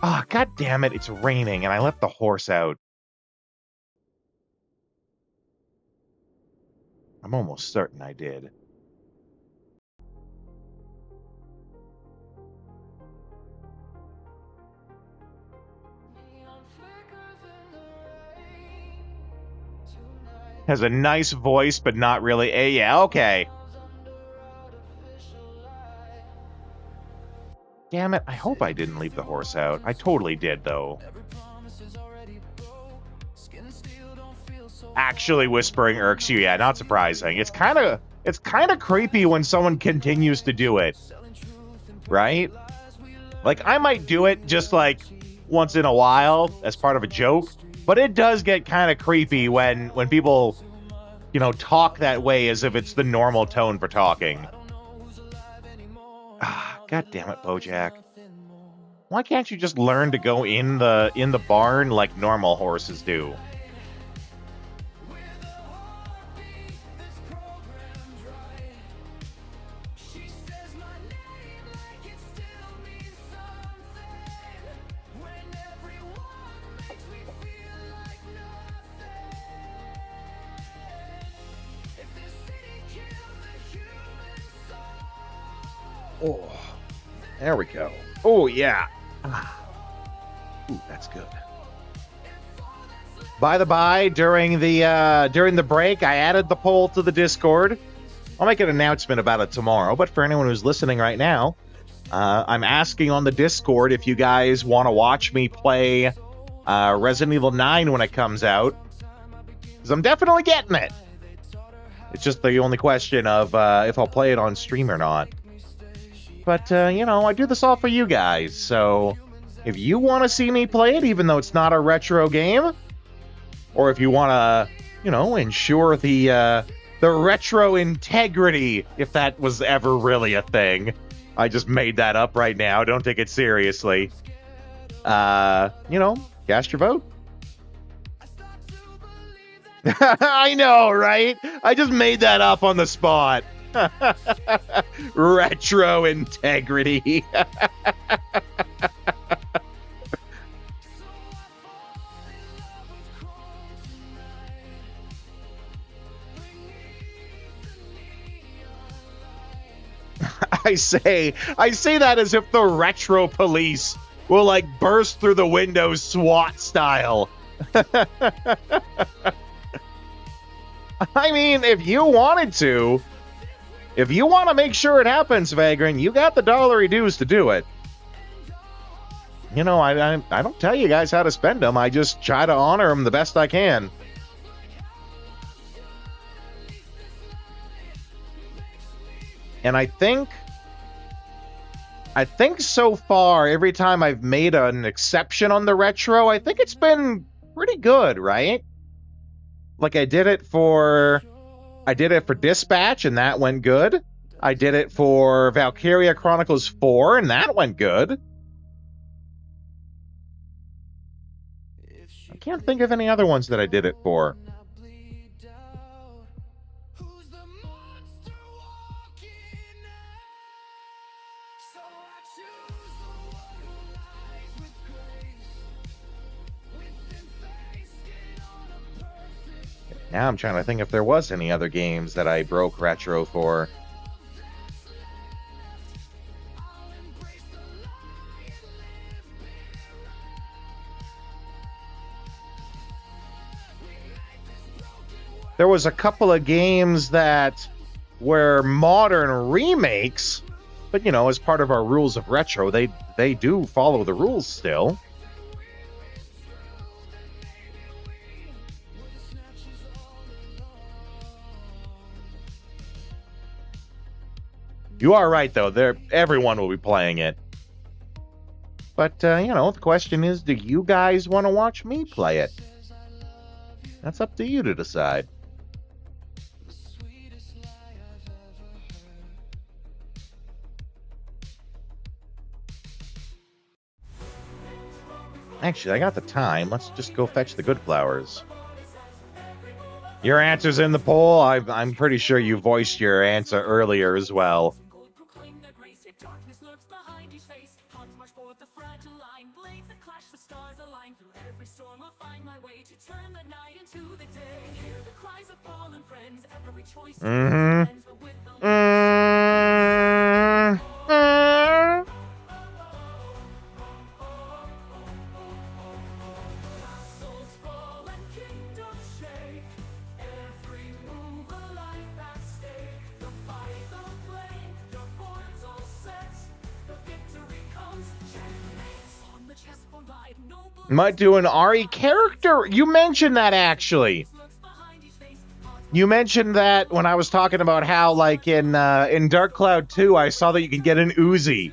Ah, god damn it, it's raining and I let the horse out. I'm almost certain I did. Has a nice voice, but not really. Yeah, okay. Damn it, I hope I didn't leave the horse out. I totally did, though. Actually whispering irks you, yeah, not surprising. It's kind of creepy when someone continues to do it. Right? Like, I might do it just, like, once in a while as part of a joke. But it does get kind of creepy when people, you know, talk that way as if it's the normal tone for talking. Ah, god damn it, Bojack. Why can't you just learn to go in the barn like normal horses do? Oh, there we go. Oh, yeah. Ooh, that's good. By the by, during the break, I added the poll to the Discord. I'll make an announcement about it tomorrow, but for anyone who's listening right now, I'm asking on the Discord if you guys want to watch me play Resident Evil 9 when it comes out. Because I'm definitely getting it. It's just the only question of if I'll play it on stream or not. But, you know, I do this all for you guys, so if you want to see me play it, even though it's not a retro game, or if you want to, you know, ensure the retro integrity, if that was ever really a thing. I just made that up right now, don't take it seriously. You know, cast your vote. I know, right? I just made that up on the spot. Retro integrity. I say that as if the retro police will like burst through the windows SWAT style. I mean, if you wanted to, if you want to make sure it happens, Vagrant, you got the dollary dues to do it. You know, I don't tell you guys how to spend them. I just try to honor them the best I can. And I think so far, every time I've made an exception on the retro, I think it's been pretty good, right? Like I did it for Dispatch, and that went good. I did it for Valkyria Chronicles 4, and that went good. I can't think of any other ones that I did it for. Now I'm trying to think if there was any other games that I broke retro for. There was a couple of games that were modern remakes, but you know, as part of our rules of retro, they do follow the rules still. You are right, though. Everyone will be playing it. But, the question is, do you guys want to watch me play it? That's up to you to decide. Actually, I got the time. Let's just go fetch the good flowers. Your answer's in the poll. I'm pretty sure you voiced your answer earlier as well. Mm-hmm. Might do an Ari character. You mentioned that, actually. You mentioned that when I was talking about how, like, in Dark Cloud 2, I saw that you can get an Uzi. You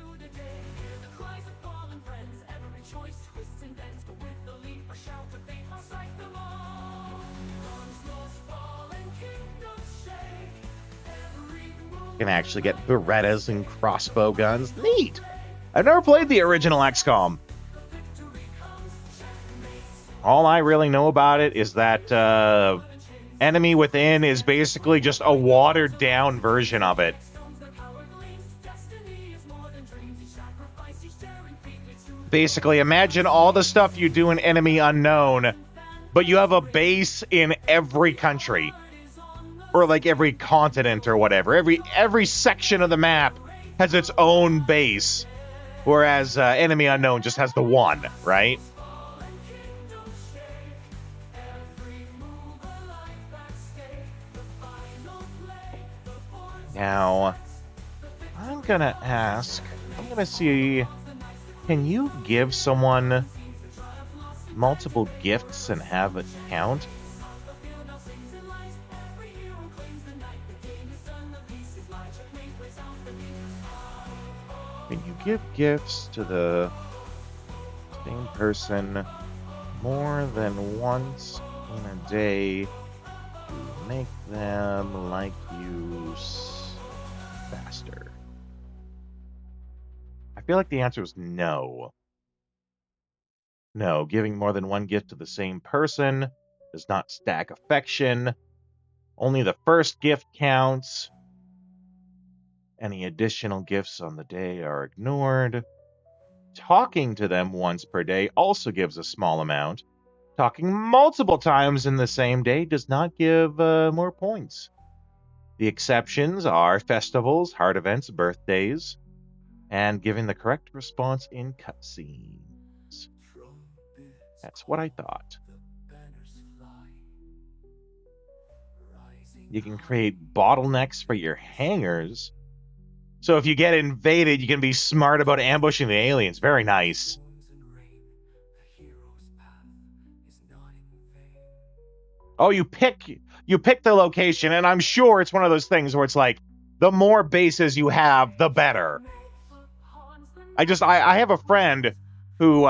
can actually get Berettas and crossbow guns. Neat. I've never played the original XCOM. All I really know about it is that Enemy Within is basically just a watered-down version of it. Basically, imagine all the stuff you do in Enemy Unknown, but you have a base in every country. Or, like, every continent or whatever. Every section of the map has its own base, whereas Enemy Unknown just has the one, right? Now, I'm gonna see, can you give someone multiple gifts and have it count? Can you give gifts to the same person more than once in a day to make them like you faster? I feel like the answer is no. No, giving more than one gift to the same person does not stack affection. Only the first gift counts. Any additional gifts on the day are ignored. Talking to them once per day also gives a small amount. Talking multiple times in the same day does not give more points. The exceptions are festivals, heart events, birthdays, and giving the correct response in cutscenes. That's what I thought. You can create bottlenecks for your hangars. So if you get invaded, you can be smart about ambushing the aliens. Very nice. Oh, you pick the location, and I'm sure it's one of those things where it's like, the more bases you have, the better. I have a friend who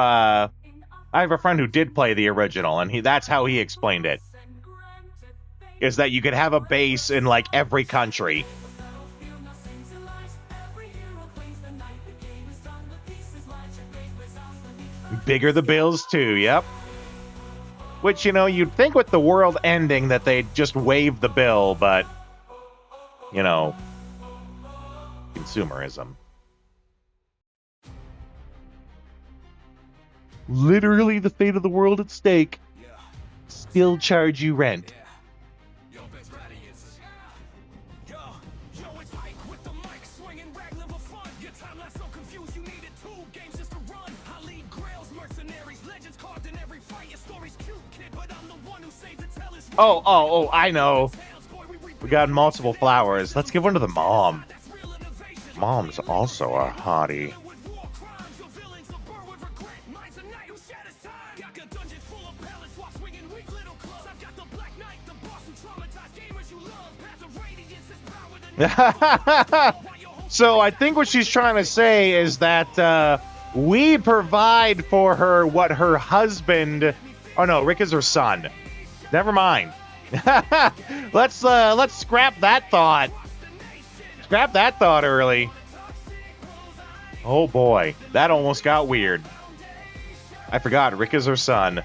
did play the original, and that's how he explained it. Is that you could have a base in like every country. Bigger the bills too, yep. Which, you'd think with the world ending that they'd just waive the bill, but, consumerism. Literally the fate of the world at stake. Still charge you rent. Oh, I know. We got multiple flowers. Let's give one to the mom. Mom's also a hottie. So I think what she's trying to say is that we provide for her what her husband... Oh, no, Rick is her son. Never mind. Let's scrap that thought. Scrap that thought early. Oh, boy. That almost got weird. I forgot. Rick is her son.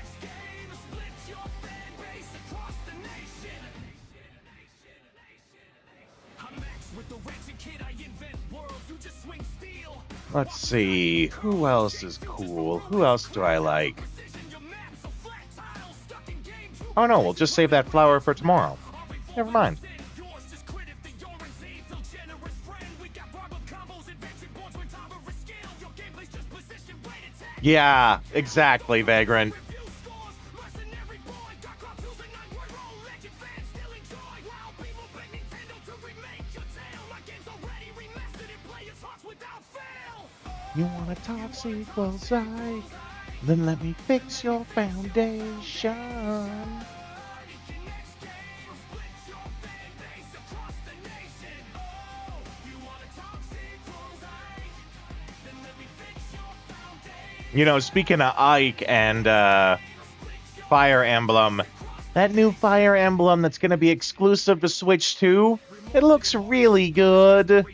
Let's see. Who else is cool? Who else do I like? Oh, no. We'll just save that flower for tomorrow. Never mind. Yeah, exactly, Vagrant. You want a top sequel side? Then let me fix your foundation. You know, speaking of Ike and Fire Emblem, that new Fire Emblem that's going to be exclusive to Switch 2, it looks really good.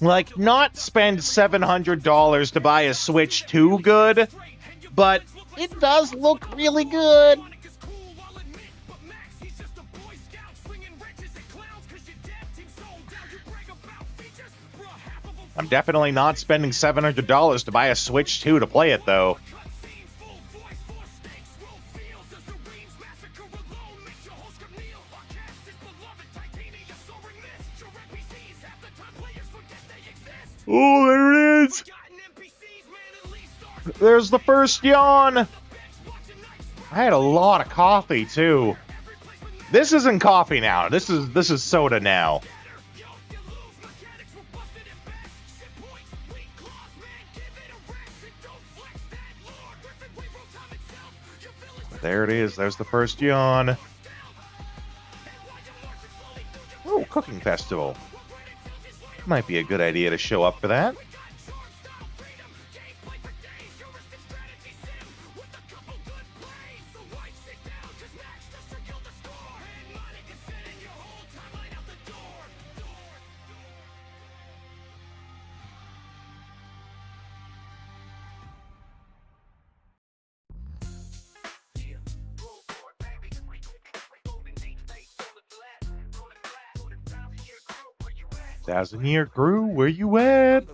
Like, not spend $700 to buy a Switch 2 good, but it does look really good. I'm definitely not spending $700 to buy a Switch 2 to play it, though. Oh, there it is! There's the first yawn! I had a lot of coffee, too. This isn't coffee now. This is soda now. There it is. There's the first yawn. Oh, cooking festival. Might be a good idea to show up for that. Thousand-year crew, where you at?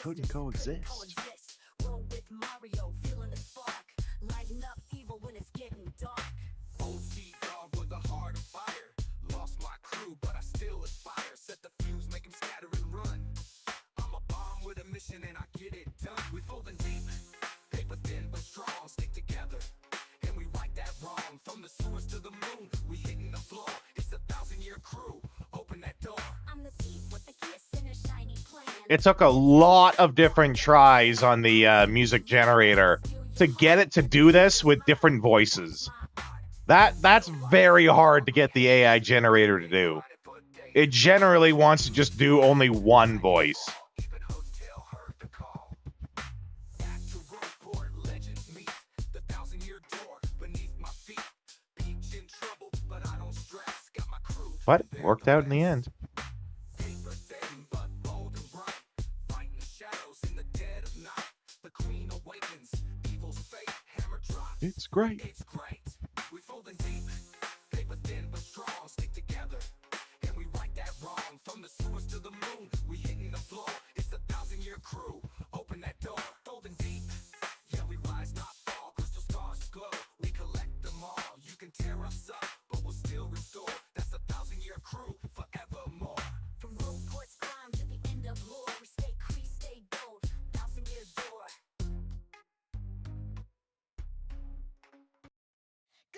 Couldn't coexist. It took a lot of different tries on the music generator to get it to do this with different voices. That's very hard to get the AI generator to do. It generally wants to just do only one voice. But it worked out in the end. It's great. We folding deep, paper thin but strong, stick together, and we right that wrong. From the sewers to the moon, we hitting the floor. It's the 1,000-year crew. Open that door, folding deep. Yeah, we rise, not fall. Crystal stars glow. We collect them all. You can tear us up, but we'll still restore. That's the 1,000-year crew.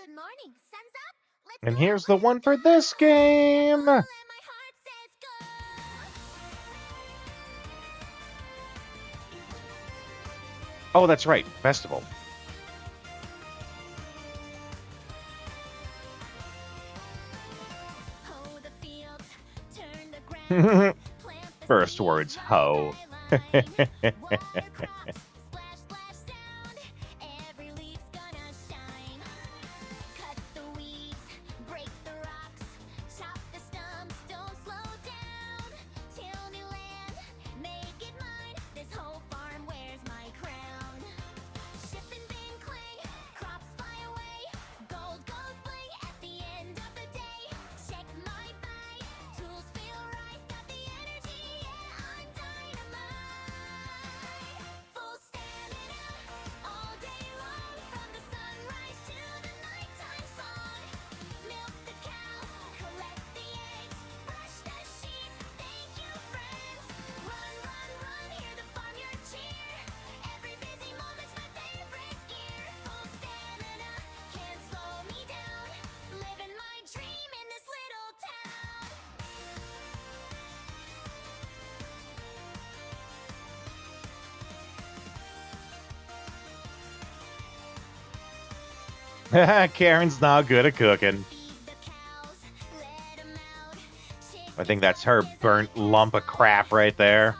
Good morning. Sun's up. And here's the one for this game. Oh, that's right. Festival. First words, ho. Karen's not good at cooking. I think that's her burnt lump of crap right there.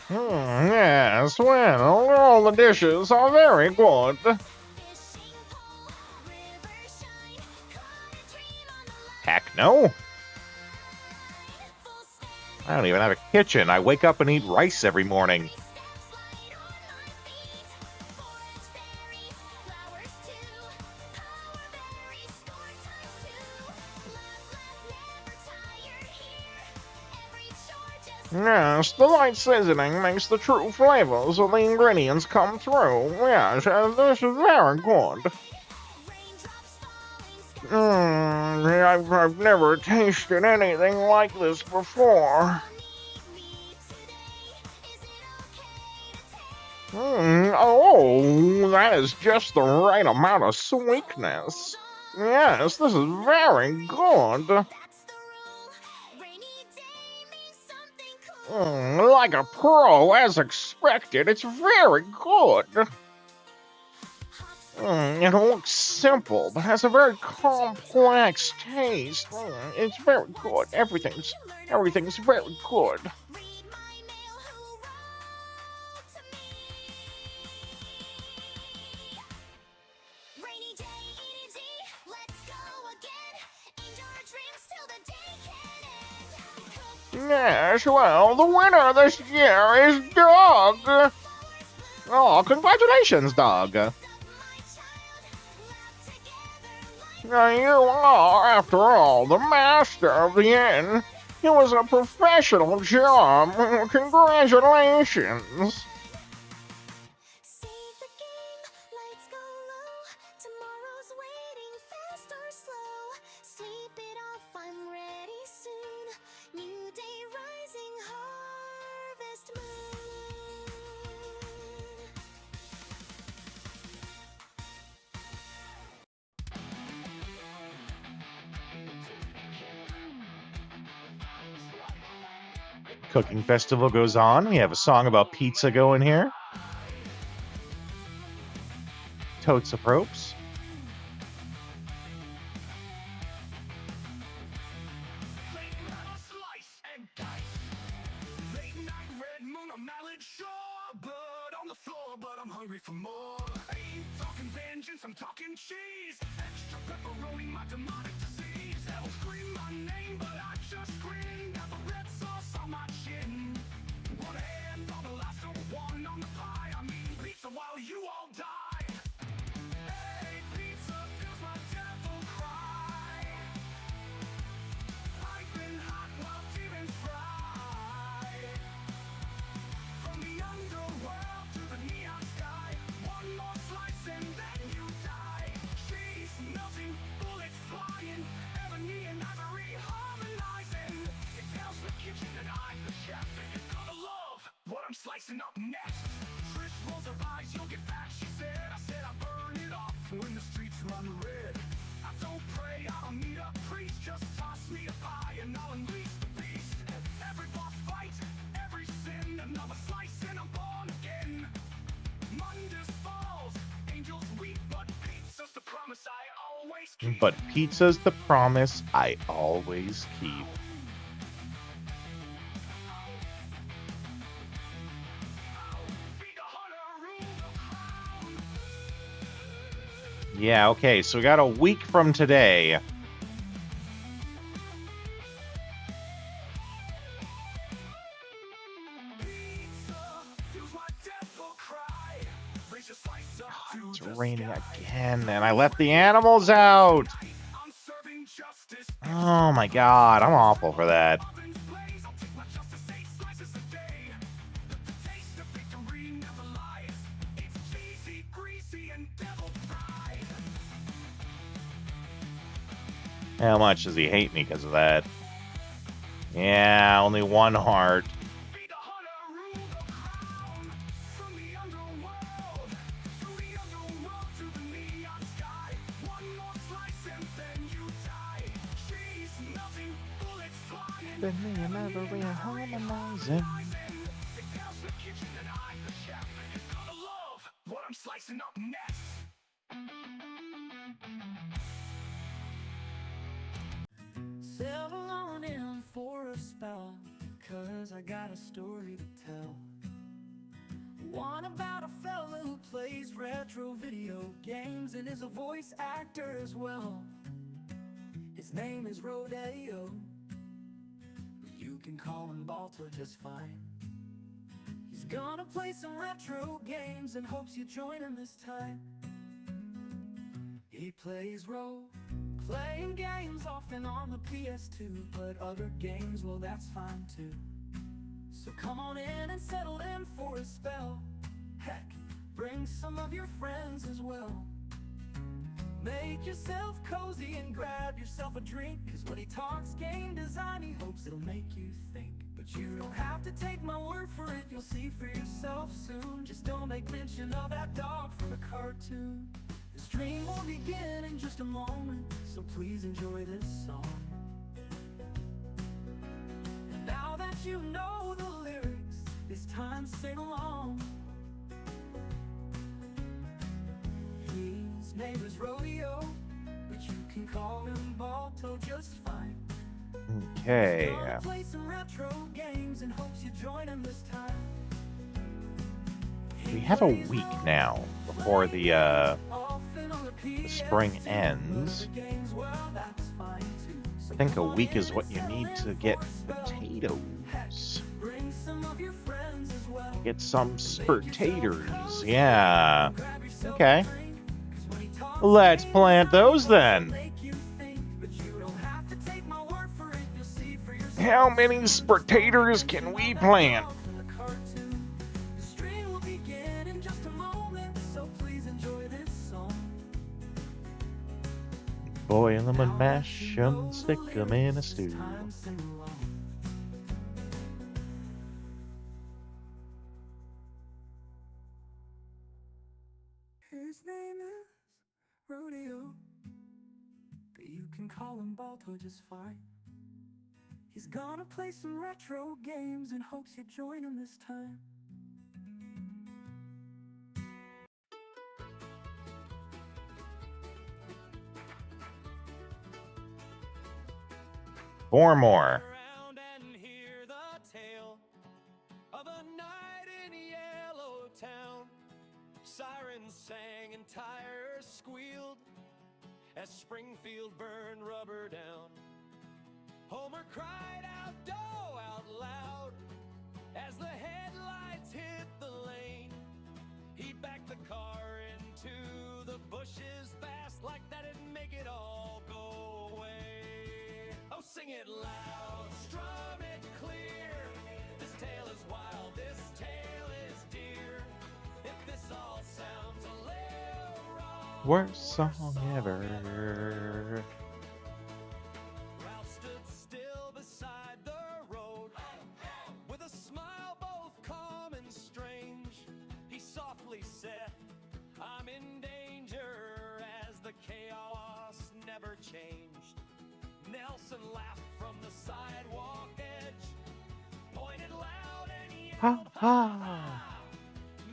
Yes, well, all the dishes are very good. Heck no. I don't even have a kitchen. I wake up and eat rice every morning. Yes, the light seasoning makes the true flavors of the ingredients come through. Yes, this is very good. I've never tasted anything like this before. Oh, that is just the right amount of sweetness. Yes, this is very good. Like a pro, as expected, it's very good. It looks simple, but has a very complex taste. It's very good. Everything's very good. Yes, well, the winner this year is Doug. Oh, congratulations, Doug. Now, you are, after all, the master of the inn. It was a professional job. Congratulations. Cooking festival goes on. We have a song about pizza going here. Totes of ropes. I'm talking cheese, extra pepperoni, my demonic disease. They'll scream my name, but I just grin. Got the red sauce on my chin. One hand on the last one on the pie. I mean pizza while you all die. Hey, pizza feels my devil cry. Piping hot while demons fry. From the underworld to the neon sky. One more slice. Trish rolls her eyes, you'll get back, she said. I said I burn it off when the streets run red. I don't pray, I don't need a priest. Just toss me a pie and I'll unleash the beast. Every boss fight, every sin, another slice and I'm born again. Mondays falls, angels weep, but pizza's the promise I always keep. But pizza's the promise I always keep. Yeah, okay, so we got a week from today. It's raining again, and I let the animals out. Oh my god, I'm awful for that. How much does he hate me because of that? Yeah, only one heart. What I'm slicing up next. Settle on in for a spell, cause I got a story to tell. One about a fella who plays retro video games and is a voice actor as well. His name is Rodeo. You can call him Balto just fine. He's gonna play some retro games and hopes you join him this time. He plays role-playing games often on the PS2, but other games, well, that's fine too. So come on in and settle in for a spell. Heck, bring some of your friends as well. Make yourself cozy and grab yourself a drink, cause when he talks game design, he hopes it'll make you think. But you don't have to take my word for it, you'll see for yourself soon. Just don't make mention of that dog from the cartoon. The stream will begin in just a moment, so please enjoy this song. And now that you know the lyrics, it's time to sing along. His name is Rodeo, but you can call him Balto just fine. Okay. Gonna play some retro games and hopes you join him this time. We have a week now before the spring ends. I think a week is what you need to get potatoes. Get some spurtators. Yeah. Okay. Let's plant those then. How many spurtators can we plant? Boil them and mash them, stick them in a stew. His name is Rodeo, but you can call him Balto just fine. He's gonna play some retro games and hopes you join him this time. Four more. Of a night in Yellow Town, sirens sang and tires squealed as Springfield burned rubber down. Homer cried out, "Doe!" out loud as the headlights hit the lane. He backed the car into the bushes fast, like that'd make it all go away. Oh, sing it loud, strum it clear. This tale is wild, this tale is dear. If this all sounds a little wrong, Worst song ever. Ralph stood still beside the road with a smile both calm and strange. never changed. Nelson laughed from the sidewalk edge, pointed loud and yelled, Ha ha.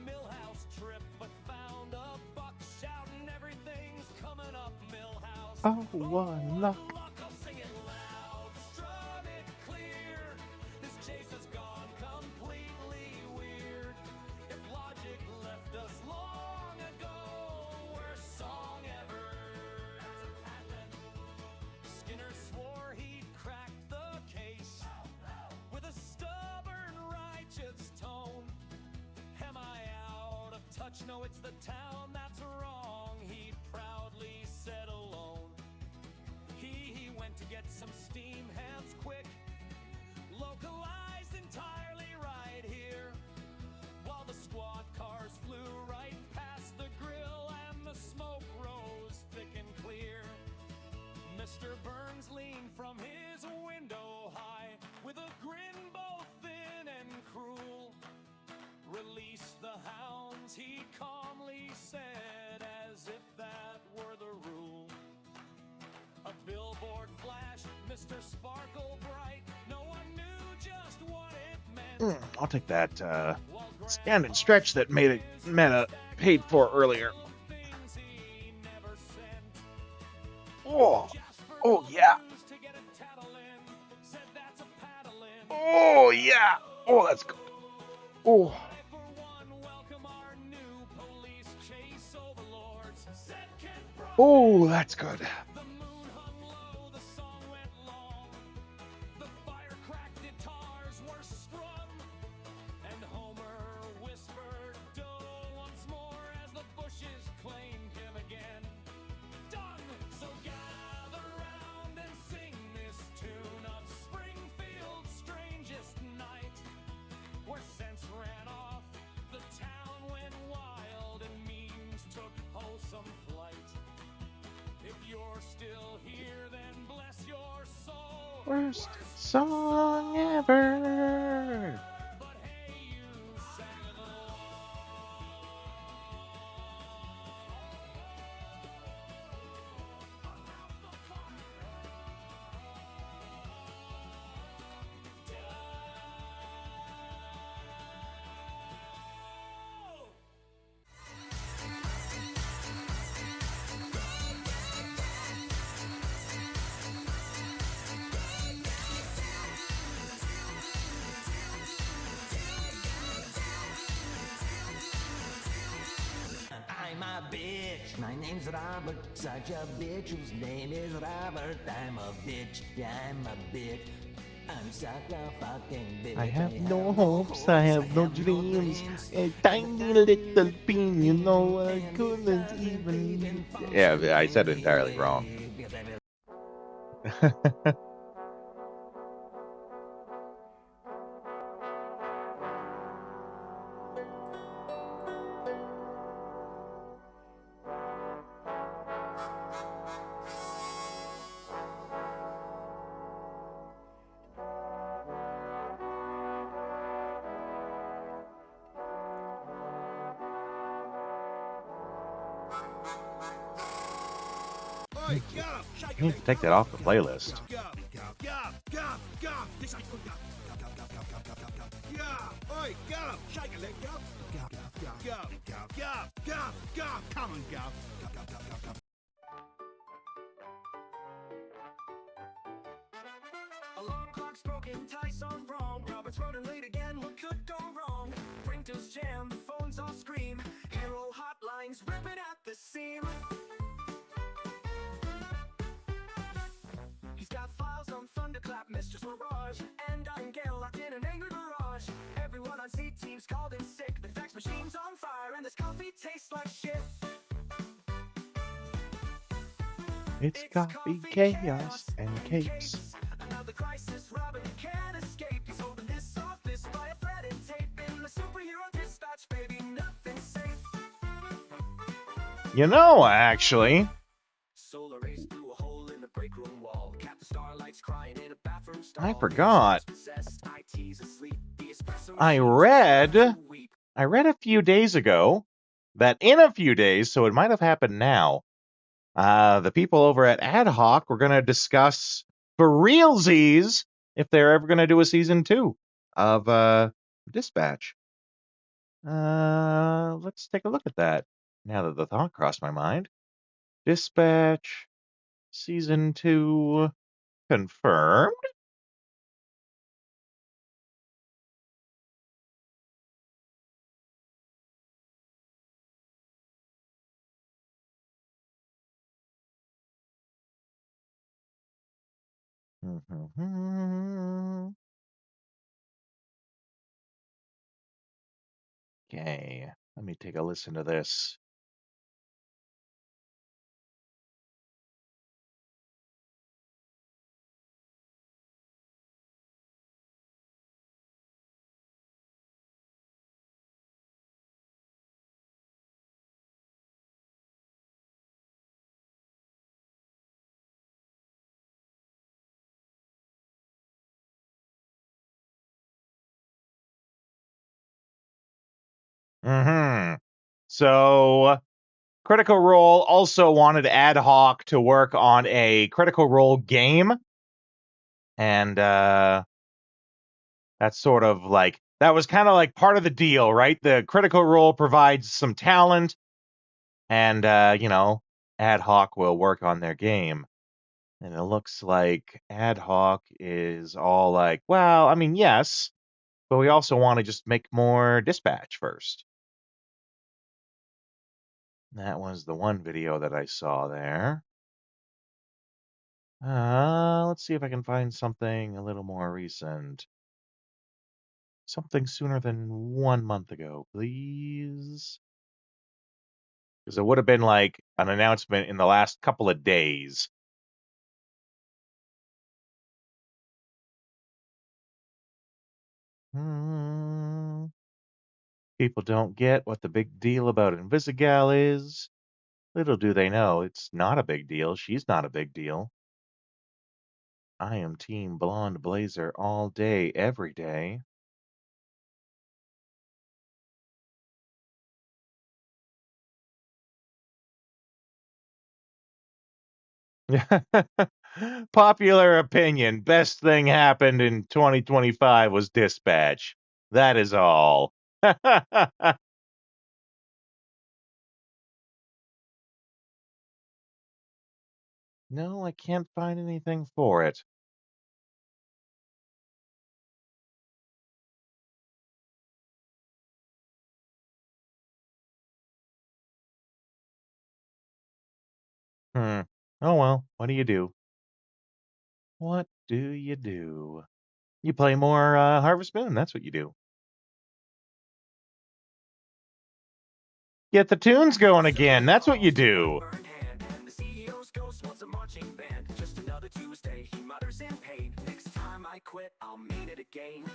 Millhouse tripped but found a buck, shouting everything's coming up, Millhouse. Oh, one luck. I'll sing it loud, strum it clear. This chase has gone completely weird. If logic left us long ago, worst song ever. Skinner swore he'd cracked the case with a stubborn, righteous tone. Am I out of touch? No, it's the town that's wrong, he proudly said alone. He went to get some steam hands quick, localized entirely right here, while the squad cars flew right past the grill and the smoke rose thick and clear. Mr. Burns leaned from his window high with a grin both thin and cruel. Release the hounds, he calmly said, as if that were the rule. A billboard flashed, Mr. Sparkle Bright. No one knew just what it meant. I'll take that stand and stretch that Meta paid for earlier. Oh, oh yeah. Oh yeah. Oh, that's good. Oh. Oh, that's good. Worst song ever. I'm a bitch. My name's Robert, such a bitch whose name is Robert. I'm a bitch, yeah, I'm a bitch. I'm such a fucking bitch. I have no hopes, I have no dreams. A tiny little bean, you know, I couldn't even. Yeah, I said it entirely wrong. I need to take that off the playlist. Alarm clock's broken, tie song wrong. Robert's running late again, what could go wrong? Printers jam, the phones all scream. Hero hotlines ripping at the seam. He's got files on Thunderclap, Mistress Mirage, and Angel locked in an angry barrage. Everyone on Z-Team's called in sick. The fax machine's on fire, and this coffee tastes like shit. It's coffee, chaos, and capes. Another crisis, Robin can't escape. He's holding this office by a thread and tape. In the superhero dispatch, baby, nothing's safe. You know, actually, Solar rays through a hole in the break room wall. Cap the starlights crying in a bathroom stall. I forgot. Possessed, IT's asleep. The espresso I machine read a few days ago that in a few days, so it might have happened now, The people over at Ad Hoc were going to discuss for realsies if they're ever going to do a season 2 of Dispatch. Let's take a look at that now that the thought crossed my mind. Dispatch season 2 confirmed. Okay, let me take a listen to this. So, Critical Role also wanted Ad Hoc to work on a Critical Role game. And that's sort of like, that was kind of like part of the deal, right? The Critical Role provides some talent, and, Ad Hoc will work on their game. And it looks like Ad Hoc is all like, well, I mean, yes, but we also want to just make more Dispatch first. That was the one video that I saw there. Let's see if I can find something a little more recent. Something sooner than 1 month ago, please. Because it would have been like an announcement in the last couple of days. People don't get what the big deal about Invisigal is. Little do they know, it's not a big deal. She's not a big deal. I am Team Blonde Blazer all day, every day. Popular opinion. Best thing happened in 2025 was Dispatch. That is all. No, I can't find anything for it. Oh well, what do you do? What do you do? You play more Harvest Moon, that's what you do. Get the tunes going again, that's what you do. The CEO's ghost wants a marching band. Just another Tuesday, he mutters in pain. Next time I quit, I'll mean it again.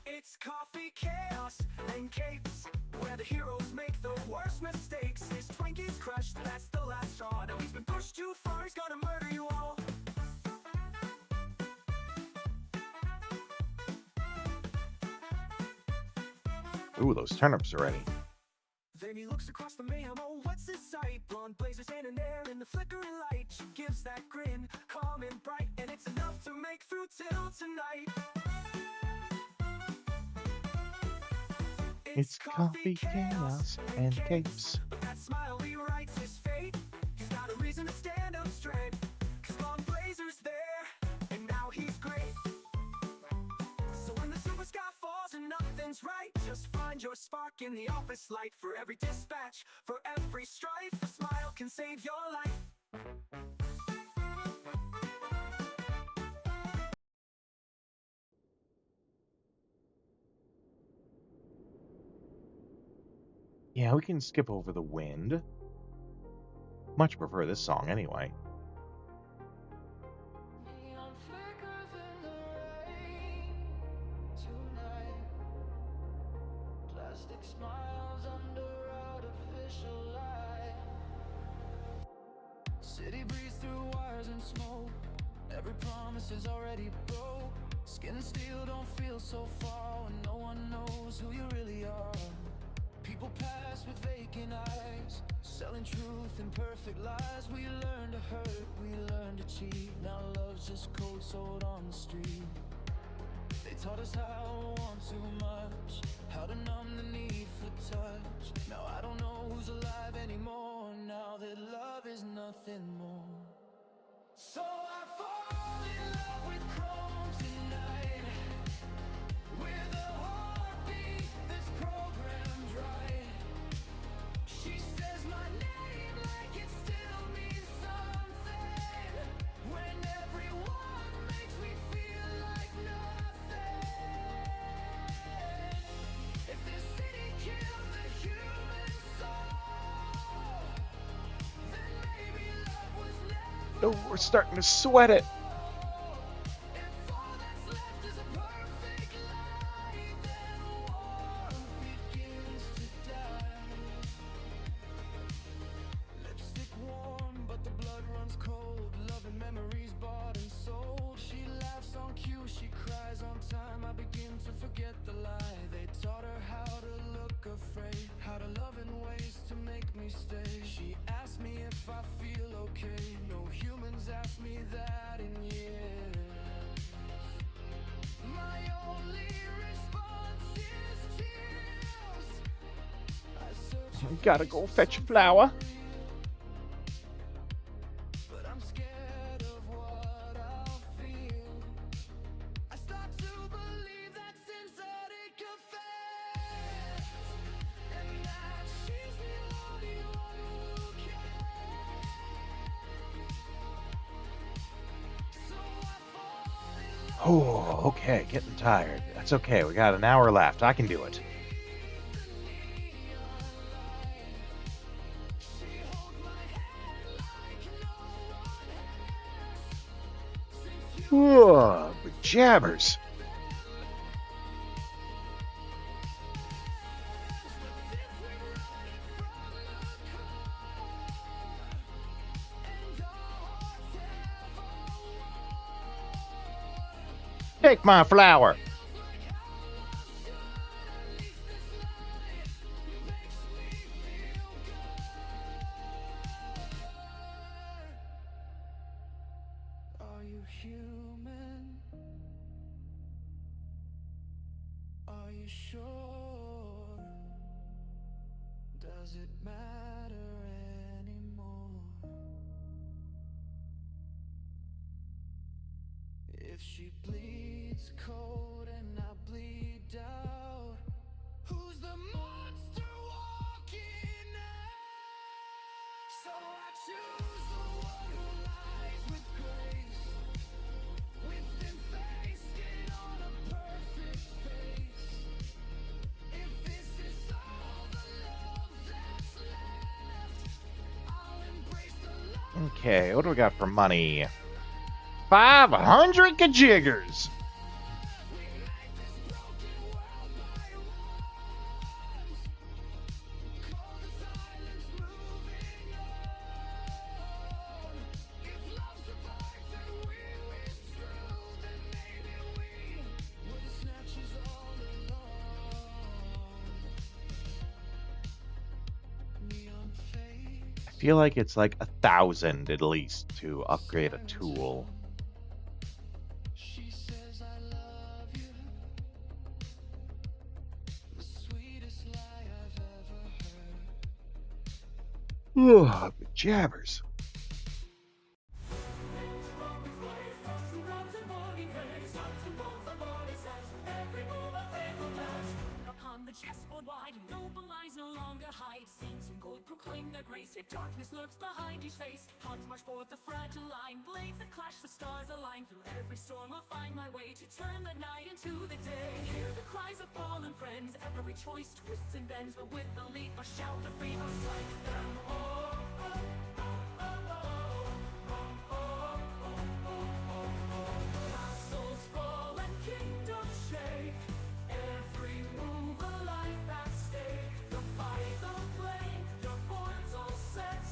It's coffee, chaos, and capes, where the heroes make the worst mistakes. His Twinkie's crushed, that's the last straw. Now he's been pushed too far, he's gonna murder you all. Ooh, those turnips are ready. Then he looks across the mayhem, oh what's this sight? Blonde blazers standing there in the flickering light. She gives that grin, calm and bright, and it's enough to make through till tonight. It's coffee, chaos, and capes. But that smile rewrites his fate. He's got a reason to stand up straight. 'Cause Blonde Blazer's there, and now he's great. So when the super sky falls and nothing's right, just find your spark in the office light. For every dispatch, for every strife, a smile can save your life. Yeah, we can skip over the wind. Much prefer this song anyway. City breathes through wires and smoke. Every promise is already broke. Skin and steel don't feel so far when no one knows who you really are. People pass with vacant eyes. imperfect lies. We learn to hurt, we learn to cheat. Now love's just cold sold on the street. They taught us how to want too much, how to numb the need for touch. Now I don't know who's alive anymore, now that love is nothing more. So I fall in love with chrome tonight, with a heartbeat that's programmed right. She says my name like it still means something, when everyone makes me feel like nothing. If this city killed the human soul, then maybe love was never. Oh, we're starting to sweat it. Lipstick warm, but the blood runs cold. Love and memories bought and sold. She laughs on cue, she cries on time. I begin to forget the lie. They taught her how to look afraid, how to love in ways to make me stay. She asked me if I feel okay. No humans asked me that in years. My only response is tears. I search We gotta go fetch a flower. but I'm scared of what I'll feel. I start to believe that synthetic affairs, and that she's the only one who cares. So I fall in love. Oh, okay, getting tired. That's okay, we got an hour left. I can do it. Whoa, but jabbers. Take my flower. Are you human? Are you sure? Does it matter anymore? If she bleeds cold and I bleed out, who's the monster walking out? So I choose the one who lies with grace, with thin face, skin on a perfect face. If this is all the love that's left, I'll embrace the love. Okay, what do we got for money? 500 kajiggers. I feel like it's like 1,000 at least to upgrade a tool. She says I love you, the sweetest lie I've ever heard. Ugh, but jabbers. Upon the chessboard wide, noble eyes no longer hide. Saints in gold proclaim their grace, yet darkness lurks behind each face. Pawns march forth the fragile line, blades that clash, the stars align. Through every storm I'll find my way to turn the night into the day. Hear the cries of fallen friends, every choice twists and bends, but with the leap a shout of freedom I'll strike them all. Castles fall and kingdoms shake, every move a life at stake. The fight, the flame, your board's all set,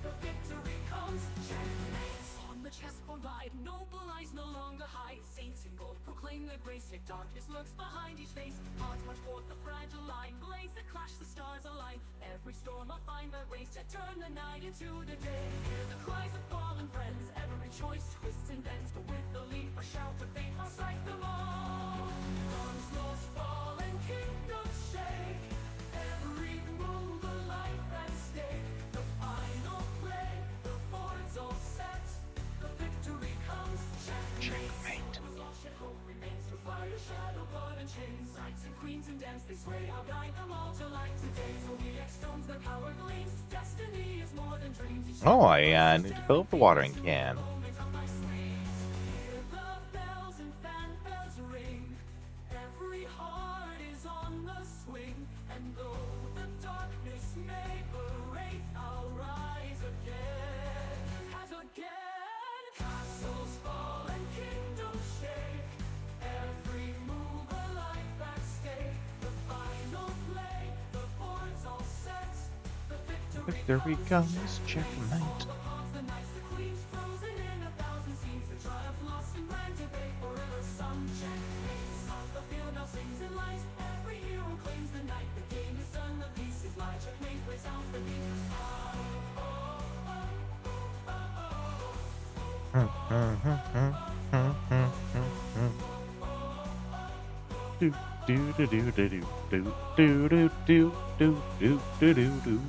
the victory comes, checkmate. On the chessboard wide, noble eyes no longer hide. Saints in gold proclaim their grace, yet darkness lurks behind each face. Odds march forth the fragile line, blades that clash, the stars align. Every storm I'll find my ways to turn the the night into the day. Hear the cries of fallen friends, every choice twists and bends, but with the leap or shout of fate, I'll strike them all. Arms lost, fall and kingdoms shake. Every move a life at stake. The final play, the board's all set. The victory comes. Checkmate. Hope remains through fire, shadow, blood, and chains. Knights and queens and dance they sway. I'll guide them all to light today. Zodiac stones, their power gleams. Destiny is more than dreams. Each Oh, I need to fill up the watering can. moment on my sleeve. Hear the bells and fanfares ring. Every heart is on the swing. And though the darkness may berate, I'll rise again. As again, castles fall and kingdoms shake. Every move a life at stake. The final play, the board's all set. The Victory comes, checkmate. the nights, the queens frozen in a thousand scenes. The triumph lost and grand debate forever. Some checkmates off the field now sings in light. Every hero claims the night. The game is done, the piece is light. Checkmate plays out for me. Do do do do do do do do do do do do do do do.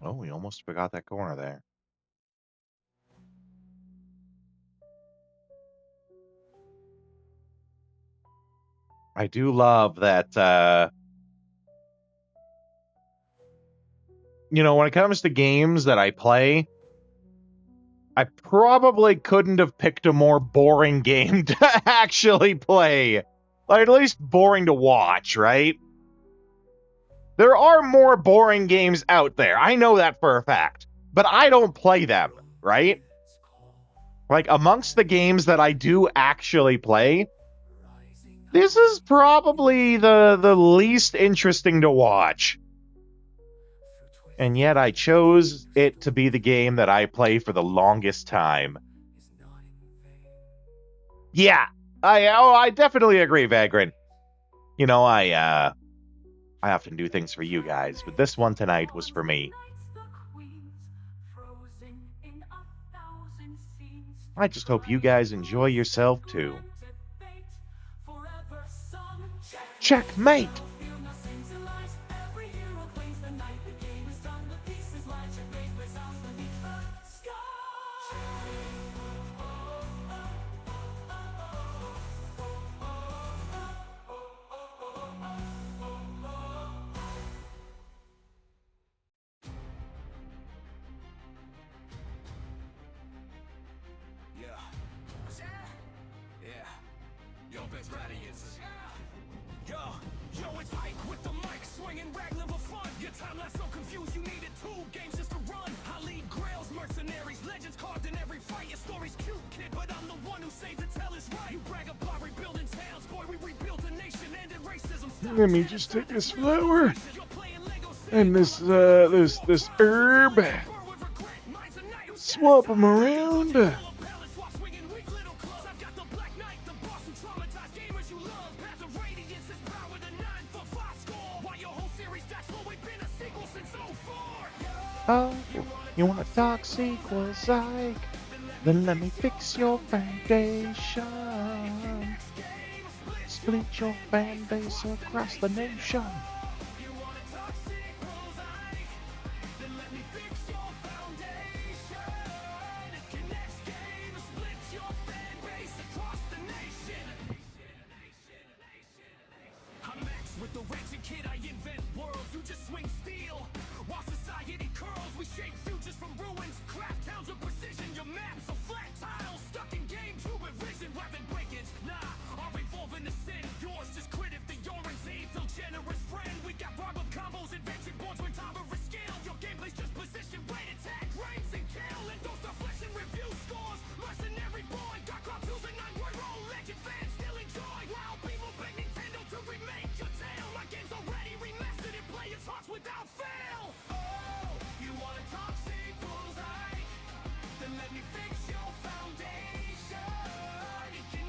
Oh, we almost forgot that corner there. I do love that, you know, when it comes to games that I play, I probably couldn't have picked a more boring game to actually play. Like, at least boring to watch, right? There are more boring games out there. I know that for a fact. But I don't play them, right? Like, amongst the games that I do actually play, this is probably the least interesting to watch. And yet I chose it to be the game that I play for the longest time. Yeah, I definitely agree, Vagrant. You know, I often do things for you guys, but this one tonight was for me. I just hope you guys enjoy yourself too. Checkmate! Let me just take this flower and this herb, swap them around. Oh, you want to talk sequels, Ike? Then let me fix your foundation. Split your fan base across the nation. With the wrenching kid, I invent worlds. You just swing steel. While society curls, we shape futures from ruins. Craft towns with precision. Your maps are flat tiles stuck in game true vision. Rapid breakage, nah, are evolving to sin. Yours just quit if the orange ain't so generous friend. We got barber combos, invention boards with tolerant skill. Your gameplay's just position, right attack, ranks and kill. And those deflection review scores. Mercenary boy, got crop using 9-word roll. Legend fans still enjoy. Wow, people beg Nintendo to remake your tale. My game's already remastered and play its hearts without fail. Oh, you wanna talk sequels, right? Then let me fix your foundation. It can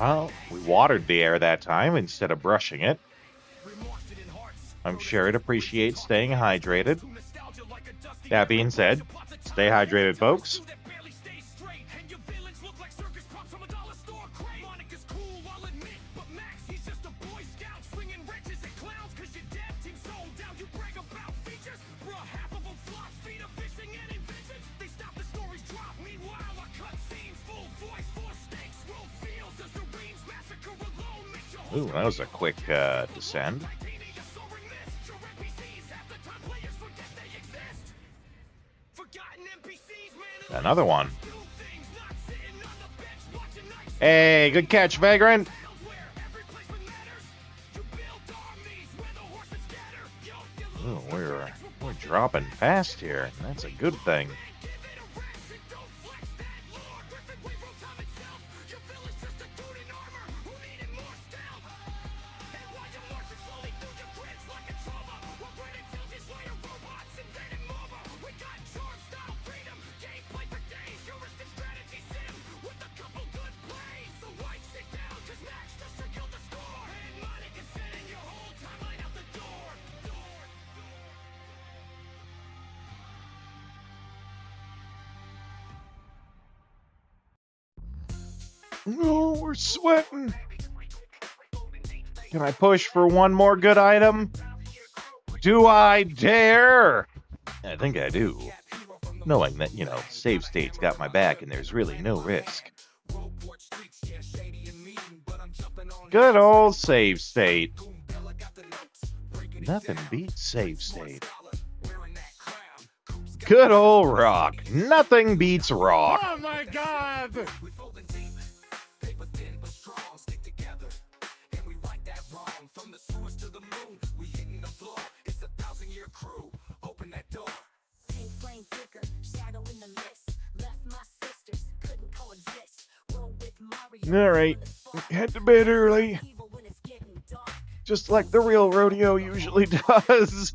Well, we watered the air that time instead of brushing it. I'm sure it appreciates staying hydrated. That being said, stay hydrated, folks. Ooh, that was a quick descend. Another one. Hey, good catch, Vagrant. Ooh, we're dropping fast here. That's a good thing. Oh, we're sweating. Can I push for one more good item? Do I dare? I think I do. Knowing that, you know, save state's got my back and there's really no risk. Good old save state. Nothing beats save state. Good old rock. Nothing beats rock. Oh my god! Alright, head to bed early. Just like the real rodeo usually does.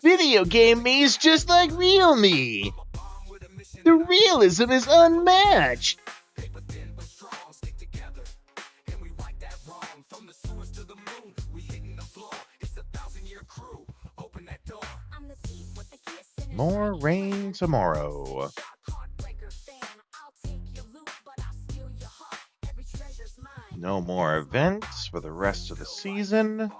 Video game me's just like real me. The realism is unmatched. More rain tomorrow. No more events for the rest of the season.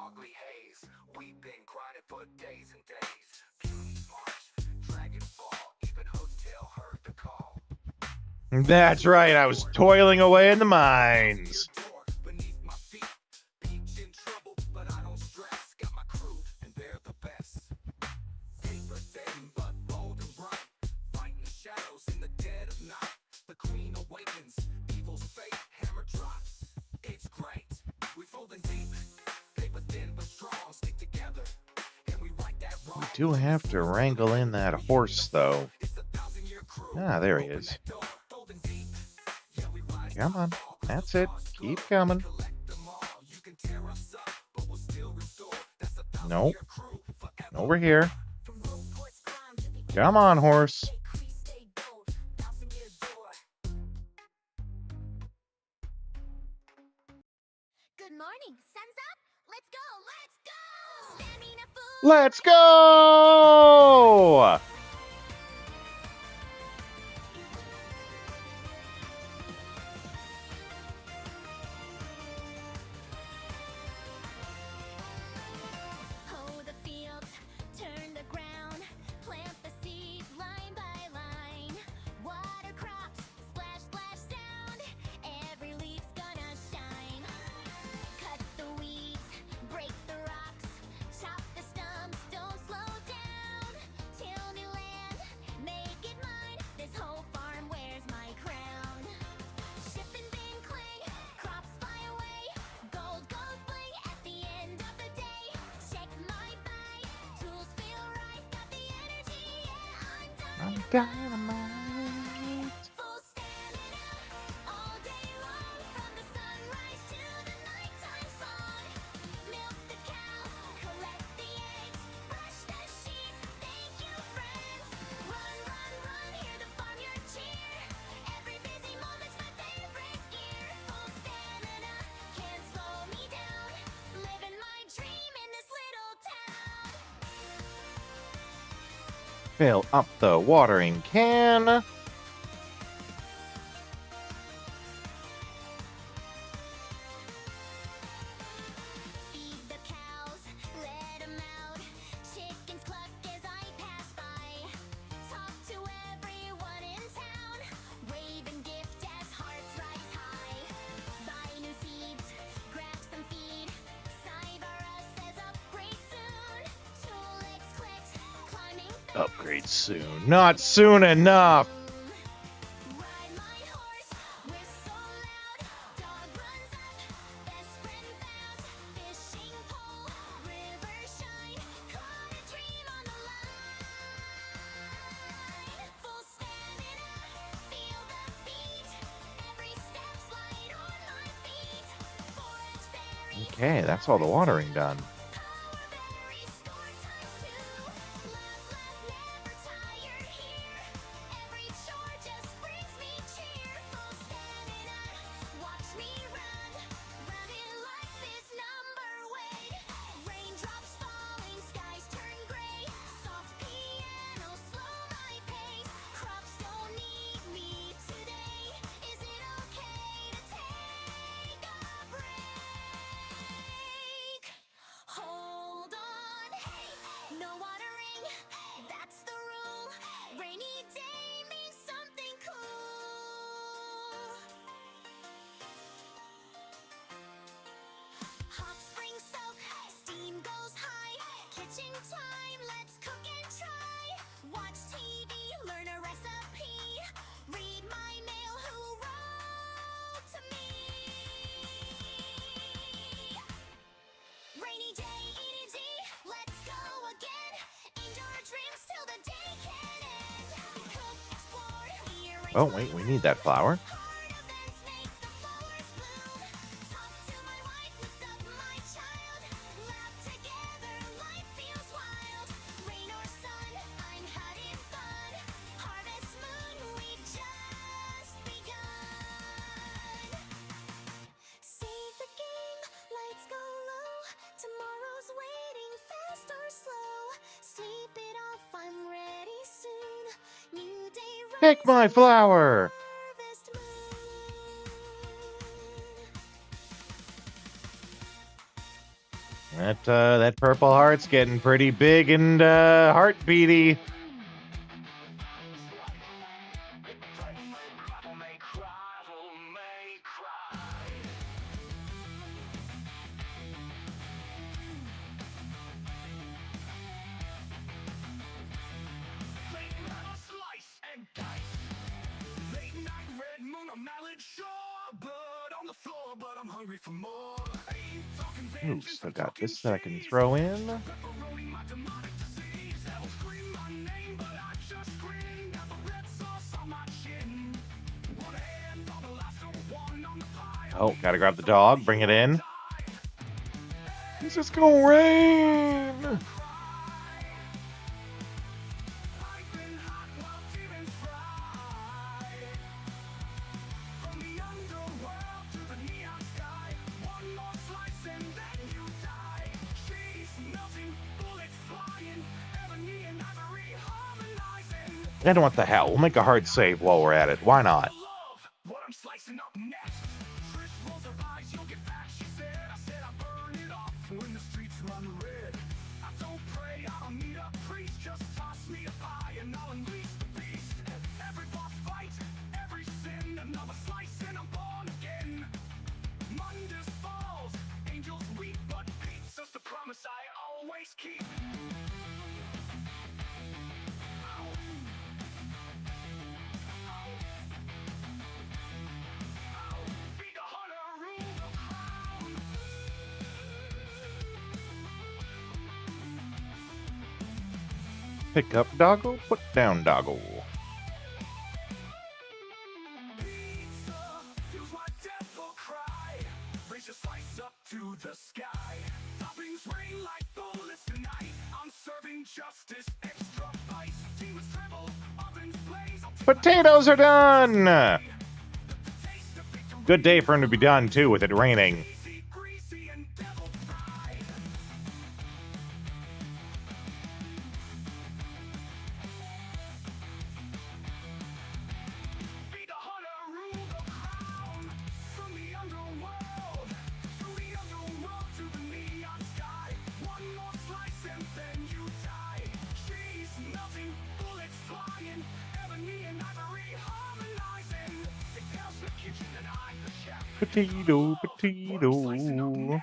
That's right, I was toiling away in the mines. We do have to wrangle in that horse, though. Ah, there he is. Come on. That's it. Keep coming. Nope. Over here. Come on, horse. Good morning. Sun's up. Let's go. Let's go. Stamina food. Let's go! Hoe the fields, turn the ground, plant the seeds line by line. Water crops, splash, splash sound. Every leaf's gonna shine. Cut the weeds, break the rocks, chop the stumps, don't slow down. Till new land, make it mine. This whole farm wears my crown. Ship and bin cling, crops fly away. Gold goes bling at the end of the day. Check my bite, tools feel right. Got the energy, yeah, I'm I'm dynamite. full stamina all day long. From the sunrise to the nighttime song. Milk the cows, collect the eggs, brush the sheep. Thank you, friends. Run, run, run, hear the farmyard cheer. Every busy moment's my favorite year. Fill up the watering can. Upgrade soon. Not soon enough. Okay, that's all the watering done. Hold on, hey, no watering, that's the rule. Rainy day means something cool. Hot spring soak, steam goes high. Kitchen time, let's cook and try. Watch TV, learn a recipe. Read my mail, who wrote to me. Rainy day, easy, let's go again. Indoor dreams till the day can end. Cook, explore, hear and Oh, wait, we need that flower. together, life feels wild. Rain or sun, I'm having fun. Harvest moon, we've just begun. Save the game, lights go low. Tomorrow's waiting, fast or slow. Sleep it off, I'm ready soon. New day, Pick my flower. That purple heart's getting pretty big and heartbeaty. Ooh, still got this that I can throw in. Oh, gotta grab the dog, bring it in. It's just gonna rain! And what the hell? We'll make a hard save while we're at it. Why not? Pick up doggle, put down doggle. Potatoes are done! Good day for them to be done, too, with it raining. Potato, potato.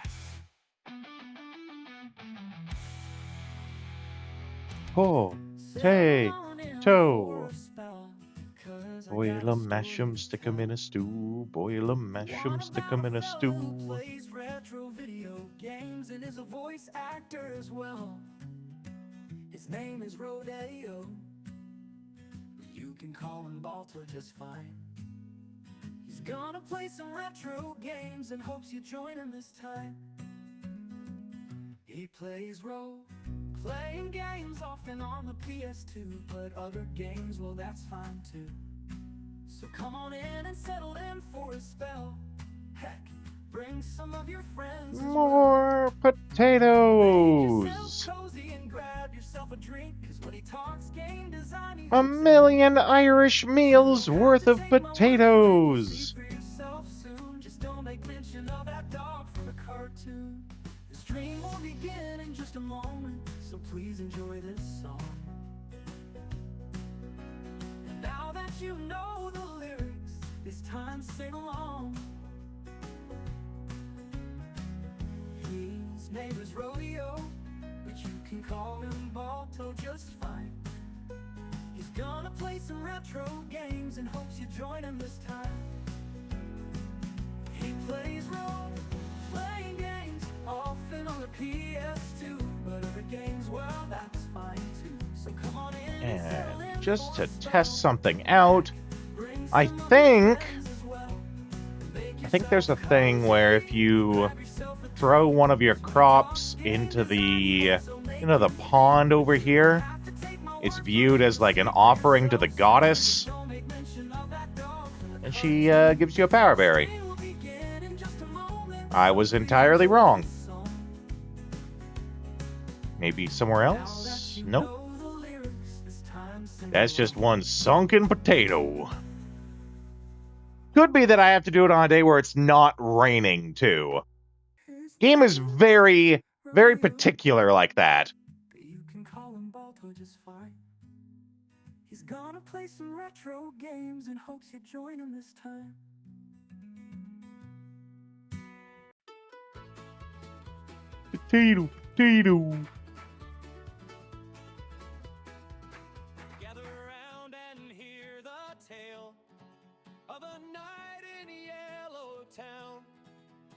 Potato. Boil 'em, mash 'em, stick 'em in a stew. Boil 'em, mash 'em, stick 'em in a stew. Plays retro video games and is a voice actor as well. His name is Rodeo. You can call him Balto just fine. He's gonna play some retro games and hopes you join him this time. He plays role-playing games often on the PS2, but other games, well, that's fine too. So come on in and settle in for a spell. Heck, bring some of your friends as well. More potatoes. Cozy and grab yourself a drink, 'cause when he talks game design, he 1,000,000 Irish meals worth of potatoes. for yourself soon. Just don't make mention of that dog from the cartoon. The stream will begin in just a moment, so please enjoy this song. And now that you know the lyrics, it's time to sing along. His name is Rodeo, but you can call him Balto just fine. He's gonna play some retro games and hopes you join him this time. He plays role-playing games, often on the PS2, but other games, well, that's fine too. So come on in and settle in. And just to test something out, I think there's a thing where if you throw one of your crops into the pond over here, it's viewed as like an offering to the goddess, and she gives you a power berry. I was entirely wrong. Maybe somewhere else? Nope. That's just one sunken potato. Could be that I have to do it on a day where it's not raining, too. Game is very, very particular like that. You can call him Balto just fine. He's gonna play some retro games and hopes you join him this time. Potato, potato. Gather around and hear the tale of a night in Yellow Town.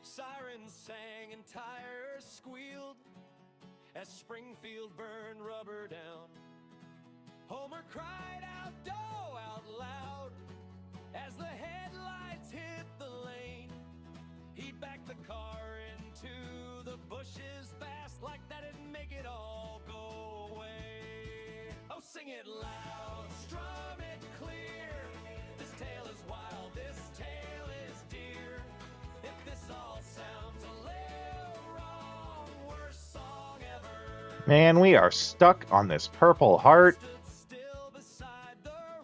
Sirens sang and tires squealed as Springfield burned rubber down. Homer cried out, "Doe!" out loud as the headlights hit the lane. He backed the car into the bushes fast, like that it'd make it all go away. Oh, sing it loud, strum it clear. This tale is wild, this tale is dear. If this all sounds a little wrong, worst song ever. Man, we are stuck on this Purple Heart.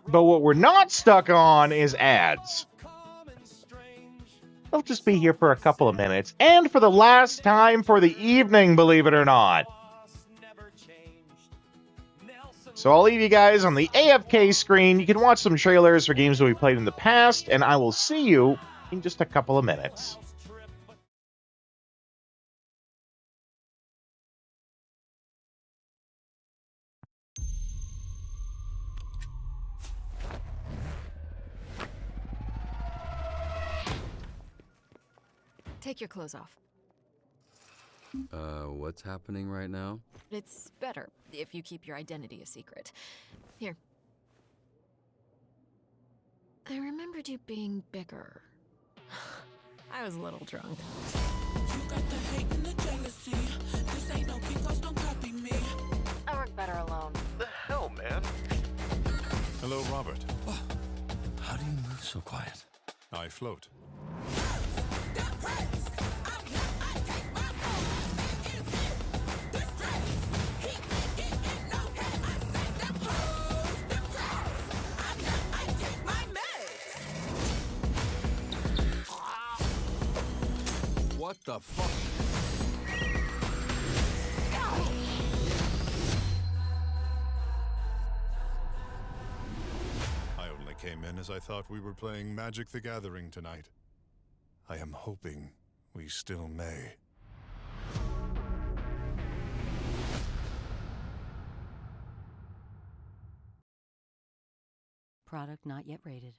But what we're not stuck on is ads. They'll just be here for a couple of minutes, and for the last time for the evening, believe it or not. So I'll leave you guys on the AFK screen. You can watch some trailers for games that we played in the past, and I will see you in just a couple of minutes. Take your clothes off. What's happening right now? It's better if you keep your identity a secret. Here. I remembered you being bigger. I was a little drunk. I work better alone. The hell, man? Hello, Robert. How do you move so quiet? I float. What the fuck? I only came in as I thought we were playing Magic the Gathering tonight. I am hoping we still may. Product not yet rated.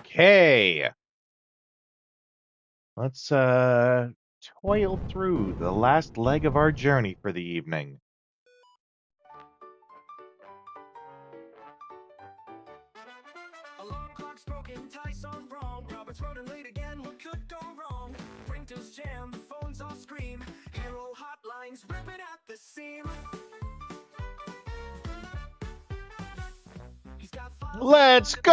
Okay. Let's toil through the last leg of our journey for the evening. Alarm clock's broken, ties on wrong. Robert's running late again, what could go wrong? Printers jam, the phones all scream. Hero hotlines ripping at the seam. He's got Let's go!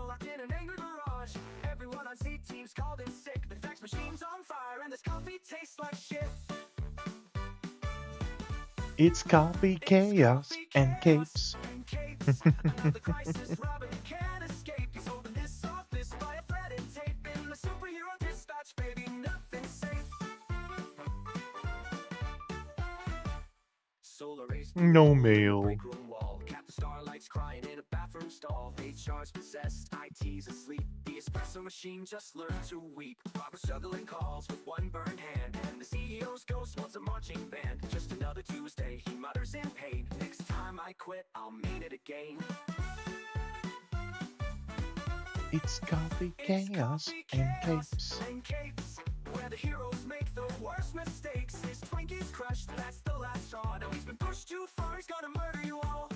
locked in an angry garage. Everyone on Z team's called in sick. The fax machine's on fire and this coffee tastes like shit. It's coffee, chaos, and capes. Another crisis, Robin can't escape. He's holding this office by a thread and tape. In the superhero dispatch, baby, nothing's safe. Solar rays, No mail. break room wall. Cap the starlights crying in a bathroom stall. HR's possessed, IT's asleep. The espresso machine just learned to weep. Robert's juggling calls with one burned hand. And the CEO's ghost wants a marching band. Just another Tuesday, he mutters in pain. Next time I quit, I'll mean it again. It's coffee, chaos, and capes. And capes, where the heroes make the worst mistakes. His Twinkie's crushed, that's the last straw. Now he's been pushed too far, he's gonna murder you all.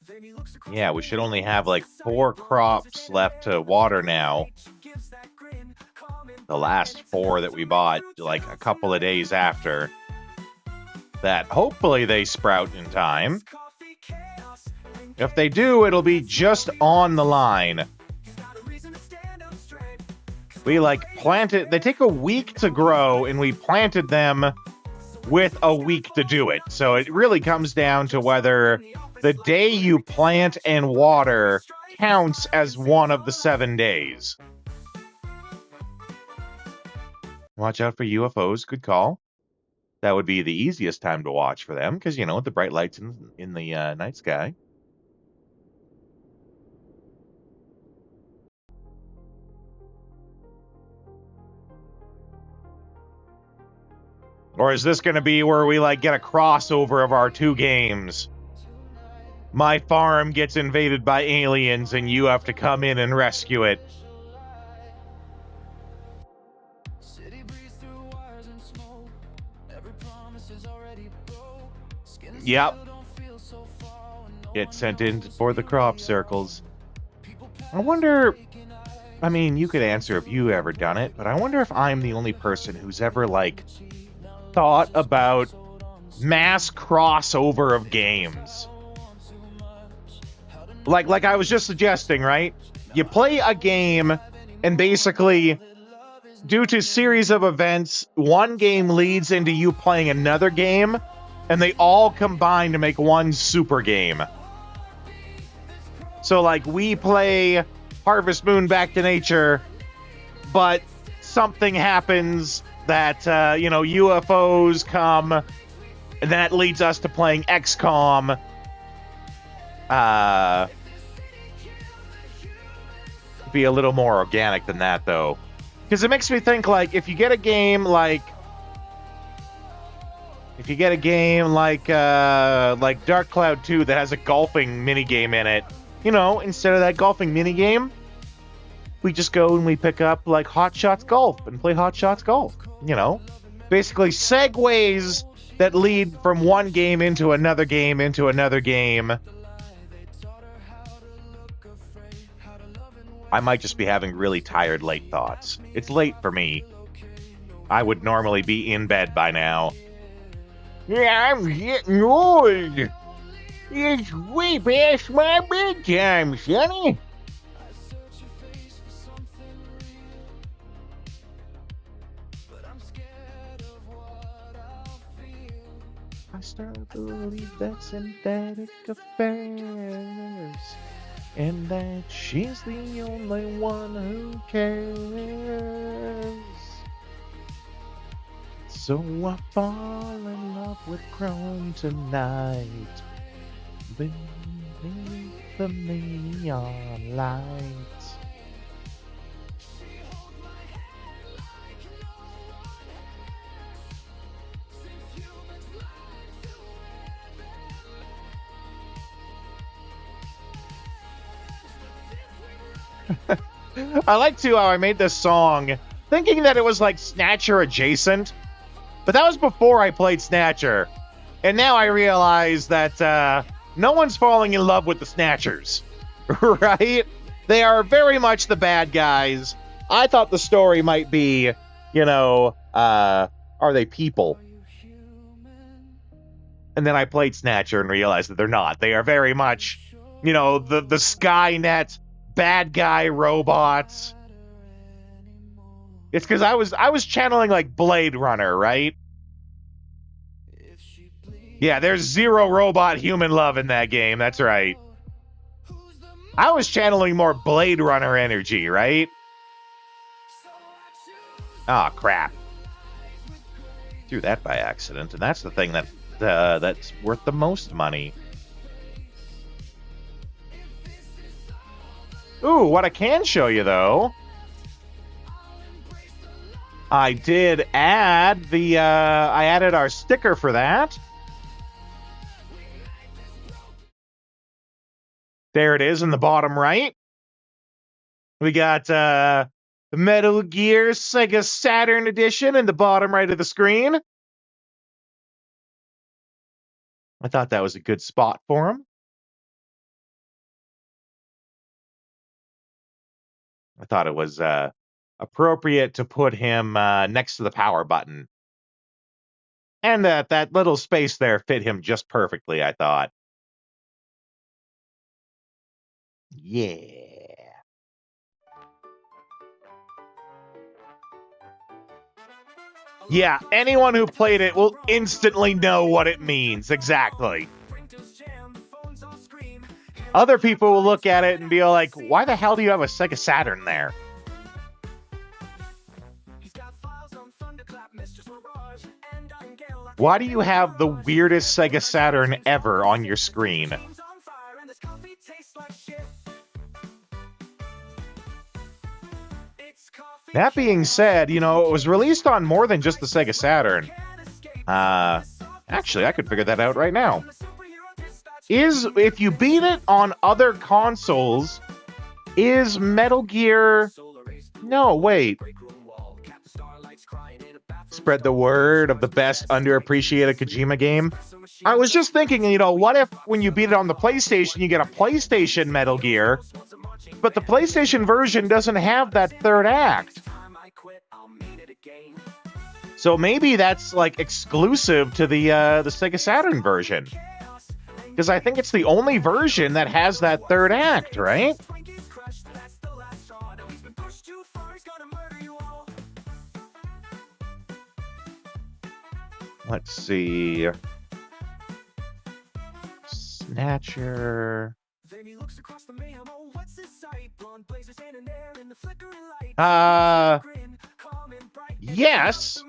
Then he looks across Yeah, we should only have like 4 crops left to water now. The last 4 that we bought like a couple of days after. that hopefully they sprout in time. If they do, it'll be just on the line. We like planted, they take a week to grow, and we planted them with a week to do it. So it really comes down to whether the day you plant and water counts as one of the 7 days. Watch out for UFOs. Good call. That would be the easiest time to watch for them because, you know, the bright lights in the night sky. Or is this going to be where we, like, get a crossover of our 2 games? My farm gets invaded by aliens and you have to come in and rescue it. Yep. Get sent in for the crop circles. I wonder... I mean, you could answer if you ever done it, but I wonder if I'm the only person who's ever, like, thought about mass crossover of games. Like I was just suggesting, right? You play a game, and basically, due to series of events, one game leads into you playing another game, and they all combine to make one super game. So, like, we play Harvest Moon Back to Nature, but something happens that, you know, UFOs come, and that leads us to playing XCOM. Be a little more organic than that, though. Because it makes me think, like, if you get a game like Dark Cloud 2 that has a golfing minigame in it, you know, instead of that golfing minigame, we just go and we pick up, like, Hot Shots Golf and play Hot Shots Golf, you know? Basically, segues that lead from one game into another game into another game. I might just be having really tired late thoughts. It's late for me. I would normally be in bed by now. Yeah, I'm getting old. It's way past my bedtime, Sonny. I start to believe that synthetic affairs, and that she's the only one who cares. So I fall in love with Chrome tonight, beneath the neon lights. I like how I made this song thinking that it was like Snatcher adjacent, but that was before I played Snatcher. And now I realize that no one's falling in love with the Snatchers, right? They are very much the bad guys. I thought the story might be, you know, are they people? And then I played Snatcher and realized that they're not. They are very much, you know, the Skynet bad guy robots. It's because I was channeling like Blade Runner, right? Yeah, there's zero robot human love in that game. That's right. I was channeling more Blade Runner energy, right? Ah, crap. Threw that by accident, and that's the thing that's worth the most money. Ooh, what I can show you, though, I did add I added our sticker for that. There it is in the bottom right. We got the Metal Gear Sega Saturn Edition in the bottom right of the screen. I thought that was a good spot for him. I thought it was appropriate to put him next to the power button. And that little space there fit him just perfectly, I thought. Yeah. Yeah, anyone who played it will instantly know what it means. Exactly. Other people will look at it and be like, why the hell do you have a Sega Saturn there? Why do you have the weirdest Sega Saturn ever on your screen? That being said, you know, it was released on more than just the Sega Saturn. Actually, I could figure that out right now. If you beat it on other consoles, is Metal Gear... No, wait. Spread the word of the best underappreciated Kojima game. I was just thinking, you know, what if when you beat it on the PlayStation, you get a PlayStation Metal Gear, but the PlayStation version doesn't have that third act? So maybe that's like exclusive to the Sega Saturn version. Because I think it's the only version that has that third act, right? Let's see. Snatcher. Yes,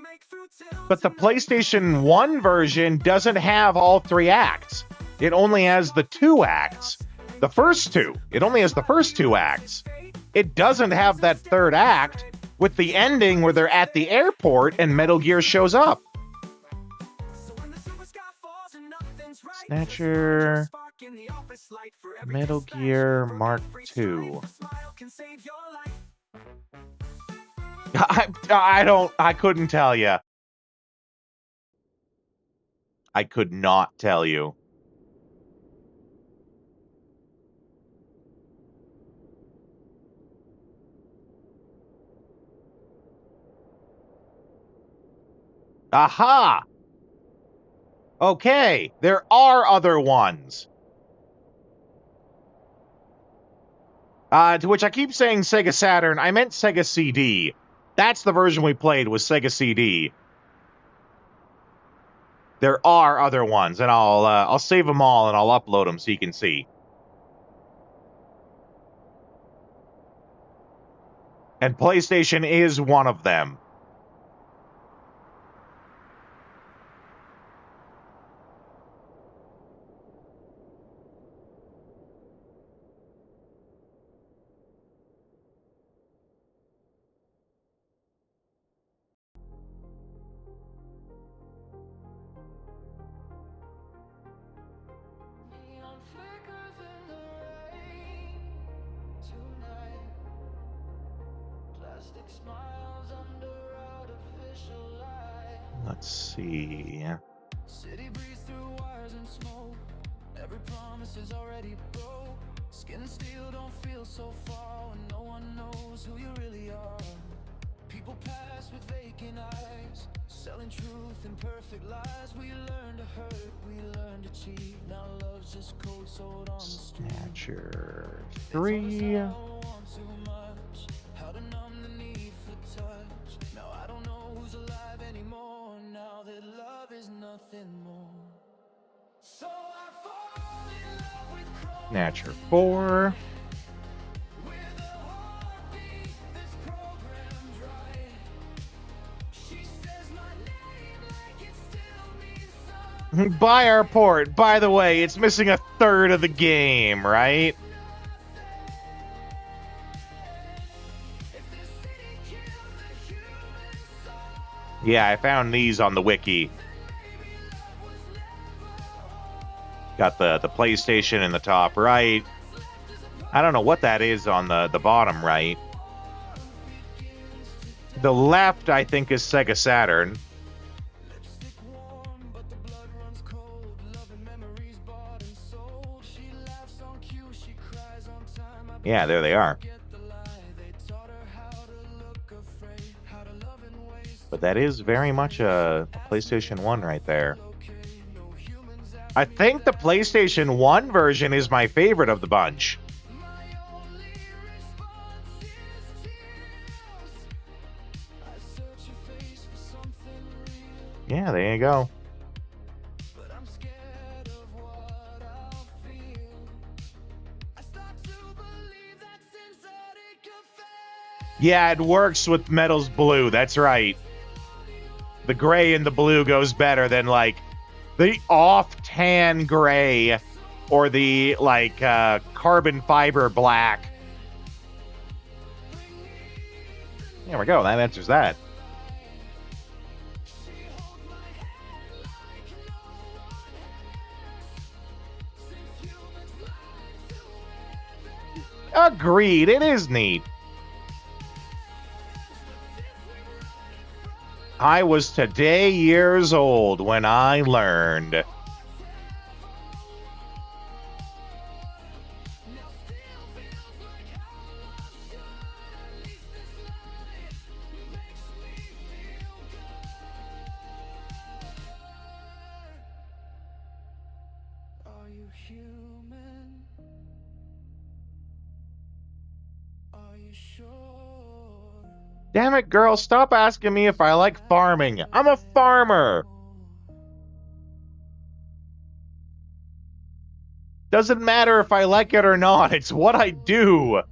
but the PlayStation 1 version doesn't have all three acts. It only has the two acts. The first two. It only has the first two acts. It doesn't have that third act with the ending where they're at the airport and Metal Gear shows up. Snatcher, Metal Gear Mark II. I couldn't tell you. I could not tell you. Aha! Okay, there are other ones. To which I keep saying Sega Saturn. I meant Sega CD. That's the version we played, was Sega CD. There are other ones, and I'll save them all and I'll upload them so you can see. And PlayStation is one of them. Let's see. City breeze through wires and smoke. Every promise is already broke. Skin and steel don't feel so far when no one knows who you really are. People pass with vacant eyes, selling truth and perfect lies. We learn to hurt, we learn to cheat. Now love's just cold sold on the street. Snatcher 3. How to numb the need for touch. Now I don't know who's alive anymore. Now that love is nothing more. So I fall in love with Chrome. Snatcher 4. With a heartbeat that's programmed right. She says my name like it still means something. Buy our port. By the way, it's missing a third of the game, right? Yeah, I found these on the wiki. Got the PlayStation in the top right. I don't know what that is on the bottom right. The left, I think, is Sega Saturn. Yeah, there they are. But that is very much a PlayStation 1 right there. I think the PlayStation 1 version is my favorite of the bunch. Yeah, there you go. Yeah, it works with Metal's blue. That's right. The gray and the blue goes better than, like, the off-tan gray or the, like, carbon fiber black. There we go. That answers that. Agreed. It is neat. I was today years old when I learned. Are you human? Are you sure? Damn it, girl, stop asking me if I like farming. I'm a farmer. Doesn't matter if I like it or not. It's what I do.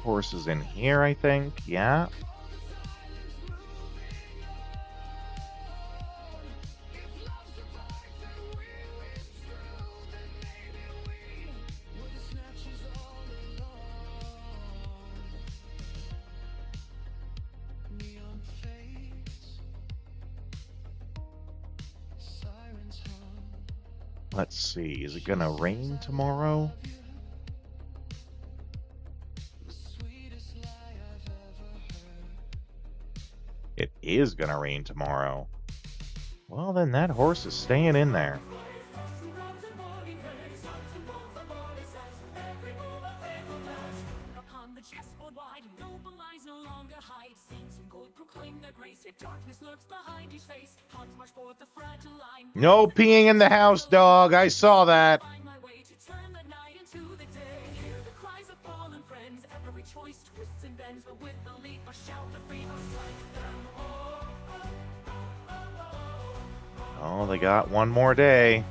Horse is in here, I think. Yeah. Let's see. Is it gonna rain tomorrow? It is gonna rain tomorrow. Well, then that horse is staying in there. Upon the chessboard wide, noble eyes no longer hide. Saints in gold proclaim their grace. Yet darkness lurks behind each face. Pawns march forth the fragile line. No peeing in the house, dog. I saw that. Find my way to turn the night into the day. Hear the cries of fallen friends. Every choice twists and bends, but with the leap, a shout of freedom strike them all. Oh, they got one more day.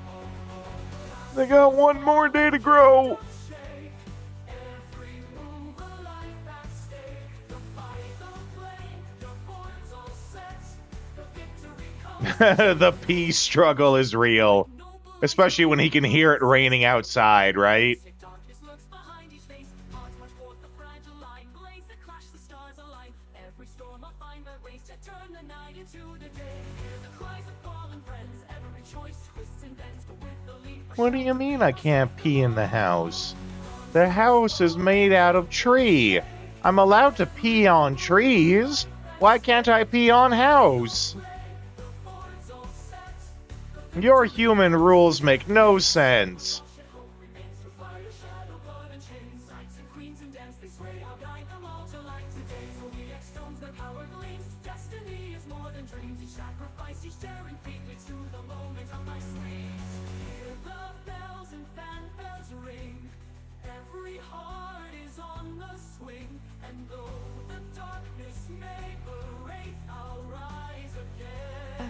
They got one more day to grow. The pee struggle is real. Especially when he can hear it raining outside, right? What do you mean I can't pee in the house? The house is made out of tree. I'm allowed to pee on trees. Why can't I pee on house? Your human rules make no sense.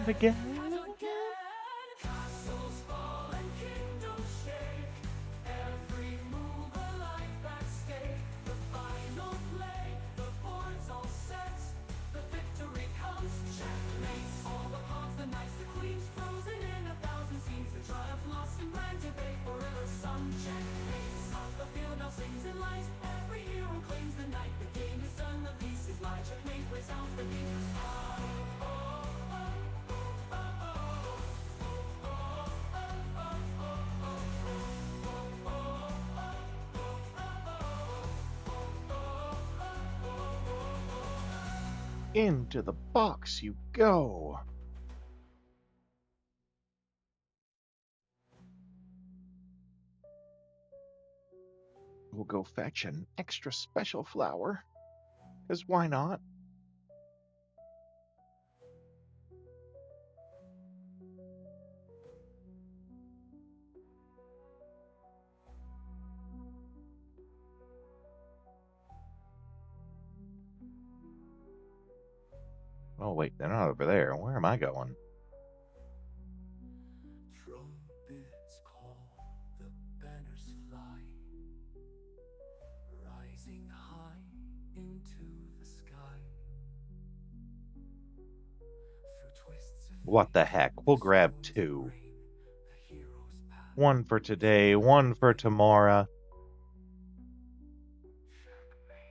Again. Into the box you go. We'll go fetch an extra special flower. 'Cause why not? Oh, wait, they're not over there. Where am I going? Trumpets call, the banners fly, rising high into the sky. Through twists and What the heck? We'll grab 2. One for today, one for tomorrow.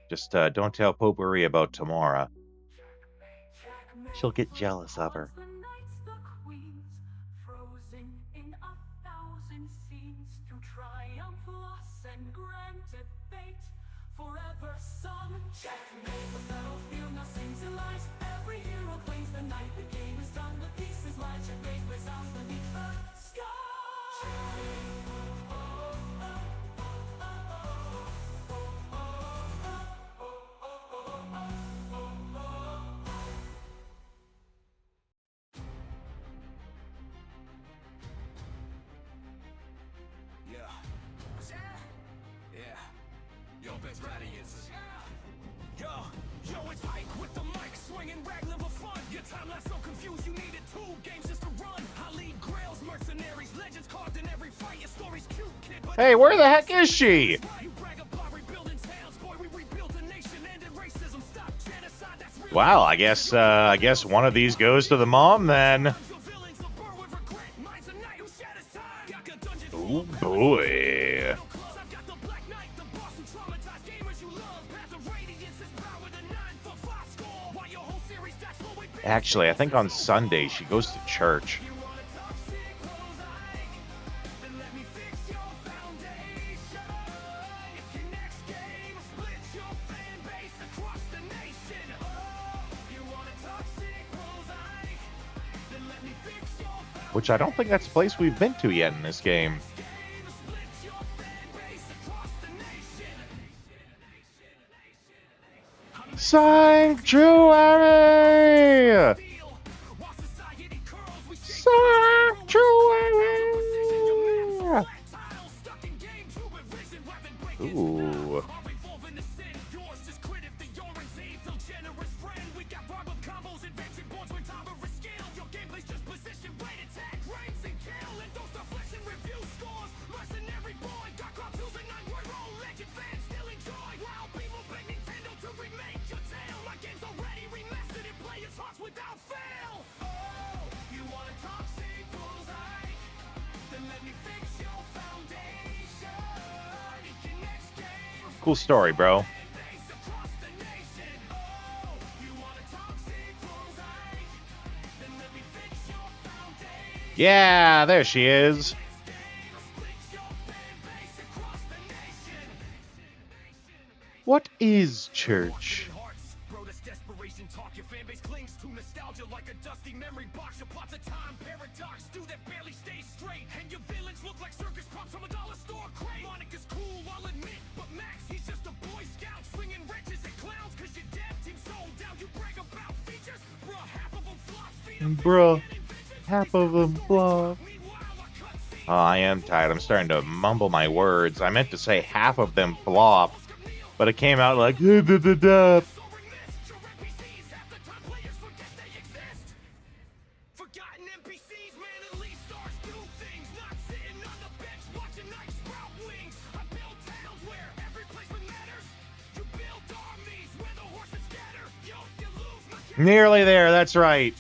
Just don't tell Potpourri about tomorrow. She'll get jealous of her. the knights, the queens, frozen in 1,000 scenes through triumph, loss, and grand debate. Forever sung, checkmate, the battlefield now sings and lies. Every hero claims the night, the game is done, the piece is lie. Checkmate resounds beneath the sky. Yo, best radiance. Yo, it's Ike with the mic swinging, raglan for fun. Your time left so confused, you needed 2 games just to run. I lead grails, mercenaries, legends carved in every fight. Your story's cute, kid, but Hey, where the heck is she? Wow, I guess one of these goes to the mom then. Oh boy. Actually, I think on Sunday she goes to church. Which I don't think that's a place we've been to yet in this game. Sanctuary! Sanctuary! Ooh. Cool story, bro. Yeah, there she is. What is church? Bruh, half of them flop. Oh, I am tired. I'm starting to mumble my words. I meant to say half of them flop, but it came out like da da da da. Nearly there, that's right.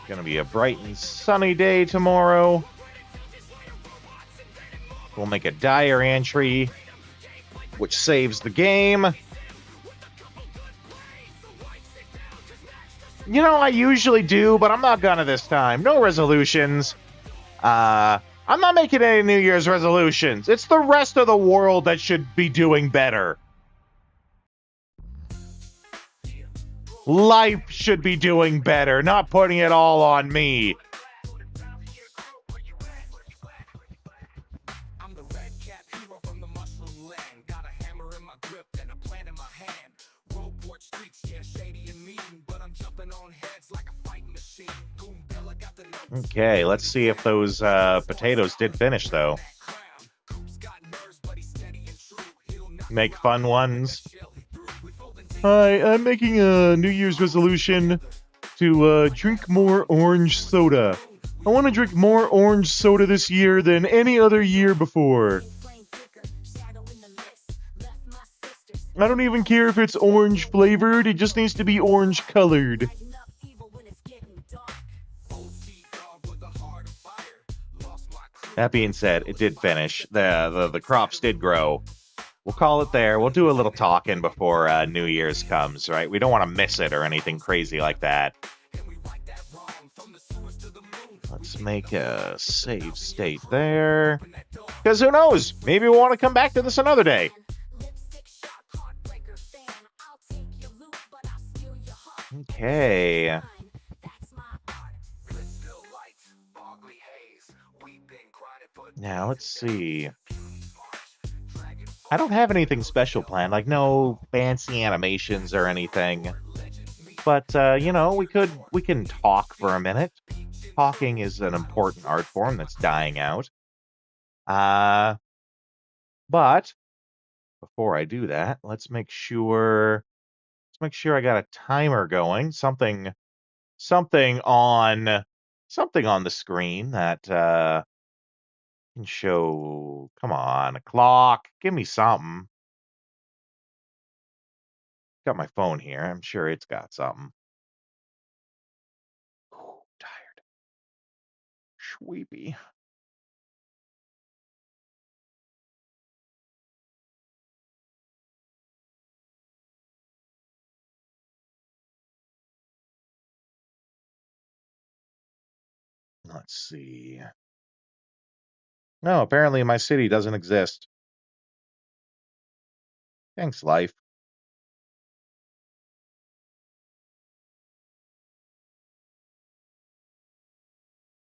Gonna be a bright and sunny day tomorrow. We'll make a diary entry, which saves the game. You know, I usually do, but I'm not gonna this time. No resolutions. I'm I'm not making any New Year's resolutions. It's the rest of the world that should be doing better. Life should be doing better, not putting it all on me. I'm the red cap hero from the mushroom land. Got a hammer in my grip and a plan in my hand. Roadport streets, yeah, shady and mean, but I'm jumping on heads like a fighting machine. Goombella got the notes. Okay, let's see if those potatoes did finish, though. Make fun ones. Hi, I'm making a New Year's resolution to drink more orange soda. I want to drink more orange soda this year than any other year before. I don't even care if it's orange flavored, it just needs to be orange colored. That being said, it did finish. The crops did grow. We'll call it there. We'll do a little talking before New Year's comes, right? We don't want to miss it or anything crazy like that. Let's make a save state there. Because who knows? Maybe we'll want to come back to this another day. Okay. Now, let's see. I don't have anything special planned, like no fancy animations or anything. But, you know, we can talk for a minute. Talking is an important art form that's dying out. But before I do that, let's make sure I got a timer going. Something on the screen that can show. Come on, a clock. Give me something. Got my phone here. I'm sure it's got something. Ooh, tired. Sleepy. Let's see. No, apparently my city doesn't exist. Thanks, life.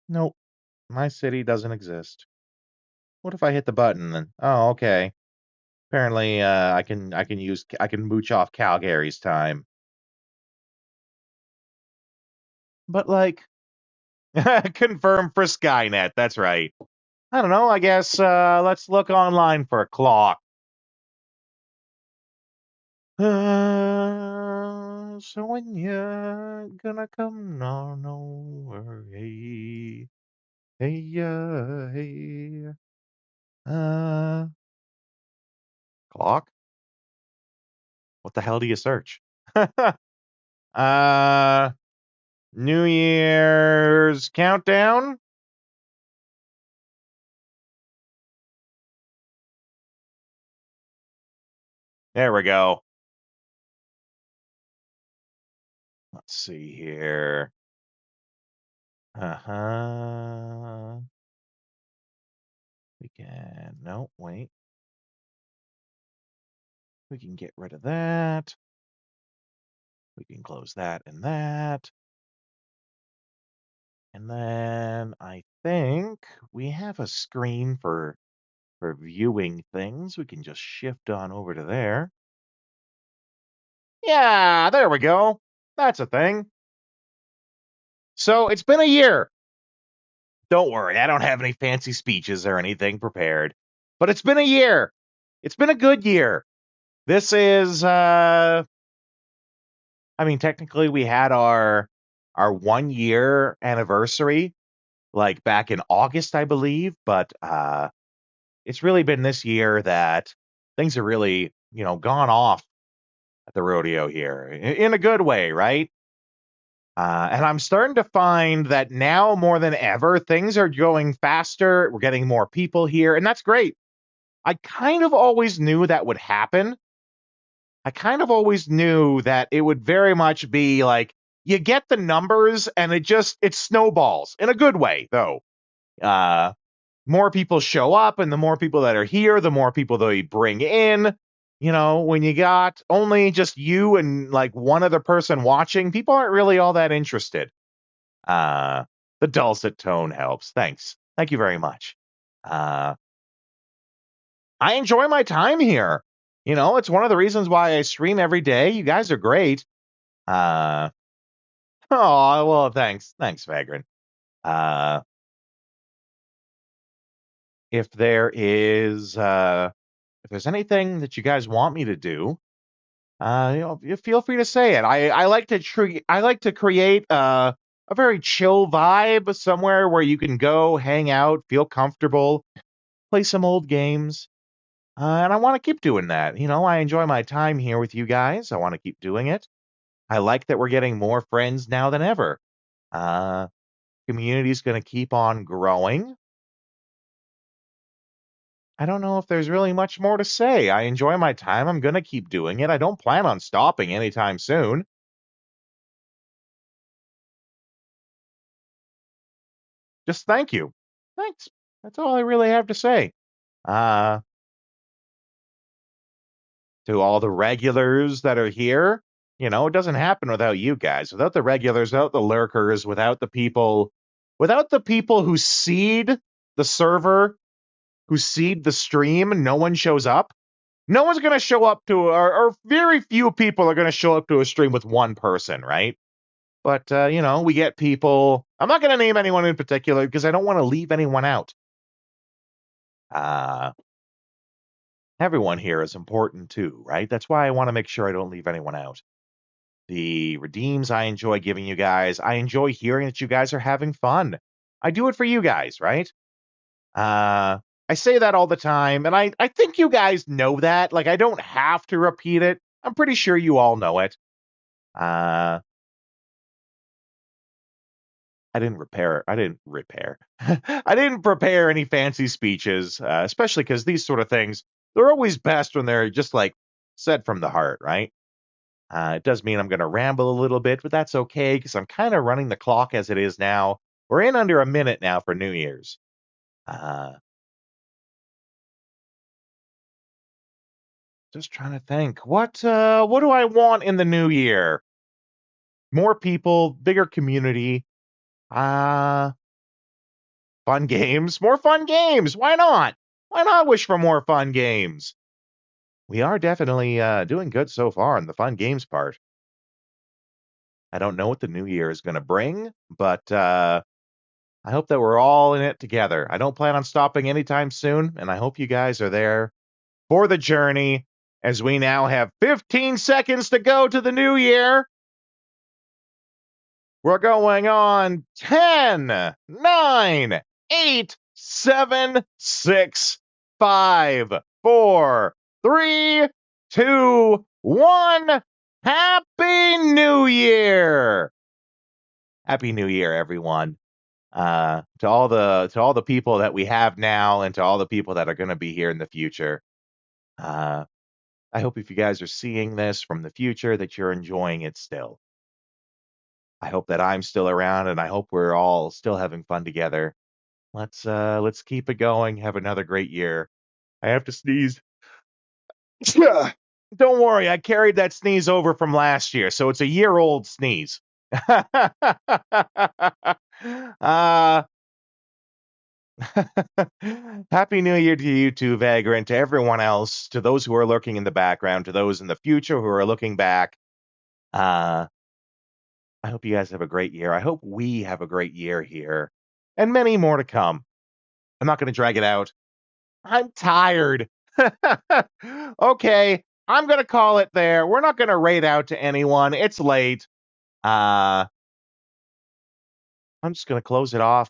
Nope. My city doesn't exist. What if I hit the button then? Oh, okay. Apparently, I can mooch off Calgary's time. But like, confirm for Skynet. That's right. I don't know. I guess let's look online for a clock. So when you're gonna come? No, hey, hey. Clock? What the hell do you search? New Year's countdown? There we go. Let's see here. We can, no, wait. We can get rid of that. We can close that and that. And then I think we have a screen for viewing things. We can just shift on over to there. Yeah, there we go. That's a thing. So it's been a year. Don't worry, I don't have any fancy speeches or anything prepared. But it's been a year. It's been a good year. This is, I mean, technically we had our 1 year anniversary, like back in August, I believe. But it's really been this year that things have really, gone off at the rodeo here in a good way, right? And I'm starting to find that now more than ever, things are going faster. We're getting more people here, and that's great. I kind of always knew that would happen. I kind of always knew that it would very much be like, you get the numbers and it snowballs in a good way, though. more people show up, and the more people that are here, the more people they bring in. You know, when you got only just you and like one other person watching, people aren't really all that interested. The dulcet tone helps. Thanks. Thank you very much. I enjoy my time here. You know, it's one of the reasons why I stream every day. You guys are great. Oh, well, thanks. Thanks, Vagrant. If there is, if there's anything that you guys want me to do, you know, feel free to say it. I like to create a very chill vibe, somewhere where you can go, hang out, feel comfortable, play some old games. And I want to keep doing that. You know, I enjoy my time here with you guys. I want to keep doing it. I like that we're getting more friends now than ever. Community's going to keep on growing. I don't know if there's really much more to say. I enjoy my time. I'm going to keep doing it. I don't plan on stopping anytime soon. Just thank you. Thanks. That's all I really have to say. To all the regulars that are here, you know, it doesn't happen without you guys, without the regulars, without the lurkers, without the people who seed the server, who seed the stream. No one shows up. No one's going to show up to, or very few people are going to show up to a stream with one person, right? But, you know, we get people. I'm not going to name anyone in particular because I don't want to leave anyone out. Everyone here is important too, right? That's why I want to make sure I don't leave anyone out. The redeems I enjoy giving you guys. I enjoy hearing that you guys are having fun. I do it for you guys, right? I say that all the time, and I think you guys know that. Like, I don't have to repeat it. I'm pretty sure you all know it. I didn't prepare any fancy speeches, especially because these sort of things, they're always best when they're just like said from the heart, right? It does mean I'm going to ramble a little bit, but that's okay because I'm kind of running the clock as it is now. We're in under a minute now for New Year's. Just trying to think. What do I want in the new year? More people, bigger community. Fun games. More fun games. Why not? Why not wish for more fun games? We are definitely doing good so far in the fun games part. I don't know what the new year is going to bring, but I hope that we're all in it together. I don't plan on stopping anytime soon, and I hope you guys are there for the journey as we now have 15 seconds to go to the new year. We're going on 10, 9, 8, 7, 6, 5, 4, 3, 2, 1. Happy New Year! Happy New Year, everyone. To all the people that we have now, and to all the people that are going to be here in the future. I hope if you guys are seeing this from the future that you're enjoying it still. I hope that I'm still around, and I hope we're all still having fun together. Let's keep it going. Have another great year. I have to sneeze. Don't worry, I carried that sneeze over from last year, so it's a year-old sneeze. Happy New Year to you too, Vagrant, to everyone else, to those who are lurking in the background, to those in the future who are looking back. I hope you guys have a great year. I hope we have a great year here, and many more to come. I'm not going to drag it out. I'm tired. Okay, I'm going to call it there. We're not going to raid out to anyone. It's late. I'm just going to close it off.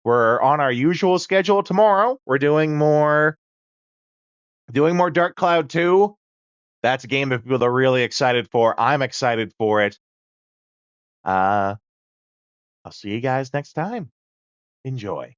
We're on our usual schedule tomorrow. We're doing more Dark Cloud 2. That's a game that people are really excited for. I'm excited for it. I'll see you guys next time. Enjoy.